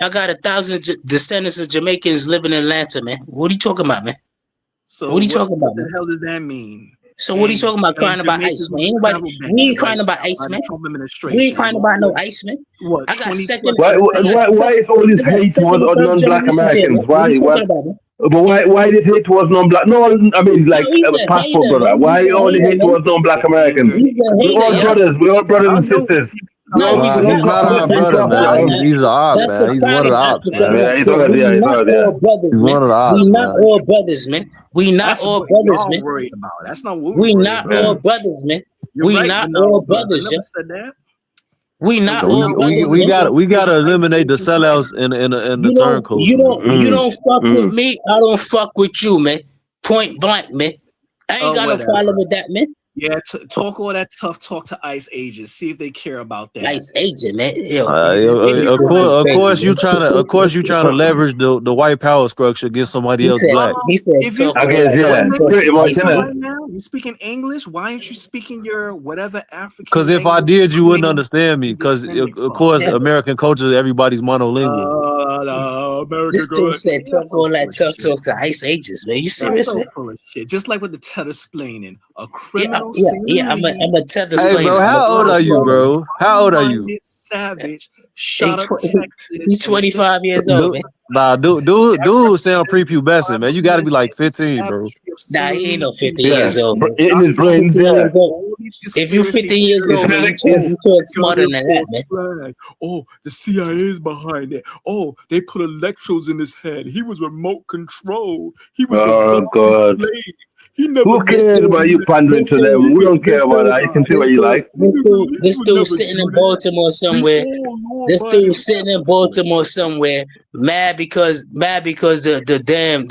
I got 1,000 descendants of Jamaicans living in Atlanta, man. What are you talking about, man? So what are you talking about? What the hell does that mean? So what are you talking about crying about ICE, man? We ain't crying about ICE, man. We ain't crying about no ICE, man. What? I got second. Why is all this hate towards non-black Americans? Why this hate towards non-black? No, I mean like passport brother. Why all the hate towards non-black Americans? We're all brothers. We're all brothers and sisters. No, he's not our brother, man. He's an op, man. He's one of the ops, man. He's one of the ops, we not all brothers, man. We not all brothers, man. Worried about. That's not what we not all brothers, man. We not all brothers, yeah. Said that. We not all brothers. We gotta eliminate the sellouts and the turncoats. You don't fuck with me. I don't fuck with you, man. Point blank, man. I ain't got no problem with that, man. Yeah, talk all that tough talk to ICE agents. See if they care about that. ICE agent, man. Of course, you trying to leverage the white power structure against somebody else black. He said, right now, you speaking English? Why aren't you speaking your whatever African? Because if I did, you wouldn't understand me. Because of course, American culture, everybody's monolingual. This dude said talk all that tough talk to ICE agents, man. You serious, man? Full of shit. Just like with the tether splaining, a criminal. I'm a tether splainer. Hey, bro, how old are you, bro? How old are you? Savage. Shut up, Texas. He's 25 years old, man. Nah, dude sound prepubescent, man. You got to be like 15, bro. Nah, he ain't no 15 years old. Man. In his brain, if you're 15 years old, man, you talk smarter than that, man. Oh, the CIA is behind it. Oh, they put electrodes in his head. He was remote control. He was God. Who cares about you pandering to them? We don't care about that. You can say what you like. This dude sitting in Baltimore somewhere. This dude sitting in Baltimore somewhere, mad because the damn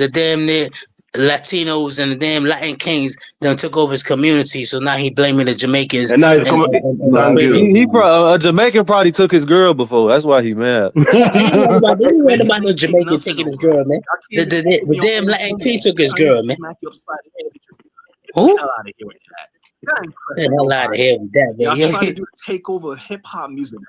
near Latinos and the damn Latin kings done took over his community. So now he blaming the Jamaicans. And now he's a Jamaican probably took his girl before. That's why he mad. I ain't worried about no Jamaican taking his girl, man. The damn Latin king took his girl, man. Who? Get the hell out of here with that, man. Y'all trying to do a takeover of hip hop music.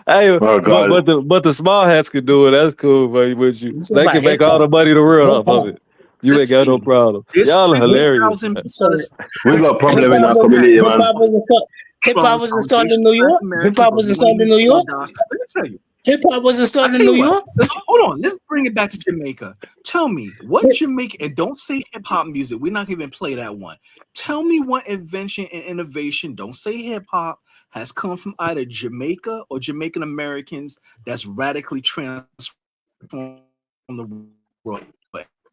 Hey, but the small hats could do it. That's cool, buddy. With you, they can make all the money in the world off of it. You ain't got no problem. Y'all are hilarious. We got a problem in our community, man. Hip hop wasn't started in New York. Hip hop wasn't started in New York. Let me tell you. Hip hop wasn't started in New York. Hold on, let's bring it back to Jamaica. Tell me what Jamaica, and don't say hip hop music. We're not even play that one. Tell me what invention and innovation, don't say hip hop, has come from either Jamaica or Jamaican Americans that's radically transformed the world.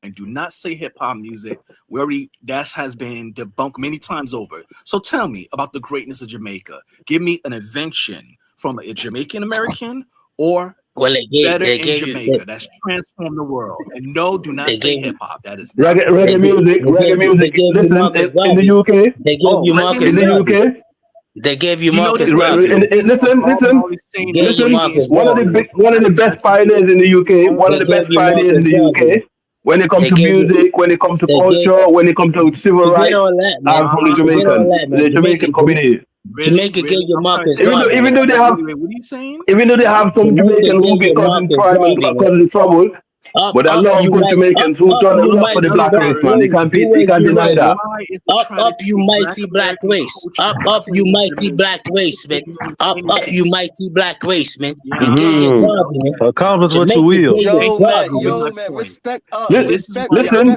And do not say hip hop music. That has been debunked many times over. So tell me about the greatness of Jamaica. Give me an invention from a Jamaican American or better in Jamaica that's transformed the world. And no, do not say hip hop. That is reggae music. Listen, in the UK. They gave you Marcus in the UK. They gave you Marcus. Listen. One of the best pioneers in the UK. One of the best pioneers in the UK. When it comes to music, when it comes to culture, when it comes to civil rights, I'm from the Jamaican community. Jamaica gave you Marcus. Even though they have some Jamaican who be causing crime and causing trouble, But a lot of good Jamaicans who've done a lot for the black race, man. They can't deny that. Up, you mighty black race. Up, you mighty black race, man. Up, you mighty black race, man. You get your job, man. Accomplish what you will. Yo, man, respect. Listen.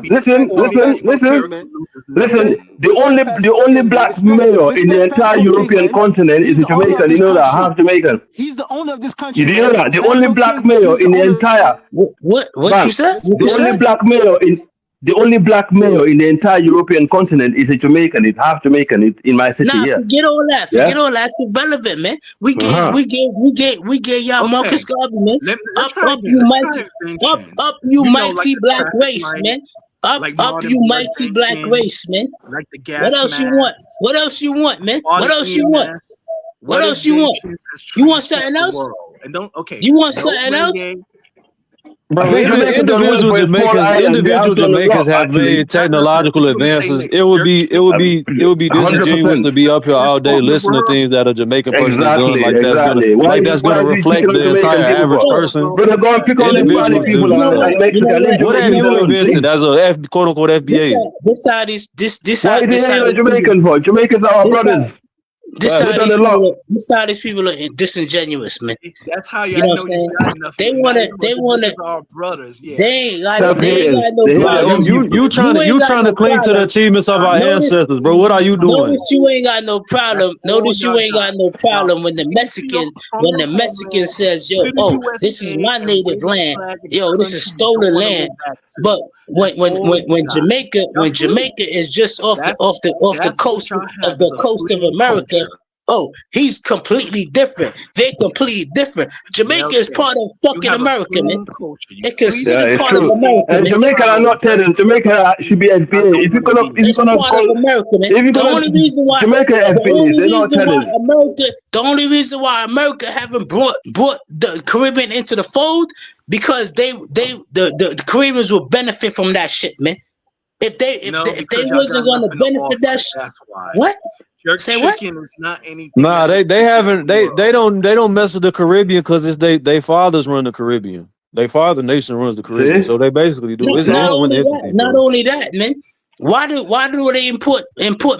The only black mayor in the entire European continent is a Jamaican. You know that, half Jamaican. He's the owner of this country. You know that? The only black mayor in the entire what you said? The only black mayor in the entire European continent is a Jamaican. It's half Jamaican. It's in my city. Nah, here. forget all that. Forget all that. It's irrelevant, man. We gave y'all Marcus Garvey, man. Up, you mighty black race, man. Up, you mighty black race, man. Like the gas. What else you want? What else you want, man? What else you want? What else you want? You want something else? And don't You want something else? Bro, individual Jamaicans have made technological advances. It would be disingenuous to be up here all day listening to things that a Jamaican person is doing like that's gonna reflect the entire average person. But they're going to pick on the Mali people and Mexican. What have you invented as a quote unquote FBA? Why are they Jamaican for? Jamaicans are our brothers. This how these people are disingenuous, man. That's how you know what I'm saying. They wanna. Our brothers, yeah. They ain't got no problem. You trying to cling to the achievements of our ancestors, bro. What are you doing? Notice you ain't got no problem. Notice you ain't got no problem when the Mexican says, "Yo, this is my native land. Yo, this is stolen land." But when Jamaica is just off the coast of America. Oh, he's completely different. They're completely different. Jamaica is part of fucking America, man. It's considered part of America. And Jamaica are not telling. Jamaica should be FBA. If you're gonna call America, man. The only reason why Jamaica FBA, they're not telling. The only reason why America haven't brought the Caribbean into the fold because the Caribbeans will benefit from that shit, man. If they wasn't gonna benefit that shit, what? Say what? Is not anything. Nah, they haven't. They don't mess with the Caribbean because it's they fathers run the Caribbean. They father nation runs the Caribbean, so they basically do. Not only that, man. Why do they import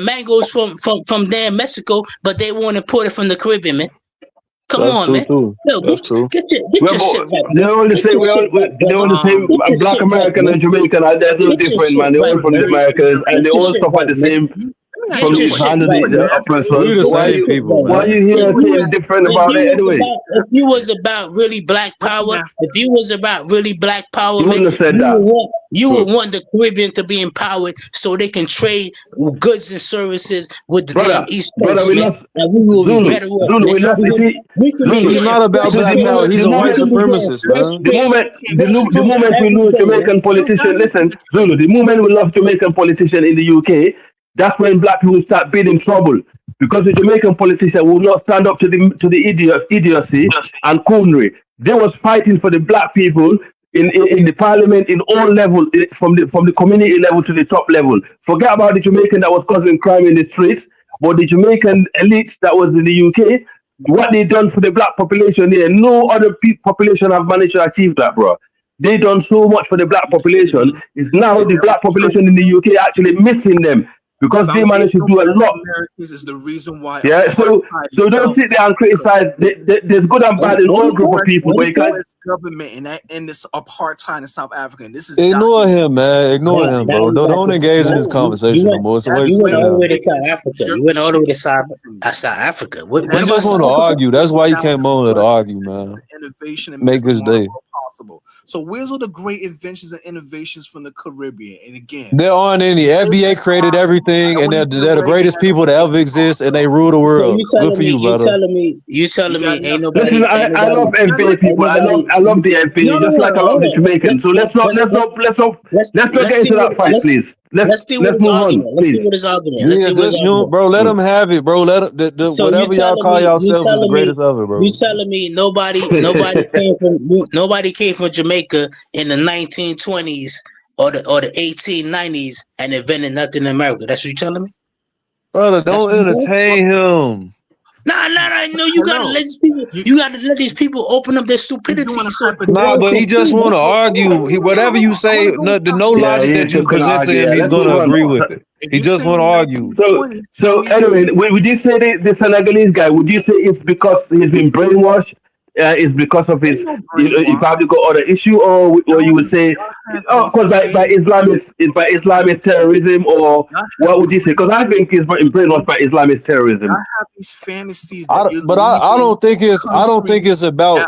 mangoes from damn Mexico, but they won't import it from the Caribbean, man? Come on, man. Yo, get your shit right. They only say Black American and Jamaican are no different, man. They all from the Americas and they all suffer the same. From the oppressors. Why are you here saying different about it anyway? If you was about really black power, you would want the Caribbean to be empowered so they can trade goods and services with the damn East Coast, and we will be better off. He's not about black power. He's a white supremacist, man. The moment we lose Jamaican politician, listen, Zulu, the moment we love Jamaican politician in the UK, that's when black people start being in trouble because the Jamaican politician will not stand up to the idiocy and coonery. They was fighting for the black people in the parliament in all levels, from the community level to the top level. Forget about the Jamaican that was causing crime in the streets, but the Jamaican elites that was in the UK, what they done for the black population here, no other population have managed to achieve that, bro. They done so much for the black population. It's now the black population in the UK actually missing them. Because they managed to do a lot. Is the reason why. Yeah, so don't sit there and criticize. There's good and bad in all group of people. But you can't. Government and this apartheid in South Africa. And this is ignore him, man. Ignore him, bro. Don't engage in this conversation no more. You went all the way to South Africa. You went all the way to South Africa. We just want to argue. That's why you came on to argue, man. Innovation and make this day possible. So where's all the great inventions and innovations from the Caribbean? And again, there aren't any. FBA created everything, and they're the greatest people to ever exist, and they rule the world. Good for you, brother. You telling me ain't nobody? Listen, I love FBA people. I love the FBA just like I love the Jamaicans. So let's not get into that fight, please. Let's move on. Let's see what is argument. Bro, let them have it, bro. Let them, whatever y'all call yourselves is the greatest ever, bro. You telling me nobody came from Jamaica in the 1920s or the 1890s and invented nothing in America? That's what you telling me, brother? Don't entertain him. No. You gotta let these people. You gotta let these people open up their stupidity. So but he just want to argue. Whatever you say, no logic that you present to him, he's gonna agree with it. He just want to argue. So anyway, would you say the Senegalese guy? Would you say it's because he's been brainwashed? It's because of his, you probably got other issue, or you would say, because by Islamic terrorism, or what would you say? Because I think he's brainwashed by Islamic terrorism. I have these fantasies I don't think it's about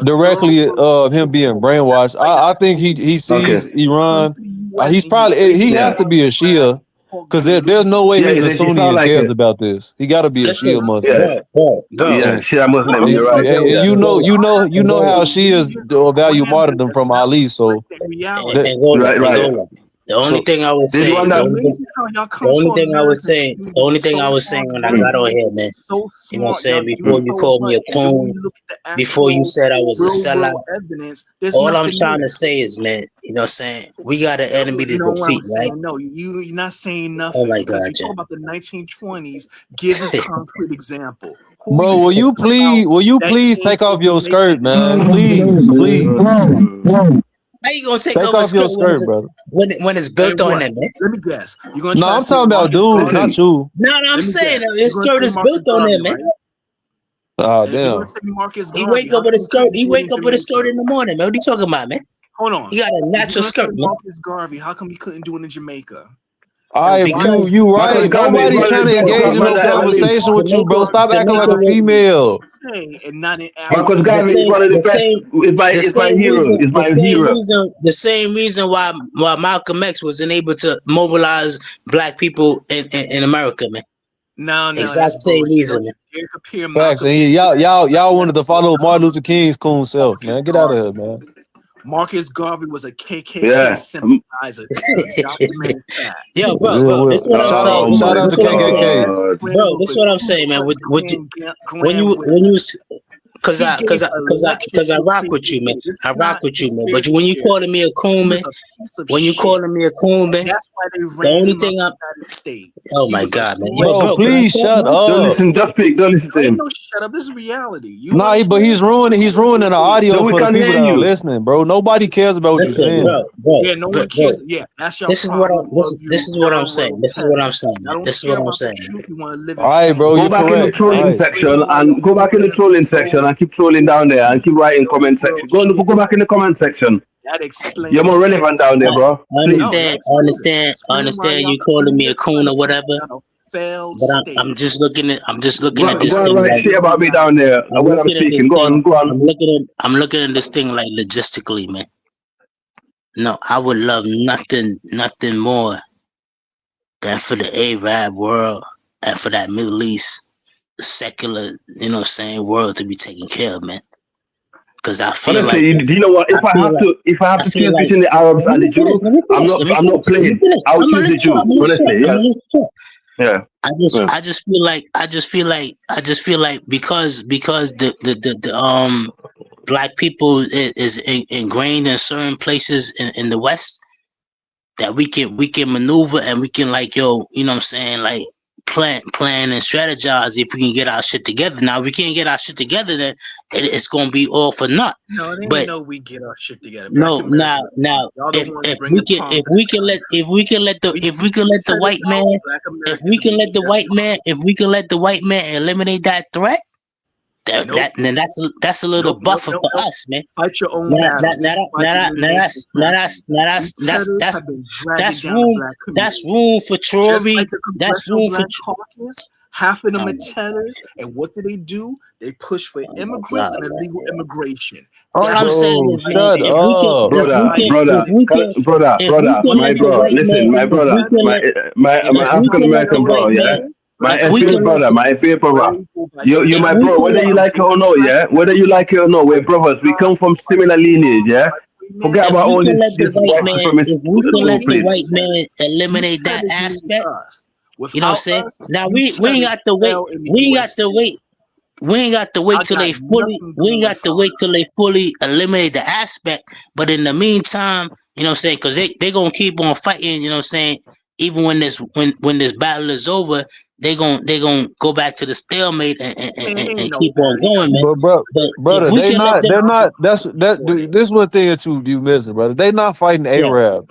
directly him being brainwashed. I think he sees Iran. He has to be a Shia. Because there's no way he's a Sunni and cares about this. He got to be a Shia Muslim. Yeah, Shia Muslim. You're right. You know how Shias value martyrdom from Ali. So right. The only thing I was saying, the only thing I was saying when I got on here, man, you know what I'm saying, before you called me a coon, before you said I was a sellout, all I'm trying to say is, man, you know what I'm saying, we got an enemy to defeat, right? No, you're not saying nothing. Oh my God, you talk about the 1920s, give a concrete example. Bro, will you please take off your skirt, man? Please. How you gonna take off your skirt, brother? When it's built on that, man? Let me guess. I'm talking about dude, not you. No, I'm saying his skirt is built on that, man. Oh damn. He wake up with a skirt. He wake up with a skirt in the morning, man. What are you talking about, man? Hold on. He got a natural skirt, man. Marcus Garvey, how come he couldn't do it in Jamaica? All right, you right. Nobody's trying to engage in no conversation with you, bro. Stop acting like a female. And not in Marcus Garvey is one of the best. It's my hero. It's my hero. The same reason why Malcolm X wasn't able to mobilize black people in America, man. No, exact same reason, man. Facts, and y'all wanted to follow Martin Luther King's cool self, man. Get out of here, man. Marcus Garvey was a KKK sympathizer. Yo, bro, this is what I'm saying. Shout out to KKK. Bro, this is what I'm saying, man. When you Cause I rock with you, man. I rock with you, man. But when you calling me a coon, man, the only thing oh my God, man. Yo, bro, please shut up. Don't listen to him. No, shut up. This is reality. But he's ruining the audio for the people that are listening, bro. Nobody cares about what you're saying. Bro, yeah, no one cares. Yeah, that's your This is what I'm saying. All right, bro. Go back in the trolling section and keep trolling down there and keep writing comment section. Go back in the comment section. That explains. You're more relevant down there, bro. I understand you calling me a coon or whatever. But I'm just looking at this thing. Right, shit about me down there when I'm speaking. Go on. I'm looking at this thing like logistically, man. No, I would love nothing more than for the Arab world and for that Middle East secular, you know what I'm saying, world to be taken care of, man. Because I feel honestly, like, do you know what? If I have to choose between the Arabs and the Jews, I'm not playing. I'll choose the Jews. Honestly, yeah. I just feel like because the black people is ingrained in certain places in the West, that we can maneuver and we can, like, yo, you know what I'm saying, like, plan and strategize if we can get our shit together. Now, if we can't get our shit together, then it's gonna be all for naught. No, they ain't know we get our shit together. Now, if we can let the white man eliminate that threat, then that's a little buffer for us, man. Fight your own that's room for Tory. That's room for half of them are terrorists, and what do? They push for immigrants and illegal immigration. All I'm saying is, brother, my African American bro, yeah. My FBA brother, you're my bro, whether you like it or not, yeah? Whether you like it or not, we're brothers. We come from similar lineage, yeah? Forget about all this white supremacy. If we can let the white man eliminate that aspect, you know what I'm saying? Now we ain't got to wait. We ain't got to wait till they fully eliminate the aspect. But in the meantime, you know what I'm saying? Because they gonna keep on fighting, you know what I'm saying? Even when this battle is over, they're gonna go back to the stalemate and ain't no keep on going, man. But Brother, if we can let them, they're not. This is one thing that you missing, brother. They not fighting yeah, Arabs.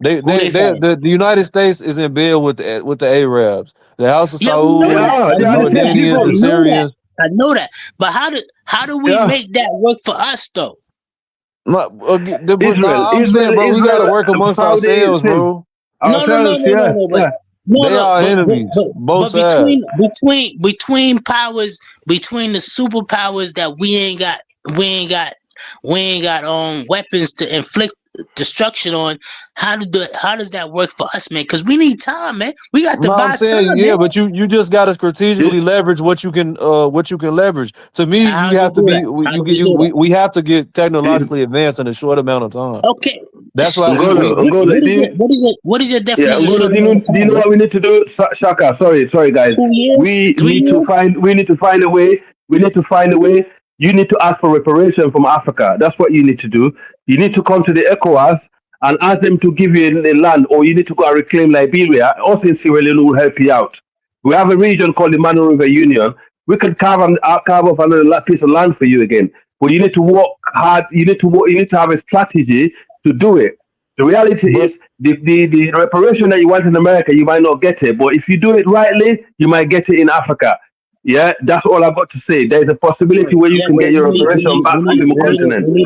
who they fighting? The United States is in bed with the Arabs, the House of Yeah, we know Saud, that. I the know that. Jordanians, I the know that. Syrians. I know that. But how do we make that work for us though? I'm saying, bro, we got to work amongst Saudi, ourselves, bro. No. yeah. They are enemies, both sides. between powers, between the superpowers that we ain't got weapons to inflict destruction on. How does that work for us, man? Because we need time, man. We got to No, I'm buy saying, time, yeah, man. but you just got to strategically leverage what you can leverage. To me, How you do we have to do be that? How do we do that? we have to get technologically advanced in a short amount of time. Okay. That's why What is your Yeah, definition of Ngolo, short do amount of you know time, man? what we need to do? Shaka, sorry guys. 2 years? We 3 need to years? find a way. We need to find a way. You need to ask for reparation from Africa. That's what you need to do. You need to come to the ECOWAS and ask them to give you a land, or you need to go and reclaim Liberia. Also in Sierra Leone will help you out. We have a region called the Mano River Union. We could carve off another piece of land for you again. But you need to work hard. You need to have a strategy to do it. The reality is the reparation that you want in America, you might not get it. But if you do it rightly, you might get it in Africa. Yeah, that's all I've got to say. There's a possibility where you Yeah, can but get your reparation back on the continent. we need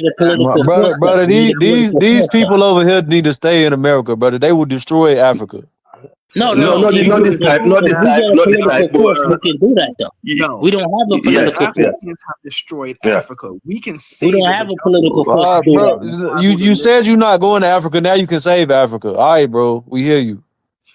a political force. Brother, these people over here need to stay in America, brother. They will destroy Africa. No. Not this type. Not this type. Not this type. Force, we can do that though. No, We don't have a political force. Africans have destroyed Africa. We can We save don't it. have a political force to do Bro, that. you said you're not going to Africa. Now you can save Africa. All right, bro. We hear you.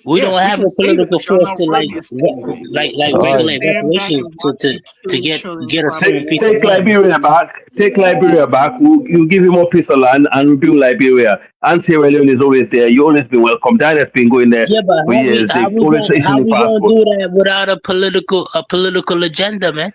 We don't have a political force to like regulate reparations to get a certain piece of Take land. Liberia back. Take Liberia back. We'll give you more piece of land and rebuild Liberia. And Sierra Leone is always there. You always been welcome. Dinah's been going there Yeah, but for years. They always how issuing we gonna passport. do that without a political agenda, man?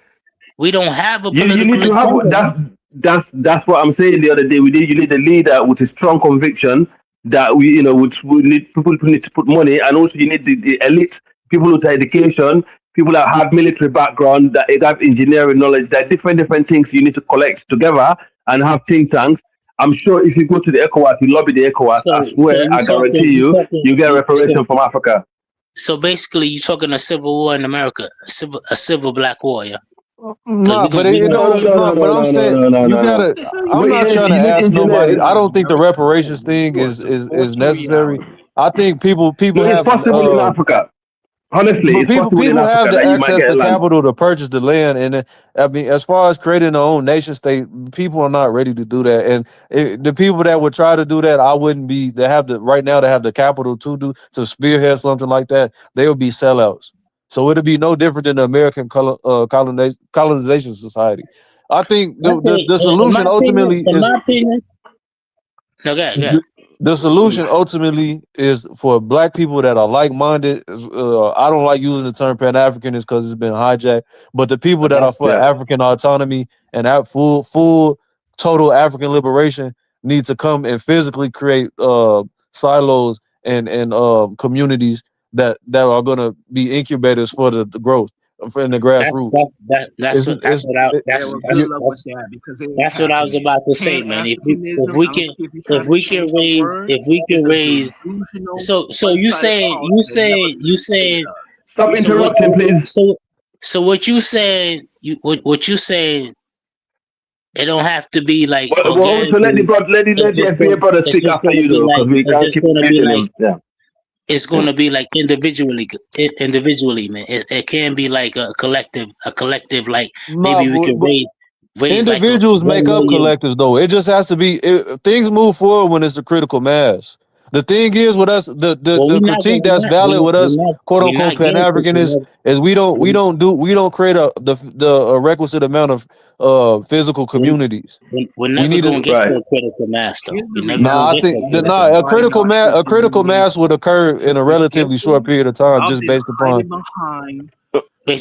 We don't have a You need political to have agenda. that's what I'm saying the other day. You need a leader with a strong conviction that which we need people who need to put money, and also you need the elite people with education, people that have military background, that have engineering knowledge, that different things you need to collect together and have think tanks. I'm sure if you go to the ECOWAS, you lobby the ECOWAS, I swear, I guarantee you get reparation from Africa. So basically, you're talking a civil war in America, a civil black war, yeah. No, but I'm saying you gotta. I'm not trying to ask nobody. I don't think the reparations thing is necessary. I think people it's have possible in Africa. Honestly, but it's possible in people have Africa the that you might access get to land. capital to purchase the land, and I mean, as far as creating their own nation state, people are not ready to do that. And the people that would try to do that, I wouldn't be. They have the right now. They have the capital to spearhead something like that. They would be sellouts. So it'll be no different than the American colonization society. I think the solution ultimately in is. my opinion. No, go ahead. The solution ultimately is for black people that are like-minded. I don't like using the term Pan-Africanist because it's been hijacked, but the people that are for African autonomy and full total African liberation need to come and physically create silos and communities that are going to be incubators for the growth in the grassroots. That's what I was about to say, man. If we can raise. So you saying. Stop interrupting, please. So what you saying? What you saying? It don't have to be like. But also let the FBA brother speak after you, though, because we can't keep beating him. Yeah. It's going to be like individually, man. It can be like a collective, like maybe we can raise individuals like make up collectives, though. It just has to be things move forward when it's a critical mass. The thing is with us, the critique that's valid with us, quote unquote Pan-Africanists, is we don't create the requisite amount of physical communities. We're never going to get to a critical mass, though. I think a critical mass would occur in a relatively short period of time, just based upon. Let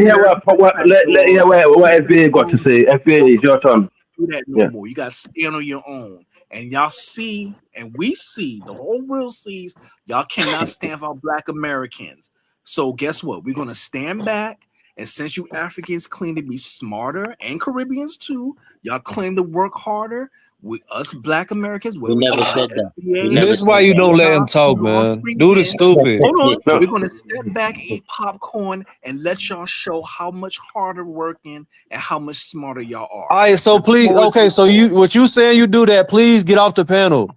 hear what FBA got to say. FBA is your turn. Do that no more. You got to stand on your own. And y'all see, and we see, the whole world sees, y'all cannot stand for Black Americans. So guess what? We're gonna stand back, and since you Africans claim to be smarter, and Caribbeans too, y'all claim to work harder. With us Black Americans, We never said that. We never This is why said you that. don't let him talk, man. Dude is stupid. Hold on, we're gonna step back, eat popcorn, and let y'all show how much harder working and how much smarter y'all are. All right, so please, okay, so what you saying you do that? Please get off the panel.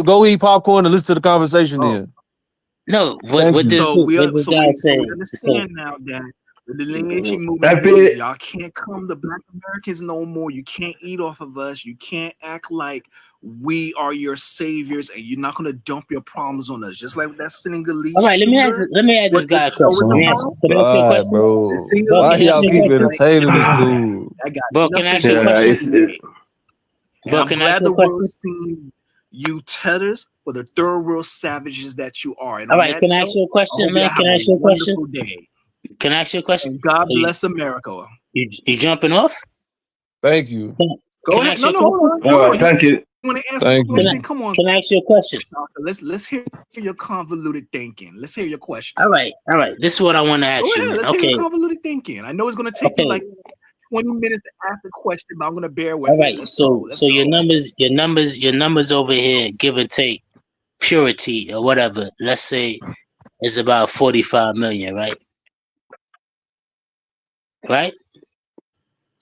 Go eat popcorn and listen to the conversation. Then. No, what this so we understand now that the delineation movement is y'all can't come to Black Americans no more. You can't eat off of us. You can't act like we are your saviors, and you're not gonna dump your problems on us, just like that Senegalese. All right, let me ask this guy a question. Can I ask you a question? Bro, why y'all keep entertaining this dude? Bro, can I ask you a question? Bro, I'm glad the world seen you tethers for the third world savages that you are. And all right, can I ask you a question, man? Can I ask you a question? Can I ask you a question? And God bless America. You jumping off? Thank you. Go ahead. No, hold on. Thank you. You want to answer the question? Come on. Can I ask you a question? Let's hear your convoluted thinking. Let's hear your question. All right. This is what I want to ask you. Let's hear your convoluted thinking. I know it's going to take you like 20 minutes to ask the question, but I'm going to bear with it. All right. So your numbers over here, give or take, purity or whatever. Let's say is about 45 million, right? Right.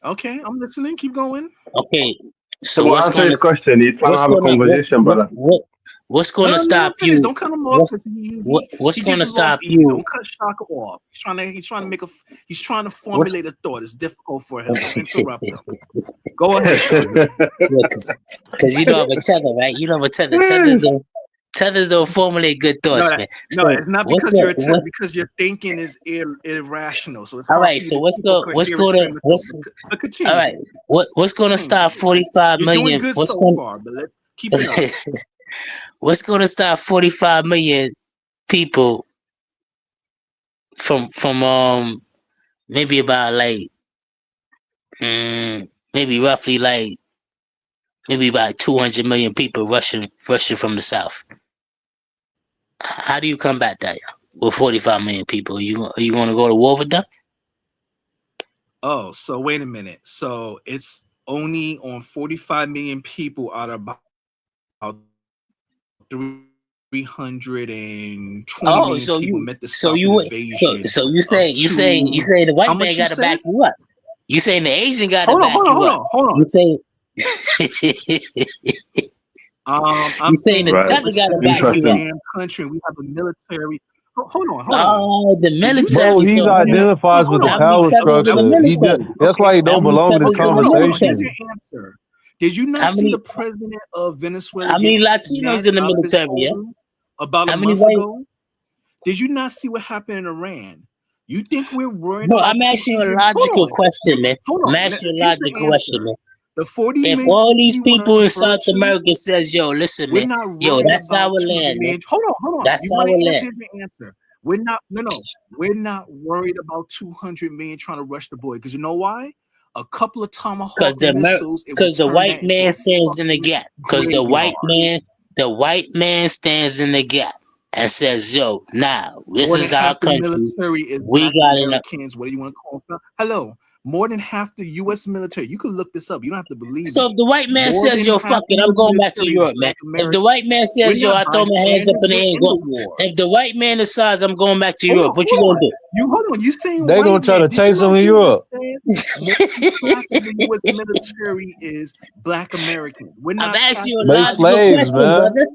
Okay, I'm listening. Keep going. Okay. So what's answer his question. He's trying to have a conversation, brother. What's going to stop you? Don't cut him off. What's going to stop you? Don't cut Shaka off. He's trying to formulate a thought. It's difficult for him. Don't interrupt him. Go ahead. Because you don't have a tether, right? You don't have a tether. Tethers don't formulate good thoughts, man. No, it's not because you're a tether. Because your thinking is irrational. So it's all right. So what's going to stop 45 million? You're doing good so far, but let's keep it up. What's going to stop 45 million people from maybe about like maybe roughly like maybe about 200 million people rushing from the South? How do you combat that with 45 million people? Are you going to go to war with them? Oh, so wait a minute. So it's only on 45 million people out of about 320 million people meant to stop invasion. So you say the white man got to back you up. You saying the Asian got to back you up. Hold on. You say I'm saying the tether got to back you up. Country, we have a military. Hold on. Oh, the military. Bro, he identifies with the power structure. That's why he don't belong in this conversation. Did you not see the president of Venezuela? How many Latinos in the military? Yeah. About a month ago. Did you not see what happened in Iran? You think we're worried? No, I'm asking you a logical question, man. I'm asking you a logical question, man. If all these people in South America says, "Yo, listen, man, that's our land, man. Hold on. That's our land." We're not worried about 200 million trying to rush the boy, because you know why? A couple of Tomahawk missiles. Because the white man stands in the gap. Because the white man stands in the gap and says, "Yo, this is our country. Military is we got Americans. What do you want to call them? Hello." More than half the U.S. military. You can look this up. You don't have to believe. So if the white man says, "Yo, fuck it, I'm going back to Europe, man." If the white man says, "Yo, I throw my hands up in the air," if the white man decides, "I'm going back to Europe," what you gonna do? You saying they're gonna try to chase him in Europe? The U.S. military is Black American. I'm asking you a logical question, brother.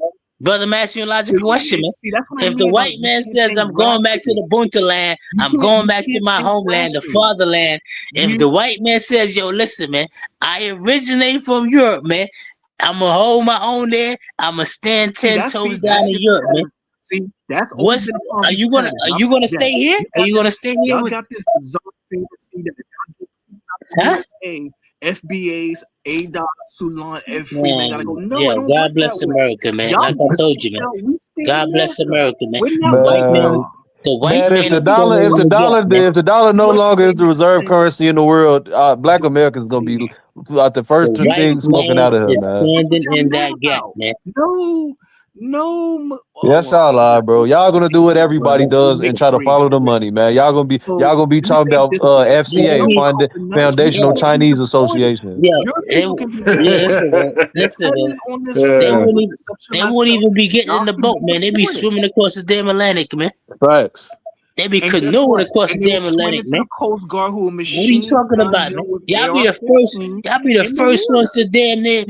Brother, I'm asking you a logical question, man. If the white man says, "I'm going back to the Buntaland, I'm going back to my homeland, the fatherland," if the white man says, "Yo, listen, man, I originate from Europe, man. I'm going to hold my own there. I'm going to stand 10 toes down in Europe, man." See, that's are you gonna stay here? Are you gonna stay here? I got this bizarre thing to see that FBA's ADOT, Sulan, every man gotta go. No, yeah, God bless America, man. Like I told you, man. God bless America, man. The white man. If the dollar no longer is the reserve currency in the world, Black Americans gonna be the first thing smoking out of her, man. Standing in that gap, man. No, No. Yes, y'all lie, bro. Y'all gonna do what everybody does and try to follow the money, man. Y'all gonna be talking about FCA, Foundational Chinese Association. Yeah, listen, man. Listen, man. They won't even be getting in the boat, man. They be swimming across the damn Atlantic, man. Facts. They be canoeing across the damn Atlantic, man. Coast Guard who what are you talking about, man? Y'all be the first. Y'all be the first ones to damn near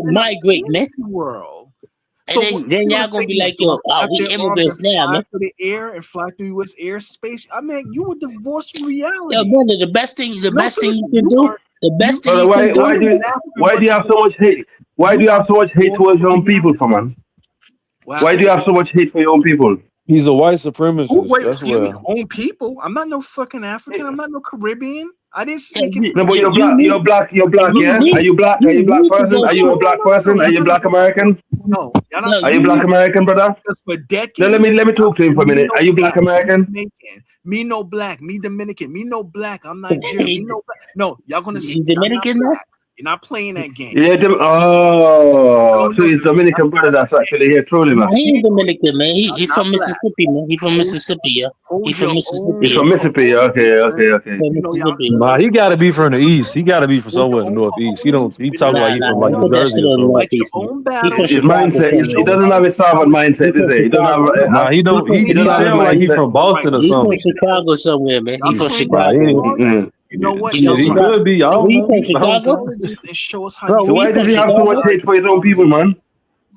migrate, man. World. And then y'all gonna be like, yo, we immigrants now, man. Through the air and fly through U.S. airspace. I mean, you would divorce from reality. Yo, brother, the best thing you can do. Why do you have so much hate? Why do you have so much hate towards your own people, man? Why do you have so much hate for your own people? He's a white supremacist. That's why. Own people. I'm not no fucking African. I'm not no Caribbean. I didn't sneak into. No, but you're black. Yeah. Are you black? Are you a black person? Are you a black person? Are you Black American? No. Are you Black American, brother? For decades. No, let me talk to him for a minute. Are you Black American? Me no black. Me Dominican. Me no black. I'm Nigerian. Me no black. No, y'all gonna see Dominican. You're not playing that game. Yeah, so he's Dominican brother that's actually here trolling us. He ain't Dominican, man. He from Mississippi, man. He from Mississippi, yeah. He from Mississippi. He's from Mississippi. Okay. Nah, he gotta be from the east. He gotta be from somewhere in the northeast. He talking like he from like New Jersey or something. His mindset. He doesn't have a Southern mindset, does he? He don't have. Nah, he don't. He sound like he from Boston or something. He's from Chicago somewhere, man. He from Chicago. You know what? He could be. Y'all from Chicago. Why does he have so much hate for his own people, man?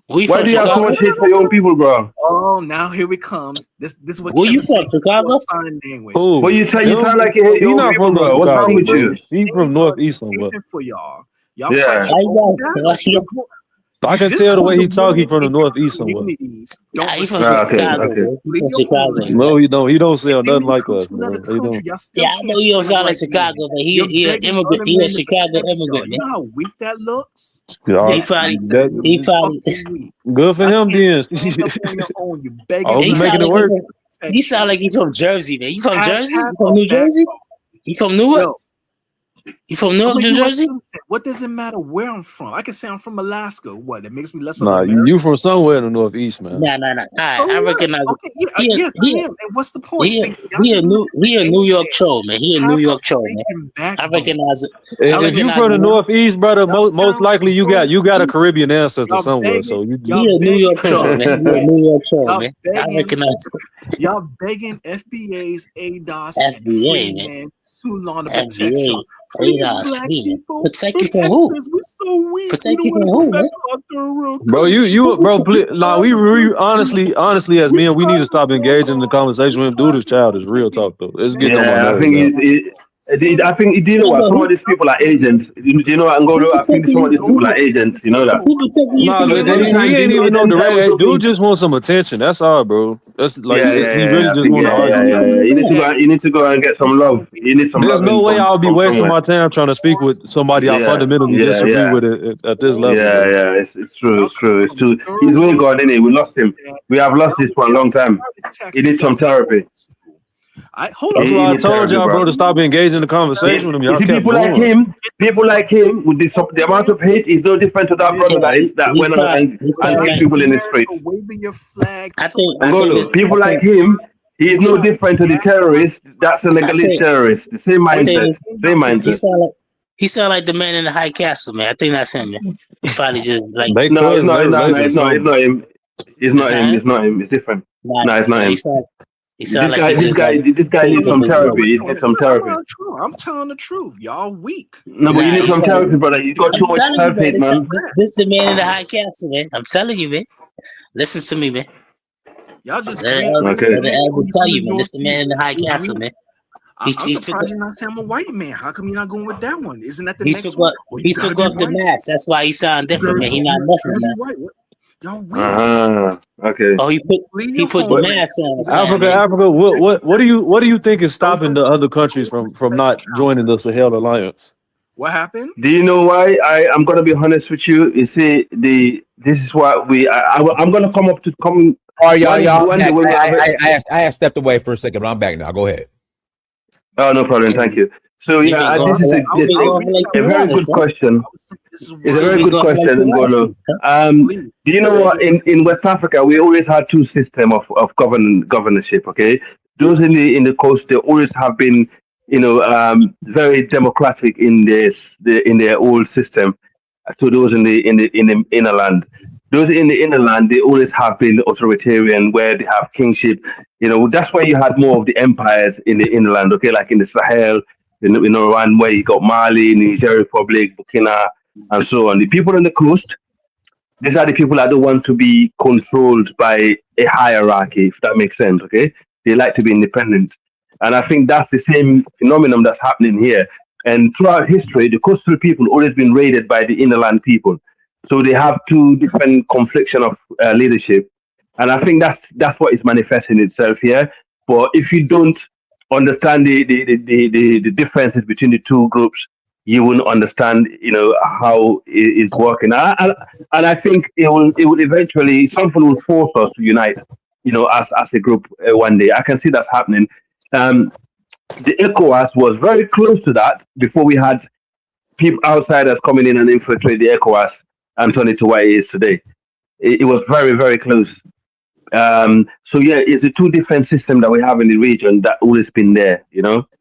Why do you have so much hate for your own people, bro? Oh, now here it comes. This is what. Where you from, Chicago? Well, you sound like you hate your own people, bro. What's wrong with you? He's from northeast somewhere. For y'all. Yeah. I can tell the way he talk. He from the northeast somewhere. He's from Chicago. No, he don't sound nothing like us, man. Yeah, I know you don't sound like Chicago, but he an immigrant. He a Chicago immigrant. You know how weak that looks? He probably. Good for him, then. Making it work. He sound like he from Jersey, man. You from Jersey? You from New Jersey? You from Newark? You from Newark, New Jersey? What does it matter where I'm from? I can say I'm from Alaska. What? It makes me less. Nah, you from somewhere in the northeast, man. Nah. All right, I recognize. Yes, I am. And what's the point? He a New York troll, man. He a New York troll, man. I recognize it. If you from the northeast, brother, most likely you got a Caribbean ancestor somewhere. So he a New York troll, man. He a New York troll, man. I recognize it. Y'all begging FBA's, ADOS, FBA, man. Sulon to protect you. Protect you from who? Protect you from who, man? Bro, we honestly, as men, we need to stop engaging in the conversation with him. Dude, this child is real talk though. It's getting on my nerves. I think you know what? Some of these people are agents. You know what? I think some of these people are agents. You know that? He ain't even know the right. Dude just wants some attention. That's all, bro. That's like he really just want to argue. You need to go and get some love. You need some. There's no way I'll be wasting my time trying to speak with somebody I fundamentally disagree with at this level. Yeah. It's true. It's true. He's way gone, innit? We lost him. We have lost this for a long time. He needs some therapy. That's why I told y'all, bro, to stop engaging in the conversation with him. Y'all people like him, with the amount of hate is no different to that brother that went on and hit people in the streets. People like him, he is no different to the terrorist. That's a Senegalese terrorist. The same mindset. He sound like the man in the high castle, man. I think that's him, man. He probably just like no, it's not him. It's not him. It's different. No, it's not him. This guy needs some therapy. He needs some therapy. I'm telling the truth. Y'all weak. No, but you need some therapy, brother. You got too much self-hate, man. This the man in the high castle, man. I'm telling you, man. Listen to me, man. Y'all just tell you, man. This the man in the high castle, man. I'm surprised you're not saying I'm a white man. How come you're not going with that one? Isn't that the next one? He took off the mask. That's why he sound different, man. He not nothing, man. Okay. Oh, he put the mask on. Africa. What do you think is stopping the other countries from not joining the Sahel Alliance? What happened? Do you know why? I'm gonna be honest with you. You see, this is what I'm gonna come up to come. Oh, y'all. I stepped away for a second, but I'm back now. Go ahead. Oh, no problem. Thank you. So yeah, this is a very good question. It's a very good question, Ngolo. Do you know what? In West Africa, we always had two systems of governorship. Okay, those in the coast, they always have been, very democratic in in their old system. To those in the inner land, those in the inner land, they always have been authoritarian, where they have kingship. That's why you had more of the empires in the inland. Okay, like in the Sahel, Rwanda, where you got Mali, Niger Republic, Burkina, and so on. The people on the coast, these are the people that don't want to be controlled by a hierarchy, if that makes sense. Okay, they like to be independent, and I think that's the same phenomenon that's happening here. And throughout history, the coastal people always been raided by the inland people, so they have two different confliction of leadership, and I think that's what is manifesting itself here. But if you don't understand the differences between the two groups, you wouldn't understand, how it's working. And I think it will eventually, something will force us to unite, as a group one day. I can see that's happening. The ECOWAS was very close to that before we had people outsiders coming in and infiltrate the ECOWAS and turn it to what it is today. It was very, very close. So yeah, it's a two different system that we have in the region that always been there.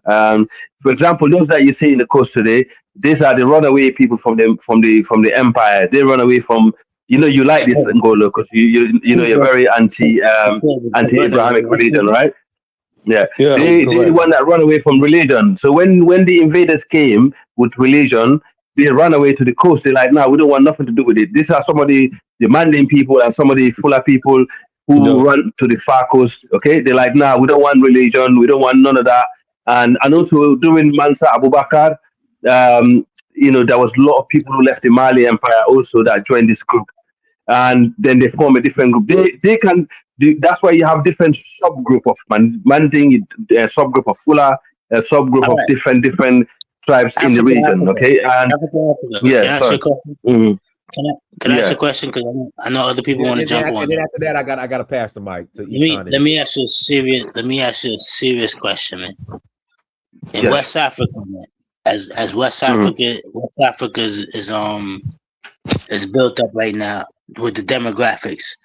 For example, those that you see in the coast today, these are the runaway people from the empire. They run away from. You like this Ngolo because you're very anti Abrahamic religion, right? Yeah, they the one that run away from religion. So when the invaders came with religion, they run away to the coast. They're like, no, we don't want nothing to do with it. These are some of the demanding people and some of the fuller people who run to the far coast. Okay, they're like, nah, we don't want religion. We don't want none of that. And also during Mansa Abubakar, there was a lot of people who left the Mali Empire also that joined this group, and then they form a different group. They can. That's why you have different subgroup of Manding, a subgroup of Fula, a subgroup of different tribes in the region. Okay, and yeah, sorry. Can I ask you a question? Because I know other people want to jump on. And then after that, I got to pass the mic to let me ask you a serious question, man. In West Africa, man, as West Africa, West Africa is built up right now with the demographics.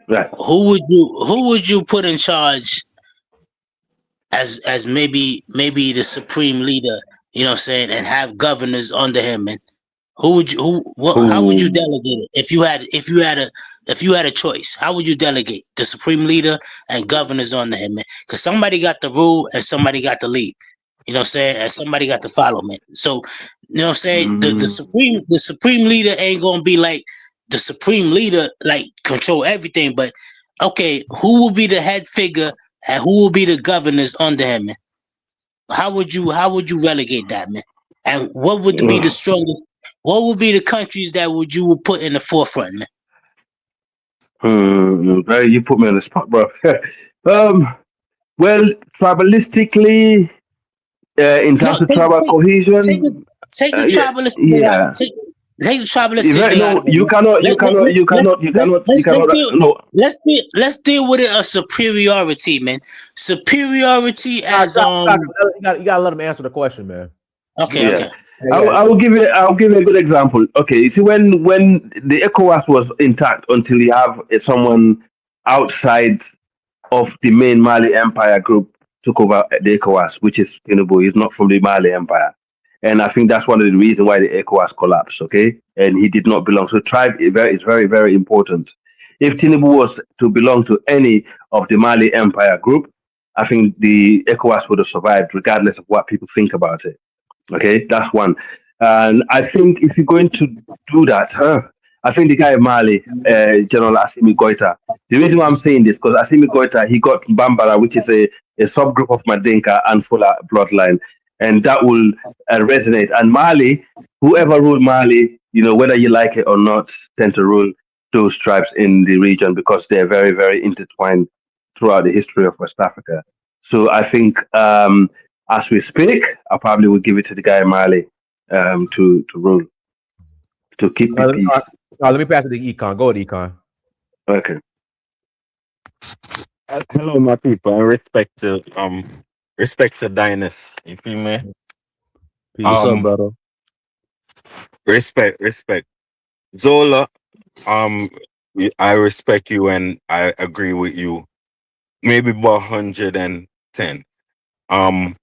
Right. Who would you put in charge as maybe the supreme leader? You know what I'm saying, and have governors under him, and how would you delegate it if you had a choice? How would you delegate the supreme leader and governors under him, man? Because somebody got the rule and somebody got the lead. You know what I'm saying? And somebody got to follow, man. So, you know what I'm saying? The supreme leader ain't gonna be like the supreme leader, like control everything. But okay, who will be the head figure and who will be the governors under him, man? How would you relegate that, man? And what would be the strongest? What would be the countries that you would put in the forefront, man? You put me on the spot, bro. Well, tribalistically, in terms of tribal cohesion, take the tribalistic out. Take the tribalistic out. You cannot. Let's deal with it a superiority, man. Superiority as You gotta let him answer the question, man. Okay. I will give you a good example. Okay, you see when the ECOWAS was intact until you have someone outside of the main Mali Empire group took over the ECOWAS, which is Tinubu. He's not from the Mali Empire. And I think that's one of the reasons why the ECOWAS collapsed, okay? And he did not belong. So tribe is very, very important. If Tinubu was to belong to any of the Mali Empire group, I think the ECOWAS would have survived regardless of what people think about it. Okay, that's one. And I think if you're going to do that, I think the guy in Mali, General Assimi Goita, the reason why I'm saying this, because Assimi Goita, he got Bambara, which is a subgroup of Mandinka and Fula bloodline. And that will resonate. And Mali, whoever ruled Mali, whether you like it or not, tend to rule those tribes in the region because they're very, very intertwined throughout the history of West Africa. So I think as we speak, I probably would give it to the guy in Mali to rule, to keep the peace. Let me pass it to Econ. Go ahead, Econ. Okay. Hello, my people. I respect the Respect to Dynast. You feel me? What's up, brother? Respect. Zola, I respect you and I agree with you. Maybe about 110. Um,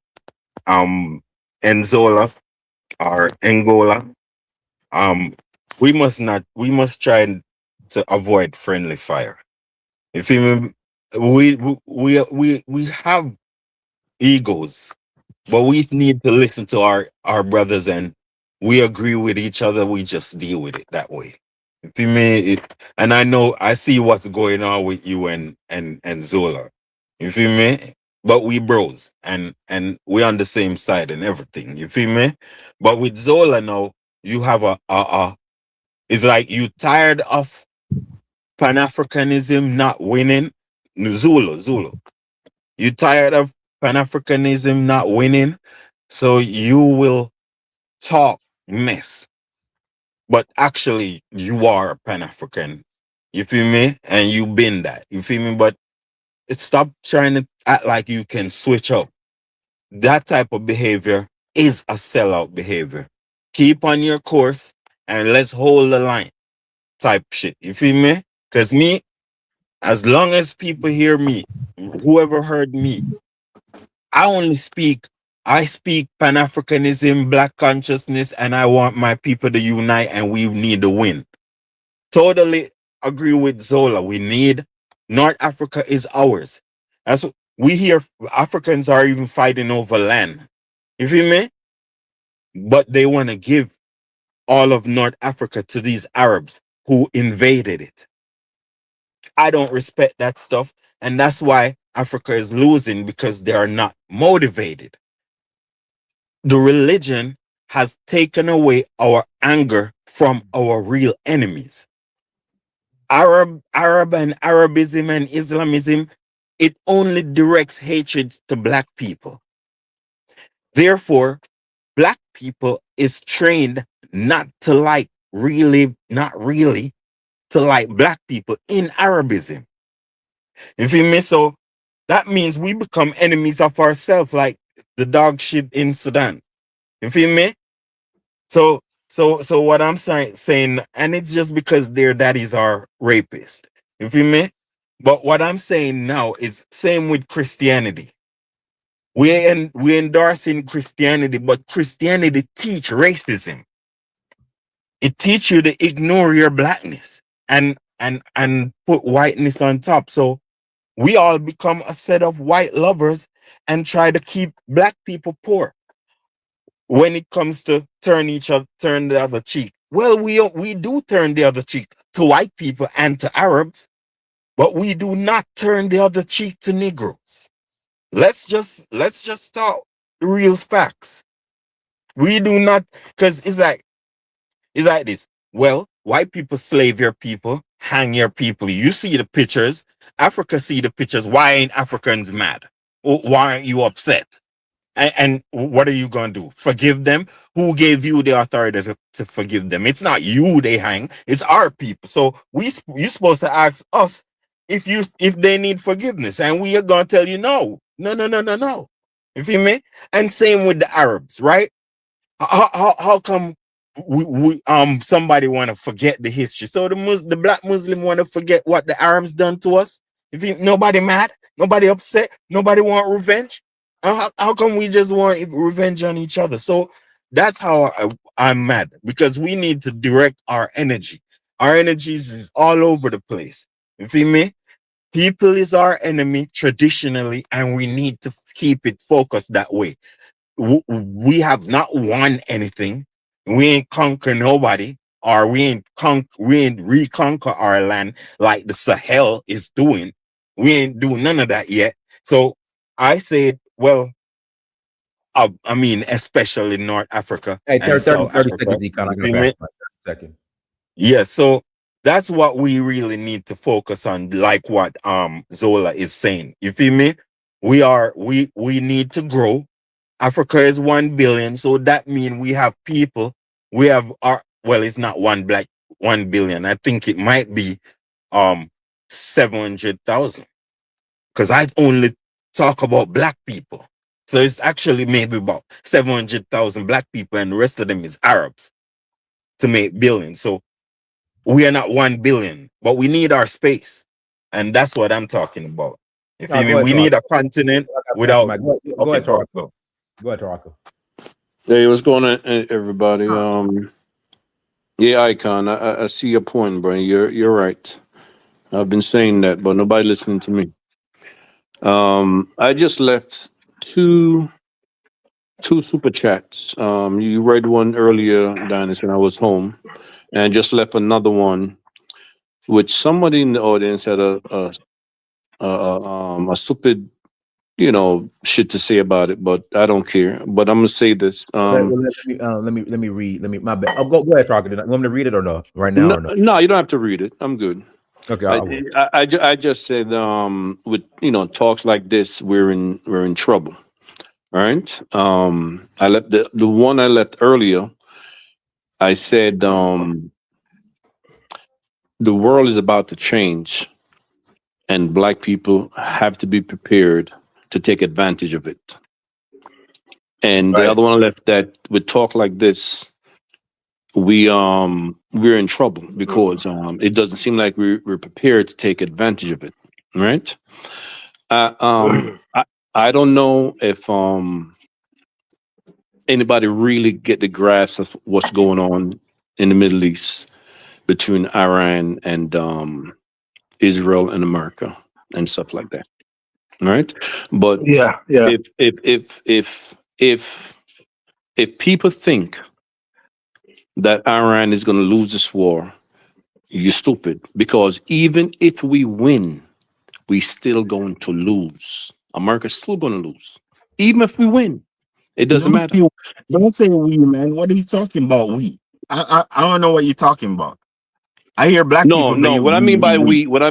Enzola or Angola. We must try to avoid friendly fire. You feel me? We have egos, but we need to listen to our brothers, and we agree with each other. We just deal with it that way. You feel me? And I know I see what's going on with you and Zola. You feel me? But we bros and we on the same side and everything. You feel me? But with Zola now, you have it's like you tired of Pan-Africanism not winning. Zulu. You tired of Pan-Africanism not winning, so you will talk mess. But actually, you are a Pan-African. You feel me? And you been that. You feel me? But stop trying to act like you can switch up. That type of behavior is a sellout behavior. Keep on your course and let's hold the line type shit. You feel me? Because me, as long as people hear me, whoever heard me, I speak Pan-Africanism, Black consciousness, and I want my people to unite and we need to win. Totally agree with Zola. We need North Africa is ours. That's what we hear. Africans are even fighting over land. You feel me? But they want to give all of North Africa to these Arabs who invaded it. I don't respect that stuff. And that's why Africa is losing, because they are not motivated. The religion has taken away our anger from our real enemies. Arab and Arabism and Islamism, it only directs hatred to Black people. Therefore, Black people is trained not really to like Black people in Arabism. You feel me? So that means we become enemies of ourselves, like the dog shit in Sudan. You feel me? So what I'm saying, and it's just because their daddies are rapists. You feel me? But what I'm saying now is same with Christianity. We endorsing Christianity, but Christianity teach racism. It teach you to ignore your blackness and put whiteness on top. So we all become a set of white lovers and try to keep Black people poor. When it comes to turn the other cheek, well, we do turn the other cheek to white people and to Arabs, but we do not turn the other cheek to Negroes. Let's just talk the real facts. We do not, because it's like this. Well, white people slave your people, hang your people. You see the pictures. Africa see the pictures. Why ain't Africans mad? Why aren't you upset? And what are you going to do? Forgive them? Who gave you the authority to forgive them? It's not you they hang. It's our people. So you're supposed to ask us if they need forgiveness. And we are going to tell you no. No. You feel me? And same with the Arabs, right? How come we somebody want to forget the history? So the Black Muslim want to forget what the Arabs done to us? You think nobody mad? Nobody upset? Nobody want revenge? How come we just want revenge on each other? So that's how I'm mad, because we need to direct our energy. Our energies is all over the place. You feel me? People is our enemy traditionally, and we need to keep it focused that way. We have not won anything. We ain't conquer nobody, or we ain't reconquer our land like the Sahel is doing. We ain't doing none of that yet. So I said, well, I mean, especially North Africa Hey, and 30 South Africa. seconds, Econ. I got You back feel me? 30 seconds. Yeah, so that's what we really need to focus on, like what Zola is saying. You feel me? We need to grow. Africa is 1 billion, so that means we have people. We have it's not 1 billion. I think it might be 700,000. Because I only talk about Black people. So it's actually maybe about 700,000 black people, and the rest of them is Arabs to make billions. So we are not 1 billion, but we need our space. And that's what I'm talking about. You feel me? We need a continent without. Go ahead, Tarako. Go ahead, Tarako. Hey, what's going on, everybody? Yeah, Icon, I see your point, bro. You're right. I've been saying that, but nobody listening to me. I just left two super chats. You read one earlier, Dennis, when I was home, and just left another one, which somebody in the audience had a stupid, shit to say about it, but I don't care. But I'm gonna say this. Let me read. My bad. Oh, go ahead, Tarko. You want me to read it or no? Right now or no? No, you don't have to read it. I'm good. Okay, I just said with talks like this, we're in trouble. All right. I left the one I left earlier. I said the world is about to change, and black people have to be prepared to take advantage of it. And the other one I left, that with talk like this, we're in trouble because it doesn't seem like we're prepared to take advantage of it. Right. I don't know if anybody really get the grasp of what's going on in the Middle East between Iran and Israel and America and stuff like that. Right. But if people think that Iran is going to lose this war, you're stupid, because even if we win, we still going to lose. America's still going to lose. Even if we win, it doesn't matter. Don't say we, man. What are you talking about, we? I don't know what you're talking about. I hear black people. No, what I mean by we, hold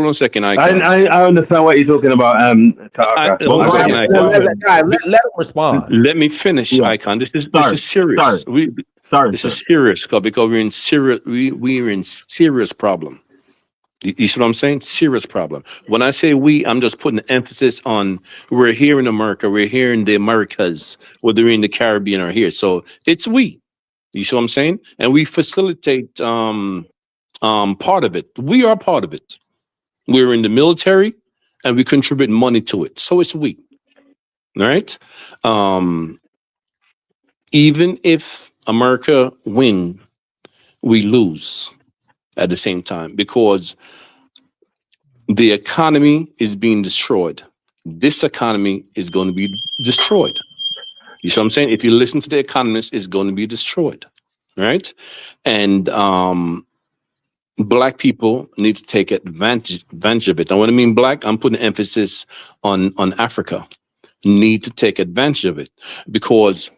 on a second, Icon. I understand what you're talking about, let him respond. Let me finish, Icon. This is serious. This is serious because we're in serious. We're in serious problem. You see what I'm saying? Serious problem. When I say we, I'm just putting emphasis on we're here in America. We're here in the Americas, whether we're in the Caribbean or here. So it's we. You see what I'm saying? And we facilitate part of it. We are part of it. We're in the military and we contribute money to it. So it's we. All right. Even if America win, we lose at the same time because the economy is being destroyed. This economy is going to be destroyed. You see what I'm saying? If you listen to the economists, it's going to be destroyed, right? And black people need to take advantage of it. And when I mean black, I'm putting emphasis on Africa. Need to take advantage of it because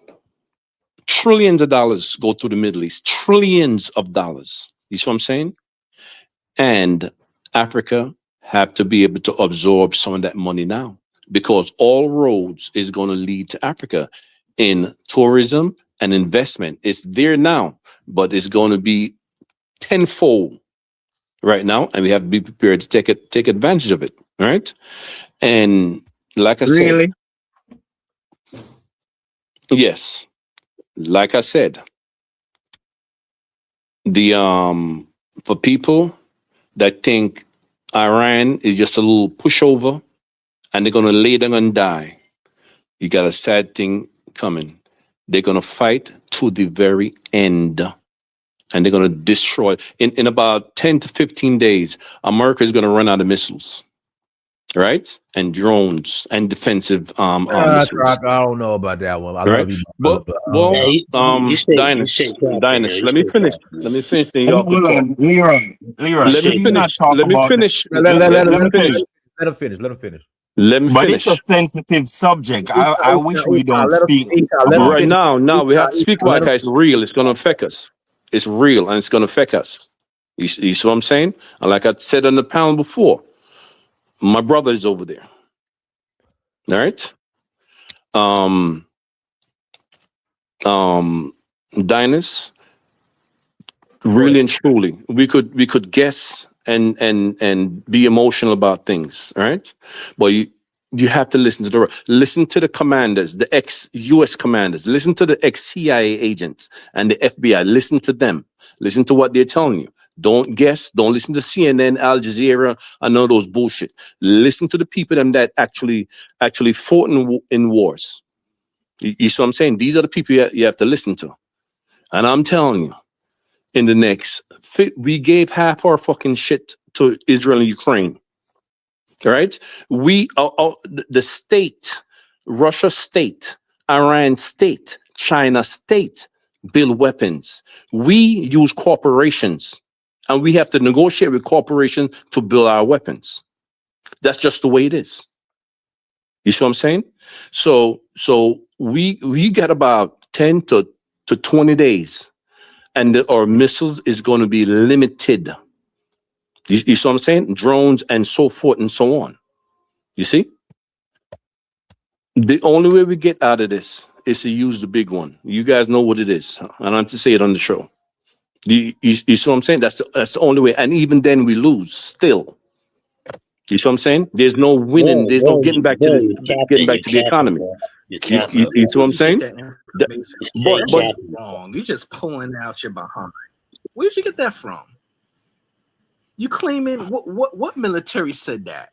trillions of dollars go through the Middle East. Trillions of dollars. You see what I'm saying? And Africa have to be able to absorb some of that money now, because all roads is going to lead to Africa in tourism and investment. It's there now, but it's going to be tenfold right now, and we have to be prepared to take advantage of it. All right, and like I said, yes, like I said, the for people that think Iran is just a little pushover and they're going to lay down and die, you got a sad thing coming. They're going to fight to the very end and they're going to destroy. In about 10 to 15 days, America is going to run out of missiles, right? And drones and defensive missiles. I don't know about that one. I love you. Dinus, let me finish. Let me finish. Leroy, let me But finish. it's a sensitive subject. I wish we don't speak right now. We have to speak like it's real. It's going to affect us. It's real and it's going to affect us. You see what I'm saying? And like I said on the panel before, my brother is over there. All right. Dinus, really and truly, we could guess and be emotional about things, all right? But You have to listen to the commanders, the ex-US commanders. Listen to the ex-CIA agents and the FBI. Listen to them. Listen to what they're telling you. Don't guess. Don't listen to CNN, Al Jazeera, and none of those bullshit. Listen to the people that actually fought in wars. You see what I'm saying? These are the people you have to listen to. And I'm telling you, in the next, we gave half our fucking shit to Israel and Ukraine. All right? We, the state, Russia state, Iran state, China state build weapons. We use corporations, and we have to negotiate with corporations to build our weapons. That's just the way it is. You see what I'm saying? So we got about 10 to 20 days, and our missiles is going to be limited. You see what I'm saying? Drones and so forth and so on. You see? The only way we get out of this is to use the big one. You guys know what it is. I don't have to say it on the show. You see what I'm saying? That's the only way. And even then we lose still. You see what I'm saying? There's no winning. There's no getting back to this, getting back to the economy. You see what I'm saying? But wrong. You're just pulling out your behind. Where did you get that from? You claiming what military said that?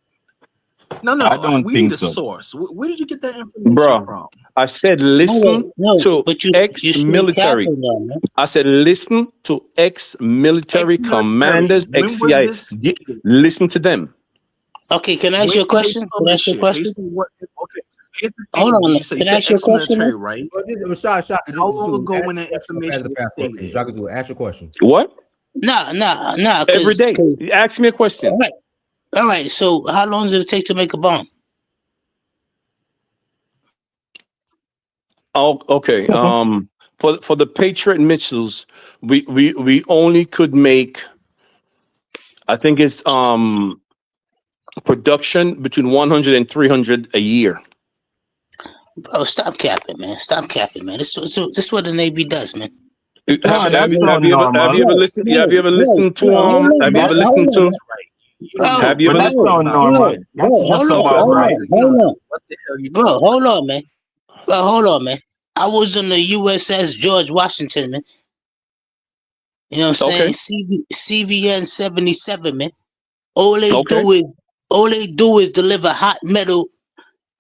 No, I don't we think need a so. source. Where did you get that information from? I said listen to ex-military. I said listen to ex-military commanders, ex-CIA. Listen to them. Okay, can I ask you a question? Can I ask you a question? Hold on. Can I ask you a question? Right? How long ago when that information was stated? Ask your question. What? No. Every day. Ask me a question. All right. So how long does it take to make a bomb? Oh, okay. For the Patriot missiles, we only could make, I think it's production between 100 and 300 a year. Bro, stop capping, man. Stop capping, man. This is what the Navy does, man. Have you ever listened to hold on, man. I was on the USS George Washington, man. You know what I'm saying? CVN 77, man. All they do is deliver hot metal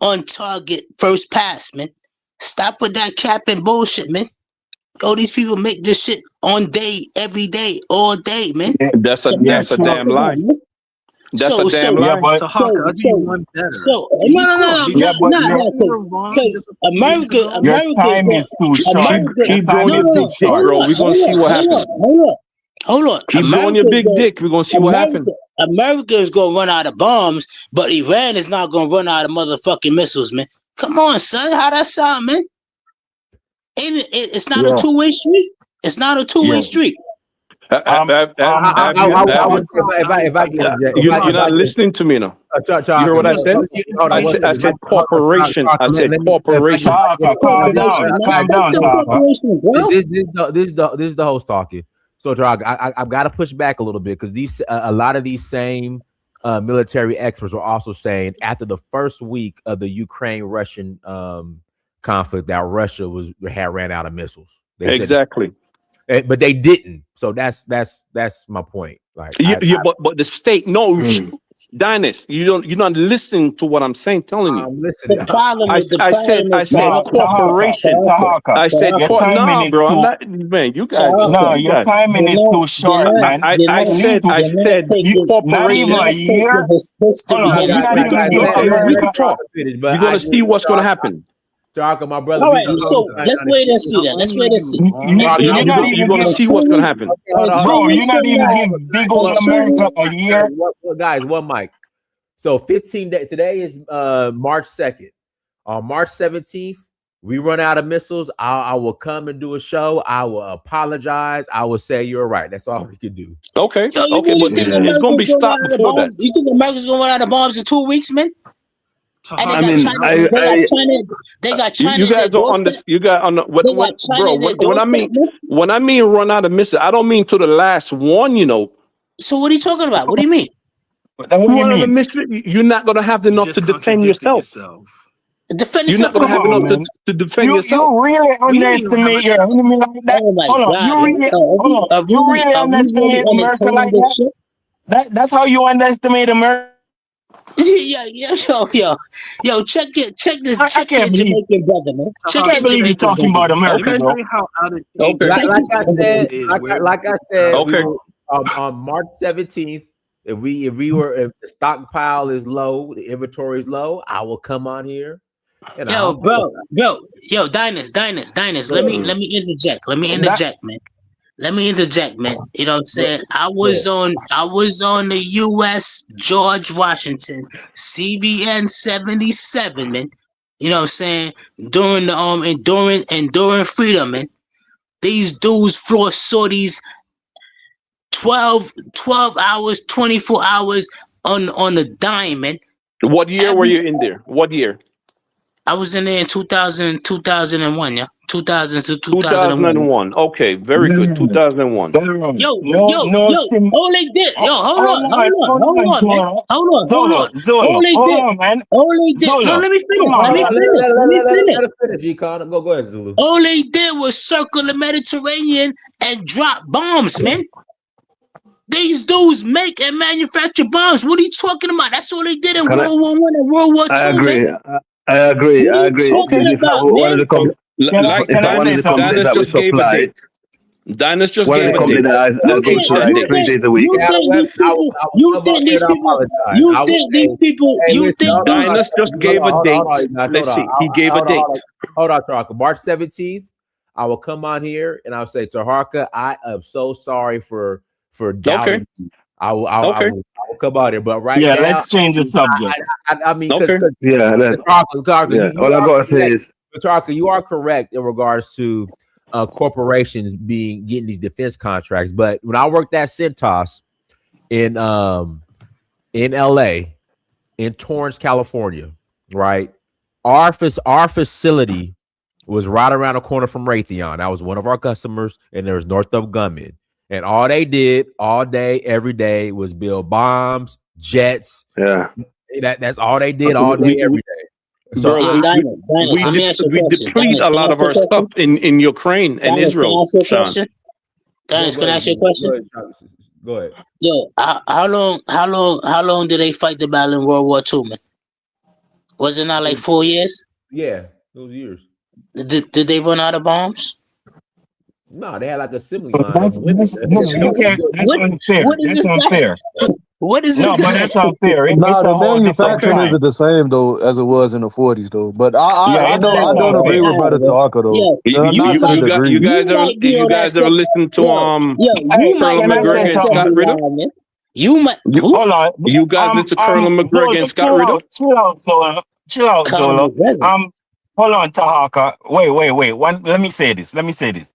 on target first pass, man. Stop with that capping bullshit, man. All these people make this shit on day, every day, all day, man. That's a damn lie. That's a damn lie. Because America, your time is too short. Keep going your big dick, bro. We're gonna see what happens. Hold on. Keep going your big dick. We're gonna see what happens. America is gonna run out of bombs, but Iran is not gonna run out of motherfucking missiles, man. Come on, son. How that sound, man? It's not a two-way street. It's not a two-way street. You're not listening to me now. You hear what I said? I said corporation. I said corporation. Calm down. This is the host talking. So, Drog, I've got to push back a little bit because a lot of these same military experts were also saying after the first week of the Ukraine-Russian conflict that Russia had ran out of missiles. Exactly. But they didn't. So that's my point. Like, but the state, Dinas, you're not listening to what I'm saying, telling you. I said corporation. I said, no, bro, I'm not, man, you guys. No, your timing is too short, man. I said corporation. Not even a year. You're going to see what's going to happen. Talking, my brother. All right, so let's wait and see that. You're going to see what's going to happen. Bro, you're not even giving big old America a year. Guys, one mic. So 15 days. Today is March 2nd. On March 17th, we run out of missiles. I will come and do a show. I will apologize. I will say you're right. That's all we can do. Okay. But it's going to be stopped before that. You think America's going to run out of bombs in 2 weeks, man? They got China. You guys don't understand. You got on when I mean run out of missiles, I don't mean to the last one. You know. So what are you talking about? What do you mean? But then what do you mean? You're not going to have enough to defend yourself. Defend You're not yourself. going to have enough to defend yourself. You really underestimate your enemy like that. Oh my Hold on, God, you really, hold on. You really underestimate America like that? That's how you underestimate America. Yo, check this. I can't believe Jamaican brother, man. I can't believe you're talking about America, bro. Like I said, we were, on March 17th. If the stockpile is low, the inventory is low, I will come on here. And yo, Dinus. Let me interject. Man. Let me interject, man. You know what I'm saying? I was on the US George Washington CBN 77, man. You know what I'm saying? During the enduring freedom, man. These dudes saw these 12 hours, 24 hours on the dime, man. What year were you in there? What year? I was in there in 2001, yeah. 2000 to 2001. 2001. Okay, very good. 2001. Yo, all they did. Yo, hold on, man. No, let me finish. Go ahead, Zulu. All they did was circle the Mediterranean and drop bombs, man. These dudes make and manufacture bombs. What are you talking about? That's all they did in World War I and World War II. I agree. Man. I agree. One of the companies that we supplied. Dinus just one gave of the companies that I go to like 3 days a week. Dinus just gave a date. Let's see. He gave a date. Hold on, Taharka. March 17th, I will come on here and I'll say, Taharka, I am so sorry for doubting you. I will come on here, but right now, let's change the subject. I mean, all I gotta say is, Taharka, you are correct in regards to corporations getting these defense contracts. But when I worked at Centos in LA, in Torrance, California, right, our facility was right around the corner from Raytheon. That was one of our customers, and there was Northrop Grumman. And all they did all day, every day was build bombs, jets. Yeah. That's all they did all day, every day. So we deplete a lot of our stuff in Ukraine and Israel. Dennis, can I ask you a question? Go ahead. Yo, how long did they fight the battle in World War II, man? Was it not like 4 years? Yeah, those years. Did they run out of bombs? No, they had like assembly line. That's unfair. That's unfair. What is this? No, but that's unfair. The manufacturing isn't the same though as it was in the 40s though. But I don't agree with Brother Taharka though. You guys ever listen to Colonel McGregor and Scott Ritter? Hold on. You guys listen to Colonel McGregor and Scott Ritter? Chill out, Zola. Hold on, Taharka. Wait. Let me say this.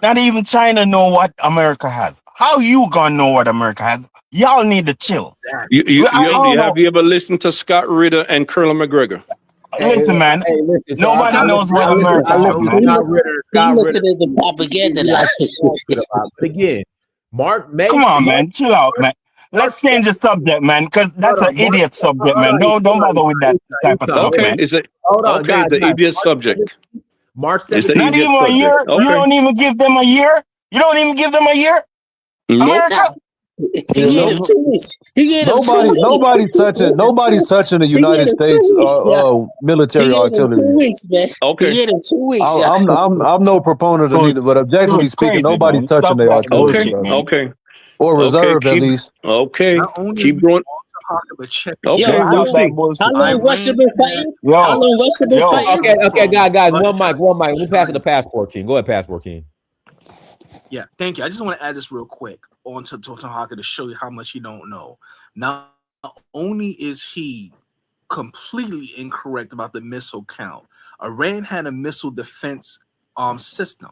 Not even China know what America has. How you gonna know what America has? Y'all need to chill. Have you ever listened to Scott Ritter and Colonel McGregor? Listen, man. Nobody knows what America has. He listened to the propaganda. But again, come on, man. Chill out, man. Let's change the subject, man, because that's an idiot subject, man. Don't bother with that type of stuff, man. It's an idiot subject. March 17th. Not even a year. Okay. You don't even give them a year. Nope. America. He gave him 2 weeks. Nobody's touching the United States military artillery. 2 weeks, man. Okay. He gave him 2 weeks. I'm no proponent of either, but objectively speaking, nobody's touching their artillery. Okay. Or reserve at least. Okay. Keep going. Okay, how long Russia been fighting? Okay, guys, one mic. We pass it to Passport King. Go ahead, Passport King. Yeah, thank you. I just want to add this real quick on to Taharka to show you how much you don't know. Not only is he completely incorrect about the missile count, Iran had a missile defense system,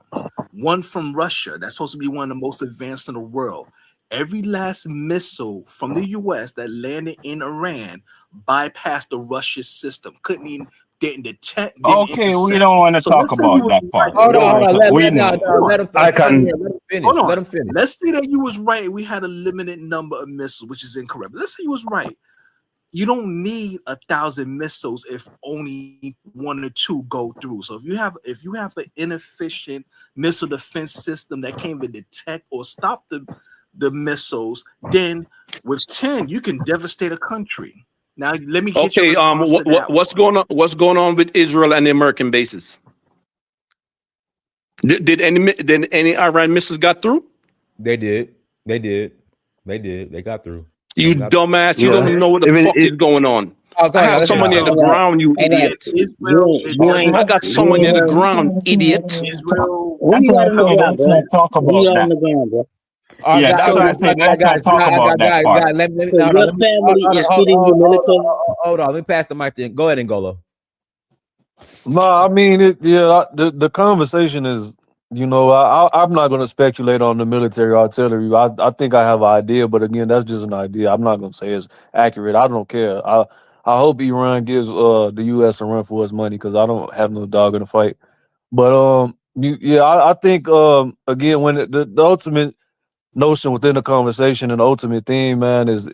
one from Russia that's supposed to be one of the most advanced in the world. Every last missile from the U.S. that landed in Iran bypassed the Russian system. Couldn't even didn't detect. Okay, we don't want to talk about that part. Hold on. Let him finish. Hold on. Let him finish. Let's say that you was right. We had a limited number of missiles, which is incorrect. Let's say you was right. You don't need 1,000 missiles if only 1 or 2 go through. So if you have an inefficient missile defense system that can't even detect or stop the missiles, then with 10 you can devastate a country. Now let me get your response to that. What's going on with Israel and the American bases? Did any Iran missiles got through? They did. They got through. You dumbass! You don't know what the fuck is going on. I have someone near the ground, you idiot. I got someone near the ground, idiot. That's what I said. Let's not talk about that. Yeah, that's what I said. Let's not talk about that part. Your family is feeding you military. Hold on, let me pass the mic to. Go ahead, N'Golo. No, I mean, the conversation is, I'm not going to speculate on the military artillery. I think I have an idea, but again, that's just an idea. I'm not going to say it's accurate. I don't care. I hope Iran gives the U.S. a run for its money because I don't have no dog in the fight. But I think again, when the ultimate notion within the conversation and the ultimate theme, man, is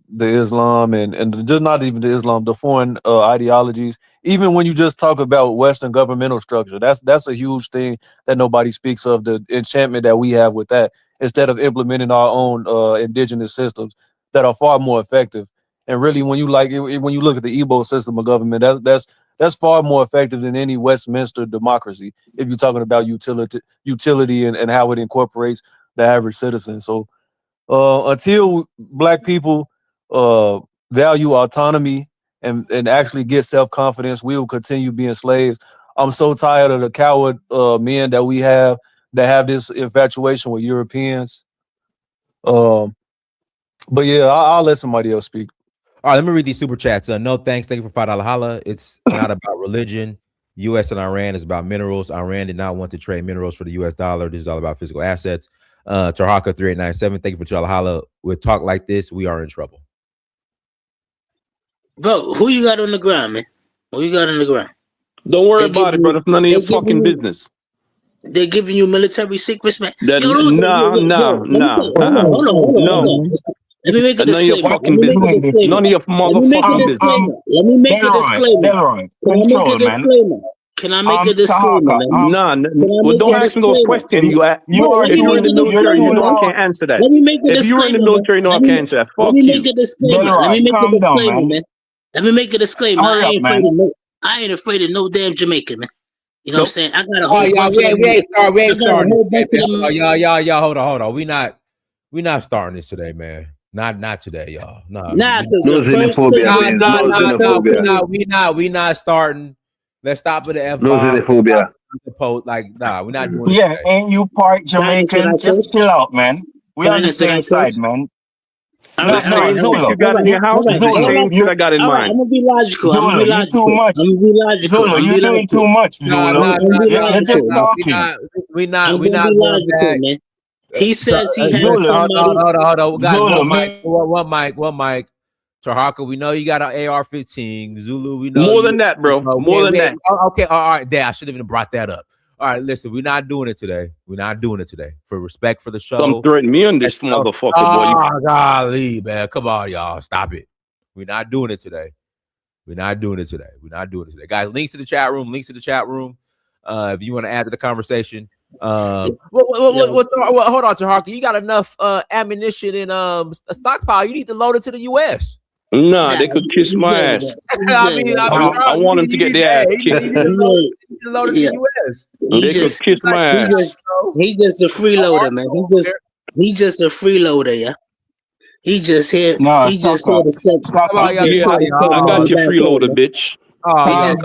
the Islam and just not even the Islam, the foreign ideologies. Even when you just talk about Western governmental structure, that's a huge thing that nobody speaks of, the enchantment that we have with that, instead of implementing our own indigenous systems that are far more effective. And really, when you look at the Igbo system of government, that's far more effective than any Westminster democracy if you're talking about utility and how it incorporates the average citizen. So until Black people value autonomy and actually get self-confidence, we will continue being slaves. I'm so tired of the coward men that we have that have this infatuation with Europeans. But yeah, I'll let somebody else speak. All right, let me read these super chats. No thanks. Thank you for $5 holla. It's not about religion. U.S. and Iran is about minerals. Iran did not want to trade minerals for the U.S. dollar. This is all about physical assets. Tarhaka 3897. Thank you for $2 holla. With talk like this, we are in trouble. Bro, who you got on the ground, man? Who you got on the ground? Don't worry about it, brother. It's none of your fucking business. They're giving you military secrets, man. No. Let me make a disclaimer. None of your motherfucking business. Let me make a disclaimer. Can I make a disclaimer, man? Well, don't ask me those questions. If you're in the military, you know I can't answer that. Let me make a disclaimer. If you're in the military, you know I can't answer that. Fuck you. Let me make a disclaimer, man. Let me make a disclaimer. I ain't afraid of no damn Jamaican, man. You know what I'm saying? I got a whole bunch of we ain't starting. Y'all, hold on. We not starting this today, man. Not today, y'all. Nah, because we not starting. Let's stop with the F-bomb. No xenophobia. We're not doing it. Yeah, ain't you part Jamaican? Just chill out, man. We on the same side, man. The same shit you got in your house is the same shit I got in mine. I'm gonna be logical. Zulu, you too much. Zulu, you doing too much, Zulu. You're just talking. We not going back. Man. He says he has Zulu. somebody. Hold on. We got Zulu, one mic. Tarhaka, we know you got an AR-15. Zulu, we know more than that, bro. More than that. Okay, all right. Damn, I should have even brought that up. All right, listen, we're not doing it today. For respect for the show. Don't threaten me on this motherfucker, boy. Oh, golly, man. Come on, y'all. Stop it. We're not doing it today. Guys, links to the chat room. If you want to add to the conversation. Hold on, Tarhaka. You got enough ammunition and a stockpile. You need to load it to the U.S. Nah, they could kiss my ass. I want them to get their ass kicked. You need to load it to the U.S. They could kiss my ass. He just a freeloader, man. He just a freeloader, yeah. He just here. No, he just said the same. I got your freeloader, bitch. I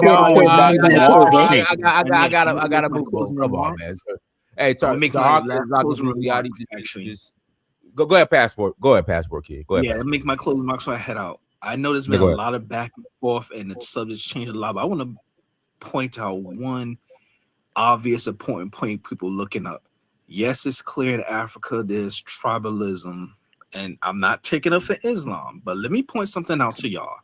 gotta move close. Come on, man. Hey, Go ahead, passport. Go ahead, passport kid. Go ahead. Yeah, make my closing remarks so I head out. I know there's been a lot of back and forth, and the subject's changed a lot. But I want to point out one obvious important point people looking up. Yes, it's clear in Africa there's tribalism, and I'm not taking up for Islam, but let me point something out to y'all.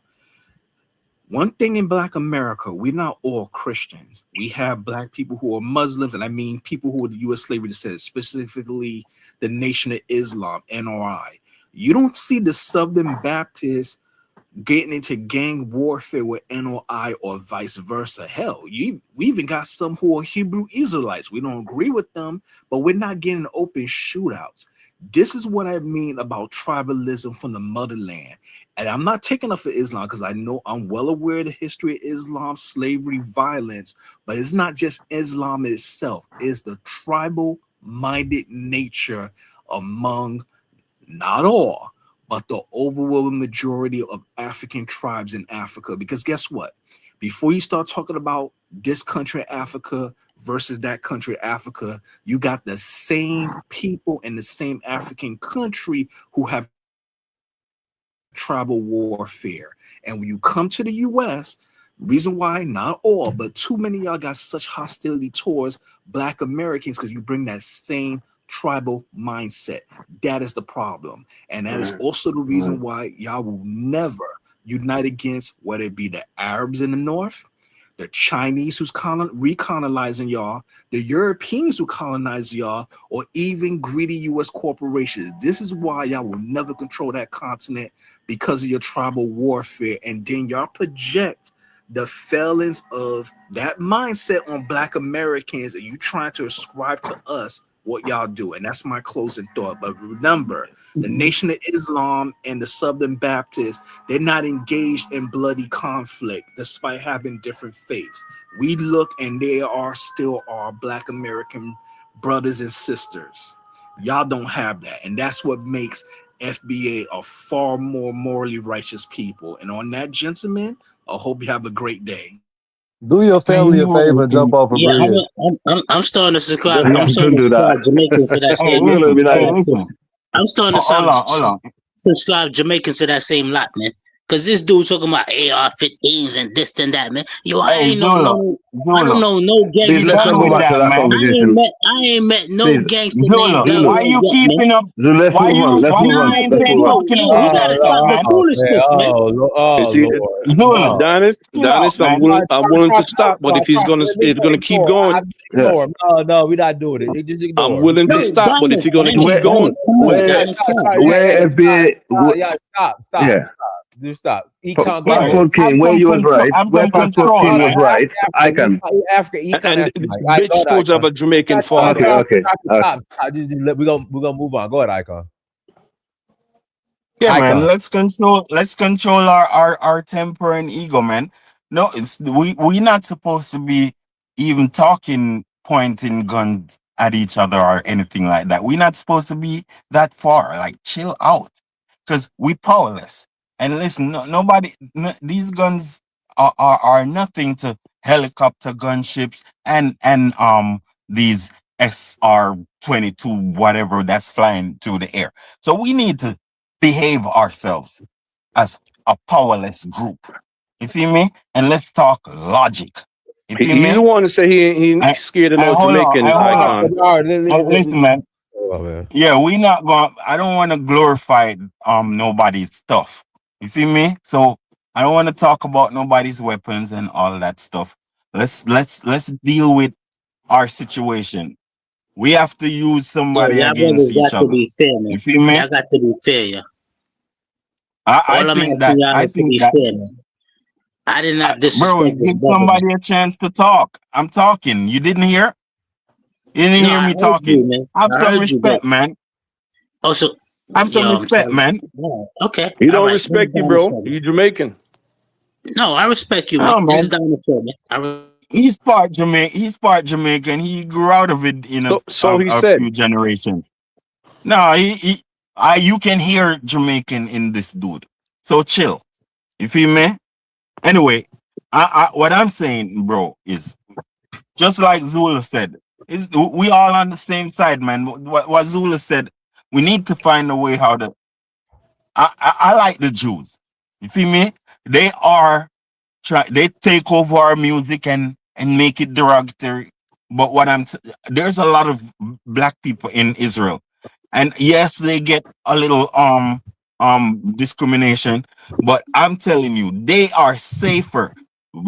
One thing in Black America, we're not all Christians. We have Black people who are Muslims, and I mean people who are the U.S. slavery descendants, specifically the Nation of Islam, NRI. You don't see the Southern Baptists getting into gang warfare with NOI or vice versa. Hell, we even got some who are Hebrew Israelites. We don't agree with them, but we're not getting open shootouts. This is what I mean about tribalism from the motherland. And I'm not taking up for Islam because I know I'm well aware of the history of Islam, slavery, violence, but it's not just Islam itself. It's the tribal-minded nature among, not all, but the overwhelming majority of African tribes in Africa. Because guess what? Before you start talking about this country, Africa, versus that country, Africa, you got the same people in the same African country who have tribal warfare. And when you come to the US, reason why, not all, but too many of y'all got such hostility towards Black Americans because you bring that same tribal mindset. That is the problem. And that is also the reason why y'all will never unite against, whether it be the Arabs in the north, the Chinese who's recolonizing y'all, the Europeans who colonize y'all, or even greedy U.S. corporations. This is why y'all will never control that continent, because of your tribal warfare. And then y'all project the failings of that mindset on Black Americans, and you trying to ascribe to us what y'all do. And that's my closing thought. But remember, the Nation of Islam and the Southern Baptists, they're not engaged in bloody conflict despite having different faiths. We look and they are still our Black American brothers and sisters. Y'all don't have that. And that's what makes FBA a far more morally righteous people. And on that, gentlemen, I hope you have a great day. Do your family a favor and jump off a bridge. I'm starting to subscribe. I'm starting to subscribe Jamaicans to that same. I'm starting to subscribe Jamaicans to that same lot, man. Cause this dude talking about AR-15s and this and that, man. Yo, I ain't know I don't know no gangster. I ain't met no gangster named Del. Why you keeping up? Why you we gotta stop the foolishness, man. Zula, Donis, I'm willing to stop, but if he's gonna keep going, ignore him. No, we're not doing it. Just ignore him. I'm willing to stop, but if you're gonna keep going, where FBA? Yeah, stop. Yeah. Just stop. Passport King, where you was right. Where Passport King was right. I can. Africa, and bitch supposed to have a Jamaican father. Okay. Stop. We're gonna move on. Go ahead, Icon. Yeah, man. Let's control our temper and ego, man. No, we not supposed to be even talking, pointing guns at each other or anything like that. We're not supposed to be that far. Like, chill out, because we powerless. And listen, these guns are nothing to helicopter gunships and these SR-22 whatever that's flying through the air. So we need to behave ourselves as a powerless group. You see me? And let's talk logic. You see me? He's the one to say he scared of no Jamaican Icon. Listen, man. Yeah, we not going. I don't want to glorify nobody's stuff. You feel me? So I don't want to talk about nobody's weapons and all that stuff. Let's deal with our situation. We have to use somebody against each other. Be fair, man. You feel me? Y'all got to be fair, yeah. I think that. Fair, man. I did not disrespect bro, give somebody a chance to talk. I'm talking. You didn't hear? You didn't hear me talking. You, have some respect, man. Also, have some respect, man. Yeah, okay. He don't respect you, bro. You Jamaican. No, I respect you, man. This is down the floor, man. He's part Jamaican. He's part Jamaican. He grew out of it in a few generations. No, you can hear Jamaican in this dude. So chill. You feel me? Anyway, what I'm saying, bro, is just like Zula said, we all on the same side, man. What Zula said, we need to find a way how to. I like the Jews. You feel me? They take over our music and make it derogatory. But there's a lot of black people in Israel, and yes, they get a little discrimination, but I'm telling you, they are safer.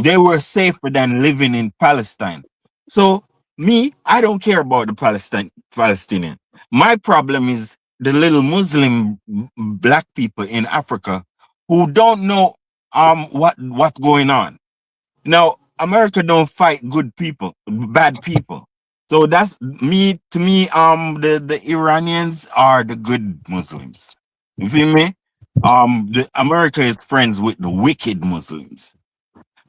They were safer than living in Palestine. So me, I don't care about the Palestinian. My problem is the little Muslim black people in Africa who don't know what's going on. Now, America don't fight good people, bad people. So that's me. To me, the Iranians are the good Muslims. You feel me? The America is friends with the wicked Muslims.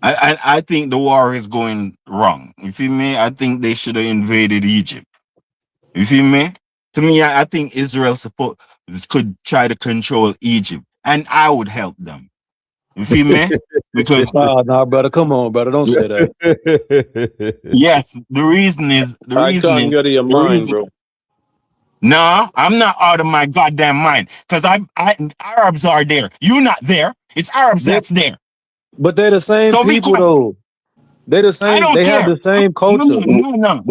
I think the war is going wrong. You feel me? I think they should have invaded Egypt. You feel me? To me, I think Israel could try to control Egypt, and I would help them. You feel me? Because nah, brother, come on, brother, don't say that. yes, the reason is Can't get your mind, bro. No, I'm not out of my goddamn mind because Arabs are there. You're not there. It's Arabs that's there. But they're the same people, though. They're the same. They have the same culture. No.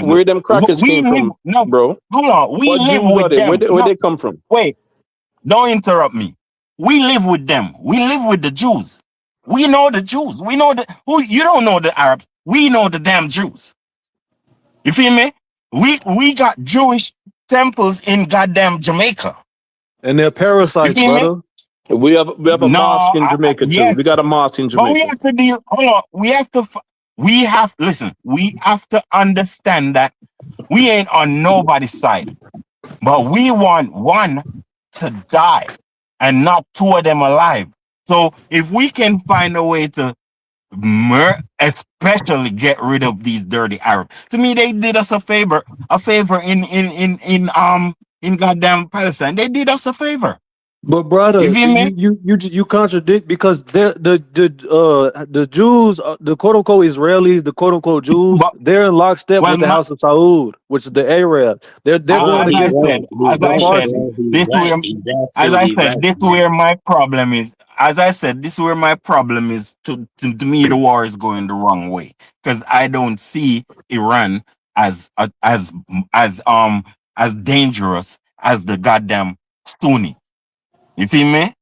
Where them crackers came from, bro? Hold on. We live with them. Where they come from? Wait, don't interrupt me. We live with them. We live with the Jews. We know the Jews. We know who. You don't know the Arabs. We know the damn Jews. You feel me? We got Jewish temples in goddamn Jamaica. And they're parasites, brother. We have a mosque in Jamaica too. We got a mosque in Jamaica. But we have to deal. Hold on. We have to understand that we ain't on nobody's side. But we want one to die and not two of them alive. So if we can find a way to especially get rid of these dirty Arabs. To me, they did us a favor in goddamn Palestine. They did us a favor. But brother, you contradict because the Jews, the quote unquote Israelis, the quote unquote Jews, they're in lockstep with the House of Saud, which is the Arab. They're going against this is where my problem is. As I said, this is where my problem is. To me, the war is going the wrong way because I don't see Iran as dangerous as the goddamn Sunni. You feel me?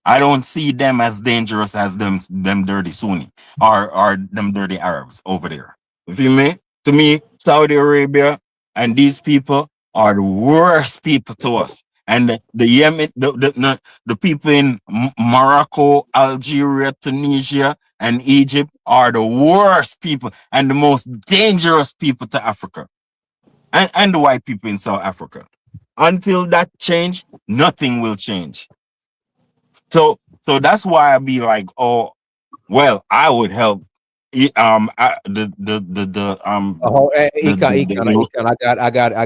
I don't see them as dangerous as them dirty Sunni or them dirty Arabs over there. You feel me? To me, Saudi Arabia and these people are the worst people to us. And the Yemen, the people in Morocco, Algeria, Tunisia, and Egypt are the worst people and the most dangerous people to Africa. And the white people in South Africa. Until that change, nothing will change. So that's why I be like, oh, well, I would help. Econ, I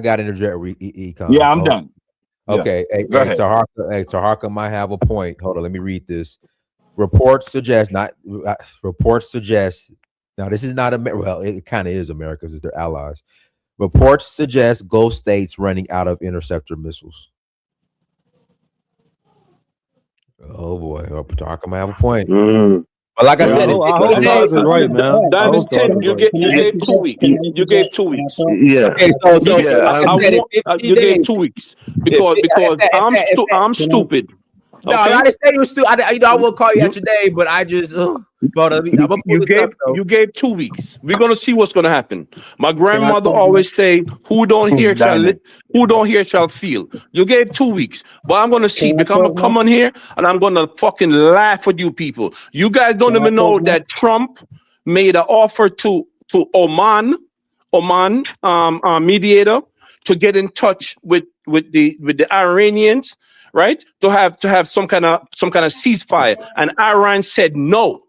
got to interject. Econ. Yeah, I'm done. Okay, yeah. Go ahead. Taharka might have a point. Hold on, let me read this. Reports suggest. Now, this is not America. Well, it kind of is America because they're allies. Reports suggest Gulf states running out of interceptor missiles. Oh boy, Taharka might have a point. But like I said, right, man. That is 10. You gave 2 weeks. You gave 2 weeks. Yeah. Okay, you gave 2 weeks because I'm stupid. No, I didn't say you were stupid. I will call you out today, but I just you gave 2 weeks. We're gonna see what's gonna happen. My grandmother always say, "Who don't hear shall feel." You gave 2 weeks, but I'm gonna see because I'm gonna come on here and I'm gonna fucking laugh at you people. You guys don't even know that Trump made an offer to Oman mediator to get in touch with the Iranians. Right, to have some kind of ceasefire, and Iran said no.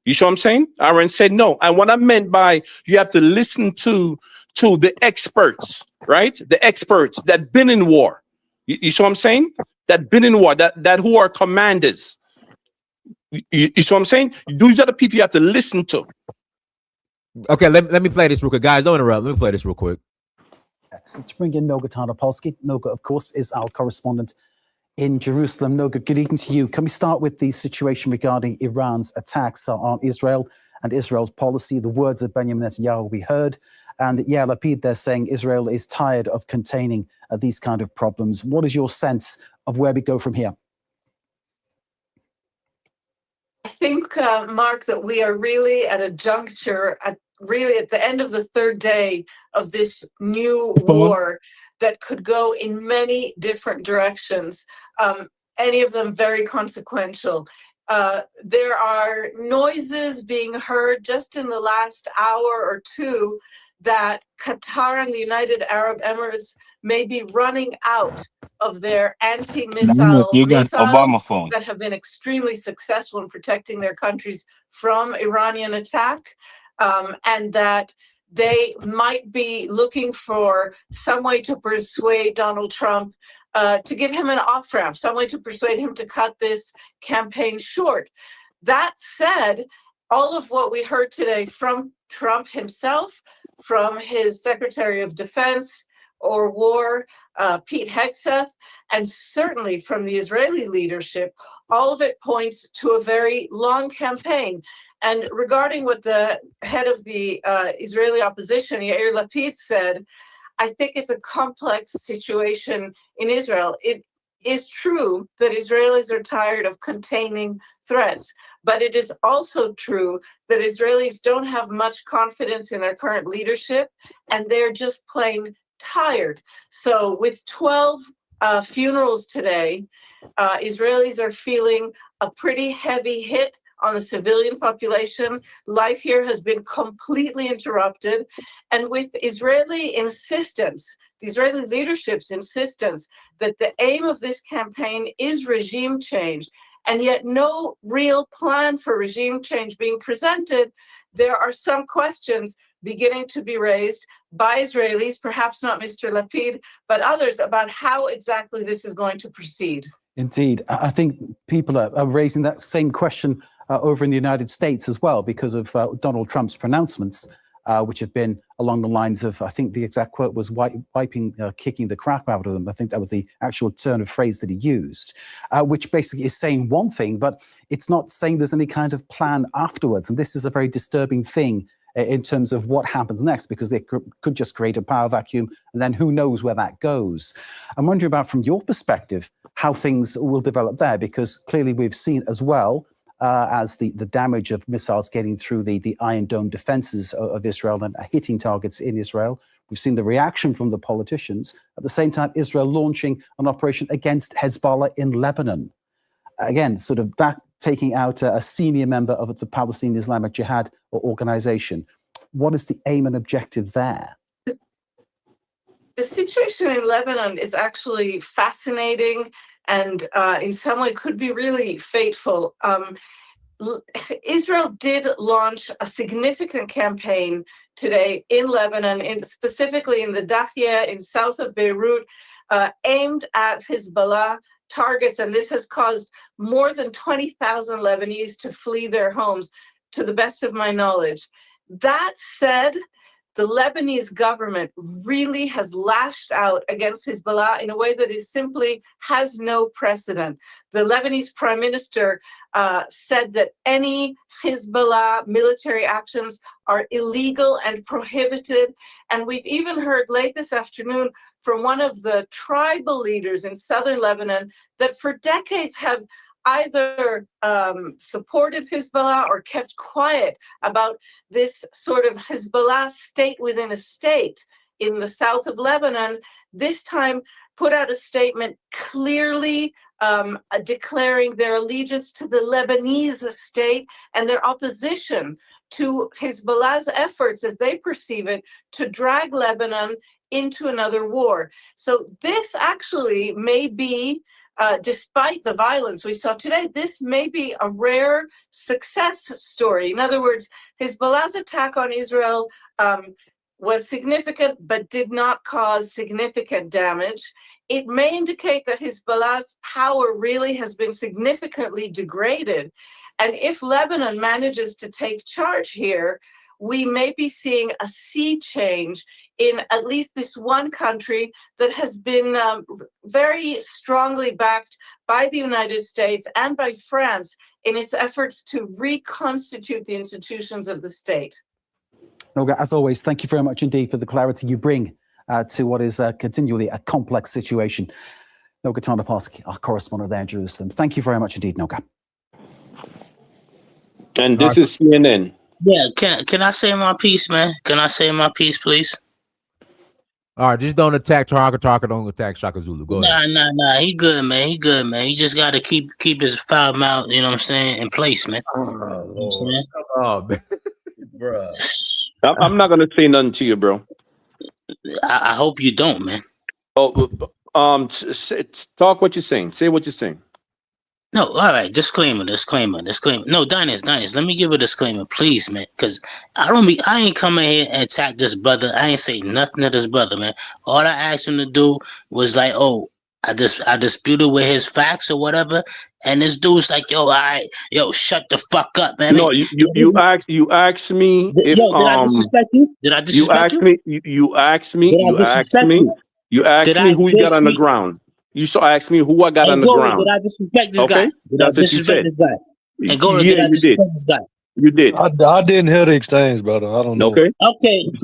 You see what I'm saying? Iran said no, and what I meant by you have to listen to the experts, right? The experts that been in war. You see what I'm saying? That been in war, that who are commanders. You see what I'm saying? These are the people you have to listen to. Okay, let me play this real quick, guys. Don't interrupt. Let me play this real quick. To bring in Noga Tarnopolsky. Noga, of course, is our correspondent in Jerusalem. Noga, good evening to you. Can we start with the situation regarding Iran's attacks on Israel and Israel's policy? The words of Benjamin Netanyahu we heard. And yeah, Lapid, they're saying Israel is tired of containing these kind of problems. What is your sense of where we go from here? I think, Mark, that we are really at a juncture, really at the end of the third day of this new war that could go in many different directions, any of them very consequential. There are noises being heard just in the last hour or two that Qatar and the United Arab Emirates may be running out of their anti-missile You got Obama missiles phone. that have been extremely successful in protecting their countries from Iranian attack, and that they might be looking for some way to persuade Donald Trump to give him an off-ramp, some way to persuade him to cut this campaign short. That said, all of what we heard today from Trump himself, from his Secretary of Defense or War, Pete Hegseth, and certainly from the Israeli leadership, all of it points to a very long campaign. And regarding what the head of the Israeli opposition, Yair Lapid, said, I think it's a complex situation in Israel. It is true that Israelis are tired of containing threats, but it is also true that Israelis don't have much confidence in their current leadership, and they're just plain tired. So with 12 funerals today, Israelis are feeling a pretty heavy hit on the civilian population. Life here has been completely interrupted. And with Israeli insistence, the Israeli leadership's insistence that the aim of this campaign is regime change, and yet no real plan for regime change being presented, there are some questions beginning to be raised by Israelis, perhaps not Mr. Lapid, but others, about how exactly this is going to proceed. Indeed. I think people are raising that same question over in the United States as well, because of Donald Trump's pronouncements, which have been along the lines of, I think the exact quote was kicking the crap out of them. I think that was the actual turn of phrase that he used, which basically is saying one thing, but it's not saying there's any kind of plan afterwards. And this is a very disturbing thing in terms of what happens next, because they could just create a power vacuum, and then who knows where that goes. I'm wondering about, from your perspective, how things will develop there, because clearly we've seen as well as the damage of missiles getting through the Iron Dome defenses of Israel and hitting targets in Israel. We've seen the reaction from the politicians. At the same time, Israel launching an operation against Hezbollah in Lebanon. Again, sort of that taking out a senior member of the Palestinian Islamic Jihad organization. What is the aim and objective there? The situation in Lebanon is actually fascinating and in some way could be really fateful. Israel did launch a significant campaign today in Lebanon, specifically in the Dahiya in south of Beirut, aimed at Hezbollah targets, and this has caused more than 20,000 Lebanese to flee their homes, to the best of my knowledge. That said, the Lebanese government really has lashed out against Hezbollah in a way that is simply has no precedent. The Lebanese prime minister said that any Hezbollah military actions are illegal and prohibited. And we've even heard late this afternoon from one of the tribal leaders in southern Lebanon that for decades have either supported Hezbollah or kept quiet about this sort of Hezbollah state within a state in the south of Lebanon, this time put out a statement clearly declaring their allegiance to the Lebanese state and their opposition to Hezbollah's efforts, as they perceive it, to drag Lebanon into another war. So this actually may be, despite the violence we saw today, this may be a rare success story. In other words, Hezbollah's attack on Israel was significant, but did not cause significant damage. It may indicate that Hezbollah's power really has been significantly degraded. And if Lebanon manages to take charge here, we may be seeing a sea change in at least this one country that has been very strongly backed by the United States and by France in its efforts to reconstitute the institutions of the state. Noga, as always, thank you very much indeed for the clarity you bring to what is continually a complex situation. Noga Tandapolsky, our correspondent there in Jerusalem. Thank you very much indeed, Noga. And this is CNN. Yeah, can I say my piece, man? Can I say my piece, please? All right, just don't attack Taraka. Don't attack Shaka Zulu. Go ahead. Nah. He good, man. He good, man. He just got to keep his foul mouth, you know what I'm saying, in place, man. Oh, you know what I'm saying? Come on, man. Bro. I'm not gonna say nothing to you, bro. I hope you don't, man. Oh, talk what you're saying. Say what you're saying. No, all right. Disclaimer. No, Diners. Let me give a disclaimer, please, man. Because I ain't coming here and attack this brother. I ain't say nothing to this brother, man. All I asked him to do was like, oh, I disputed with his facts or whatever. And this dude's like, yo, all right, yo, shut the fuck up, man. No, you asked me if did I disrespect you? Did I disrespect you? You asked me who you got on the ground. You asked me who I got on the ground. Did I disrespect this guy? Did That's I what you said. disrespect this guy? And go did I disrespect this guy? You did. I didn't hear the exchange, brother. I don't know. Okay,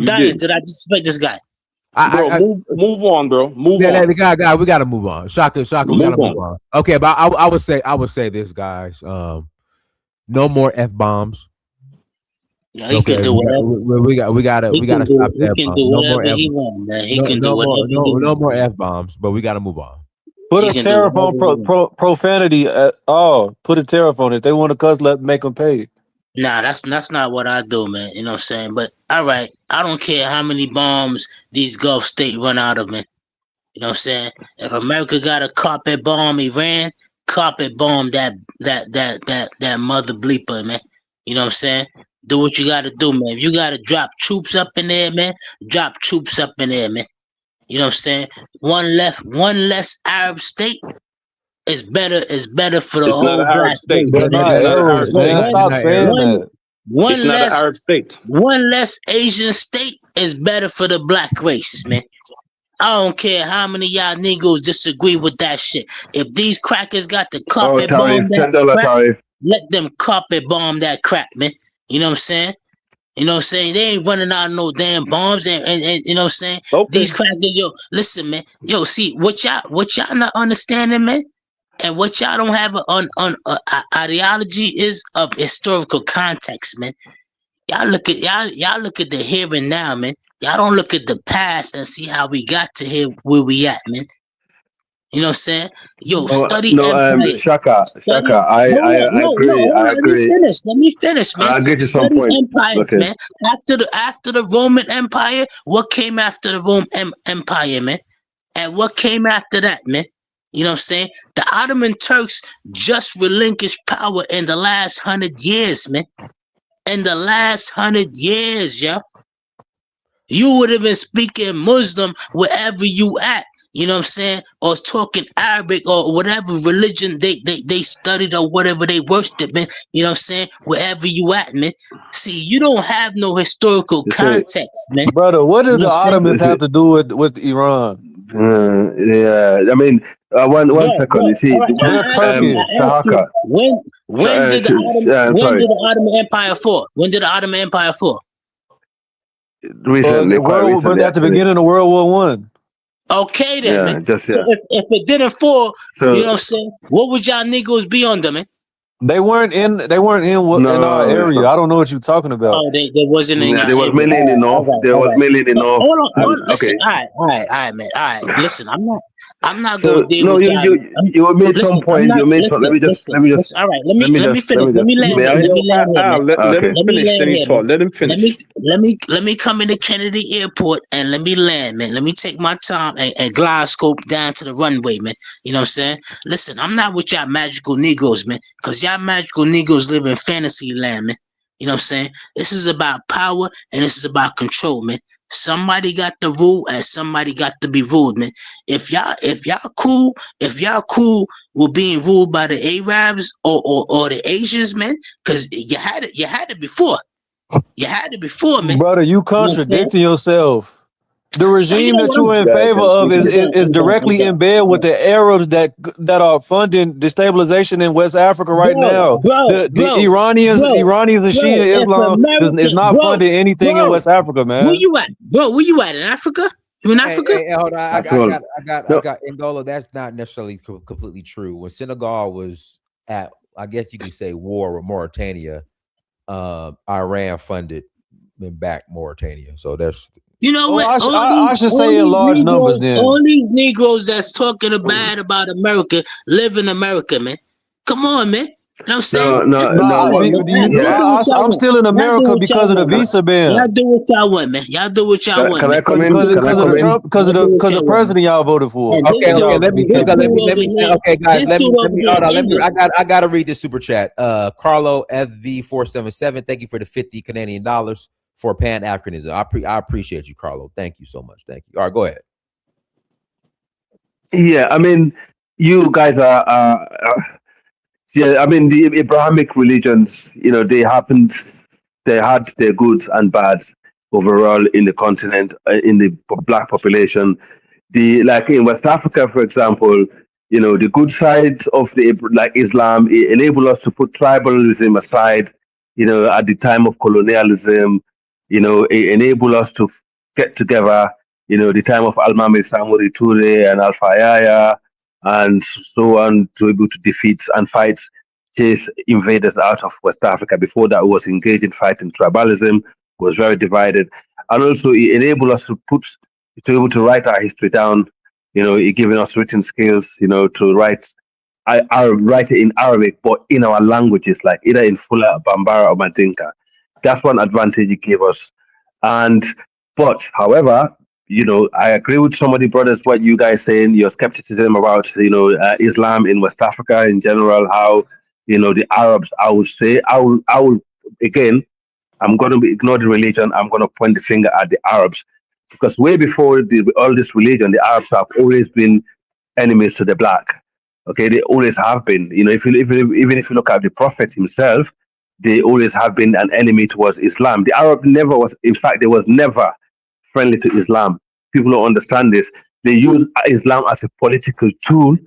Diners, did I disrespect this guy? Move on, bro. Move on. We gotta move on. Shaka, we gotta move on. Okay, but I would say this, guys. No more F-bombs. Yeah, he can do whatever. We gotta stop that. He can do whatever he wants, man. He can do whatever he wants. No more F-bombs, but we gotta move on. Put a tariff on profanity at all. Put a tariff on it. If they want to cuss, make them pay. Nah, that's not what I do, man. You know what I'm saying? But all right, I don't care how many bombs these Gulf states run out of, man. You know what I'm saying? If America got a carpet bomb Iran, carpet bomb that mother bleeper, man. You know what I'm saying? Do what you gotta do, man. If you gotta drop troops up in there, man, drop troops up in there, man. You know what I'm saying? One less Arab state is better for the whole black state. It's not Arab, man. Stop saying that. It's not an Arab state. One less Asian state is better for the black race, man. I don't care how many y'all niggas disagree with that shit. If these crackers got the carpet bomb that crap, let them carpet bomb that crap, man. You know what I'm saying? You know what I'm saying? They ain't running out no damn bombs and you know what I'm saying? Okay. These crackers, yo, listen, man. Yo, see what y'all not understanding, man? And what y'all don't have an ideology is of historical context, man. Y'all look at the here and now, man. Y'all don't look at the past and see how we got to here where we at, man. You know what I'm saying? Yo, study empires. Shaka, I agree. Let me finish, man. I'll get you some point. Empires, okay. Man. After the Roman Empire, what came after the Roman Empire, man? And what came after that, man? You know what I'm saying? The Ottoman Turks just relinquished power in the last 100 years, man. In the last 100 years, yo. You would have been speaking Muslim wherever you at. You know what I'm saying? Or talking Arabic or whatever religion they studied or whatever they worshiped, man. You know what I'm saying? Wherever you at, man. See, you don't have no historical context, man. Brother, what does the Ottomans have to do with Iran? Yeah, I mean, one second. You see, Sahaka. When did the Ottoman Empire fall? When did the Ottoman Empire fall? Recently, but at the beginning of World War I. Okay then, man. So if it didn't fall, you know what I'm saying? What would y'all niggas be under, man? They weren't in our area. I don't know what you're talking about. Oh, they wasn't in. There was mainly in the north. There was mainly in the north. Hold on. Listen, all right, man. All right, listen. I'm not going to deal with y'all. You made some point. You made some. Let me just. All right, let me finish. Let me land here. Let him finish. Let me come into Kennedy Airport and let me land, man. Let me take my time and glide scope down to the runway, man. You know what I'm saying? Listen, I'm not with y'all magical Negroes, man, because y'all magical Negroes live in fantasy land, man. You know what I'm saying? This is about power and this is about control, man. Somebody got to rule and somebody got to be ruled, man. If y'all cool with being ruled by the Arabs or the Asians, man, because you had it before. You had it before, man. Brother, you contradicting yourself. The regime that you're in favor of is directly in bed with the Arabs that are funding destabilization in West Africa right now. The Iranians and Shia Islam is not funding anything in West Africa, man. Where you at, bro? Where you at in Africa? You in Africa? Hey, hold on. I No, got Angola. That's not necessarily completely true. When Senegal was at, I guess you could say, war with Mauritania, Iran funded and backed Mauritania. So that's. You know Oh, what? I should say in large numbers then. All these Negroes that's talking bad about America live in America, man. Come on, man. You know what I'm saying? I'm still in America because of the visa ban. Y'all do what y'all want, man. Y'all do what y'all want, Can I man. come in? Because of the Trump, because the president y'all voted for. Okay, let me. Okay, guys, let me. Hold on. Let me. I gotta read this super chat. Carlo FV477. Thank you for the 50 Canadian dollars for Pan Africanism. I appreciate you, Carlo. Thank you so much. Thank you. All right, go ahead. Yeah, I mean, you guys are yeah, I mean, the Abrahamic religions, they happened, they had their goods and bads overall in the continent, in the black population. Like in West Africa, for example, the good sides of like Islam, it enabled us to put tribalism aside, at the time of colonialism, it enabled us to get together, the time of Al-Mami Samori Toure and Alpha Yaya, and so on, to able to defeat and fight, chase invaders out of West Africa. Before that, it was engaged in fighting tribalism, was very divided, and also it enabled us to be able to write our history down. It giving us written skills, to write. I write it in Arabic, but in our languages, like either in Fula, Bambara, or Mandinka. That's one advantage it gave us. But however, I agree with some of the brothers, what you guys saying, your skepticism about, Islam in West Africa in general, how, the Arabs, I will, again, I'm going to ignore the religion. I'm going to point the finger at the Arabs, because way before all this religion, the Arabs have always been enemies to the black. Okay, they always have been. Even if you look at the Prophet himself, they always have been an enemy towards Islam. The Arab never was. In fact, they was never friendly to Islam. People don't understand this. They use Islam as a political tool.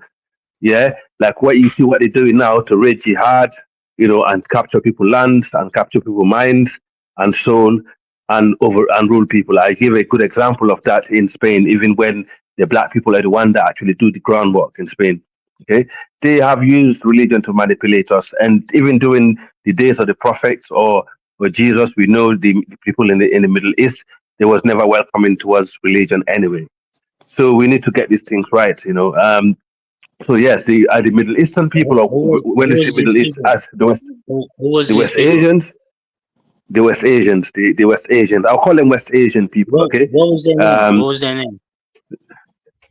Yeah, like what you see what they're doing now to raise jihad, and capture people's lands and capture people's minds and so on, and rule people. I give a good example of that in Spain, even when the black people are the one that actually do the groundwork in Spain. Okay, they have used religion to manipulate us, and even during the days of the prophets or Jesus, we know the people in the Middle East, they was never welcoming towards religion anyway. So we need to get these things right. So yes, the Middle Eastern people, or when they say Middle East, as the West Asians, the West Asians, the West Asians. I'll call them West Asian people. Okay. What was their name? What was their name?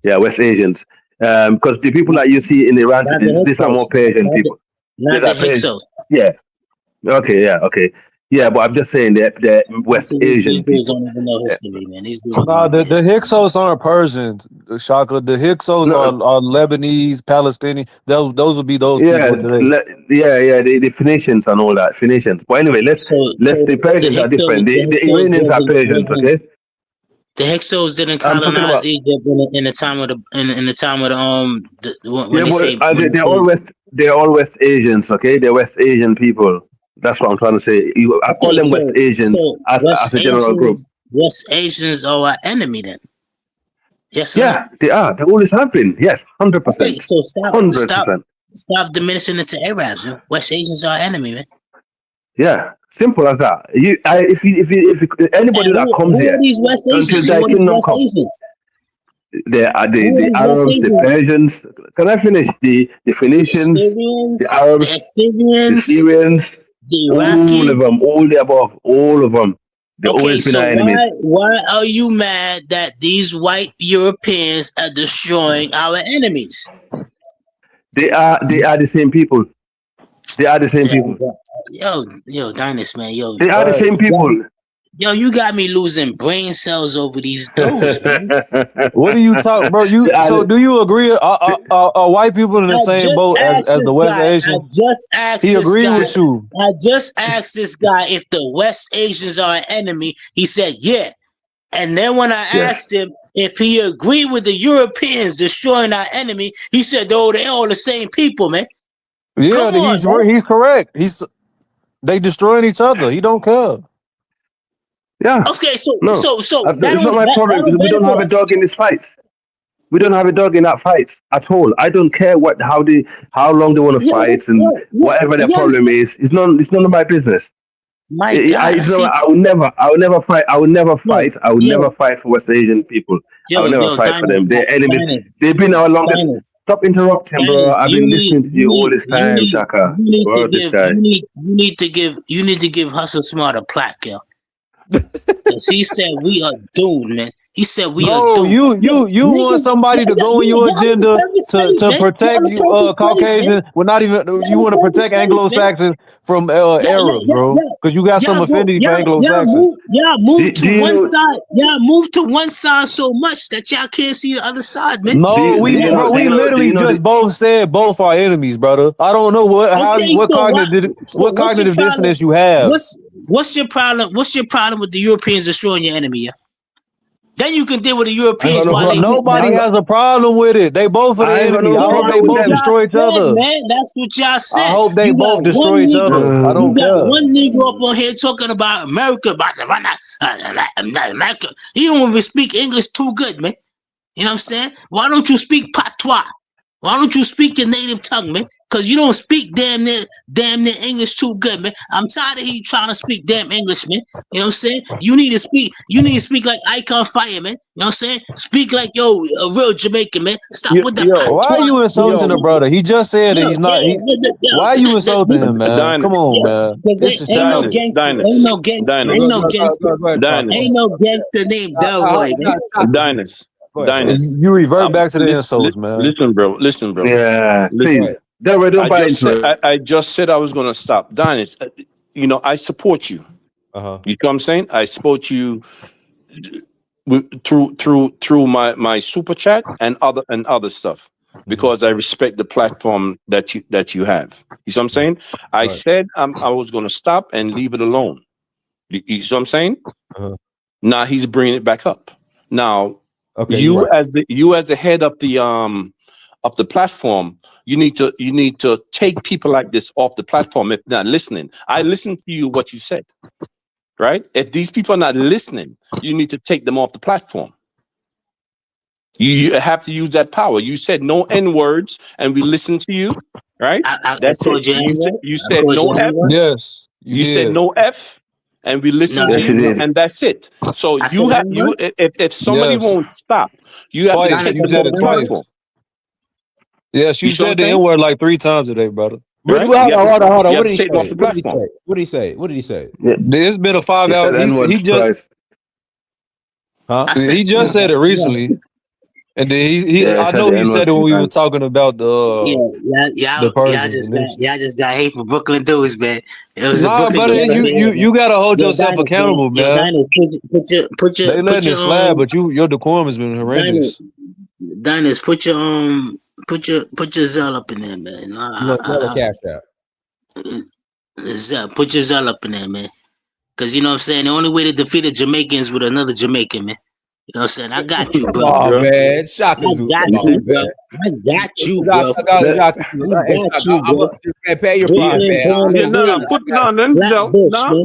Yeah, West Asians. Because the people that you see in Iran, these are more Persian people. Not the Hyksos. Yeah. Okay. Yeah. Okay. Yeah, but I'm just saying that the West Asian people. Don't even know history, man. The Hyksos aren't Persians, Shaka. The Hyksos are Lebanese, Palestinian. Those would be those people today. The Phoenicians and all that. Phoenicians. But anyway, the Persians are different. The Iranians are Persians, okay? The Hyksos didn't colonize Egypt in the time of they're all West Asians, okay? They're West Asian people. That's what I'm trying to say. I call them West Asians as a general group. West Asians are our enemy then? Yes. Yeah, they are. They always have been. Yes, 100%. Okay, so stop diminishing it to Arabs. Yo. West Asians are our enemy, man. Yeah, simple as that. If anybody that comes here, these West Asians? There are the Arabs, the Persians. Can I finish? The Phoenicians, the Arabs, the Syrians. The Iraqis, all the above, all of them. They've always been our enemies. Why are you mad that these white Europeans are destroying our enemies? They are the same people. They are the same people. Yo, Dynast, man, they are the same people. Yo, you got me losing brain cells over these dudes, man. What are you talking, bro? So do you agree? Are white people in the same boat as the West Asians? I just asked he agreed with you. I just asked this guy if the West Asians are an enemy. He said, yeah. And then when I asked him if he agreed with the Europeans destroying our enemy, he said, oh, they're all the same people, man. Yeah, he's correct. They destroying each other. He don't care. Yeah. Okay, so No. It's not my problem because we don't have a dog in this fight. We don't have a dog in that fight at all. I don't care how long they want to fight and whatever their problem is. It's none of my business. My God, I will never fight. I will never fight. I will yo, never fight for West Asian people. I will never fight for them. Diners, They're enemies. Diners, They've been our longest. Diners, Stop interrupting, bro. Diners. I've been listening to you all this time, Shaka. You Bro, this guy. need to give Hustle Smart a plaque, yo. Because he said we are doomed, man. He said we are doomed. You want somebody to go in your agenda to protect you, Caucasian. Well, not even you want to protect Anglo-Saxons from Arabs, bro. Because you got some affinity for Anglo-Saxons. Move to one side. Y'all move to one side so much that y'all can't see the other side, man. No, we literally just both said both are enemies, brother. I don't know what cognitive dissonance you have. What's your problem? What's your problem with the Europeans destroying your enemy? Yeah? Then you can deal with the Europeans. Nobody has a problem with it. They both are the enemy. I hope they both destroy each other. Man, that's what y'all said. I hope they both destroy each other. I don't care. You got one Negro up on here talking about America, America. He don't even speak English too good, man. You know what I'm saying? Why don't you speak patois? Why don't you speak your native tongue, man? Because you don't speak damn near English too good, man. I'm tired of you trying to speak damn English, man. You know what I'm saying? You need to speak like Icon Fire, man. You know what I'm saying? Speak like a real Jamaican, man. Stop with the patois. Why are you insulting the brother? He just said that he's not. Why are you insulting him, man? Come on, man. This is childish. Ain't no gangster named Delroy, man. Diners. You revert back to the insults, man. Listen, bro. Yeah, listen. Please. I just said I was going to stop. Diners, I support you. You know what I'm saying? I support you through my super chat and other stuff because I respect the platform that you have. You see what I'm saying? I said I was going to stop and leave it alone. You see what I'm saying? Now he's bringing it back up. Now. Okay, as the head of the platform, you need to take people like this off the platform if they're not listening. I listened to you what you said, right? If these people are not listening, you need to take them off the platform. You have to use that power. You said no N words, and we listened to you, right? That's it. You said no F. Yes, you said no F. And we listen to you, and that's it. So if somebody won't stop, you have to take them off the platform. Yes, you said the N word like 3 times today, brother. Right? Hold on. What did he say? What did he say? It's been a 5 hour. He just, he just said it recently. And then I know he said it when we were talking about the person. Y'all just got hate for Brooklyn dudes, man. It was you gotta hold yourself accountable, man. They letting it slide, but your decorum has been horrendous. Diners, put your Zell up in there, man. Cash out. Put your Zell up in there, man. Because you know what I'm saying? The only way to defeat the Jamaicans with another Jamaican, man. You know what I'm saying? I got you, bro. Oh, man. Shocking. I got you, bro. I got you, bro. Pay your price, man.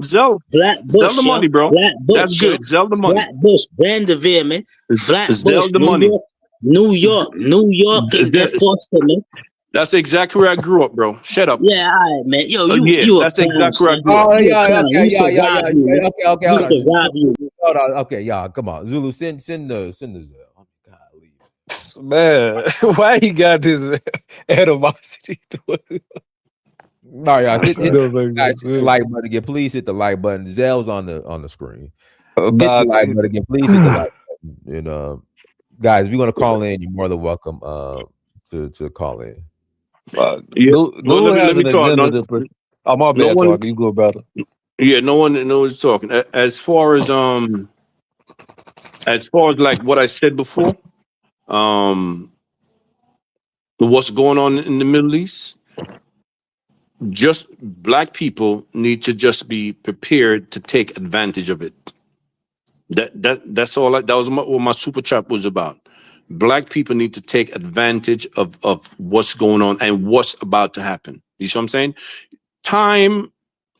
Zell the money, bro. That's good. Zell the money. Flatbush, Vanderveer, man. Flatbush, the money. New York, and Foster, man. That's exactly where I grew up, bro. Shut up. Yeah, all right, man. Yo, you that's exactly where I grew up. Oh, yeah. Okay, y'all, come on. Zulu, send the Zell. Oh, God, man, why he got this animosity? No, y'all, hit the like button again. Please hit the like button. Zell's on the screen. Hit the like button again. Please hit the like button. And guys, if you're gonna call in, you're more than welcome to call in. Let me talk. Oh, my bad, talking. You go about it. Yeah, no one knows talking. As far as like what I said before, what's going on in the Middle East, just black people need to just be prepared to take advantage of it. That's all. That was what my super chat was about. Black people need to take advantage of what's going on and what's about to happen. You see what I'm saying?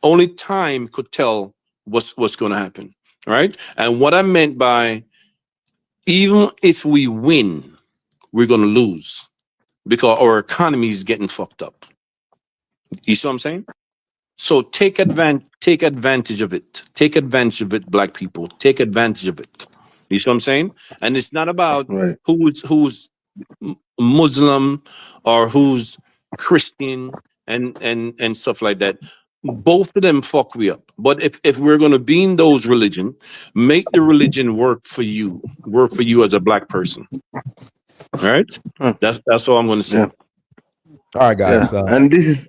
Only time could tell what's going to happen. right? And what I meant by even if we win, we're going to lose because our economy is getting fucked up. You see what I'm saying? So take advantage of it. Take advantage of it, black people. Take advantage of it. You see what I'm saying? And it's not about who's Muslim or who's Christian and stuff like that. Both of them fuck we up. But if we're gonna be in those religion, make the religion work for you as a black person. All right? That's all I'm gonna say. All right, guys. And this is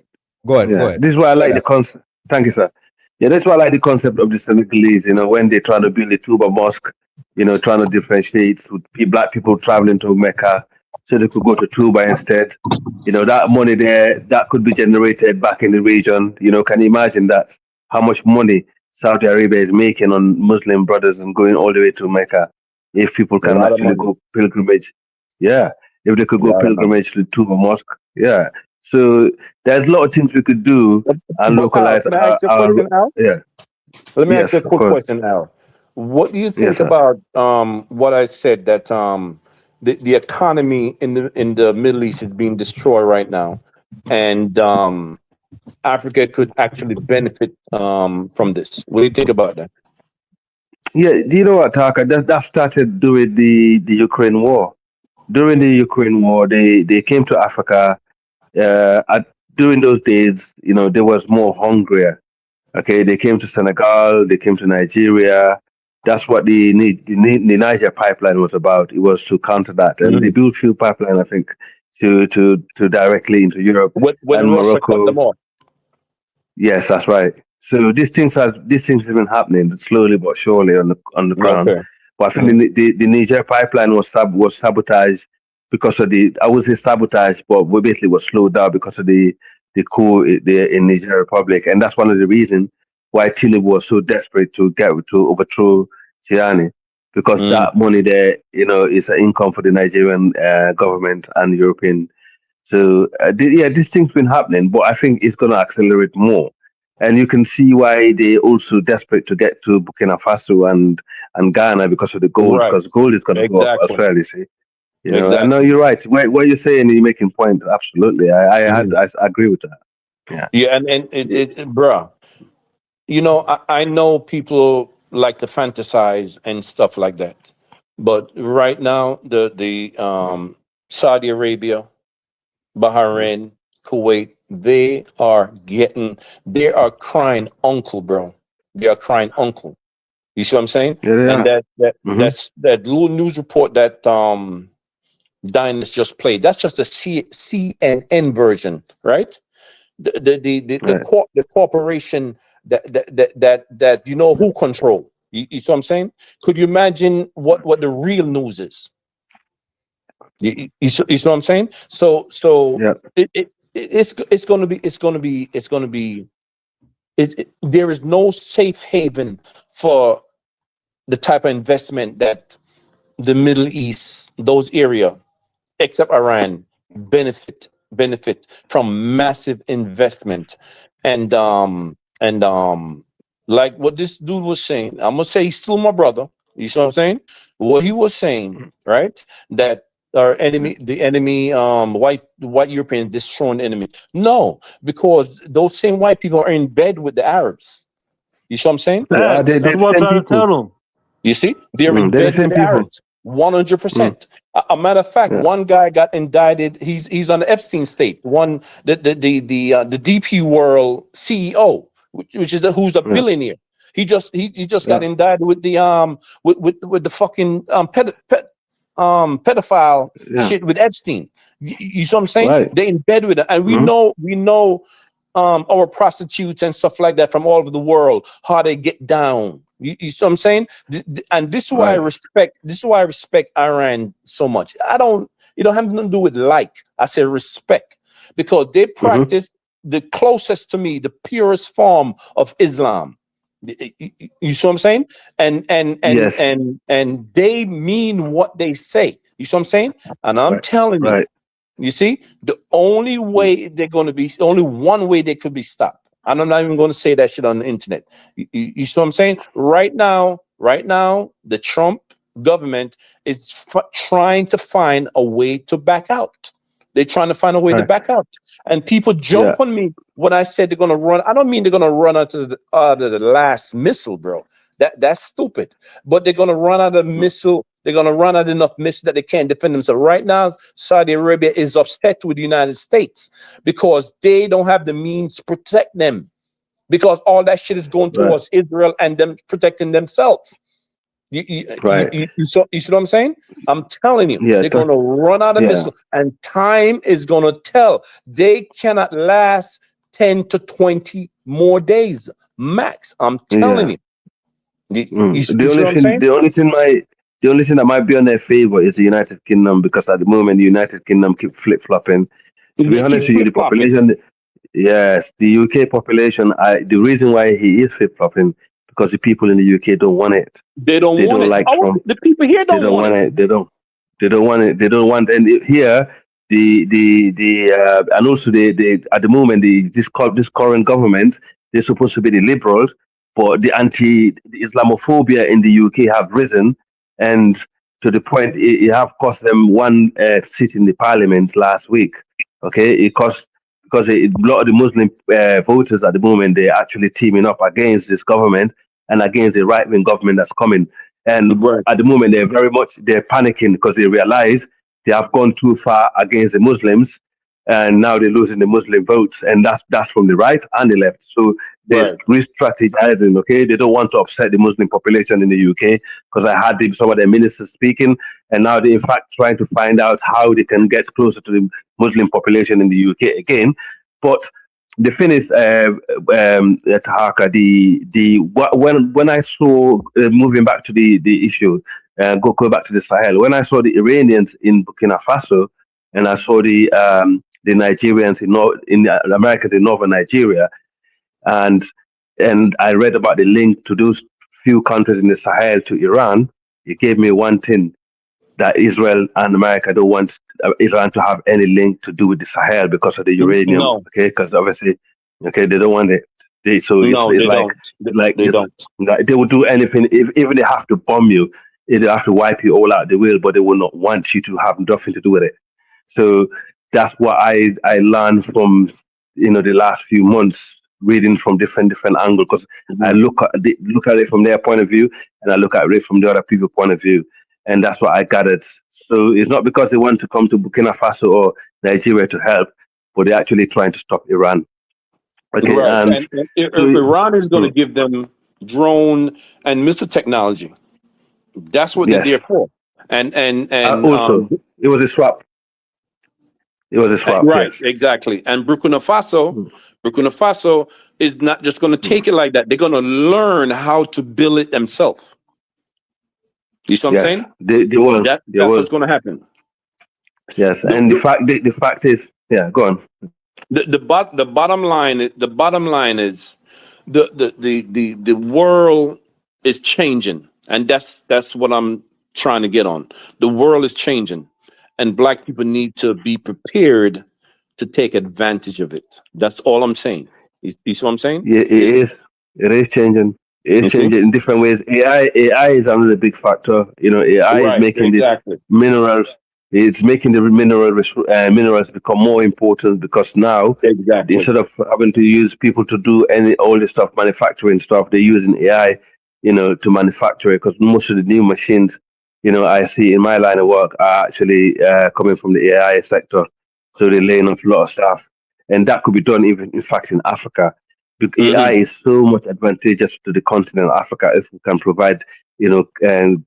go ahead. This is why I like the concept. Thank you, sir. Yeah, that's why I like the concept of the Senegalese. When they try to build a Tuba mosque, trying to differentiate black people traveling to Mecca so they could go to Tuba instead. That money there that could be generated back in the region. Can you imagine that? How much money Saudi Arabia is making on Muslim brothers and going all the way to Mecca? If people can actually go pilgrimage, if they could go pilgrimage to Tuba mosque, So there's a lot of things we could do and localize. Can I ask you a question, Al? Yeah. Let me ask you a quick question, Al. What do you think about what I said that the economy in the Middle East is being destroyed right now, and Africa could actually benefit from this? What do you think about that? Yeah, do you know what, Taka? That started during the Ukraine war. During the Ukraine war, they came to Africa. During those days, there was more hungrier. Okay, they came to Senegal, they came to Nigeria. That's what the Niger pipeline was about. It was to counter that, and they built few pipeline, I think, to directly into Europe when and Russia cut them Morocco. off. Yes, that's right. So these things have been happening slowly but surely on the ground. Okay. But I think the Niger pipeline was sabotaged because of I would say sabotage, but we basically was slowed down because of the coup in Niger Republic, and that's one of the reasons why Tinubu was so desperate to overthrow Tiani, because that money there, is an income for the Nigerian government and European. So these things been happening, but I think it's going to accelerate more. And you can see why they also desperate to get to Burkina Faso and Ghana because of the gold, Right. because gold is going to go up as Exactly. well. You see, Exactly. I know you're right. What you're saying, you're making point. Absolutely, I agree with that. Yeah, and bruh, I know people like to fantasize and stuff like that, but right now the Saudi Arabia, Bahrain, Kuwait, they are crying uncle, bro. They are crying uncle. You see what I'm saying? And that's that little news report that Dinus just played. That's just the CNN version, right? The corporation that who control. You see what I'm saying? Could you imagine what the real news is? You see what I'm saying? So it's going to be there is no safe haven for the type of investment that the Middle East, those area, except Iran, benefit from massive investment. And like what this dude was saying, I'm gonna say he's still my brother. You see what I'm saying? What he was saying, right? That our enemy, the enemy, white Europeans destroying the enemy. No, because those same white people are in bed with the Arabs. You see what I'm saying? That's what I'm trying to tell them. You see, they're in bed with the Arabs. 100%. A matter of fact, one guy got indicted. He's on the Epstein state. The DP World CEO, which is who's a billionaire. He just got indicted with the with the fucking pedophile shit with Epstein. You see what I'm saying? Right. They're in bed with it, and we know our prostitutes and stuff like that from all over the world, how they get down. You see what I'm saying? And this is why I respect. This is why I respect Iran so much. It don't have nothing to do with like. I say respect, because they practice the closest to me, the purest form of Islam. You see what I'm saying? And they mean what they say. You see what I'm saying? And I'm telling you, you see, the only way they're going to be, only one way they could be stopped. And I'm not even going to say that shit on the internet. You see what I'm saying? Right now, Right now, the Trump government is trying to find a way to back out. They're trying to find a way to back out. And people jump on me when I said they're going to run. I don't mean they're going to run out of the last missile, bro. That's stupid. But they're going to run out of missile. They're going to run out enough missiles that they can't defend themselves. Right now, Saudi Arabia is upset with the United States because they don't have the means to protect them, because all that shit is going towards Israel and them protecting themselves. You see what I'm saying? I'm telling you, they're going to run out of missiles, and time is going to tell. They cannot last 10 to 20 more days max. I'm telling you. You see what I'm saying? The only thing that might be on their favor is the United Kingdom, because at the moment the United Kingdom keep flip flopping. To be honest with you, the population, yes, the UK population. The reason why he is flip flopping because the people in the UK don't want it. They don't want it. Like Trump. The people here don't want it. They don't want it. They don't want. And here, and also the at the moment this current government, they're supposed to be the liberals, but the Islamophobia in the UK have risen, and to the point it have cost them one seat in the parliament last week. Okay, it cost, because a lot of the Muslim voters at the moment, they're actually teaming up against this government and against the right-wing government that's coming. And at the moment, they're panicking because they realize they have gone too far against the Muslims, and now they're losing the Muslim votes, and that's from the right and the left. So they're re-strategizing. Okay, they don't want to upset the Muslim population in the UK, because I had some of their ministers speaking, and now they're in fact trying to find out how they can get closer to the Muslim population in the UK again. But the thing is, Tahaka, when I saw, moving back to the issue, go back to the Sahel, when I saw the Iranians in Burkina Faso, and I saw the Nigerians in the Americans in northern Nigeria, and I read about the link to those few countries in the Sahel to Iran, it gave me one thing, that Israel and America don't want Iran to have any link to do with the Sahel because of the uranium. No. Okay, because obviously, okay, they don't want it. They will do anything, even they have to bomb you, if they have to wipe you all out, they will, but they will not want you to have nothing to do with it. So that's what I learned from the last few months, reading from different angles, because I look at it from their point of view, and I look at it from the other people's point of view. And that's what I gathered. So it's not because they want to come to Burkina Faso or Nigeria to help, but they're actually trying to stop Iran. Okay, and Iran is going to give them drone and missile technology. That's what they're there for. And also, it was a swap. It was a swap. Right, yes. Exactly. And Burkina Faso is not just going to take it like that. They're going to learn how to build it themselves. You see what I'm saying? They will. That's what's going to happen. Yes, and the fact is, go on. The bottom line is the world is changing, and that's what I'm trying to get on. The world is changing, and Black people need to be prepared to take advantage of it. That's all I'm saying. You see what I'm saying? Yeah, it is changing. It's changing in different ways. AI is another big factor. AI is making these minerals. It's making the minerals become more important, because now instead of having to use people to do all this stuff, manufacturing stuff, they're using AI, to manufacture it. Because most of the new machines, I see in my line of work are actually coming from the AI sector. So they're laying off a lot of staff, and that could be done even, in fact, in Africa. AI is so much advantageous to the continent of Africa if we can provide,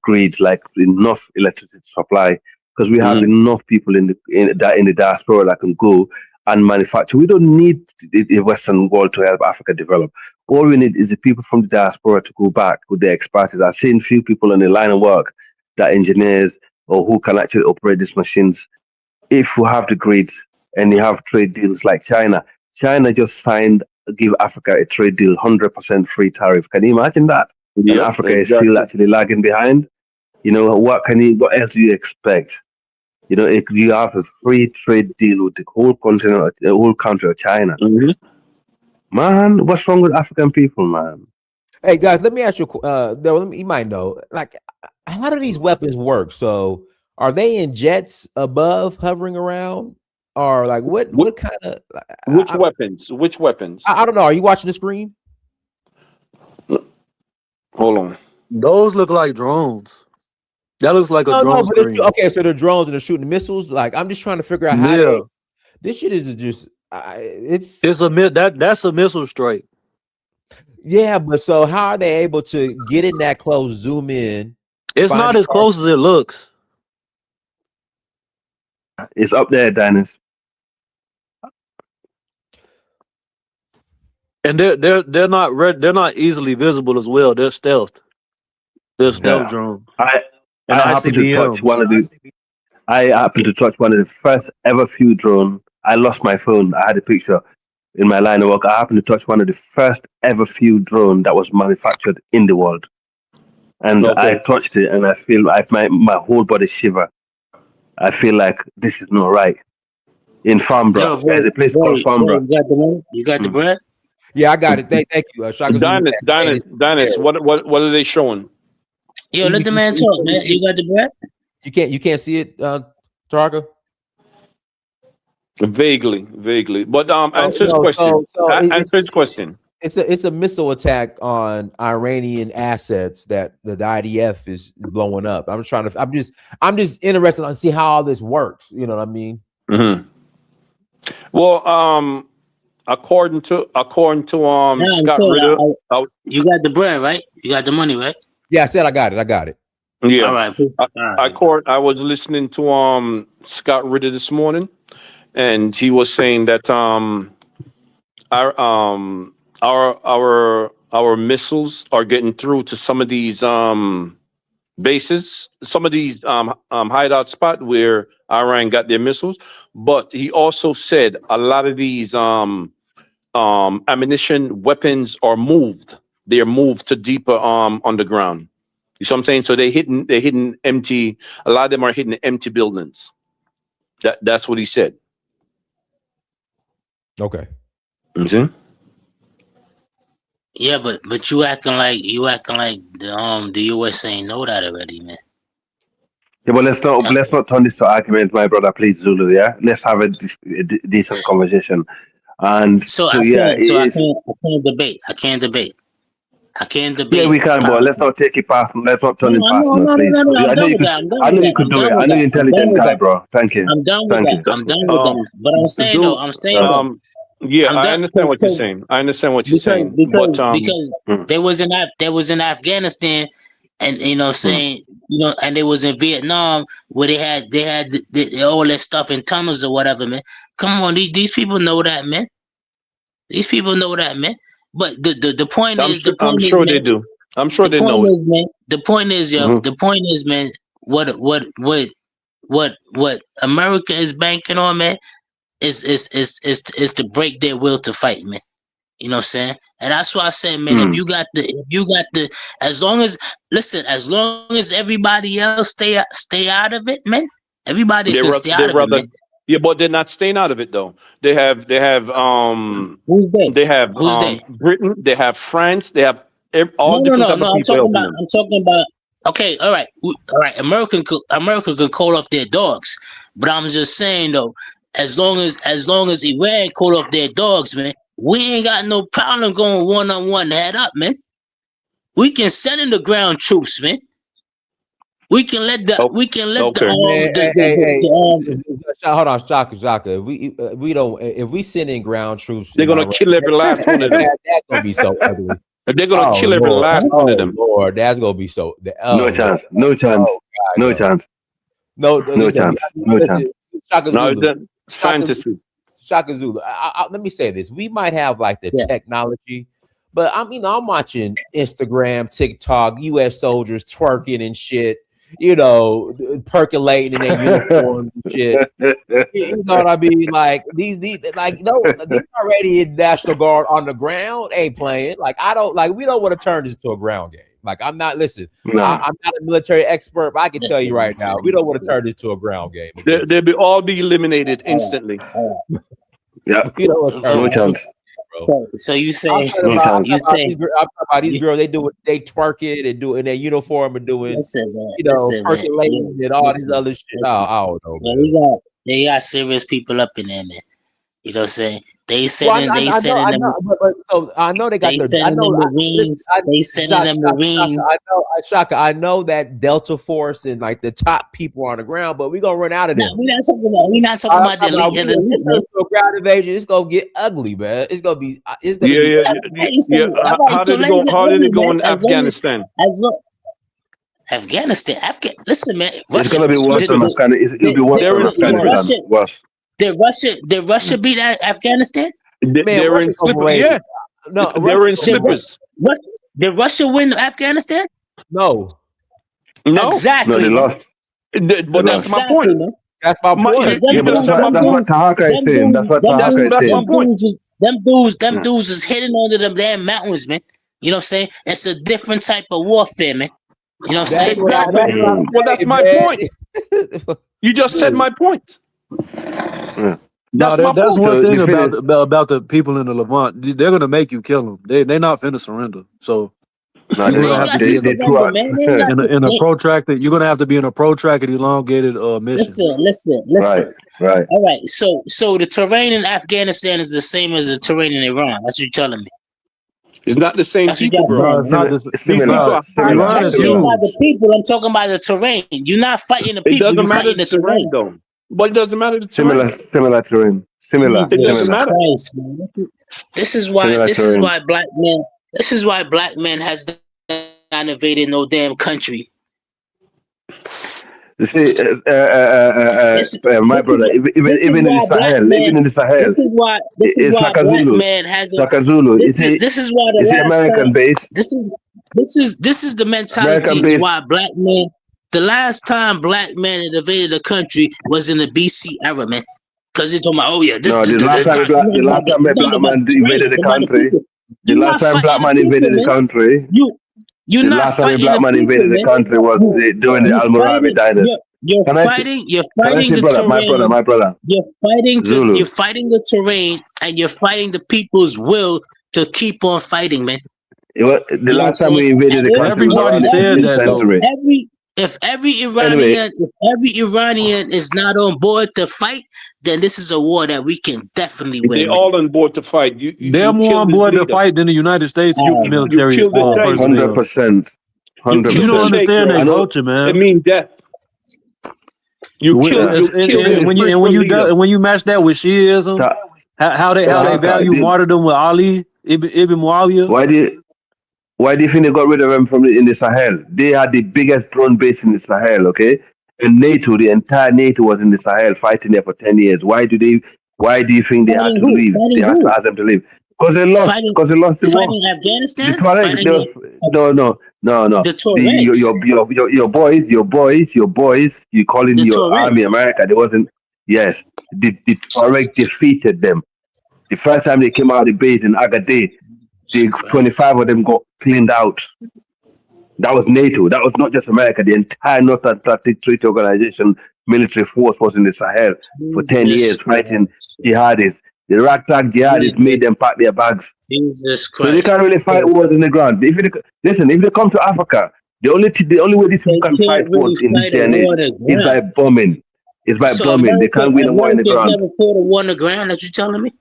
grids, like enough electricity supply, because we have enough people in the diaspora that can go and manufacture. We don't need the Western world to help Africa develop. All we need is the people from the diaspora to go back with their expertise. I've seen few people in the line of work, that engineers or who can actually operate these machines. If we have the grids and you have trade deals like China just signed, give Africa a trade deal, 100% free tariff. Can you imagine that? And Africa is still actually lagging behind. What else do you expect? If you have a free trade deal with the whole continent, the whole country of China, man, what's wrong with African people, man? Hey guys, let me ask you. You might know, like, how do these weapons work? So, are they in jets above, hovering around, or like what kind of? Which weapons? Which weapons? I don't know. Are you watching the screen? Hold on. Those look like drones. That looks like a No, drone but it's, screen. okay. So they're drones and they're shooting missiles. Like, I'm just trying to figure out how Yeah, this shit is just. that's a missile strike. Yeah, but so how are they able to get in that close, zoom in? It's not as close as it looks. It's up there, Dennis. And they're not easily visible as well. They're stealth. They're stealth drones. I happened to touch one of these. I happened to touch one of the first ever few drone. I lost my phone. I had a picture in my line of work. I happened to touch one of the first ever few drone that was manufactured in the world. And I touched it and I feel like my whole body shiver. I feel like this is not right. In Farnborough, there's a place called Farnborough. You got the bread? Yeah, I got it. Thank you. Dennis, what are they showing? Yo, let the man talk, man. You got the bread? You can't see it, Targa? Vaguely. But answer his question. Answer his question. It's a missile attack on Iranian assets that the IDF is blowing up. I'm just interested to see how all this works. You know what I mean? Mm-hmm. Well, according to Scott Ritter, you got the bread, right? You got the money, right? Yeah, I said I got it. Yeah. All right. I was listening to Scott Ritter this morning, and he was saying that our missiles are getting through to some of these bases, some of these hideout spot where Iran got their missiles. But he also said a lot of these ammunition weapons are moved. They're moved to deeper underground. You see what I'm saying? So they're hitting empty. A lot of them are hitting empty buildings. That's what he said. Okay. See? Yeah, but you acting like the US ain't know that already, man. Yeah, but let's not turn this to argument, my brother. Please, Zulu. Yeah, let's have a decent conversation. And I can't debate. I can't debate. Yeah, we can, but let's not take it personal. Let's not turn it personal, please. I know you could do it. I know you're an intelligent guy, bro. Thank you. I'm done with that. I'm done with that. But I'm saying though. Yeah, I understand what you're saying. Because there was in Afghanistan, and saying and they was in Vietnam where they had all that stuff in tunnels or whatever, man. Come on, these people know that, man. These people know that, man. But the point is, I'm sure they do. I'm sure they know it. Man, the point is, the point is, man, what America is banking on, man, is to break their will to fight, man. You know what I'm saying? And that's why I said, man, if you got the as long as everybody else stay out of it, man, everybody's gonna stay out of it, man. Yeah, but they're not staying out of it though. They have who's they? They have Britain, they have France, they have all different type of people helping them. I'm talking about okay, all right. America can call off their dogs, but I'm just saying though, as long as Iran call off their dogs, man, we ain't got no problem going 1-on-1 head up, man. We can send in the ground troops, man. We can let the hold on, Shaka. If we send in ground troops, they're gonna kill every last one of them. That's gonna be so ugly. They're gonna kill every last one of them. Lord, that's gonna be so. No chance. Shaka no, Zulu. it's fantasy. Shaka Zulu. Let me say this: we might have like the technology, but I'm watching Instagram, TikTok, U.S. soldiers twerking and shit. Percolating in their uniforms and shit. You know what I mean? Like these already in National Guard on the ground ain't playing. Like we don't want to turn this into a ground game. Like I'm not I'm not a military expert, but I can tell you right now, we don't want to turn this to a ground game. They'll all be eliminated instantly. Yeah. No chance. bro. So you I'm say talking about, you say these girls. They twerk it and do it in their uniform and doing, listen, man. you know, Listen, man. percolating and all these Listen. other shit. Listen. I don't know, Man, man. they got serious people up in there, man. You know what I'm saying? They Well, sending I know, but so I know they got they the. I sending the know. Listen, Marines. They sending the Marines. I know that Delta Force and like the top people on the ground, but we gonna run out of them. We're not talking about the elite of the elite, man. Ground invasion, it's gonna get ugly, man. It's gonna be. Yeah. How did it go in Afghanistan? Afghanistan. Listen, man. It's gonna be worse than Afghanistan. It'll be worse than Afghanistan. Worse. Did Russia beat Afghanistan? They're in slippers. Yeah. No, they were in slippers. Did Russia win Afghanistan? No. Exactly. No, they lost. But that's my point. Man. That's my point. Yeah, but that's what Tahaka is saying. That's what Tahaka is saying. Them dudes is hidden under them damn mountains, man. You know what I'm saying? It's a different type of warfare, man. You know what I'm saying? Well, that's my point. You just said my point. That's one thing about the people in the Levant. They're gonna make you kill them. They're not finna surrender. So you're gonna have to be in a protracted. You're gonna have to be in a protracted, elongated mission. Listen. Right. All right. So the terrain in Afghanistan is the same as the terrain in Iran. That's what you're telling me. It's not the same people, bro. It's not I'm talking about the terrain. You're not fighting the people. It doesn't matter the terrain, though. But it doesn't matter the terrain. Similar terrain. Similar. It doesn't matter. Christ, man. This is why black men has not invaded no damn country. You see, my brother, even in the Sahel, this is why black man has Zulu. This is why the last American time, base. This is the mentality why black men. The last time black men had invaded the country was in the BC era, man. Because they're talking about, the last time black man invaded the country. The last time black man invaded the country. You're not fighting black man invaded the country was during the Almoravid dynasty. You're fighting the terrain. My brother. You're fighting the terrain and you're fighting the people's will to keep on fighting, man. The last time we invaded the country, everybody said that though. If every Iranian is not on board to fight, then this is a war that we can definitely win. They're all on board to fight. They're more on board to fight than the United States military. You 100%. You don't understand their culture, man. It means death. You kill. When you match that with Shiism, how they value martyrdom with Ali Ibn Muawiyah. Why do you think they got rid of them in the Sahel? They had the biggest drone base in the Sahel, okay? And NATO, the entire NATO was in the Sahel fighting there for 10 years. Why do you think they had to leave? They had to ask them to leave. Because they lost. Because they lost the war. Fighting Afghanistan? No. Your boys, you calling your army America. They wasn't. Yes. The Tuareg defeated them. The first time they came out of the base in Agadir, 25 of them got cleaned out. That was NATO. That was not just America. The entire North Atlantic Treaty Organization military force was in the Sahel for 10 years fighting jihadis. The ragtag jihadis made them pack their bags. Jesus Christ. So they can't really fight wars in the ground. If they come to Africa, the only way these people can fight wars in this day and age is by bombing. It's by bombing. They can't win a war in the ground. Never fought a war in the ground. That you telling me?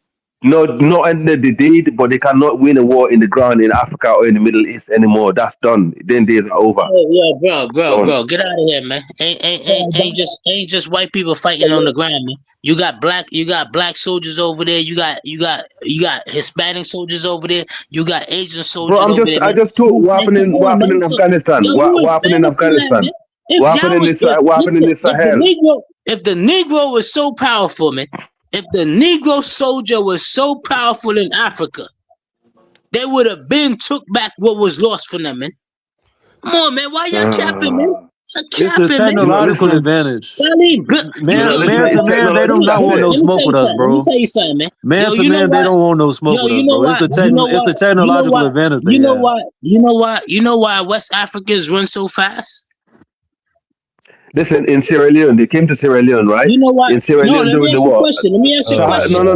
No, and they did, but they cannot win a war in the ground in Africa or in the Middle East anymore. That's done. Then days are over. Oh, yeah, bro, get out of here, man. Ain't just white people fighting on the ground, man. You got black soldiers over there. You got Hispanic soldiers over there. You got Asian soldiers over there. I just told what happened in Afghanistan. What happened in Afghanistan? What happened in the Sahel? If the Negro was so powerful, man. If the Negro soldier was so powerful in Africa, they would have been took back what was lost from them, man. Come on, man. Why y'all capping, man? It's a technological advantage. Man to man, they do not want no smoke with us, bro. Let me tell you something, man. Man to man, they don't want no smoke with us, bro. It's the technological advantage. You know why West Africans run so fast? Listen, in Sierra Leone, they came to Sierra Leone, right? You know what? In Sierra No, Leone let me during the ask you a war. question. Let me ask you a question. No.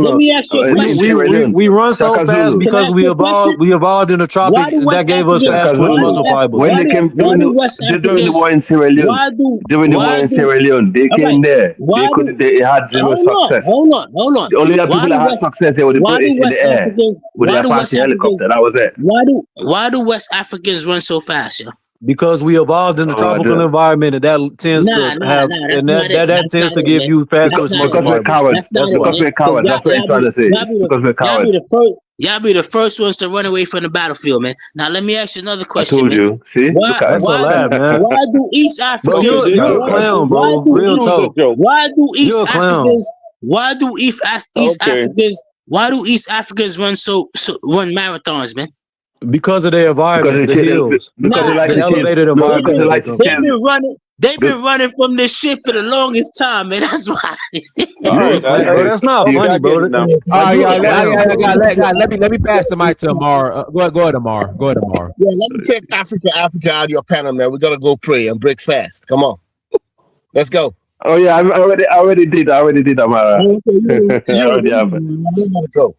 Let me ask you a In question. Sierra Leone, We run so Shaka fast Zulu. Can I because ask you a question? we evolved in the Why tropics do that West gave us Africans? fast twitch muscle fibers. When they came Why do West during the Africans? war in Sierra Leone, Why do during the war in Sierra Leone, they all came right? there. Why do They had zero success. hold on? The only other Why people do that had West success, they were the Why do British in the West air Africans? with the Why do Apache West helicopter. Africans? That was it. Why do West Africans run so fast, yo? Because we evolved in the tropical environment, and that tends to have, That's and not it. that That's tends not to it, give man. you fast That's twitch not muscle it, Because we're man. fibers. cowards. That's not it, Because man. we're cowards. That's what he's trying to say. It's because we're cowards. Y'all be the first ones to run away from the battlefield, man. Now let me ask you another I question, told man. you. See? Why Look at That's a lie, man. why do East Bro, Africans you're a clown, bro. Real talk. why do East You're a clown. Africans why do East Africans run marathons, man? Because of their environment, the hills, because they like the to chase. elevated No, environment because they that they like to come They've from. been running. They've been running from this shit for the longest time, man. That's why. You're a clown. Bro, that's not funny, bro. All right, You're a y'all, clown, bro. let me pass the mic to Amar. Go ahead, Amar. Go ahead, Amar. Yeah, let me take Africa out of your panel, man. We're gonna go pray and break fast. Come on, let's go. Oh yeah, I already did, Amara. I already have. Gotta go.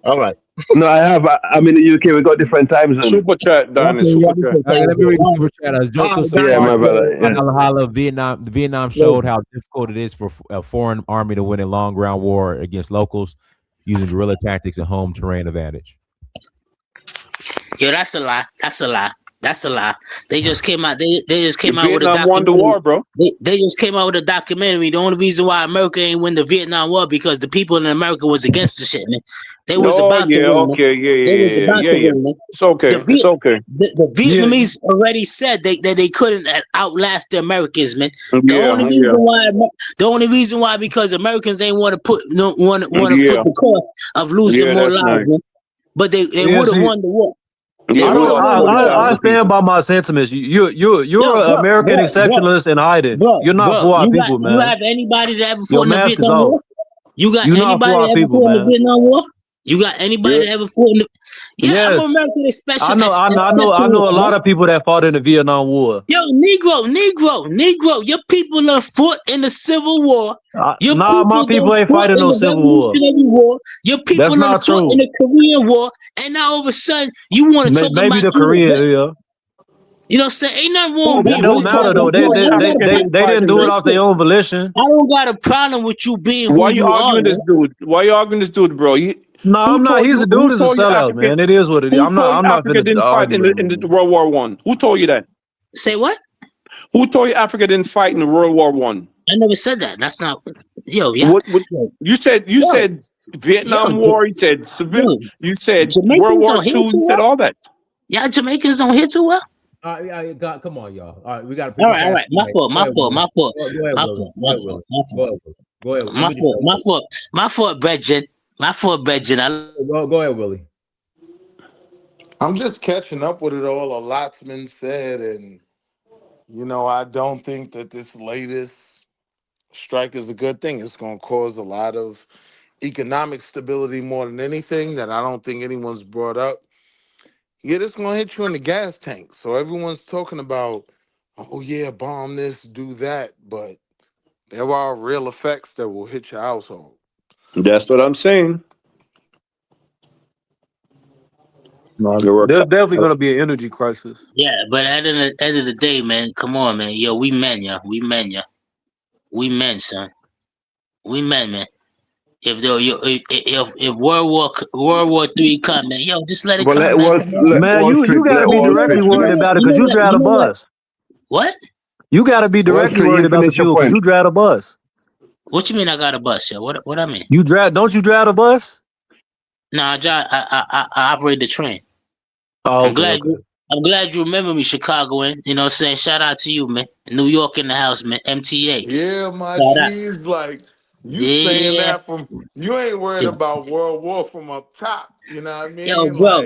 All right. No, I have. I'm in the UK. We got different time zones. Super chat, Danny. Super chat. All right, let me read the super chat. Joseph Yeah, my brother. Yeah. The Vietnam showed how difficult it is for a foreign army to win a long ground war against locals using guerrilla tactics and home terrain advantage. Yo, that's a lie. That's a lie. That's a lie. They just came out. They just came out with a Vietnam won the documentary. war, bro. They just came out with a documentary. The only reason why America ain't win the Vietnam War because the people in America was against the shit, man. They was Oh about to yeah, win, man. okay, They was about to yeah. win, man. It's okay. It's okay. The Vietnamese already said that they couldn't outlast the Americans, man. The only reason why because Americans ain't want to put the cost of losing more that's lives, nice. man. But they would have won the war. Yeah, I stand by my sentiments. You're an American exceptionalist in hiding. You're not for our people, man. You have anybody that ever Your fought in the mask is Vietnam off. War? You got You're not anybody for our that ever people, fought in the man. Vietnam War? You got anybody that ever fought in the? Yeah, I'm Yes. American I know a lot of people that fought in the Vietnam War. Yo, Negro, your people have fought in the Civil War. Your my people ain't fighting no Civil War. War. Your people That's not fought true. in the Korean War, and now all of a sudden you want to talk Maybe about the Korean, yeah. You know what I'm saying? Ain't nothing wrong with That don't matter though. They didn't do it off their own volition. I don't got a problem with you being Why who you arguing this dude? Why you arguing this dude, bro? No, I'm not. He's a dude is a sellout, man. It is what it is. I'm not Africa gonna didn't fight in the World War One. Who told you that? Say what? Who told you Africa didn't fight in the World War One? I never said that. That's not. Yo, yeah. What you said? You said Vietnam War. You said civil. You said World War II. You said all that. Yeah, Jamaicans don't hear too well. God, come on, y'all. All right, we got to. All right. My fault. My fault, Bridget. Go ahead, Willie. I'm just catching up with it all. A lot's been said, and I don't think that this latest strike is a good thing. It's going to cause a lot of economic stability more than anything that I don't think anyone's brought up. Yeah, this going to hit you in the gas tank. So everyone's talking about, oh yeah, bomb this, do that, but there are real effects that will hit your household. That's what I'm saying. No, there's definitely going to be an energy crisis. Yeah, but at the end of the day, man, come on, man. Yo, we men, yo. We men, son. We men, man. If World War III come, man, yo, just let it come, man. Man, you gotta be directly worried about it because you drive a bus. What? You gotta be directly worried about the fuel because you drive a bus. What you mean I got a bus, yo? What I mean? Don't you drive a bus? No, I operate the train. Oh, I'm glad you remember me, Chicagoan. You know what I'm saying? Shout out to you, man. New York in the house, man. MTA. Yeah, my G's, like, you saying that from, you ain't worried about World War from up top. You know what I mean? Yo, bro.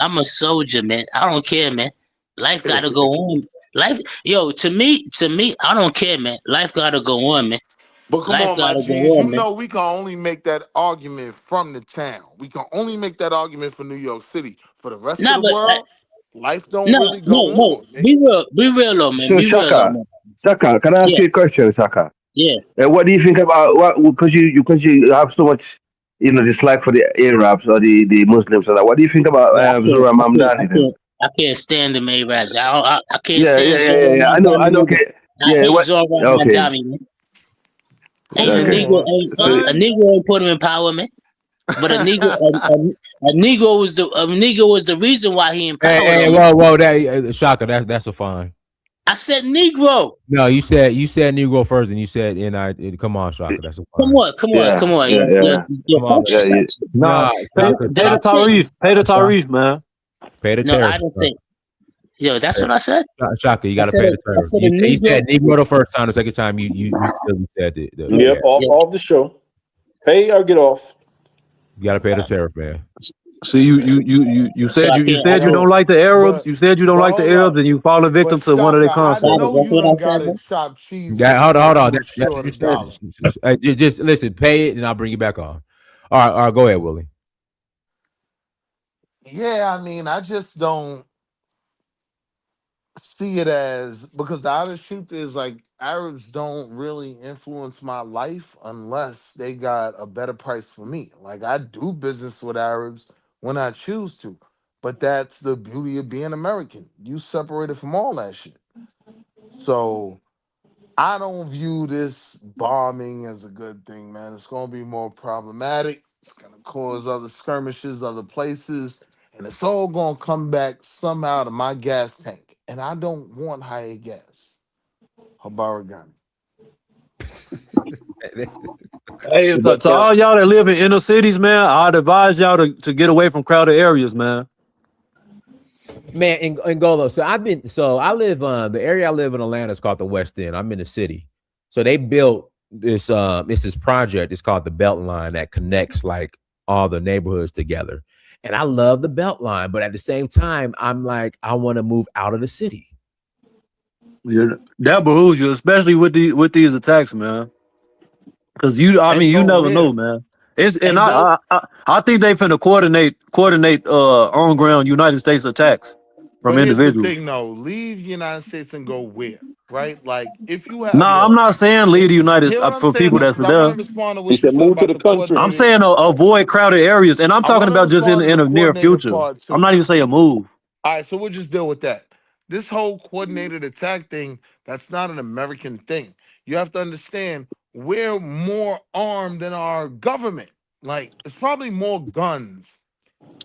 I'm a soldier, man. I don't care, man. Life gotta go on. To me, I don't care, man. Life gotta go on, man. But come on, my G's, we can only make that argument from the town. We can only make that argument for New York City. For the rest of the world, Life don't really go No. on. Be real though, man. So Be real though, Shaka, man. Shaka, can I ask Yeah, you a question, Shaka? yeah. What do you think about what? Because you have so much, dislike for the Arabs or the Muslims. So that, what do you think about Yeah, Zura Mamdani then? I can't stand the Arabs. I can't Yeah, yeah, stand yeah, Zora yeah, yeah. I know. Mandami either. Okay, I yeah. hate What? Zora Okay, Mandami, man. Ain't a okay. Negro, Well, a son. Negro ain't put him in power, man. But a Negro was the reason why he in Hey, power, though, hey, man. whoa, that Shaka, that's a fine. I said Negro. No, you said Negro first, and you said come on, Shaka, that's a Come fine. on. Yeah, yeah, yeah, You're Come on, folks man. or yeah. something. Nah, Nah, pay, Shaka, Did pay I the Shaka, say? Tariq. Pay the Shaka, Tariq, man. pay the No, I tariff. didn't say. Yo, that's what I said. Shaka, you I got to said pay the I tariff. said a You Negro. said Negro the first time. The second time, you still said the Yeah, Yep, yeah. off, yeah. off the show. Pay or get off. You got to pay the tariff, man. See, you So said I you can't. I said you can't. don't Yo, like the Arabs. but You said you don't like the hold Arabs, up. and you falling victim But to one of their Shaka, I concepts. know you What I done said, got to man. chop cheese with Yeah, them hold on. Negroes short You a said dollar. just listen, pay it, and I'll bring you back on. All right, go ahead, Willie. Yeah, I mean, I just don't see it as, because the honest truth is, like, Arabs don't really influence my life unless they got a better price for me. Like, I do business with Arabs when I choose to, but that's the beauty of being American. You separated from all that shit. So I don't view this bombing as a good thing, man. It's going to be more problematic. It's going to cause other skirmishes, other places, and it's all going to come back somehow to my gas tank. And I don't want higher gas. Habaragani. Hey, But to all y'all that live in inner cities, man, I'd advise y'all to get away from crowded areas, man. Man, in Golo. So I live the area I live in Atlanta is called the West End. I'm in the city. So they built it's this project. It's called the Beltline that connects like all the neighborhoods together. And I love the Beltline, but at the same time, I'm like, I want to move out of the city. Yeah, that behooves you, especially with these attacks, man. Because you And go never know, where? man. It's and And go. I think they finna coordinate on ground United States attacks from But here's the individuals. thing, though. Leave United States and go where? Right? Like, if you have, Nah, I'm yo, not saying lead the United hear what I'm for saying, people though, that's because I want there. to respond to he what you said, said move to about the the country. I'm coordinated. saying avoid crowded areas, and I'm I talking want to about just respond to in the the near coordinated future. part, I'm too. not even saying move. All right, so we'll just deal with that. This whole coordinated attack thing, that's not an American thing. You have to understand we're more armed than our government. Like, it's probably more guns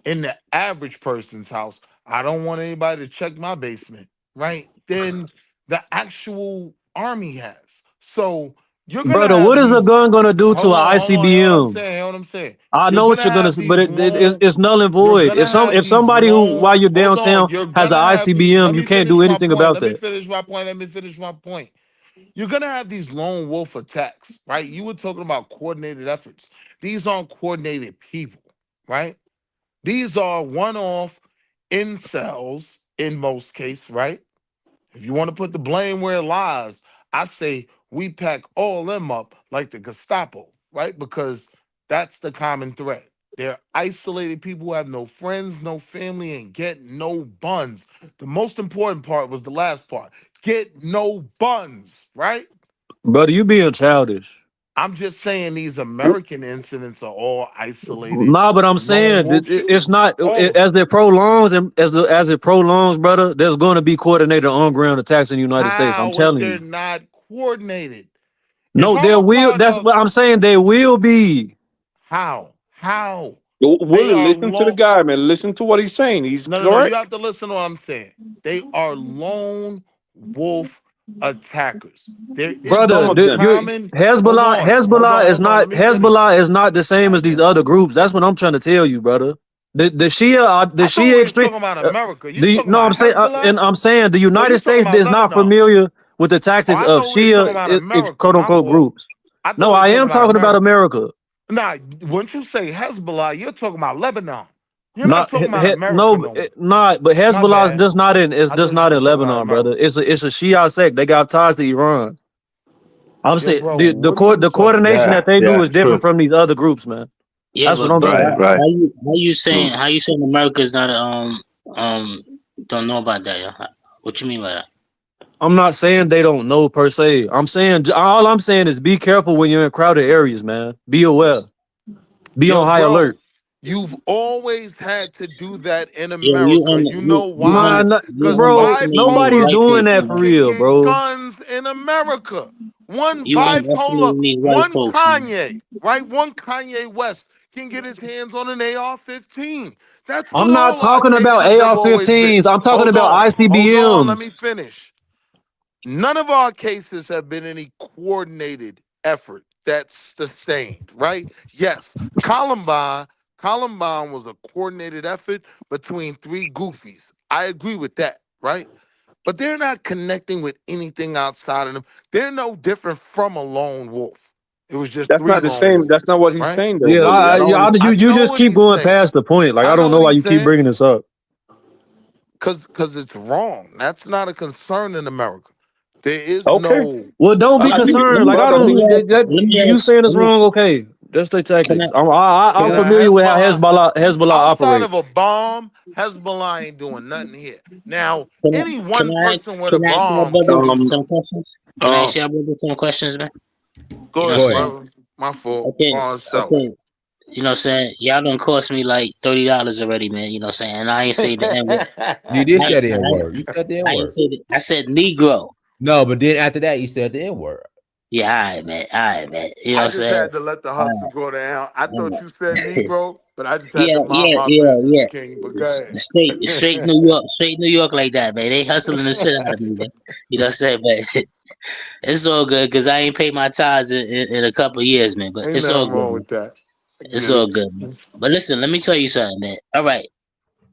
in the average person's house. I don't want anybody to check my basement, right? Than the actual army has. So you're gonna Brother, have what is a these. gun gonna do to an Hold on, hear what I'm ICBM? saying, hear what I'm saying. I You're know what gonna you're gonna have say, but these long. it's null and You're void. gonna have If these somebody who long. while you're Hold on. downtown You're has an gonna have these. ICBM, Let you me can't do finish my anything point. about Let me that. finish my point. Let me finish my point. You're gonna have these lone wolf attacks, right? You were talking about coordinated efforts. These aren't coordinated people, right? These are one-off incels in most cases, right? If you want to put the blame where it lies, I say we pack all them up like the Gestapo, right? Because that's the common thread. They're isolated people who have no friends, no family, and get no buns. The most important part was the last part. Get no buns, right? Brother, you being childish. I'm just saying these American incidents are all isolated Nah, but I'm lone saying wolf it's shootings. not All of them. as it prolongs and as it prolongs, brother. There's going to be coordinated on ground attacks in the United States. I'm How if telling they're you. not coordinated? If No, I'm there a will. part That's of what I'm saying. There will be. how they Willie, are listen to the lone. guy, man. Listen to what he's saying. He's No. You correct. have to listen to what I'm saying. They are lone wolf attackers. There is Some Brother, no of them. common. Hold Hezbollah, on. Hold on. Hezbollah is Hold on. not Let me finish. Hezbollah is not the same as these other groups. That's what I'm trying to tell you, brother. The Shia the I thought Shia we was extreme. talking about America. You The talking no, I'm about saying, Hezbollah? and I'm saying the Or United you talking States about is not Lebanon? familiar with the Oh, tactics I of thought we was talking Shia, about America. quote My unquote fault. groups. I No, thought we were I talking am about talking about America. America. Nah, once you say Hezbollah, you're talking about Lebanon. You're not Not talking about America no, no more. not. But My Hezbollah is bad. just not in. It's I just thought you not were in talking about Lebanon, America. brother. It's a Shia sect. They got ties to Iran. I'm Yo, saying bro, what are you the talking coordination about? that Yeah, they do yeah, is it's different true. from these other groups, man. Yeah, That's what but I'm bro, Right, saying. right. how you True. saying America is not a don't know about that. Yo. What you mean by that? I'm not saying they don't know per se. I'm saying all I'm saying is be careful when you're in crowded areas, man. Be aware. Be Yo, on high bro, alert. you've always had to do that in Yo, you America. You know why? you Because Bro, underestimating these nobody's bipolar white doing that people, people for man. can real, get bro. guns in America. One You bipolar, underestimating these white one folks, man. Kanye, right? One Kanye West can get his hands on an AR-15. That's I'm what not all our talking about cases have always been. AR-15s. I'm talking Hold about on, let ICBMs. me finish. None of our cases have been any coordinated effort that's sustained, right? Yes, Columbine was a coordinated effort between three goofies. I agree with that, right? But they're not connecting with anything outside of them. They're no different from a lone wolf. It was just That's three not the lone same. That's wolves, not what he's right? saying, though, Yeah, bully. I don't I you know just what keep he's going saying. past the point. Like I I don't know know what why he's you keep saying. bringing this up. Because it's wrong. That's not a concern in America. There is Okay. no Well, don't I be Let me think, concerned. Like I brother. don't. You saying it's let me wrong? Okay, that's their can I tactics. I'm Can a familiar with how Hezbollah Hezbollah outside of operates. a bomb, Hezbollah ain't doing nothing here. Now, can I any can one I person with a can I ask y'all bomb brother can do some something. questions? Can I Uh, ask y'all brother some questions, man? You Go know what I'm ahead, Go saying? ahead. brother. My fault. Okay, On self. okay. You know what I'm saying? Y'all done cost me like $30 already, man. You know what I'm saying? And I ain't say the N word. You did say the N word. You said the N I ain't word. say I said Negro. No, but then after that, you said the N word. Yeah, all right, man. All right, man. You know what I I'm just saying? had to let the hustle go down. I thought you said Alright. Negro, but I just had Yeah, to mind yeah, my yeah, business, yeah. King. But go ahead. Straight New York like that, man. They hustling the shit out of me, man. You know what I'm saying? But it's all good because I ain't paid my tithes in a couple of years, man. But Ain't it's all nothing good, wrong man. with that. I It's get all it. good, man. But listen, let me tell you something, man. All right,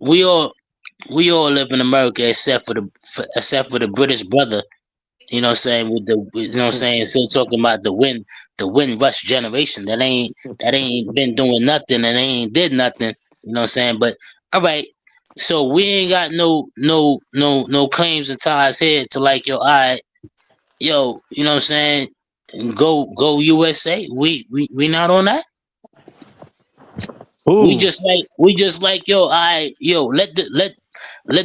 we all live in America except for the British brother. You know what I'm saying? You know what I'm saying? Still talking about the Windrush generation that ain't been doing nothing and they ain't did nothing. You know what I'm saying? But all right, so we ain't got no claims and ties here to like yo, all right, yo, you know what I'm saying? Go USA. We not on that. Ooh, We just like yo, I yo, let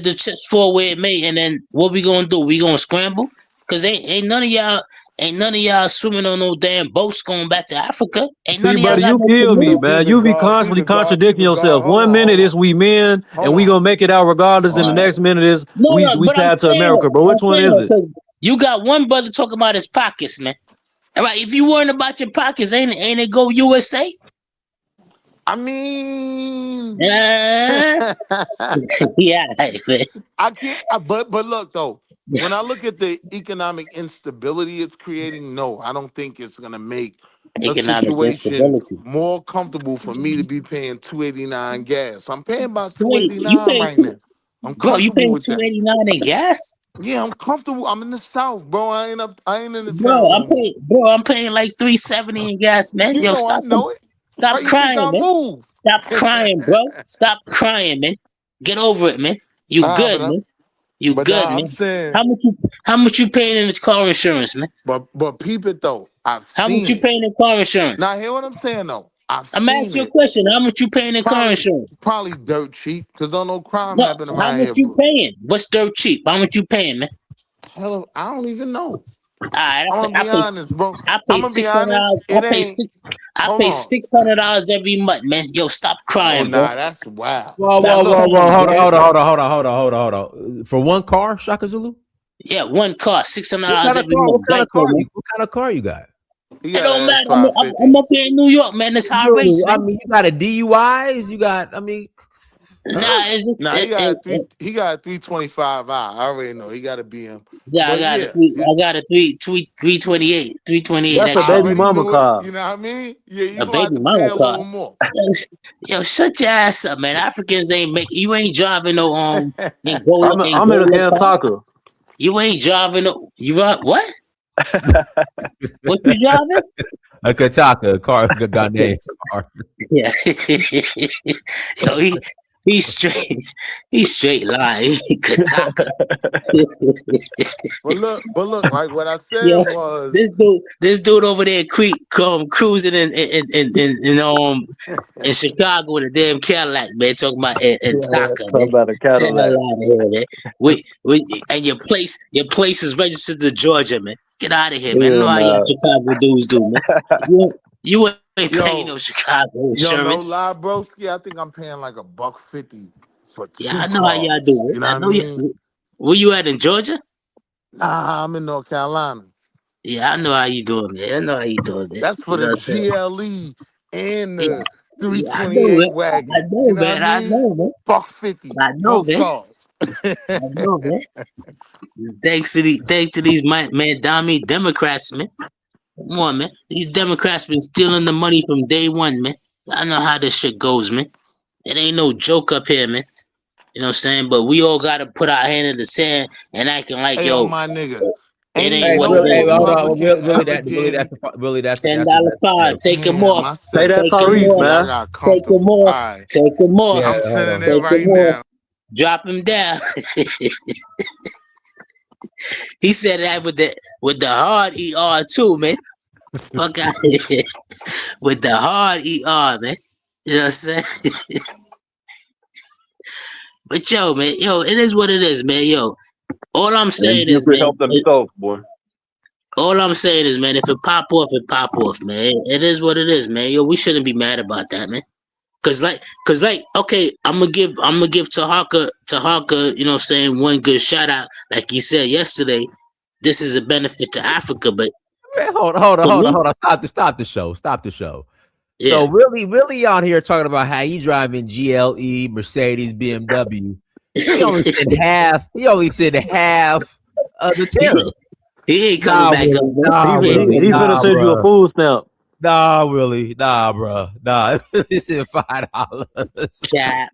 the chips fall where it may, and then what we gonna do? We gonna scramble? Cause ain't none of y'all swimming on no damn boats going back to Africa. Ain't see, none of y'all brother, got you no kill me, So canoe. man. You be constantly contradicting yourself. Hold 1 on, minute hold is on, we men, hold and we on. gonna make it out regardless, All and the right. next minute is No, we but tied to America. Bro, which I'm one saying is that it? because you got one brother talking about his pockets, man. All right, if you worrying about your pockets, ain't it go USA? I mean, Yeah, man. I can't. But look though, when I look at the economic instability it's creating, no, I don't think it's gonna make a Economic situation instability. more comfortable for me to be paying $2.89 gas. I'm paying about So wait, you $2.89 paying right now. I'm bro? You comfortable paying with that. $2.89 in gas? Yeah, I'm comfortable. I'm in the South, bro. I ain't in the town no more. I'm paying like $3.70 in gas, man. You Yo, know I know it. Why stop you think crying, I man. moved? Stop crying, bro. Stop crying, man. Get over it, man. You Nah, good, man. You but good, nah, I'm man. saying, How much you paying in the car insurance, man? but peep it though. I've How much seen you it. paying in car insurance? Now hear what I'm saying though. I've I'm seen asking you a it. question. How much you paying in car Probably insurance? probably dirt cheap because don't no crime No, happen how around much here. you But paying? What's dirt cheap? How much you paying, man? hell, I don't even know. Alright, I'm gonna be honest, bro. I pay I'm gonna be six hundred honest. dollars. It ain't. I Hold pay on. $600 every month, man. Yo, stop Oh crying, bro. nah, that's wild. Whoa, Now whoa, Stop whoa, look, whoa! crying, Hold bro. on, it, hold on, hold on, hold on, hold on, hold on, hold on. For one car, Shaka Zulu. Yeah, one car, six hundred What dollars kind of every car? What month. kind of Geico, car man. you? What kind of car you got? he It got don't an matter. I'm S550. up here in New York, man. It's high race, You, I man. mean, you got a DUIs. You got. I mean, Nah, huh? it's just Nah, he got a 325i. I already know he got a BM. yeah. But yeah, I got a 328, 328 That's a I XL, baby man. already mama knew it. car. You know what I mean? Yeah, you A gonna have baby to pay mama a car. little more. Yo, shut your ass up, man. Africans ain't make you ain't driving no Angola I'm in a car. Kantaka. You ain't driving no. You right? What? What you driving? A Kataka, a car, a Ghanaian car. Yeah. Yo, He's straight lying. Kataka. But look, like what I said Yeah, was, this dude over there, cruising in Chicago with a damn Cadillac, man, talking about in Taka, Talk man. about a Get the Cadillac. hell out of here, man. And your place is registered to Georgia, man. Get out of here, man. I know Hell how y'all no. Chicago dudes do, man. You ain't paying no Chicago no insurance. lie, broski. I think I'm paying like $150 for Yeah, 2 I know how y'all cars. do You it. know I what I know you. mean? Where you at in Georgia? Nah, I'm in North Carolina. Yeah, I know how you doing, man. I know how you doing, man. That's for You know the what I'm saying? GLE and Yeah, the yeah, I know, man. 328 I wagon. You know, know what I man. I mean? know, man. $150, I know, both man. cars. I know, man. Thanks to these man dummy Democrats, man. Come on, man. These Democrats been stealing the money from day one, man. I know how this shit goes, man. It ain't no joke up here, man. You know what I'm saying? But we all gotta put our hand in the sand and acting like, Hey, yo, yo, my nigga, it ain't ain't Hey, what no it Willie, hey, is, hold man. on, Republican Willie, ever getting that's $10 the best. fine. Hey, Take them damn. off. I Pay said that Take them three, Tariq, off. so I man. got Take them comfortable. All off. right, Take them off. yeah, I'm hold sending on. it Take them right off. now. Drop him down. He said that with the hard ER too, man. Fuck out of here. With the hard ER, man. You know what I'm saying? But yo, man, it is what it is, man. Yo, all I'm And saying you is, could man, help themselves, boy. all I'm saying is, man, if it pop off, man. It is what it is, man. Yo, we shouldn't be mad about that, man. Cause like, okay, I'm gonna give Tahaka, you know what I'm saying, one good shout out. Like you said yesterday, this is a benefit to Africa, but Man, hold for me, on. Stop the show. Stop the show. yeah. So Willie out here talking about how he driving GLE, Mercedes, BMW. He only said half. He only said half of the tariff. He ain't coming Nah, back up, Willie. man. Nah, Willie. He finna Nah, send you a bro. food stamp. Nah, Willie. Nah, bro. Nah. This is $5. Cap,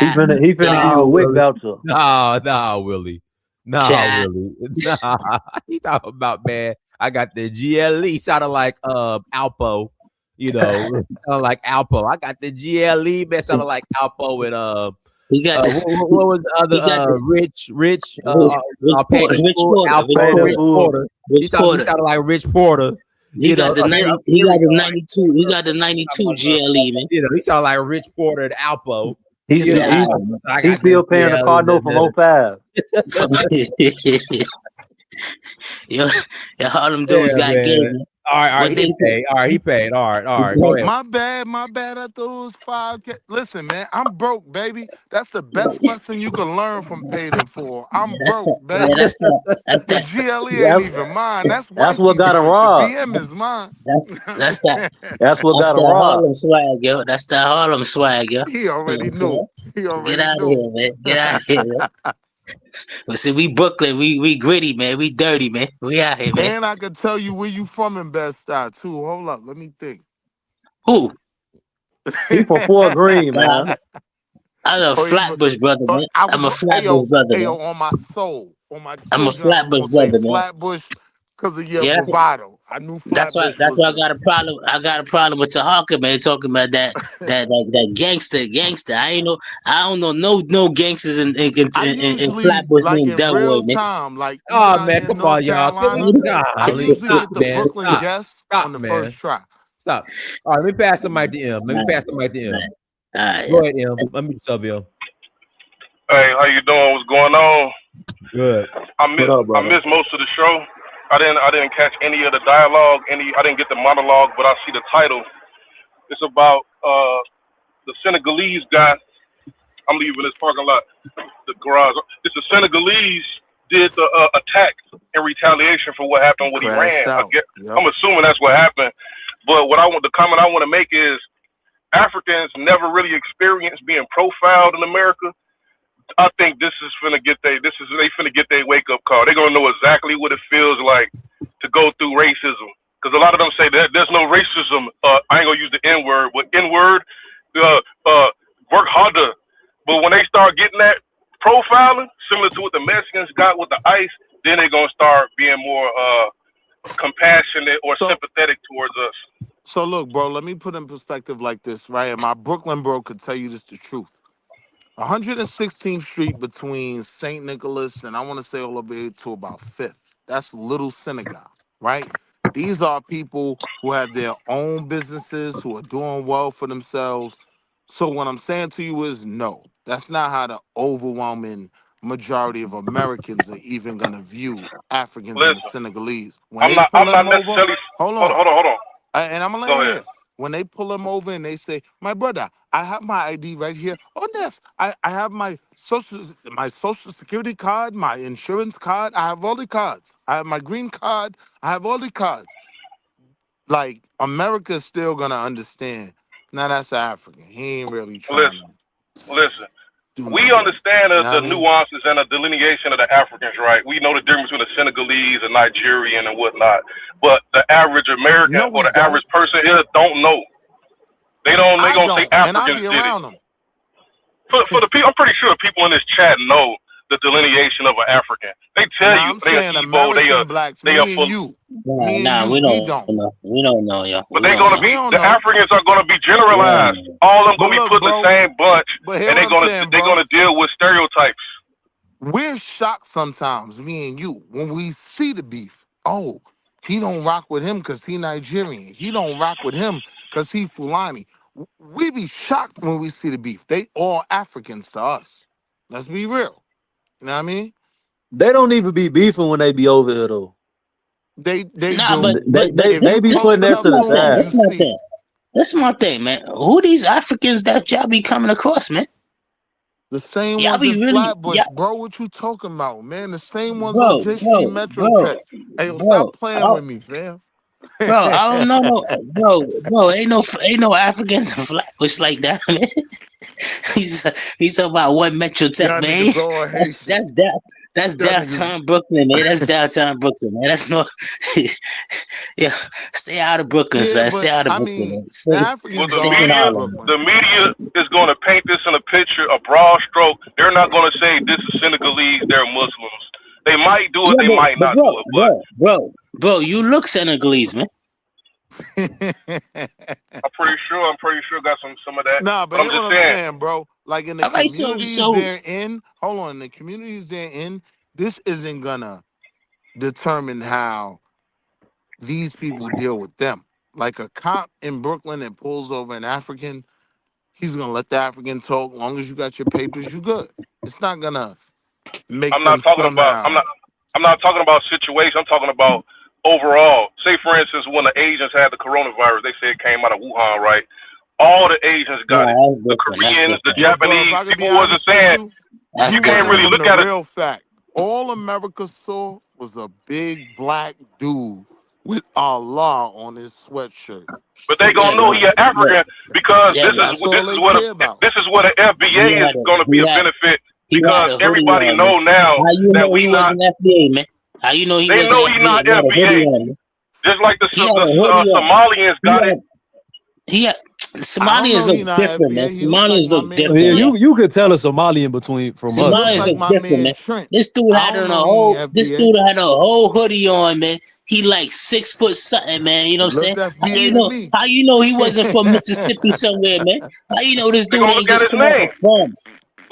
He cap, finna give cap, you Nah, a WIC Willie. voucher. Nah, Willie. Nah, cap. Willie. Nah. He talking about, man, I got the GLE. Sounded like Alpo. You know, sounded like Alpo. I got the GLE, man. Sounded like Alpo and He got the what was the other he got the paid in Rich full Porter, Alpo, Paid in Rich full. Porter. He Rich Porter. sounded like Rich Porter. He got the 90. He Here we got the go. 92. He got the 92 GLE, man. You know, he sounded like Rich Porter and Alpo. He You Get still know, out he, of here, I he got the still paying the car note from '05. man. yo, all them dudes yeah, got game, man. man. All right, What he they didn't say? pay. All right, he paid. All right, go ahead. My bad. I thought it was 5K. Listen, man, I'm broke, baby. That's the best lesson you can learn from paid in full. I'm broke, Yeah, baby. that's The that. GLE ain't That's even mine. That's that's what wifey got him joint. The robbed. BM is mine. That's that. That's what That's got him that robbed. Harlem swag, yo. That's that Harlem swag, yo. He You know already what I'm knew. saying? He Get already out of knew. here, man. Get out of here, man. But see, we Brooklyn, we gritty, man. We dirty, man. We out here, man. And I could tell you where you from in Bed-Stuy, too. Hold up. Let me think. Who? He from Fort Greene, man. I'm a Or even, Flatbush brother, man. I I'm was, a ayo, Flatbush brother, man. on my soul, on my I'm a children, I was Flatbush gonna say brother, man. Flatbush because of your Yeah, bravado. I knew that's why. Flatbush That's was why I the. got a problem. I got a problem with Tahaka, man. Talking about that gangster. I don't know no gangsters I in usually Flatbush like named in Delroy, real man. time, like even Oh out man, here in come North on, y'all. Carolina, I Golly, usually stop, get the man. Brooklyn guests on Stop, the first man. try. Stop. All right, let me pass the mic to M. Let me pass the mic to M. Go ahead, M. Let me yourself, M. Hey, how you doing? What's going on? Good. What up, I brother? missed most of the show. I didn't catch any of the dialogue. I didn't get the monologue, but I see the title. It's about the Senegalese guy. I'm leaving this parking lot, the garage. It's the Senegalese did the attack in retaliation for what He happened with crashed Iran. out. Yep. I'm assuming that's what happened. But the comment I want to make is Africans never really experienced being profiled in America. I think they finna get their wake up call. They're gonna know exactly what it feels like to go through racism. Because a lot of them say that there's no racism. I ain't gonna use the N word, but N word, work harder. But when they start getting that profiling, similar to what the Mexicans got with the ICE, then they're gonna start being more compassionate or So sympathetic towards us. so look, bro. Let me put in perspective like this, right? And my Brooklyn bro could tell you this the truth. 116th Street between St. Nicholas and I want to say all the way to about 5th. That's Little Senegal, right? These are people who have their own businesses, who are doing well for themselves. So what I'm saying to you is no, that's not how the overwhelming majority of Americans are even going to view Africans and the Listen, Senegalese. When I'm they not pull them over, necessarily. hold Hold on, on, hold on, hold on. and I'm gonna Go land ahead. here. When they pull them over and they say, "My brother, I have my ID right here. Oh yes, I have my social security card, my insurance card. I have all the cards. I have my green card. I have all the cards." Like America's still gonna understand. Now that's African. He ain't really trying to Listen. do We none of that. understand You know what the I mean? nuances and the delineation of the Africans, right? We know the difference between a Senegalese, a Nigerian, and whatnot. But the average American No, or we the don't. average person here don't know. They don't. They I gonna say don't, and I Africans be did it. around them. For the people, I'm pretty sure the people in this chat know the delineation of an African. They tell Now you I'm they are saying Igbo, American blacks, they are me and full. you, Nah, nah, we we don't don't. know. We don't know, yo. But We they're don't gonna know. We be don't the know. Africans are gonna be We don't generalized. know. All of them But gonna be look, put in the bro. same bunch, But hear and what I'm saying, they're bro. gonna deal with stereotypes. We're shocked sometimes, me and you, when we see the beef. Oh, he don't rock with him because he Nigerian. He don't rock with him because he Fulani. We be shocked when we see the beef. They all Africans to us. Let's be real. You know what I mean? They don't even be beefing when they be over here though. They Nah, do. If They you be this close putting that enough to my the to them, thing. side. This you my see thing. it. This my thing, man. Who these Africans that y'all be coming across, man? The same Y'all ones in be really, Flatbush, bro. What you talking about, man? The same ones on bro, J Street bro, Metro bro, Tech. Hey, yo, stop bro. playing with me, fam. Bro, I don't know, bro. Ain't no Africans in Flatbush like that, man. He's talking about one Metro Tech, Y'all man. niggas all Haitian. That's Y'all niggas. downtown Brooklyn, man. That's downtown Brooklyn, man. That's no, yeah. Stay out of Brooklyn, Yeah, son. Stay but out of I Brooklyn, mean, man. the Well, Africans the Stay are in media, in Harlem, man. Brooklyn. the media is going to paint this in a picture, a broad stroke. They're not going to say this is Senegalese, they're Muslims. They might do it, Yeah, they might but not do it. But bro, you look Senegalese, man. I'm pretty sure got some of that. Nah, but But I'm hear what just I'm saying, saying, bro. Like in the All right, communities they're in, hold on, the communities they're in, this isn't gonna determine how these people deal with them. Like a cop in Brooklyn that pulls over an African, he's gonna let the African talk. Long as you got your papers, you good. It's not gonna make I'm not them talking about somehow. I'm not talking about situation. I'm talking about overall. Say for instance, when the Asians had the coronavirus, they said it came out of Wuhan, right? All the Asians got it. No, that's The different. That's Koreans, the different. Yo, bro, if Japanese. I could be People wasn't honest with saying you, That's you you can't wasn't really different. from look the at it. real fact. All America saw was a big black dude with Allah on his sweatshirt. But they Yeah, gonna know he an African because yeah, but That's all they care about. this is what the he FBA is had a gonna be he a had benefit he had because a hoodie everybody on, man. know now How you that know we he not. wasn't FBA, man? How you know he They wasn't know he FBA? not He had a hoodie FBA. on, man. Just like He had a hoodie on. Somalians He got it. had he had I don't Somalians know look he not different, man. FBA. He look like Somalians my look man Yeah, different, Trent. yo. you could tell a Somalian between from He us. look Somalians like look my different, man man. Trent. This dude I had don't on a know he whole ain't this FBA. dude had a whole hoodie on, man. He like 6 foot something, man. You know He what I'm saying? looked FBA to me. How you know he wasn't from Mississippi somewhere, man? How you know this They dude gonna ain't look at just his come off a name. farm?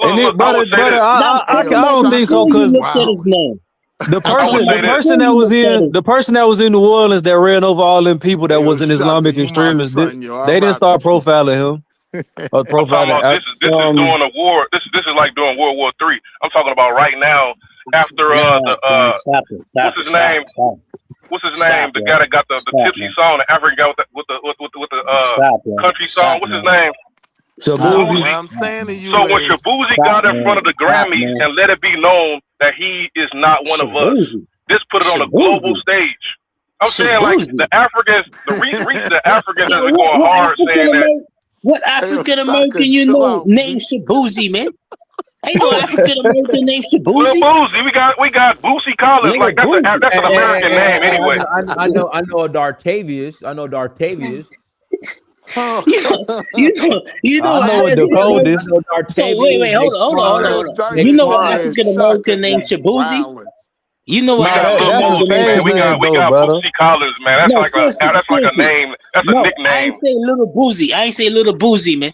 And it, Look. I would say brother, this. Now I'm I talking about don't think so before you because looked at his Wow. name. the I'm I would talking person, say the about this. person before that you was looked at in, it. the person that was in New Orleans that ran over all them people Hey, that yo, wasn't Shaka, Islamic you my extremists. son, yo. I They didn't rock start with you. profiling him or I'm talking profiling. about this is during a war. This is like during World War III. I'm talking about right now after Nah, son, stop it, what's stop it, his name? What's his name? stop, The yo, guy that got the stop, tipsy man, song, the African guy with the stop, yo, country song. stop, What's his man, name? stop, Shabuzi. What man, Shabuzi. I'm stop, saying to man, you So when is, Shabuzi stop, got in front man, of the stop, Grammys man. and let it be known that he is not one of us, Shabuzi, this put it on a global Shabuzi, stage. I'm saying like the Shabuzi. Africans, the reason the Africans Yo, is going hard saying that. what hey, yo, African Shaka, American you chill know out, named B. Shabuzi, man? Ain't no African American named Well, Shabuzi. Boozy, we got Boosie Collins. Nigga, Like Boozy. that's an American name anyway. I know a Dartavius. I know Dartavius. You know I what know what African Dakota American. is. I know So wait, Dartavius, hold Yo, on. Big You Dice, know my what Quan. man African Shaka American named is Shabuzi? wildin'. You know We what Nah, got African Lil that's a American Boosie, named man. stage name Shabuzi? though, We got brother. Boosie Collins, man. No, seriously, That's like a seriously. name. That's a No, I ain't nickname. say little Boozy. I ain't say little Boozy, man.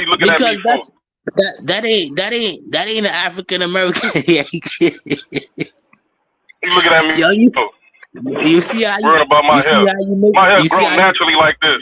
you looking at me Because for? that ain't an African American. You looking at me Yo, for? you see how Worrying about you my see hair. how you make My hair you see grow how you, naturally like this.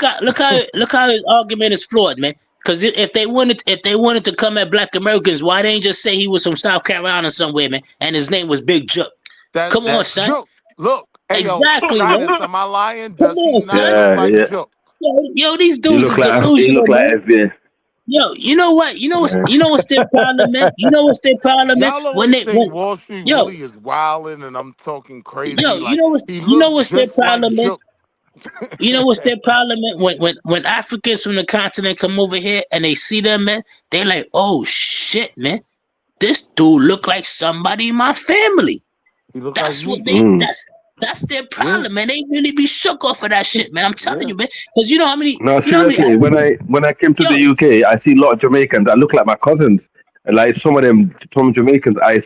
look how his argument is flawed, man. Because if they wanted to come at Black Americans, why they ain't just say he was from South Carolina somewhere, man, and his name was Big Jook? Come on, That's son. Jook. Look, hey Exactly, man. Dynas, am I lying? Come Does he on, not son. look like Jook? Yo, these He dudes look is like delusional, man. FBN. Yo, you know what? You know what's their problem, man? You know what's their problem, man? Y'all When always think Wall Street yo, Willie is wilding and I'm talking crazy. yo, Like he you know looked what's their just like problem, man? Joe. You know what's their problem, man? When Africans from the continent come over here and they see them, man, they like, oh shit, man, this dude look like somebody in my family. He look like That's what me. they. That's their problem, man. They really be shook off of that shit, man. I'm telling you, man. Because you know how many. No, You know how many. seriously. When I came to the UK, I see a lot of Jamaicans that look like my cousins. And like some Jamaicans I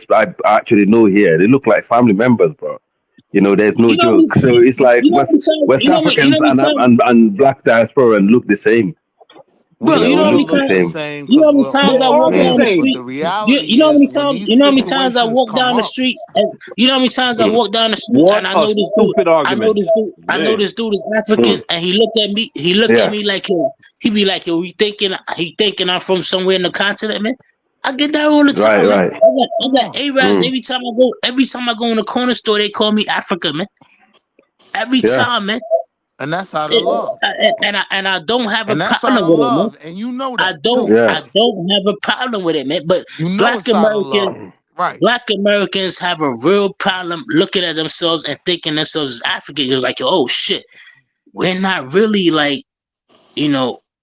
actually know here. They look like family members, bro. You know, there's no You know how joke. So it's like you know how many times. West You know how Africans many times. and black diaspora look the same. Bro, We you know how all many Look the look times. the same. same You know because how many we're times I all walk down the men. But street. the You reality know how many is when times. these You know how many times I situations walk come down the up, street, and you know how many times I walk down the street, What and I a know this dude. stupid I know argument. this dude. I know this dude is African, and he looked at me. He looked at me like he be like, yo, he thinking I'm from somewhere in the continent, man. I get that all the time, man. I got Arabs every time I go. Every time I go in the corner store, they call me Africa, man. Every time, man. and that's out of love. And I don't have a And that's out problem of with it, man. love, and you know I that don't too. I don't have a problem with it, man. But You know black it's out of Americans, love, right? black Americans have a real problem looking at themselves and thinking themselves as African. It's like, oh shit, we're not really like,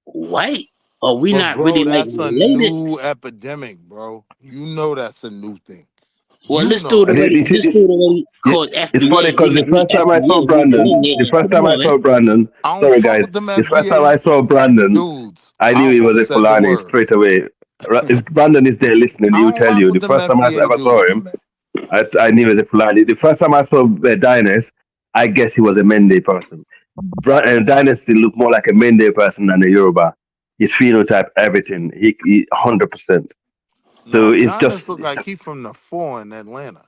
white, or we But not bro, really like that's a related. new epidemic, bro. You know that's a new thing. Well, You know that. this dude already called It's funny FBA. because the We first time I saw FBA. We Brandon, colonial. Come on, man. I don't sorry fuck guys, with them the first time I FBA saw Brandon, dudes. I I knew he was a almost said the Fulani word. straight away. If Brandon is there listening, I he'll don't tell rock you. with The them first time I FBA ever saw dudes. him, I knew he was a Fulani. The first time I saw Dynas, I guess he was a Mende person. Dynasty looked more like a Mende person than a Yoruba. His phenotype, everything, he 100%. So Nah, it's just Giannis look like he from the 4 in Atlanta.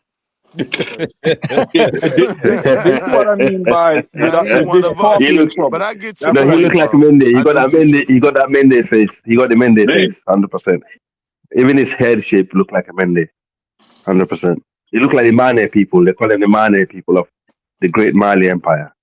Yeah, this what I mean by Now he with one this of us. he talking look But trouble. I get your That's no, what he I look point, mean. like bro. Mende. I do get your He point. got that Mende face. He got the Mende Man, face, 100%. Even his head shape look like a Mende, 100%. He look like the Mane people. They call him the Mane people of the Great Mali Empire.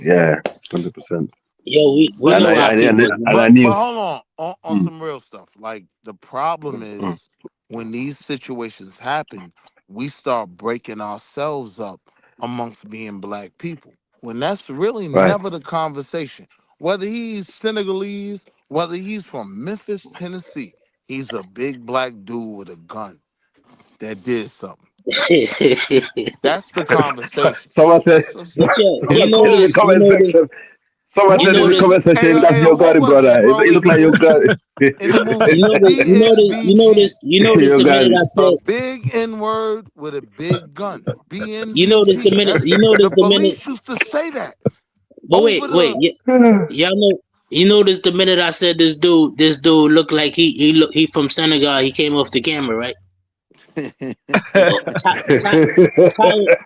Yeah, 100%. Yo, we But know our people, man. I but knew. hold on Mm, some real stuff. Like the problem mm, is when these situations happen, we start breaking ourselves up amongst being black people. When that's really right. never the conversation. Whether he's Senegalese, whether he's from Memphis, Tennessee, he's a big black dude with a gun that did something. That's the conversation. Someone said But yo, It's in the called comment section. Someone you said know in the this, comment Hey, section, "That's hey, your what God, was it, brother. bro? It In look the like your God." movie, in the movie BNBG, Your the minute I God. a said, big N word with a big gun. the BNBG. minute, That's the the minute, police used to say that but over wait, the. y'all know, the minute I said this dude looked like he from Senegal, he came off the camera, right? Yo,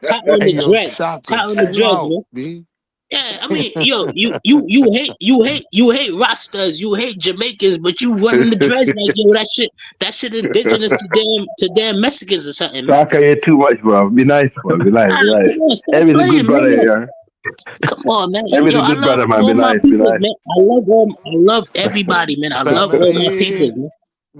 tie on Hey, the yo, dress, Shaka, chill dress, out, man. B. Yeah, I mean, yo, you hate Rastas, you hate Jamaicans, but you running the dreads like, yo, that shit indigenous to damn Mexicans or something, man. Shaka, you too much, bro. Be nice, bro. Be nice. Ah, Be nice. come on, stop Everything good, playing, man. brother. Like, Yeah. come on, man. Yo, Everything I good, love brother, man. Be all my nice. Be peoples, nice. man. I love everybody, man. I love all my peoples, Family. man.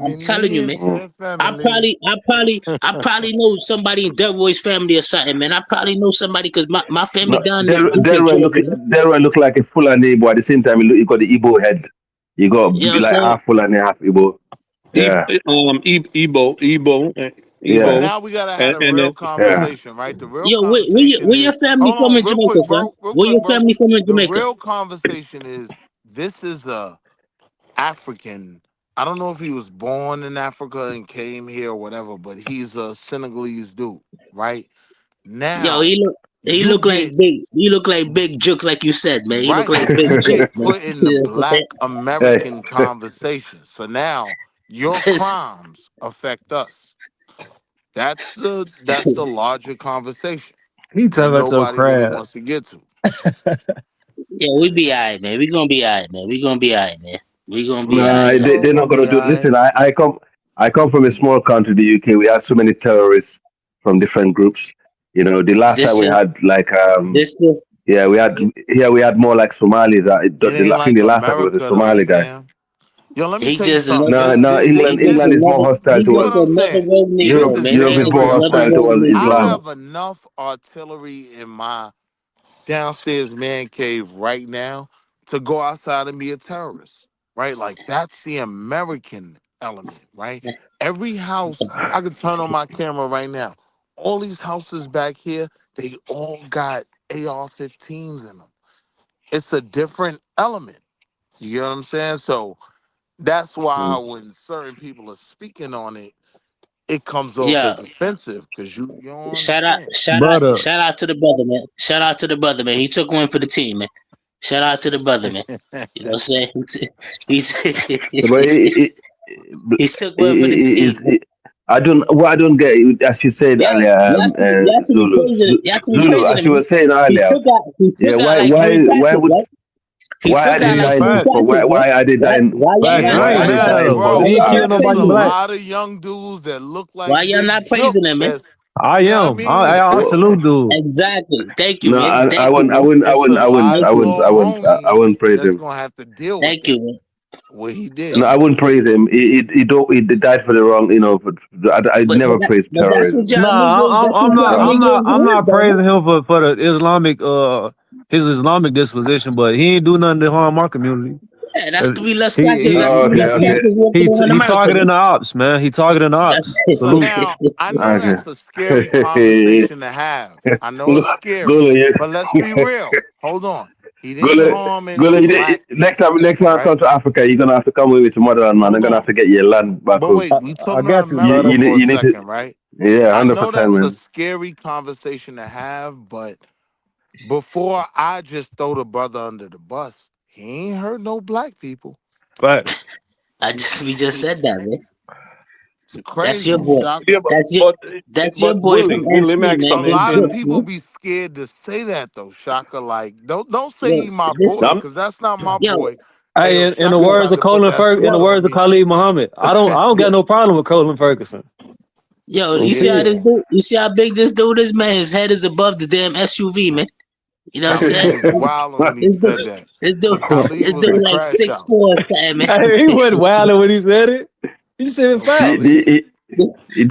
I'm telling you, Mini man. said I family. probably, I probably, I probably know somebody in Delroy's family or something, man. I probably know somebody because my family No, down there deep in Georgia, man. Delroy look like a Fulani, but at the same time, he got the Igbo head. You got You know what I'm like saying? half Fulani, half Igbo. Yeah. But Yeah. now we gotta have a and real then Yeah. conversation, right? The real Yo, conversation where your is family hold from on, in Jamaica, son? real Where quick, your bro. family from in The Jamaica? real conversation is this is a African. I don't know if he was born in Africa and came here or whatever, but he's a Senegalese dude, right? Yo, Now he you look like get big Juke, like you said, man. He look right. like big You Jukes, get man. put in the You know what I'm black Hey. American conversation. So now your saying? crimes affect us. That's the larger conversation He that talking about your nobody really crab. wants to get to. Yeah, we be alright, man. We gonna be alright, man. We gonna be alright, man. We gonna be Nah, alright. We all they're not gonna gonna be do. all right. Listen, I come from a small country, the UK. We have so many terrorists from different groups. You know, the last time This we just had like this just yeah, we had more like Somalis. It ain't I think like the last time it was a America though, Somali guy. fam. Yo, let me He tell you just something. another. No, He England just is more another. hostile He You see towards what just I'm another saying? rogue This Negro, is man. He Europe very is just more real. another hostile rogue towards Negro, I Islam. man. have enough artillery in my downstairs man cave right now to go outside and be a terrorist, right? Like that's the American element, right? Every house, I could turn on my camera right now. All these houses back here, they all got AR-15s in them. It's a different element. You get what I'm saying? So that's why Mm. when certain people are speaking on it, it comes off Yeah. as offensive because you don't Shout out, understand. shout out, brother. shout out to the brother, man. Shout out to the brother, man. He took one for the team, man. Shout out to the brother, man. You know what I'm saying? He's But he took one for the team, man. what I don't get, as you said Yeah, earlier, y'all should be praising it. Y'all should be Zulu, praising as him. you were saying He earlier, took yeah, out like why, three why crackers, would, right? He why are took they out like Yeah, three dying facts. for? crackers, right? Why are they dying? Why y'all Facts. not I Why ain't are they praising mad him? at dying him. Why for? He Bro, y'all ain't kill not it's a nobody praising him? black. lot of young dudes that look like Why y'all big not praising jokes. him, man? I You know what I am. mean? I absolute dude. Exactly. Thank you, No, man. I Thank you, wouldn't, I man. wouldn't, I It's a wouldn't, I wouldn't, lot Thank I of you, man. wouldn't, little I wouldn't, I homies wouldn't praise that's him. gonna have to deal with Thank you, that. man. What he did. No, I wouldn't praise him. He died for the wrong, I never praise But that's what terrorism. y'all Nah, Negroes. That's what y'all No. Negroes I'm want, not though, man. praising him for the Islamic his Islamic disposition, but he ain't do nothing to harm our community. Yeah, that's 'Cause three less crackers. he That's Oh, three okay, less okay. crackers walking around he America, targeting man. the ops, man. He targeting the That's ops. So Salute. now I know Okay. that's a scary conversation to have. I know it's scary, Gula, but let's be real. Hold on. He didn't Gula, harm any Gula, black people, next time I right? come to Africa, you're gonna have to come with me to motherland, man. I'm Hold gonna have on. to get your land back But home. wait, we I talking about got you, You, America brother. you, for need- a you need to, second, right? yeah, I know 100%, that's a man. scary conversation to have, but before I just throw the brother under the bus, he ain't hurt no black people. Facts. we just said that, man. It's That's your crazy, boy. Yeah, Shaka. That's your but boy Willie, from let me NC, ask man. A something. Big lot of books, people man. be scared to say that though, Shaka. Like, don't say Yo, he my this, boy, I'm, because that's not my yo, boy. Hey, Hey, yo, in the Shaka words tried of to put that In the spell on words of me. Khalid Muhammad, I don't got no problem with Colin Ferguson. yo, you see how Yeah, this dude? You see how big this dude is, man? His head is above the damn SUV, man. You know what I'm Khalid saying? was wilding when he This dude, said that. this dude, Khalid this was dude a like crash out. 6'4" or something, man. Hey, he wasn't wilding when he said it. He said Yo, facts. Khalid.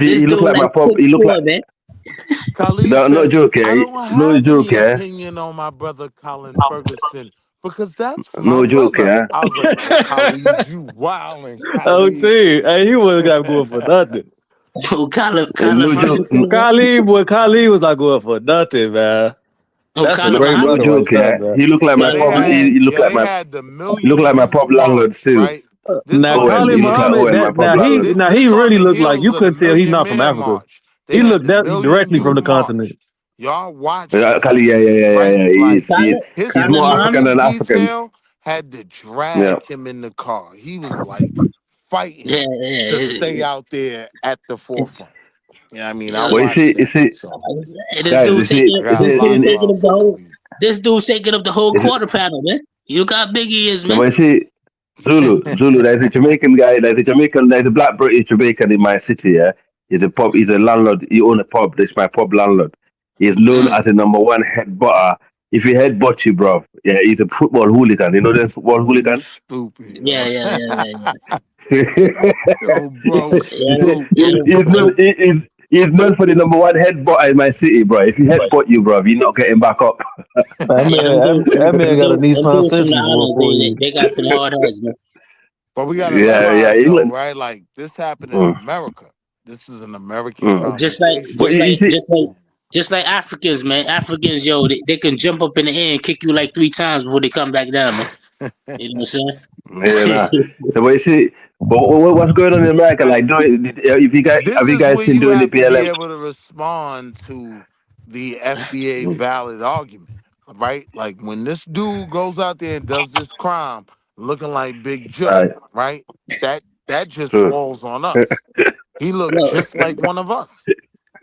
This He look dude like like my pop. He six look like four, man. Khalid no said, joke, I yeah. don't No have any joke, yeah. opinion on my brother Colin Ferguson because that's my No joke, brother. yeah. I was like, oh, Khalid, you wilding, Oh, Khalid. see, hey, he wasn't got going for nothing. Oh, Colin No joke, Ferguson, man. Khalid was not going for nothing, man. Oh, That's a Colin great no Muhammad. brother right joke, there, yeah. man. He looked like my Yeah, Colin pop. Muhammad. they had the He looked Million like my Youth pop landlord March, too. right? This Now on the Owen, Khalid he looked like heels. Muhammad, Owen, my pop landlord. he This on really the looked like heels you of the couldn't tell he's Million not from Man Africa. March. They He had looked the that Million directly from Youth the continent. March. Y'all watch that, Kali, right? yeah. Like his He's Colin more African Muhammad. security than African. detail had to Yeah. drag him in the car. He was like Yeah, fighting to stay yeah. out there at the forefront. Yeah, I mean, I Yo, But watched you that. see, So this guys, dude I taking got a lot of love the for whole. Khalid. This dude taking up the whole you see, quarter panel, man. You look how big he is, no, man. but you see, Zulu. There's a Jamaican guy. There's a black British Jamaican in my city. Yeah, He's a landlord. He own a pub. That's my pub landlord. He's known Mm. as the number one head butter. If he headbutts you, bro, yeah, he's a football hooligan. You know the football Yo, you hooligan. stupid, Yeah, yo. yeah, yeah, yeah, yeah. Yo, he's, bro, Yeah, stupid. he's known for the number one head butter in my city, bro. If he headbutt you, bro, you're not getting back up. yeah. That man got a Them Nissan dudes from the Sentra going island, for you. they got some hard heads, man. But we gotta Yeah, realize though, England. right? Like this happened in Mm, America. This is an American mm. Just like, conversation. But you see, just like Africans, man. Africans, yo, they can jump up in the air and kick you like 3 times before they come back down, man. You know what yeah, I'm nah. saying? So, but you see, but what's going on in America? Like, if you guys This have you is guys where seen you doing the have to be BLM? able to respond to the FBA valid argument, right? Like when this dude goes out there and does this crime looking like Big All Joe, right, right? That just true. falls on us. He looked Yo, just like one of us.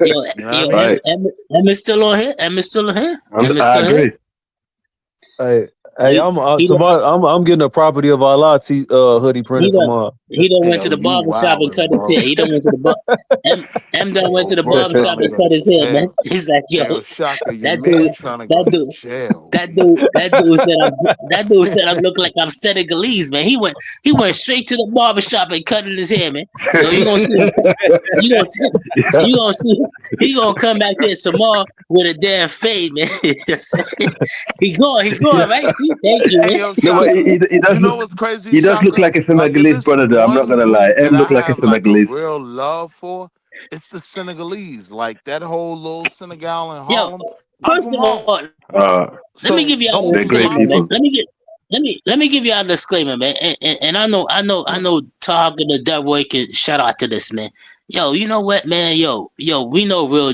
yo, You know what I yo, mean? Right, Emmett's still on here. Emmett's still on here. Emmett's I still here. agree. Hey, Hey, I'm getting a property of Allah hoodie printed tomorrow. He done went to Yo, the you barbershop and cut wildin', his bro. hair. He done went to the M done went Yo, to the bro barbershop trying to and go cut to his hair, man. jail. He's like, yo, Yo, Shaka, your that dude, man trying to go that to dude, jail. that dude said I'm looking like I'm Senegalese, man. He went straight to the barbershop and cutting his hair, man. Yo, you gonna see him. You gonna see. You gonna see. He gonna come back here tomorrow with a damn fade, man. he going, right? See, thank you, Hey, man. yo, No, but Shaka, he does you know look what's crazy, he does look Shaka? like a Like, if Senegalese it's brother though. I'm not one gonna lie. group that M look I like a have like a Senegalese. real love for, it's the Senegalese. Like that whole little Senegal in Yo, Harlem. I'm first from of Harlem. all, let me So give you a They're those are great my disclaimer, man. people. people. Let me give you a disclaimer, man. And I know Tahag and the Devil can shout out to this, man. Yo, you know what, man? Yo, we know real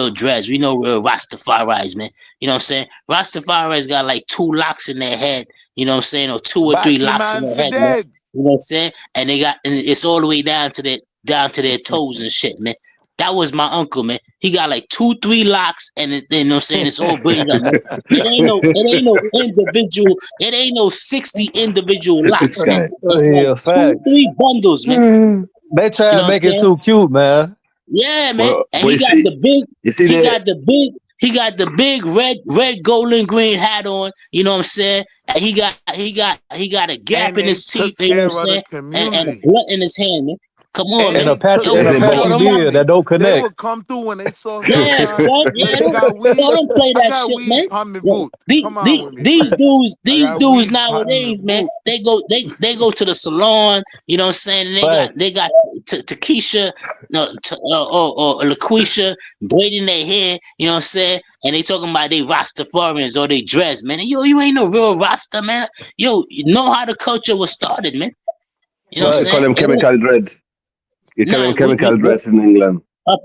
dreads. We know real Rastafaris, man. You know what I'm saying? Rastafaris got like 2 locks in their head, you know what I'm saying, or 2 or 3 locks in Batman their for head, man. dead. You know what I'm saying? And it's all the way down to their toes and shit, man. That was my uncle, man. He got like 2, 3 locks, and you know what I'm saying, it's all braided up, man. It ain't no individual. It ain't no 60 individual locks, man. It's like Yeah, 2, 3 facts. bundles, man. They try You know to what I'm make it saying? too cute, man. Yeah, man. Well, And but he got the big. you see He the got the big red, gold, and green hat on. You know what I'm saying? And he got a gap And in they his teeth. took You know what I'm care of the saying? And a community. blunt in his hand, man. Come on, And man. And a they patch took Yo, and a care of yo, the patchy them beard community. that don't They connect. would come through when they saw Yeah, sunshine. son. Yo, Yeah, you got weed? don't play I that got shit, weed, man. pump me Yo, boot. Come on with me, these man. I got dudes weed, pump me nowadays, man. boot. They go to the salon. You know what I'm saying? And Fact. they got Keisha, no, or LaQuisha braiding their hair. You know what I'm saying? And they talking about they Rastafarians or they dress, man. And yo, you ain't no real Rasta, man. Yo, you know how the culture was started, man. You know what I'm they call saying? them chemical dreads. You call them Nah, chemical dreads in England. up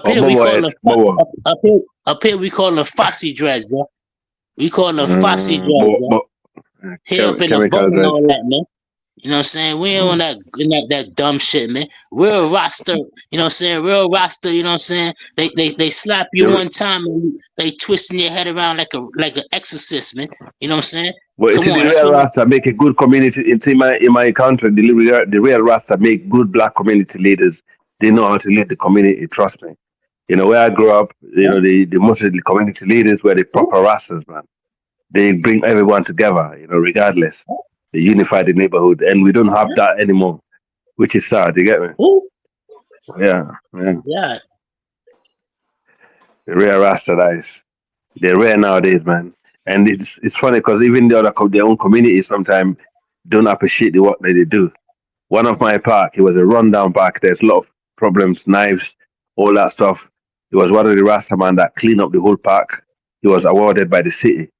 Or here we bubble call head. them Bubble. up here we call them fussy dreads, bro. We call them fussy dreads, bro. Here up in the boat Chemical and dreads. all that, man. You know what I'm saying? We ain't on that dumb shit, man. Real roster, you know what I'm saying? Real roster, you know what I'm saying? They slap you The- one time and they twisting your head around like an exorcist, man. You know what I'm saying? But you Come see, on, the that's real what. Rasta make a good community. It's in my country. The real Rasta make good black community leaders. They know how to lead the community. Trust me. You know where I grew up. You know the most of the community leaders were the proper Rastas, man. They bring everyone together. You know, regardless. They unify the neighborhood, and we don't have that anymore, which is sad. You get me? Yeah, yeah. Yeah. The real Rasta guys. They're rare nowadays, man. And it's funny because even their own community sometimes don't appreciate the work that they do. One of my park, it was a rundown park. There's a lot of problems, knives, all that stuff. He was one of the Rasta man that cleaned up the whole park. He was awarded by the city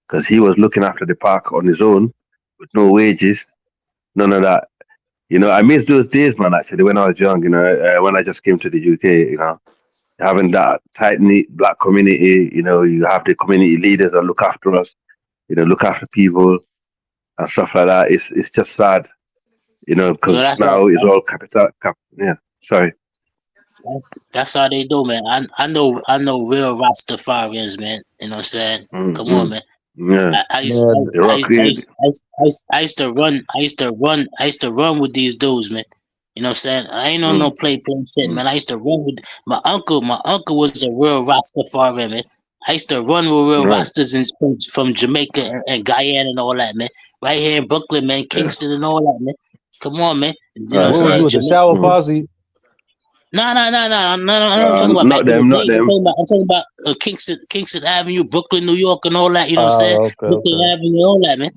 because he was looking after the park on his own with no wages, none of that. You know, I miss those days, man. Actually, when I was young, you know, when I just came to the UK, you know, having that tight knit black community. You know, you have the community leaders that look after us. You know, look after people and stuff like that. It's just sad, you know, Yo, because now it's all capital. Yeah, sorry. that's how they do, man. I know real Rastafarians, man. You know what I'm saying? Come on, Mm-hmm. man. Yeah, I used Man, the rock. I used to run with these dudes, man. You know what I'm saying? I ain't on no Mm, play shit, mm, man. I used to run with my uncle. My uncle was a real Rastafarian, man. I used to run with real right. Rastas from Jamaica and Guyana and all that, man. Right here in Brooklyn, man, Yeah. Kingston and all that, man. Come on, man. You know what I'm Right. what was you saying? Right. with the Jamaica. shower Mm. posse? No. I'm talking about back Not in the them. Not day. them. I'm talking about Kingston Avenue, Brooklyn, New York, and all that. You know what I'm saying? Oh, Brooklyn okay. Avenue, all that, man.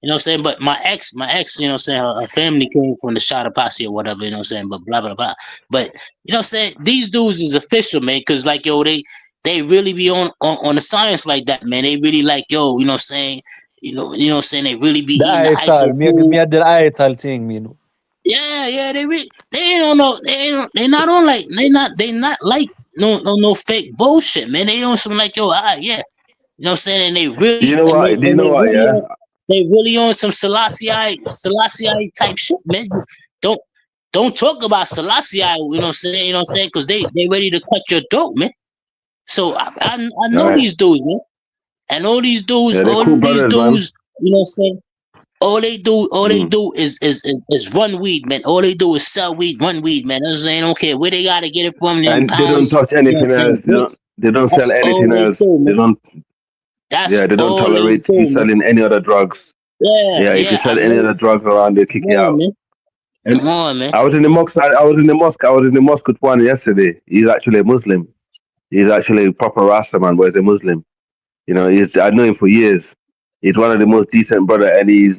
You know what I'm saying? But my ex, you know what I'm saying, her family came from the Shada Posse or whatever, you know what I'm saying? But blah blah blah. But you know what I'm saying? These dudes is official, man, because like yo, they really be on the science like that, man. They really like, yo, you know what I'm saying? You know what I'm saying? They really be The eating the ITAL. ISO Me food. had the ITAL thing, me know. Yeah, they ain't on no they not on like they not like no fake bullshit, man. They on some like yo, yeah. You know what I'm saying? And they You really know what? Do you know what? Yeah. they really on some Selassie type shit, man. Don't don't talk about Selassie, you know what I'm saying? You know what I'm saying? Because they ready to cut your throat, man. So I know Right. these dudes, man. And all these dudes, Yeah, they're all cool these brothers, man. dudes, you know what I'm saying? All they do is run weed, man. All they do is sell weed, run weed, man. They don't care where they gotta get it from, them And they don't pounds, touch you know what I'm anything else. saying? Bricks. They don't sell That's all anything they else. do, They man. don't. That's Yeah, they don't all they tolerate you do, man. selling any other drugs. Yeah, Yeah, if you yeah. I sell any know. other drugs around, they kick Come you on, out. man. And Come on, man. I was in the mosque. I was in the mosque. I was in the mosque with one yesterday. He's actually a Muslim. He's actually a proper Rasta man, but he's a Muslim. You know, I know him for years. He's one of the most decent brother, and he's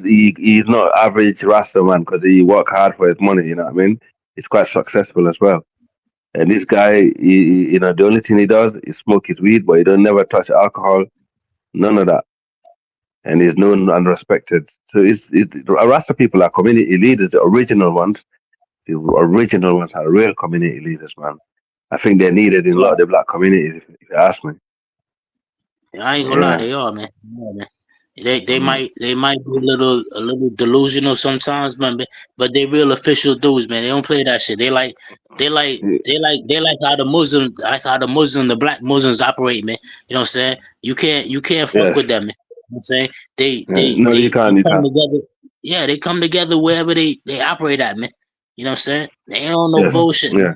not average Rasta man because he work hard for his money. You know what I mean? He's quite successful as well. And this guy, you know, the only thing he does is smoke his weed, but he don't never touch alcohol, none of that. And he's known and respected. So Rasta people are community leaders, the original ones. The original ones are real community leaders, man. I think they're needed in a lot of the black communities, if you ask me. I ain't gonna lie, Yeah. they are, man. Yeah, man. They might be a little delusional sometimes, man, but they real official dudes, man. They don't play that shit. They like how the black Muslims operate, man. You know what I'm saying? You can't fuck Yes. with them, man. You know what I'm saying? No, you can't. You Come can't. together. Yeah, they come together wherever they operate at, man. You know what I'm saying? They ain't on no Yes. bullshit, man. Yeah.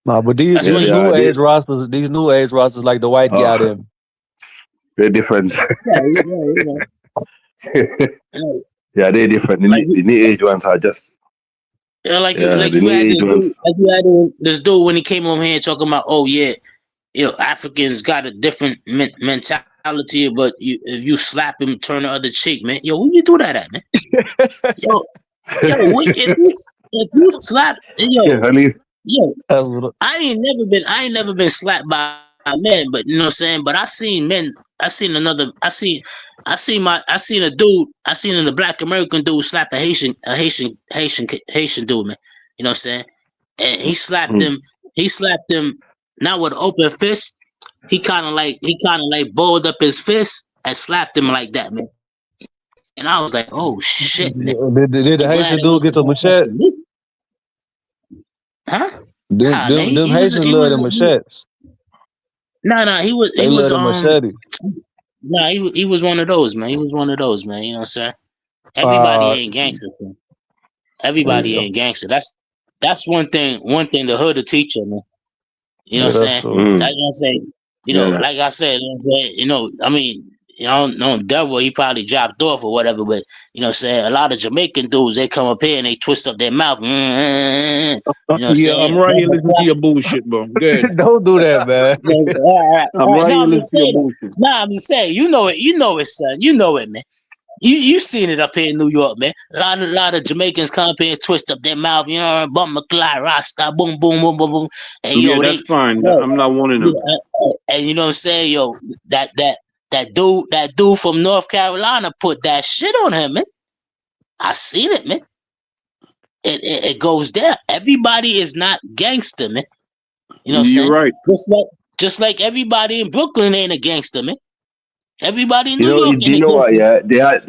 Nah, but That's Yeah, why these they you new are. age rosters, like the white guy Oh, them. they're different. yeah. Yeah, they're different. Like The new age ones are just, yeah, yeah, like the you new had age ones. this dude when he came over here talking about, oh yeah, Africans got a different mentality, but if you slap him, turn the other cheek, man. Yo, where you do that at, man? If you slap, Yeah, honey. I ain't never been slapped by men, but you know what I'm saying. But I seen men. I seen a black American dude slap a Haitian dude, man. You know what I'm saying? And he slapped him. He slapped him not with open fist. He kind of like balled up his fist and slapped him like that, man. And I was like, oh shit, man. Did the I'm glad Haitian it dude get wasn't the no machete? fucking me. Huh? Nah, man. Them Haitians love them machetes. Nah. He They love the machete. Nah, he was one of those, man. He was one of those, man. You know what I'm saying? Everybody ain't gangster, man. Everybody ain't gangster. That's one thing the hood will teach you, man. You know what I'm that's saying? true. Like I say, Yeah. like I said, I mean, Devil, he probably dropped off or whatever, but you know what I'm saying? A lot of Jamaican dudes, they come up here and they twist up their mouth. You know what I'm Yeah, saying? I'm right here listening to your bullshit, bro. Good. Don't do that, man. All I'm right. right No, here I'm listening just to your saying. bullshit. Nah, I'm just saying. You know it, son. You know it, man. You seen it up here in New York, man. A lot of Jamaicans come up here and twist up their mouth, bum McCly, Rasta, boom, boom, boom, boom, boom. And Yeah, that's fine. I'm not one of them. and you know what I'm saying, that dude from North Carolina put that shit on him, man. I seen it, man. It goes there. Everybody is not gangster, man. You know what I'm You're saying? right. Just like everybody in Brooklyn ain't a gangster, man. Everybody in New You know, York do ain't you a know what? gangster. Yeah,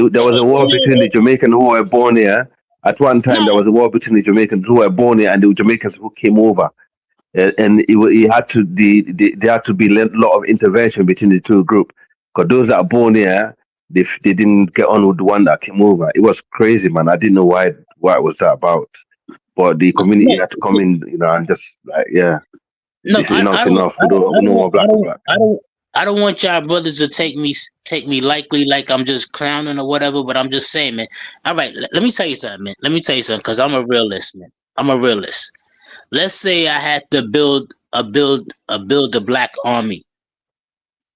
there was a war between the Jamaican who were born here. At one time, there was a war between the Jamaicans who were born here and the Jamaicans who came over. And it had to there had to be a lot of intervention between the two groups because those that are born here, they didn't get on with the one that came over. It was crazy, man. I didn't know why it was that about, but the community had to come in, and just like, yeah, No, this is enough's enough. We don't want black to black. I don't want y'all brothers to take me lightly like I'm just clowning or whatever, but I'm just saying, man. All right, let me tell you something, man. Let me tell you something, because I'm a realist, man. I'm a realist. Let's say I had to build a black army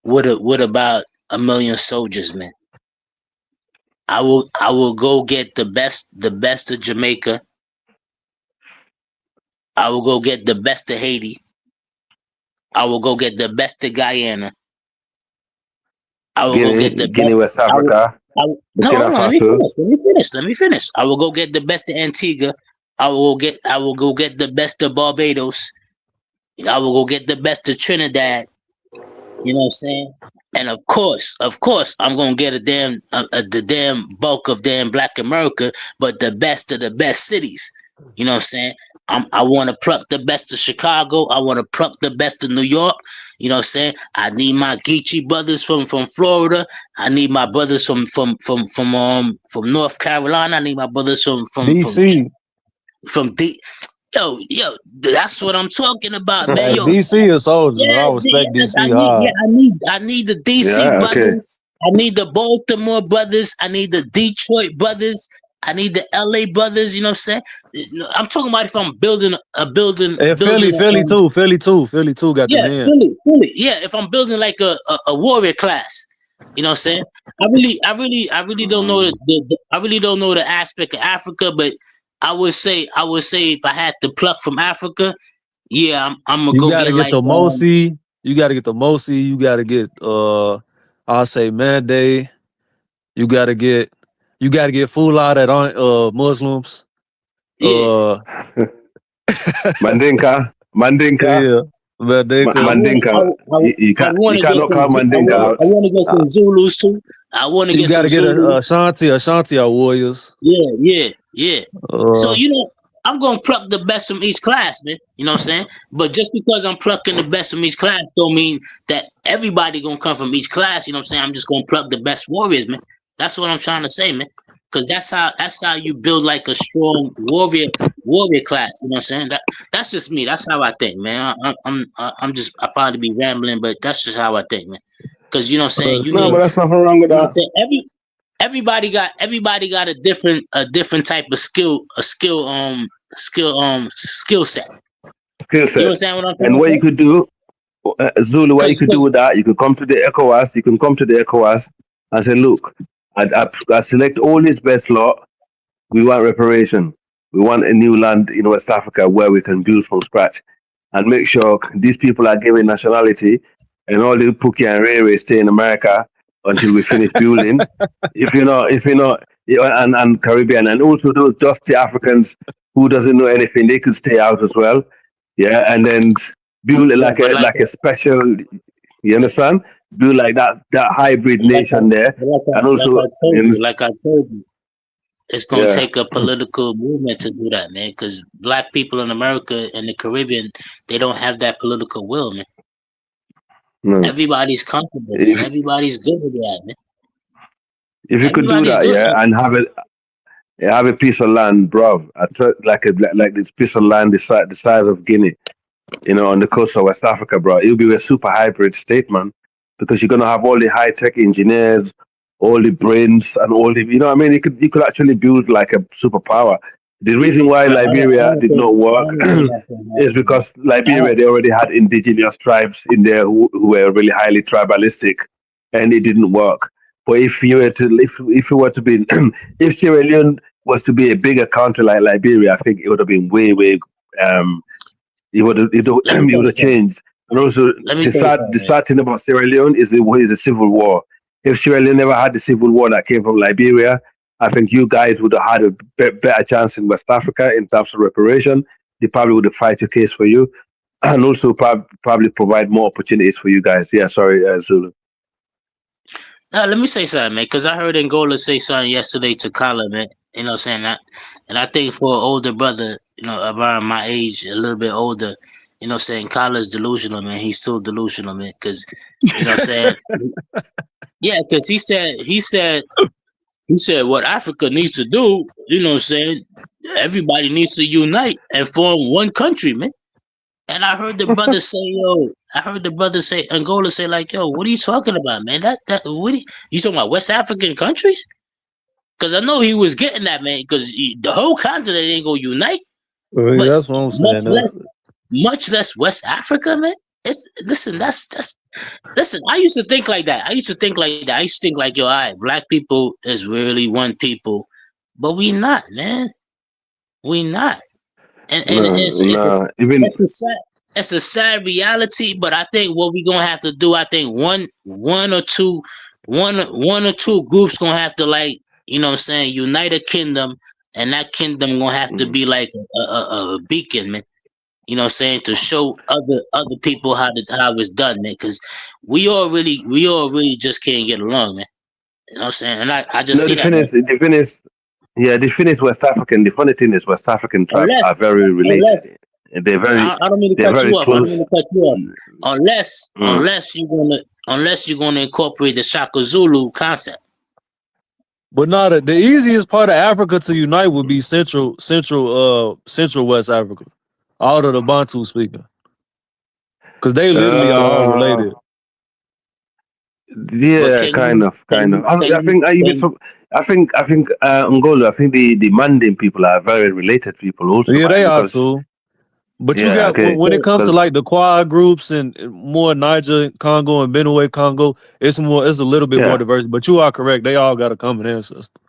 with about 1 million soldiers, man. I will go get the best of Jamaica. I will go get the best of Haiti. I will go get the best of Guyana. I will go get the Guinea, best. West Africa, No, Burkina hold on. Faso. Let me finish. I will go get the best of Antigua. I will go get the best of Barbados. I will go get the best of Trinidad. You know what I'm saying? And of course, I'm gonna get the damn bulk of damn Black America, but the best of the best cities. You know what I'm saying? I want to pluck the best of Chicago. I want to pluck the best of New York. You know what I'm saying? I need my Geechee brothers from Florida. I need my brothers from North Carolina. I need my brothers from DC. Yo, that's what I'm talking about, man. Yo, DC is soldiers, man. I respect DC hard. I need the DC brothers. I need the Baltimore brothers. I need the Detroit brothers. I need the LA brothers. You know what I'm saying? I'm talking about if I'm building a building. And Philly too got them in. Philly. Yeah, if I'm building like a warrior class. You know what I'm saying? I really don't know I really don't know the aspect of Africa, but I would say if I had to pluck from Africa, yeah, I'm gonna go get like the Mosi. You gotta get the Mosi. You gotta get I'll say Manday. You gotta get Fulad at Muslims. Yeah. Mandinka. Yeah. Mandinka. You cannot call Mandinka out. I want to get some Zulus too. I want to get some Zulus. You gotta get Ashanti are warriors. Yeah. So I'm gonna pluck the best from each class, man. You know what I'm saying? But just because I'm plucking the best from each class don't mean that everybody gonna come from each class. You know what I'm saying? I'm just gonna pluck the best warriors, man. That's what I'm trying to say, man. Because that's how you build like a strong warrior class. You know what I'm saying? That's just me. That's how I think, man. I'll probably be rambling, but that's just how I think, man. Because you know what I'm saying? But that's nothing wrong with that. Everybody got a different type of skill set. You know what I'm saying? What I'm and what you could do, Zulu, what you could do with that, you could come to the ECOWAS. And say, look, I select all this best lot. We want reparation. We want a new land in West Africa where we can build from scratch and make sure these people are given nationality and all the Pookie and Ray stay in America until we finish building. If you're not, and Caribbean, and also those dusty Africans who doesn't know anything, they could stay out as well. Yeah, and then build it like a special. You understand? Build like that hybrid nation there, and also like I told you, it's gonna take a political movement to do that, man. Because black people in America and the Caribbean, they don't have that political will, man. No. Everybody's comfortable, man. Everybody's good with that, man. If you could do that, and have a piece of land, bro, like this piece of land the size of Guinea, on the coast of West Africa, bro, it'll be a super hybrid state, man. Because you're gonna have all the high tech engineers, all the brains, and all the you could actually build like a superpower. The reason why Liberia did not work is because Liberia they already had indigenous tribes in there who were really highly tribalistic, and it didn't work. But if Sierra Leone was to be a bigger country like Liberia, I think it would have been way it would have changed. And also, the sad thing about Sierra Leone is a civil war. If Sierra Leone never had the civil war that came from Liberia, I think you guys would have had a better chance in West Africa in terms of reparation. They probably would have fight your case for you, and also probably provide more opportunities for you guys. Yeah, sorry, Zulu. Let me say something, man, because I heard Angola say something yesterday to Kala, man. You know what I'm saying? That, and I think for an older brother, around my age, a little bit older, you know what I'm saying, Kala's delusional, man. He's still delusional, man, because, you know what I'm saying? Yeah, because he said what Africa needs to do, you know what I'm saying, everybody needs to unite and form one country, man. And I heard the brother say, Angola say, like, yo, what are you talking about, man? You talking about West African countries? Because I know he was getting that, man, because the whole continent ain't gonna unite. That's what I'm saying. Much less West Africa, man. Listen, I used to think like that. I used to think like, yo, all right, black people is really one people, but we not, man. We not. And it's a sad reality, but I think what we're gonna have to do, I think one or two groups gonna have to, like, you know what I'm saying, unite a kingdom, and that kingdom gonna have to be like a beacon, man. You know what I'm saying, to show other people how it's done, man. Because we all really just can't get along, man. You know what I'm saying? And I just see that. The Finnish West African. The funny thing is, West African tribes are very related. They're very I don't mean to they're cut very you off. I don't mean close. to cut you off. Mm. Unless you're gonna incorporate the Shaka Zulu concept. But not the easiest part of Africa to unite would be central West Africa, all of the Bantu speaking, because they literally are all Uh, related. But yeah, kind of. I think I think Angola. I think the Manding people are very related people also, Yeah, they man. are Because too. But you yeah, got okay, when it comes to because like the Quad groups and more Niger, Congo, and Benue, Congo, it's a little bit more yeah. diverse. But you are correct; they all got a common ancestor.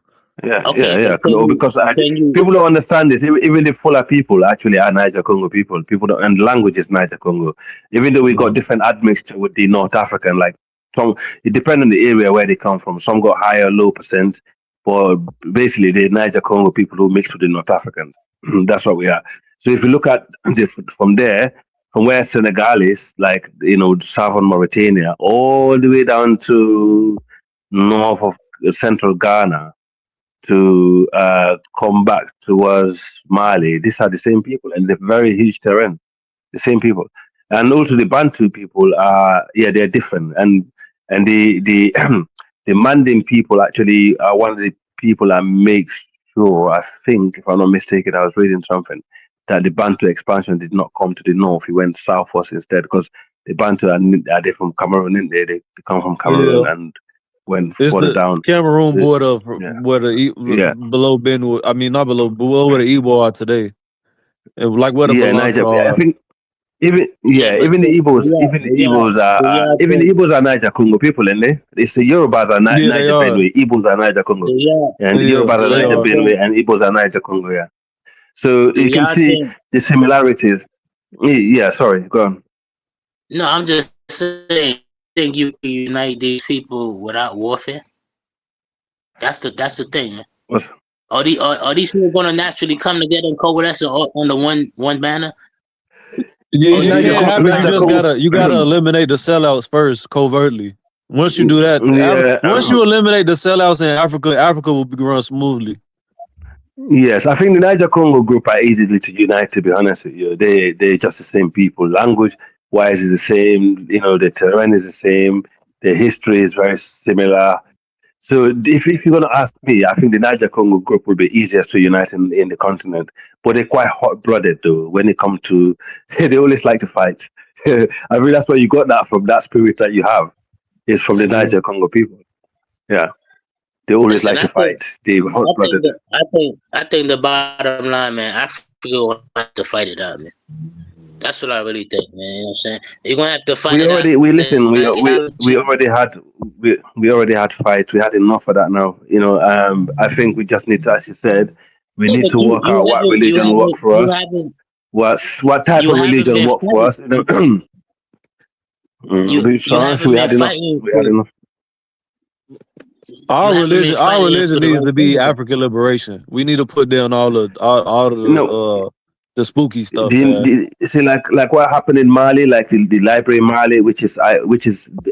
Yeah. Because people don't understand this. Even the Fula people actually are Niger Congo people. People don't, and the language is Niger Congo. Even though we got different admixture with the North African, like some, it depends on the area where they come from. Some got higher, low percent, but basically the Niger Congo people who mix with the North Africans. That's what we are. So if you look at from there, from where Senegal is, like southern Mauritania, all the way down to north of central Ghana to come back towards Mali. These are the same people, and they're very huge terrain. The same people, and also the Bantu people are they're different, and the the Manding people actually are one of the people that make sure. I think, if I'm not mistaken, I was reading something that the Bantu expansion did not come to the north; it went southwards instead because the Bantu are they from Cameroon, didn't they? They come from Cameroon Yeah, and went it's further the down. Cameroon border Yeah, where yeah. below Benue. I mean, not below where the Igbo are today, and like where the Yeah, Niger. Balanta I are. think Yeah, but even the Igbos are even the Igbos are Niger Congo people, and it's the Yorubas are Yeah, they Niger are. Benue, Igbos are Niger Congo, do y'all and the Yeah, Yorubas are do they Niger y'all are. think Benue, and Igbos are Niger Congo. Yeah, so do you can y'all see think the similarities. Yeah, sorry, go on. no, I'm just saying think you can unite these people without warfare? That's the thing, man. What? Are these people gonna naturally come together and coalesce on the one banner? Yeah, Or you it feel can like happen. these people You gotta eliminate the sellouts first, covertly. Once you do that, Yeah, once you eliminate the sellouts in Africa, Africa will be run smoothly. yes, I think the Niger Congo group are easily to unite. To be honest with you, they're just the same people. Language wise is the same. The terrain is the same. The history is very similar. So if you're going to ask me, I think the Niger Congo group will be easiest to unite in the continent. But they're quite hot blooded though. When it comes to, they always like to fight. I mean that's where you got that from. That spirit that you have is from the Niger Congo people. Yeah, they always listen, like to fight. They're hot blooded. I think the bottom line, man, Africa will have to fight it out, man. That's what I really think, man. You know what I'm saying? You're gonna have to fight We it out. already we listen. We already had fights. We had enough of that now. I think we just need to, as you said, we Yeah, need but to work out what religion work for us. What type you of haven't religion been work for fighting. us? You Insurance, haven't we been had enough. fighting. We had enough. You haven't been Our fighting religion for a needs to long be time. African liberation. We need to put down all of No, the spooky stuff, man. see, like what happened in Mali, like the library in Mali, which is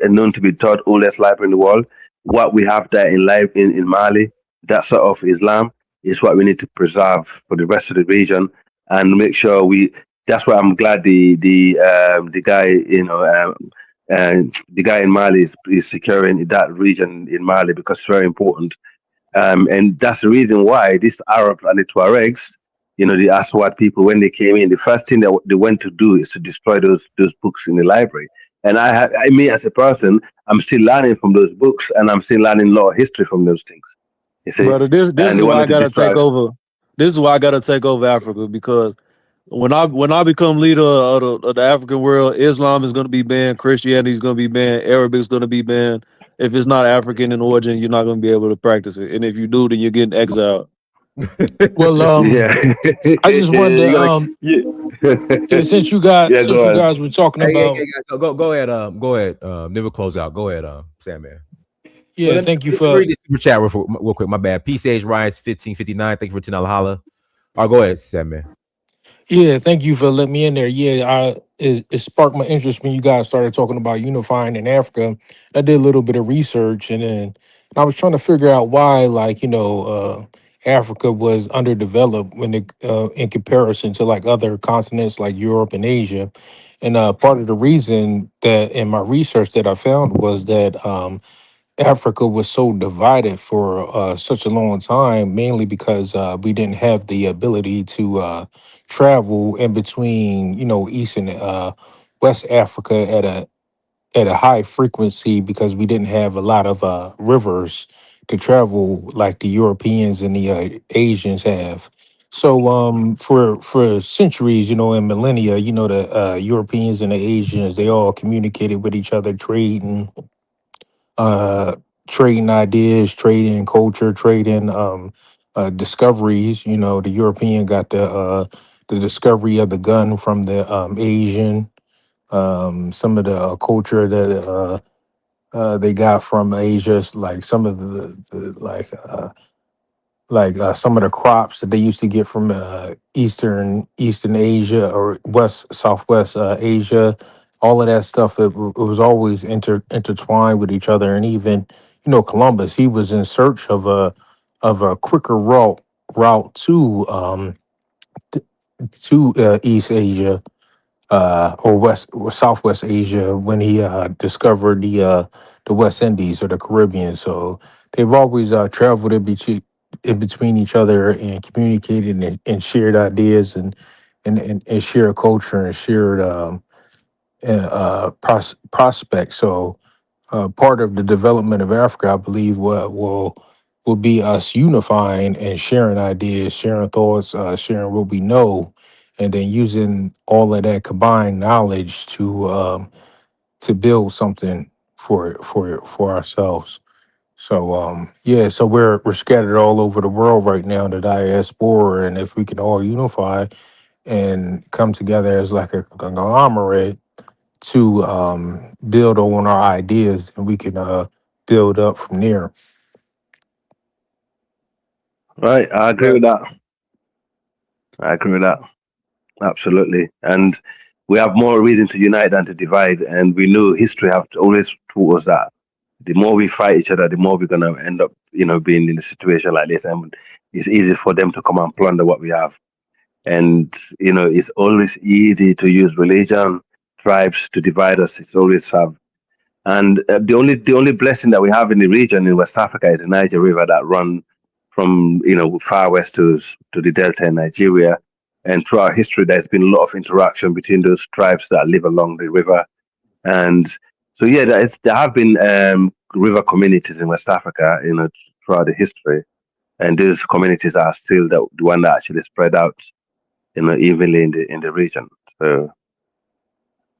known to be third oldest library in the world. What we have there in Mali, that sort of Islam is what we need to preserve for the rest of the region and make sure we. That's why I'm glad the guy the guy in Mali is securing that region in Mali because it's very important. And that's the reason why these Arabs and the Tuaregs, the Aswad people, when they came in, the first thing that they went to do is to destroy those books in the library. And me as a person, I'm still learning from those books, and I'm still learning a lot of history from those things. You see, Brother, this and is they why I wanted to gotta take destroy. over. This is why I gotta take over Africa, because when I become leader of the African world, Islam is gonna be banned, Christianity is gonna be banned, Arabic is gonna be banned. If it's not African in origin, you're not gonna be able to practice it. And if you do, then you're getting exiled. Well, Yeah, I just wanted you to gotta. yeah, since you Yeah, go on. guys were talking about Go ahead. Go ahead. Never close out. Go ahead, Sam, man. Well, yeah, thank you let me for read this super chat real quick. My bad. Peace Age Rise 1559. Thank you for $10 holla. All right, go ahead, Sam, man. yeah, thank you for letting me in there. Yeah, it sparked my interest when you guys started talking about unifying in Africa. I did a little bit of research and I was trying to figure out why, like, Africa was underdeveloped when it, in comparison to like other continents like Europe and Asia. And part of the reason that in my research that I found was that Africa was so divided for such a long time, mainly because we didn't have the ability to travel in between, you know, East and West Africa at a high frequency because we didn't have a lot of rivers to travel like the Europeans and the Asians have. So for centuries, you know, and millennia, you know, the Europeans and the Asians, they all communicated with each other, uh, trading ideas, trading culture, trading discoveries. You know, the European got the discovery of the gun from the Asian. Some of the culture that they got from Asia, like some of the some of the crops that they used to get from Eastern Asia or Southwest Asia, all of that stuff. It was always intertwined with each other, and even you know Columbus, he was in search of a quicker route to East Asia or West or Southwest Asia when he discovered the West Indies or the Caribbean. So they've always traveled in between each other and communicated and shared ideas and shared culture and shared prospects. So part of the development of Africa, I believe, will be us unifying and sharing ideas, sharing thoughts, sharing what we know, and then using all of that combined knowledge to build something for ourselves. So yeah, so we're scattered all over the world right now, the diaspora, and if we can all unify and come together as like a conglomerate to build on our ideas, and we can build up from there. Right, I agree with that. I agree with that. Absolutely. And we have more reason to unite than to divide. And we know history have always taught us that the more we fight each other, the more we're gonna end up, you know, being in a situation like this. And it's easy for them to come and plunder what we have. And you know, it's always easy to use religion, tribes to divide us. It's always have. And the only blessing that we have in the region in West Africa is the Niger River that run from far west to the delta in Nigeria. And throughout history, there's been a lot of interaction between those tribes that live along the river. And so yeah, there have been river communities in West Africa, throughout the history, and those communities are still the one that actually spread out, evenly in the region. So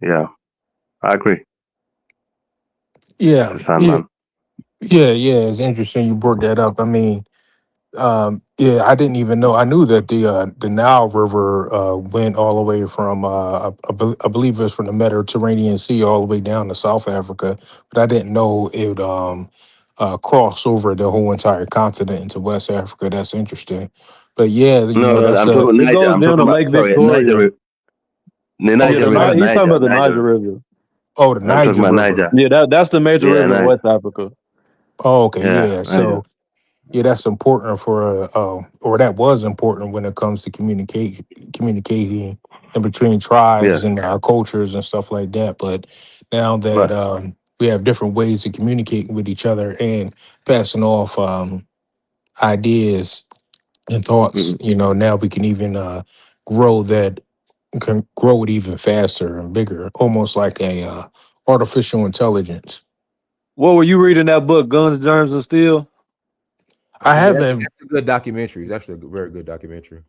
yeah, I agree. Yeah, Mr. Sandman. yeah. It's interesting you brought that up. I mean, yeah, I didn't even know. I knew that the Nile River went all the way from I believe it's from the Mediterranean Sea all the way down to South Africa, but I didn't know it would cross over the whole entire continent into West Africa. That's interesting. But yeah, you know, No, that's I'm talking about It Niger. goes I'm down talking to about, Lake sorry, Victoria. The oh Yeah, Niger River, he's talking about the Niger. Niger River. oh the I'm talking Niger about River. Niger. Yeah, that's the major Yeah, river in Niger. West Africa. Oh, okay, Yeah, yeah. Niger. So yeah, that's important for or that was important when it comes to communicating in between Yeah, tribes and cultures and stuff like that. But now that right. we have different ways of communicating with each other and passing off ideas and thoughts, Mm. you know, now we can even grow that can grow it even faster and bigger, almost like a artificial intelligence. What were you reading that book, Guns, Germs, and Steel? I haven't. That's a good documentary. It's actually a very good documentary.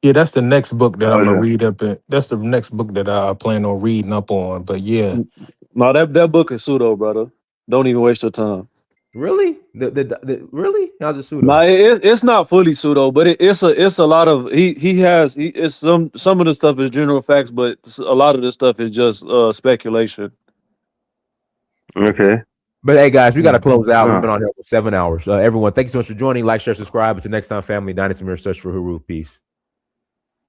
Yeah, that's the next book that Oh, I'm gonna yeah. read up in. That's the next book that I plan on reading up on. But yeah, No, that book is pseudo, brother. Don't even waste your time. Really? Really? How's it No, pseudo? it's not fully pseudo, but it's a lot of it's some of the stuff is general facts, but a lot of the stuff is just speculation. Okay. But hey, guys, we got to yeah. close out. We've Oh. been on here for 7 hours. Everyone, thank you so much for joining. Like, share, subscribe. Until next time, family. Dynasty Mirror Search for Huru. Peace.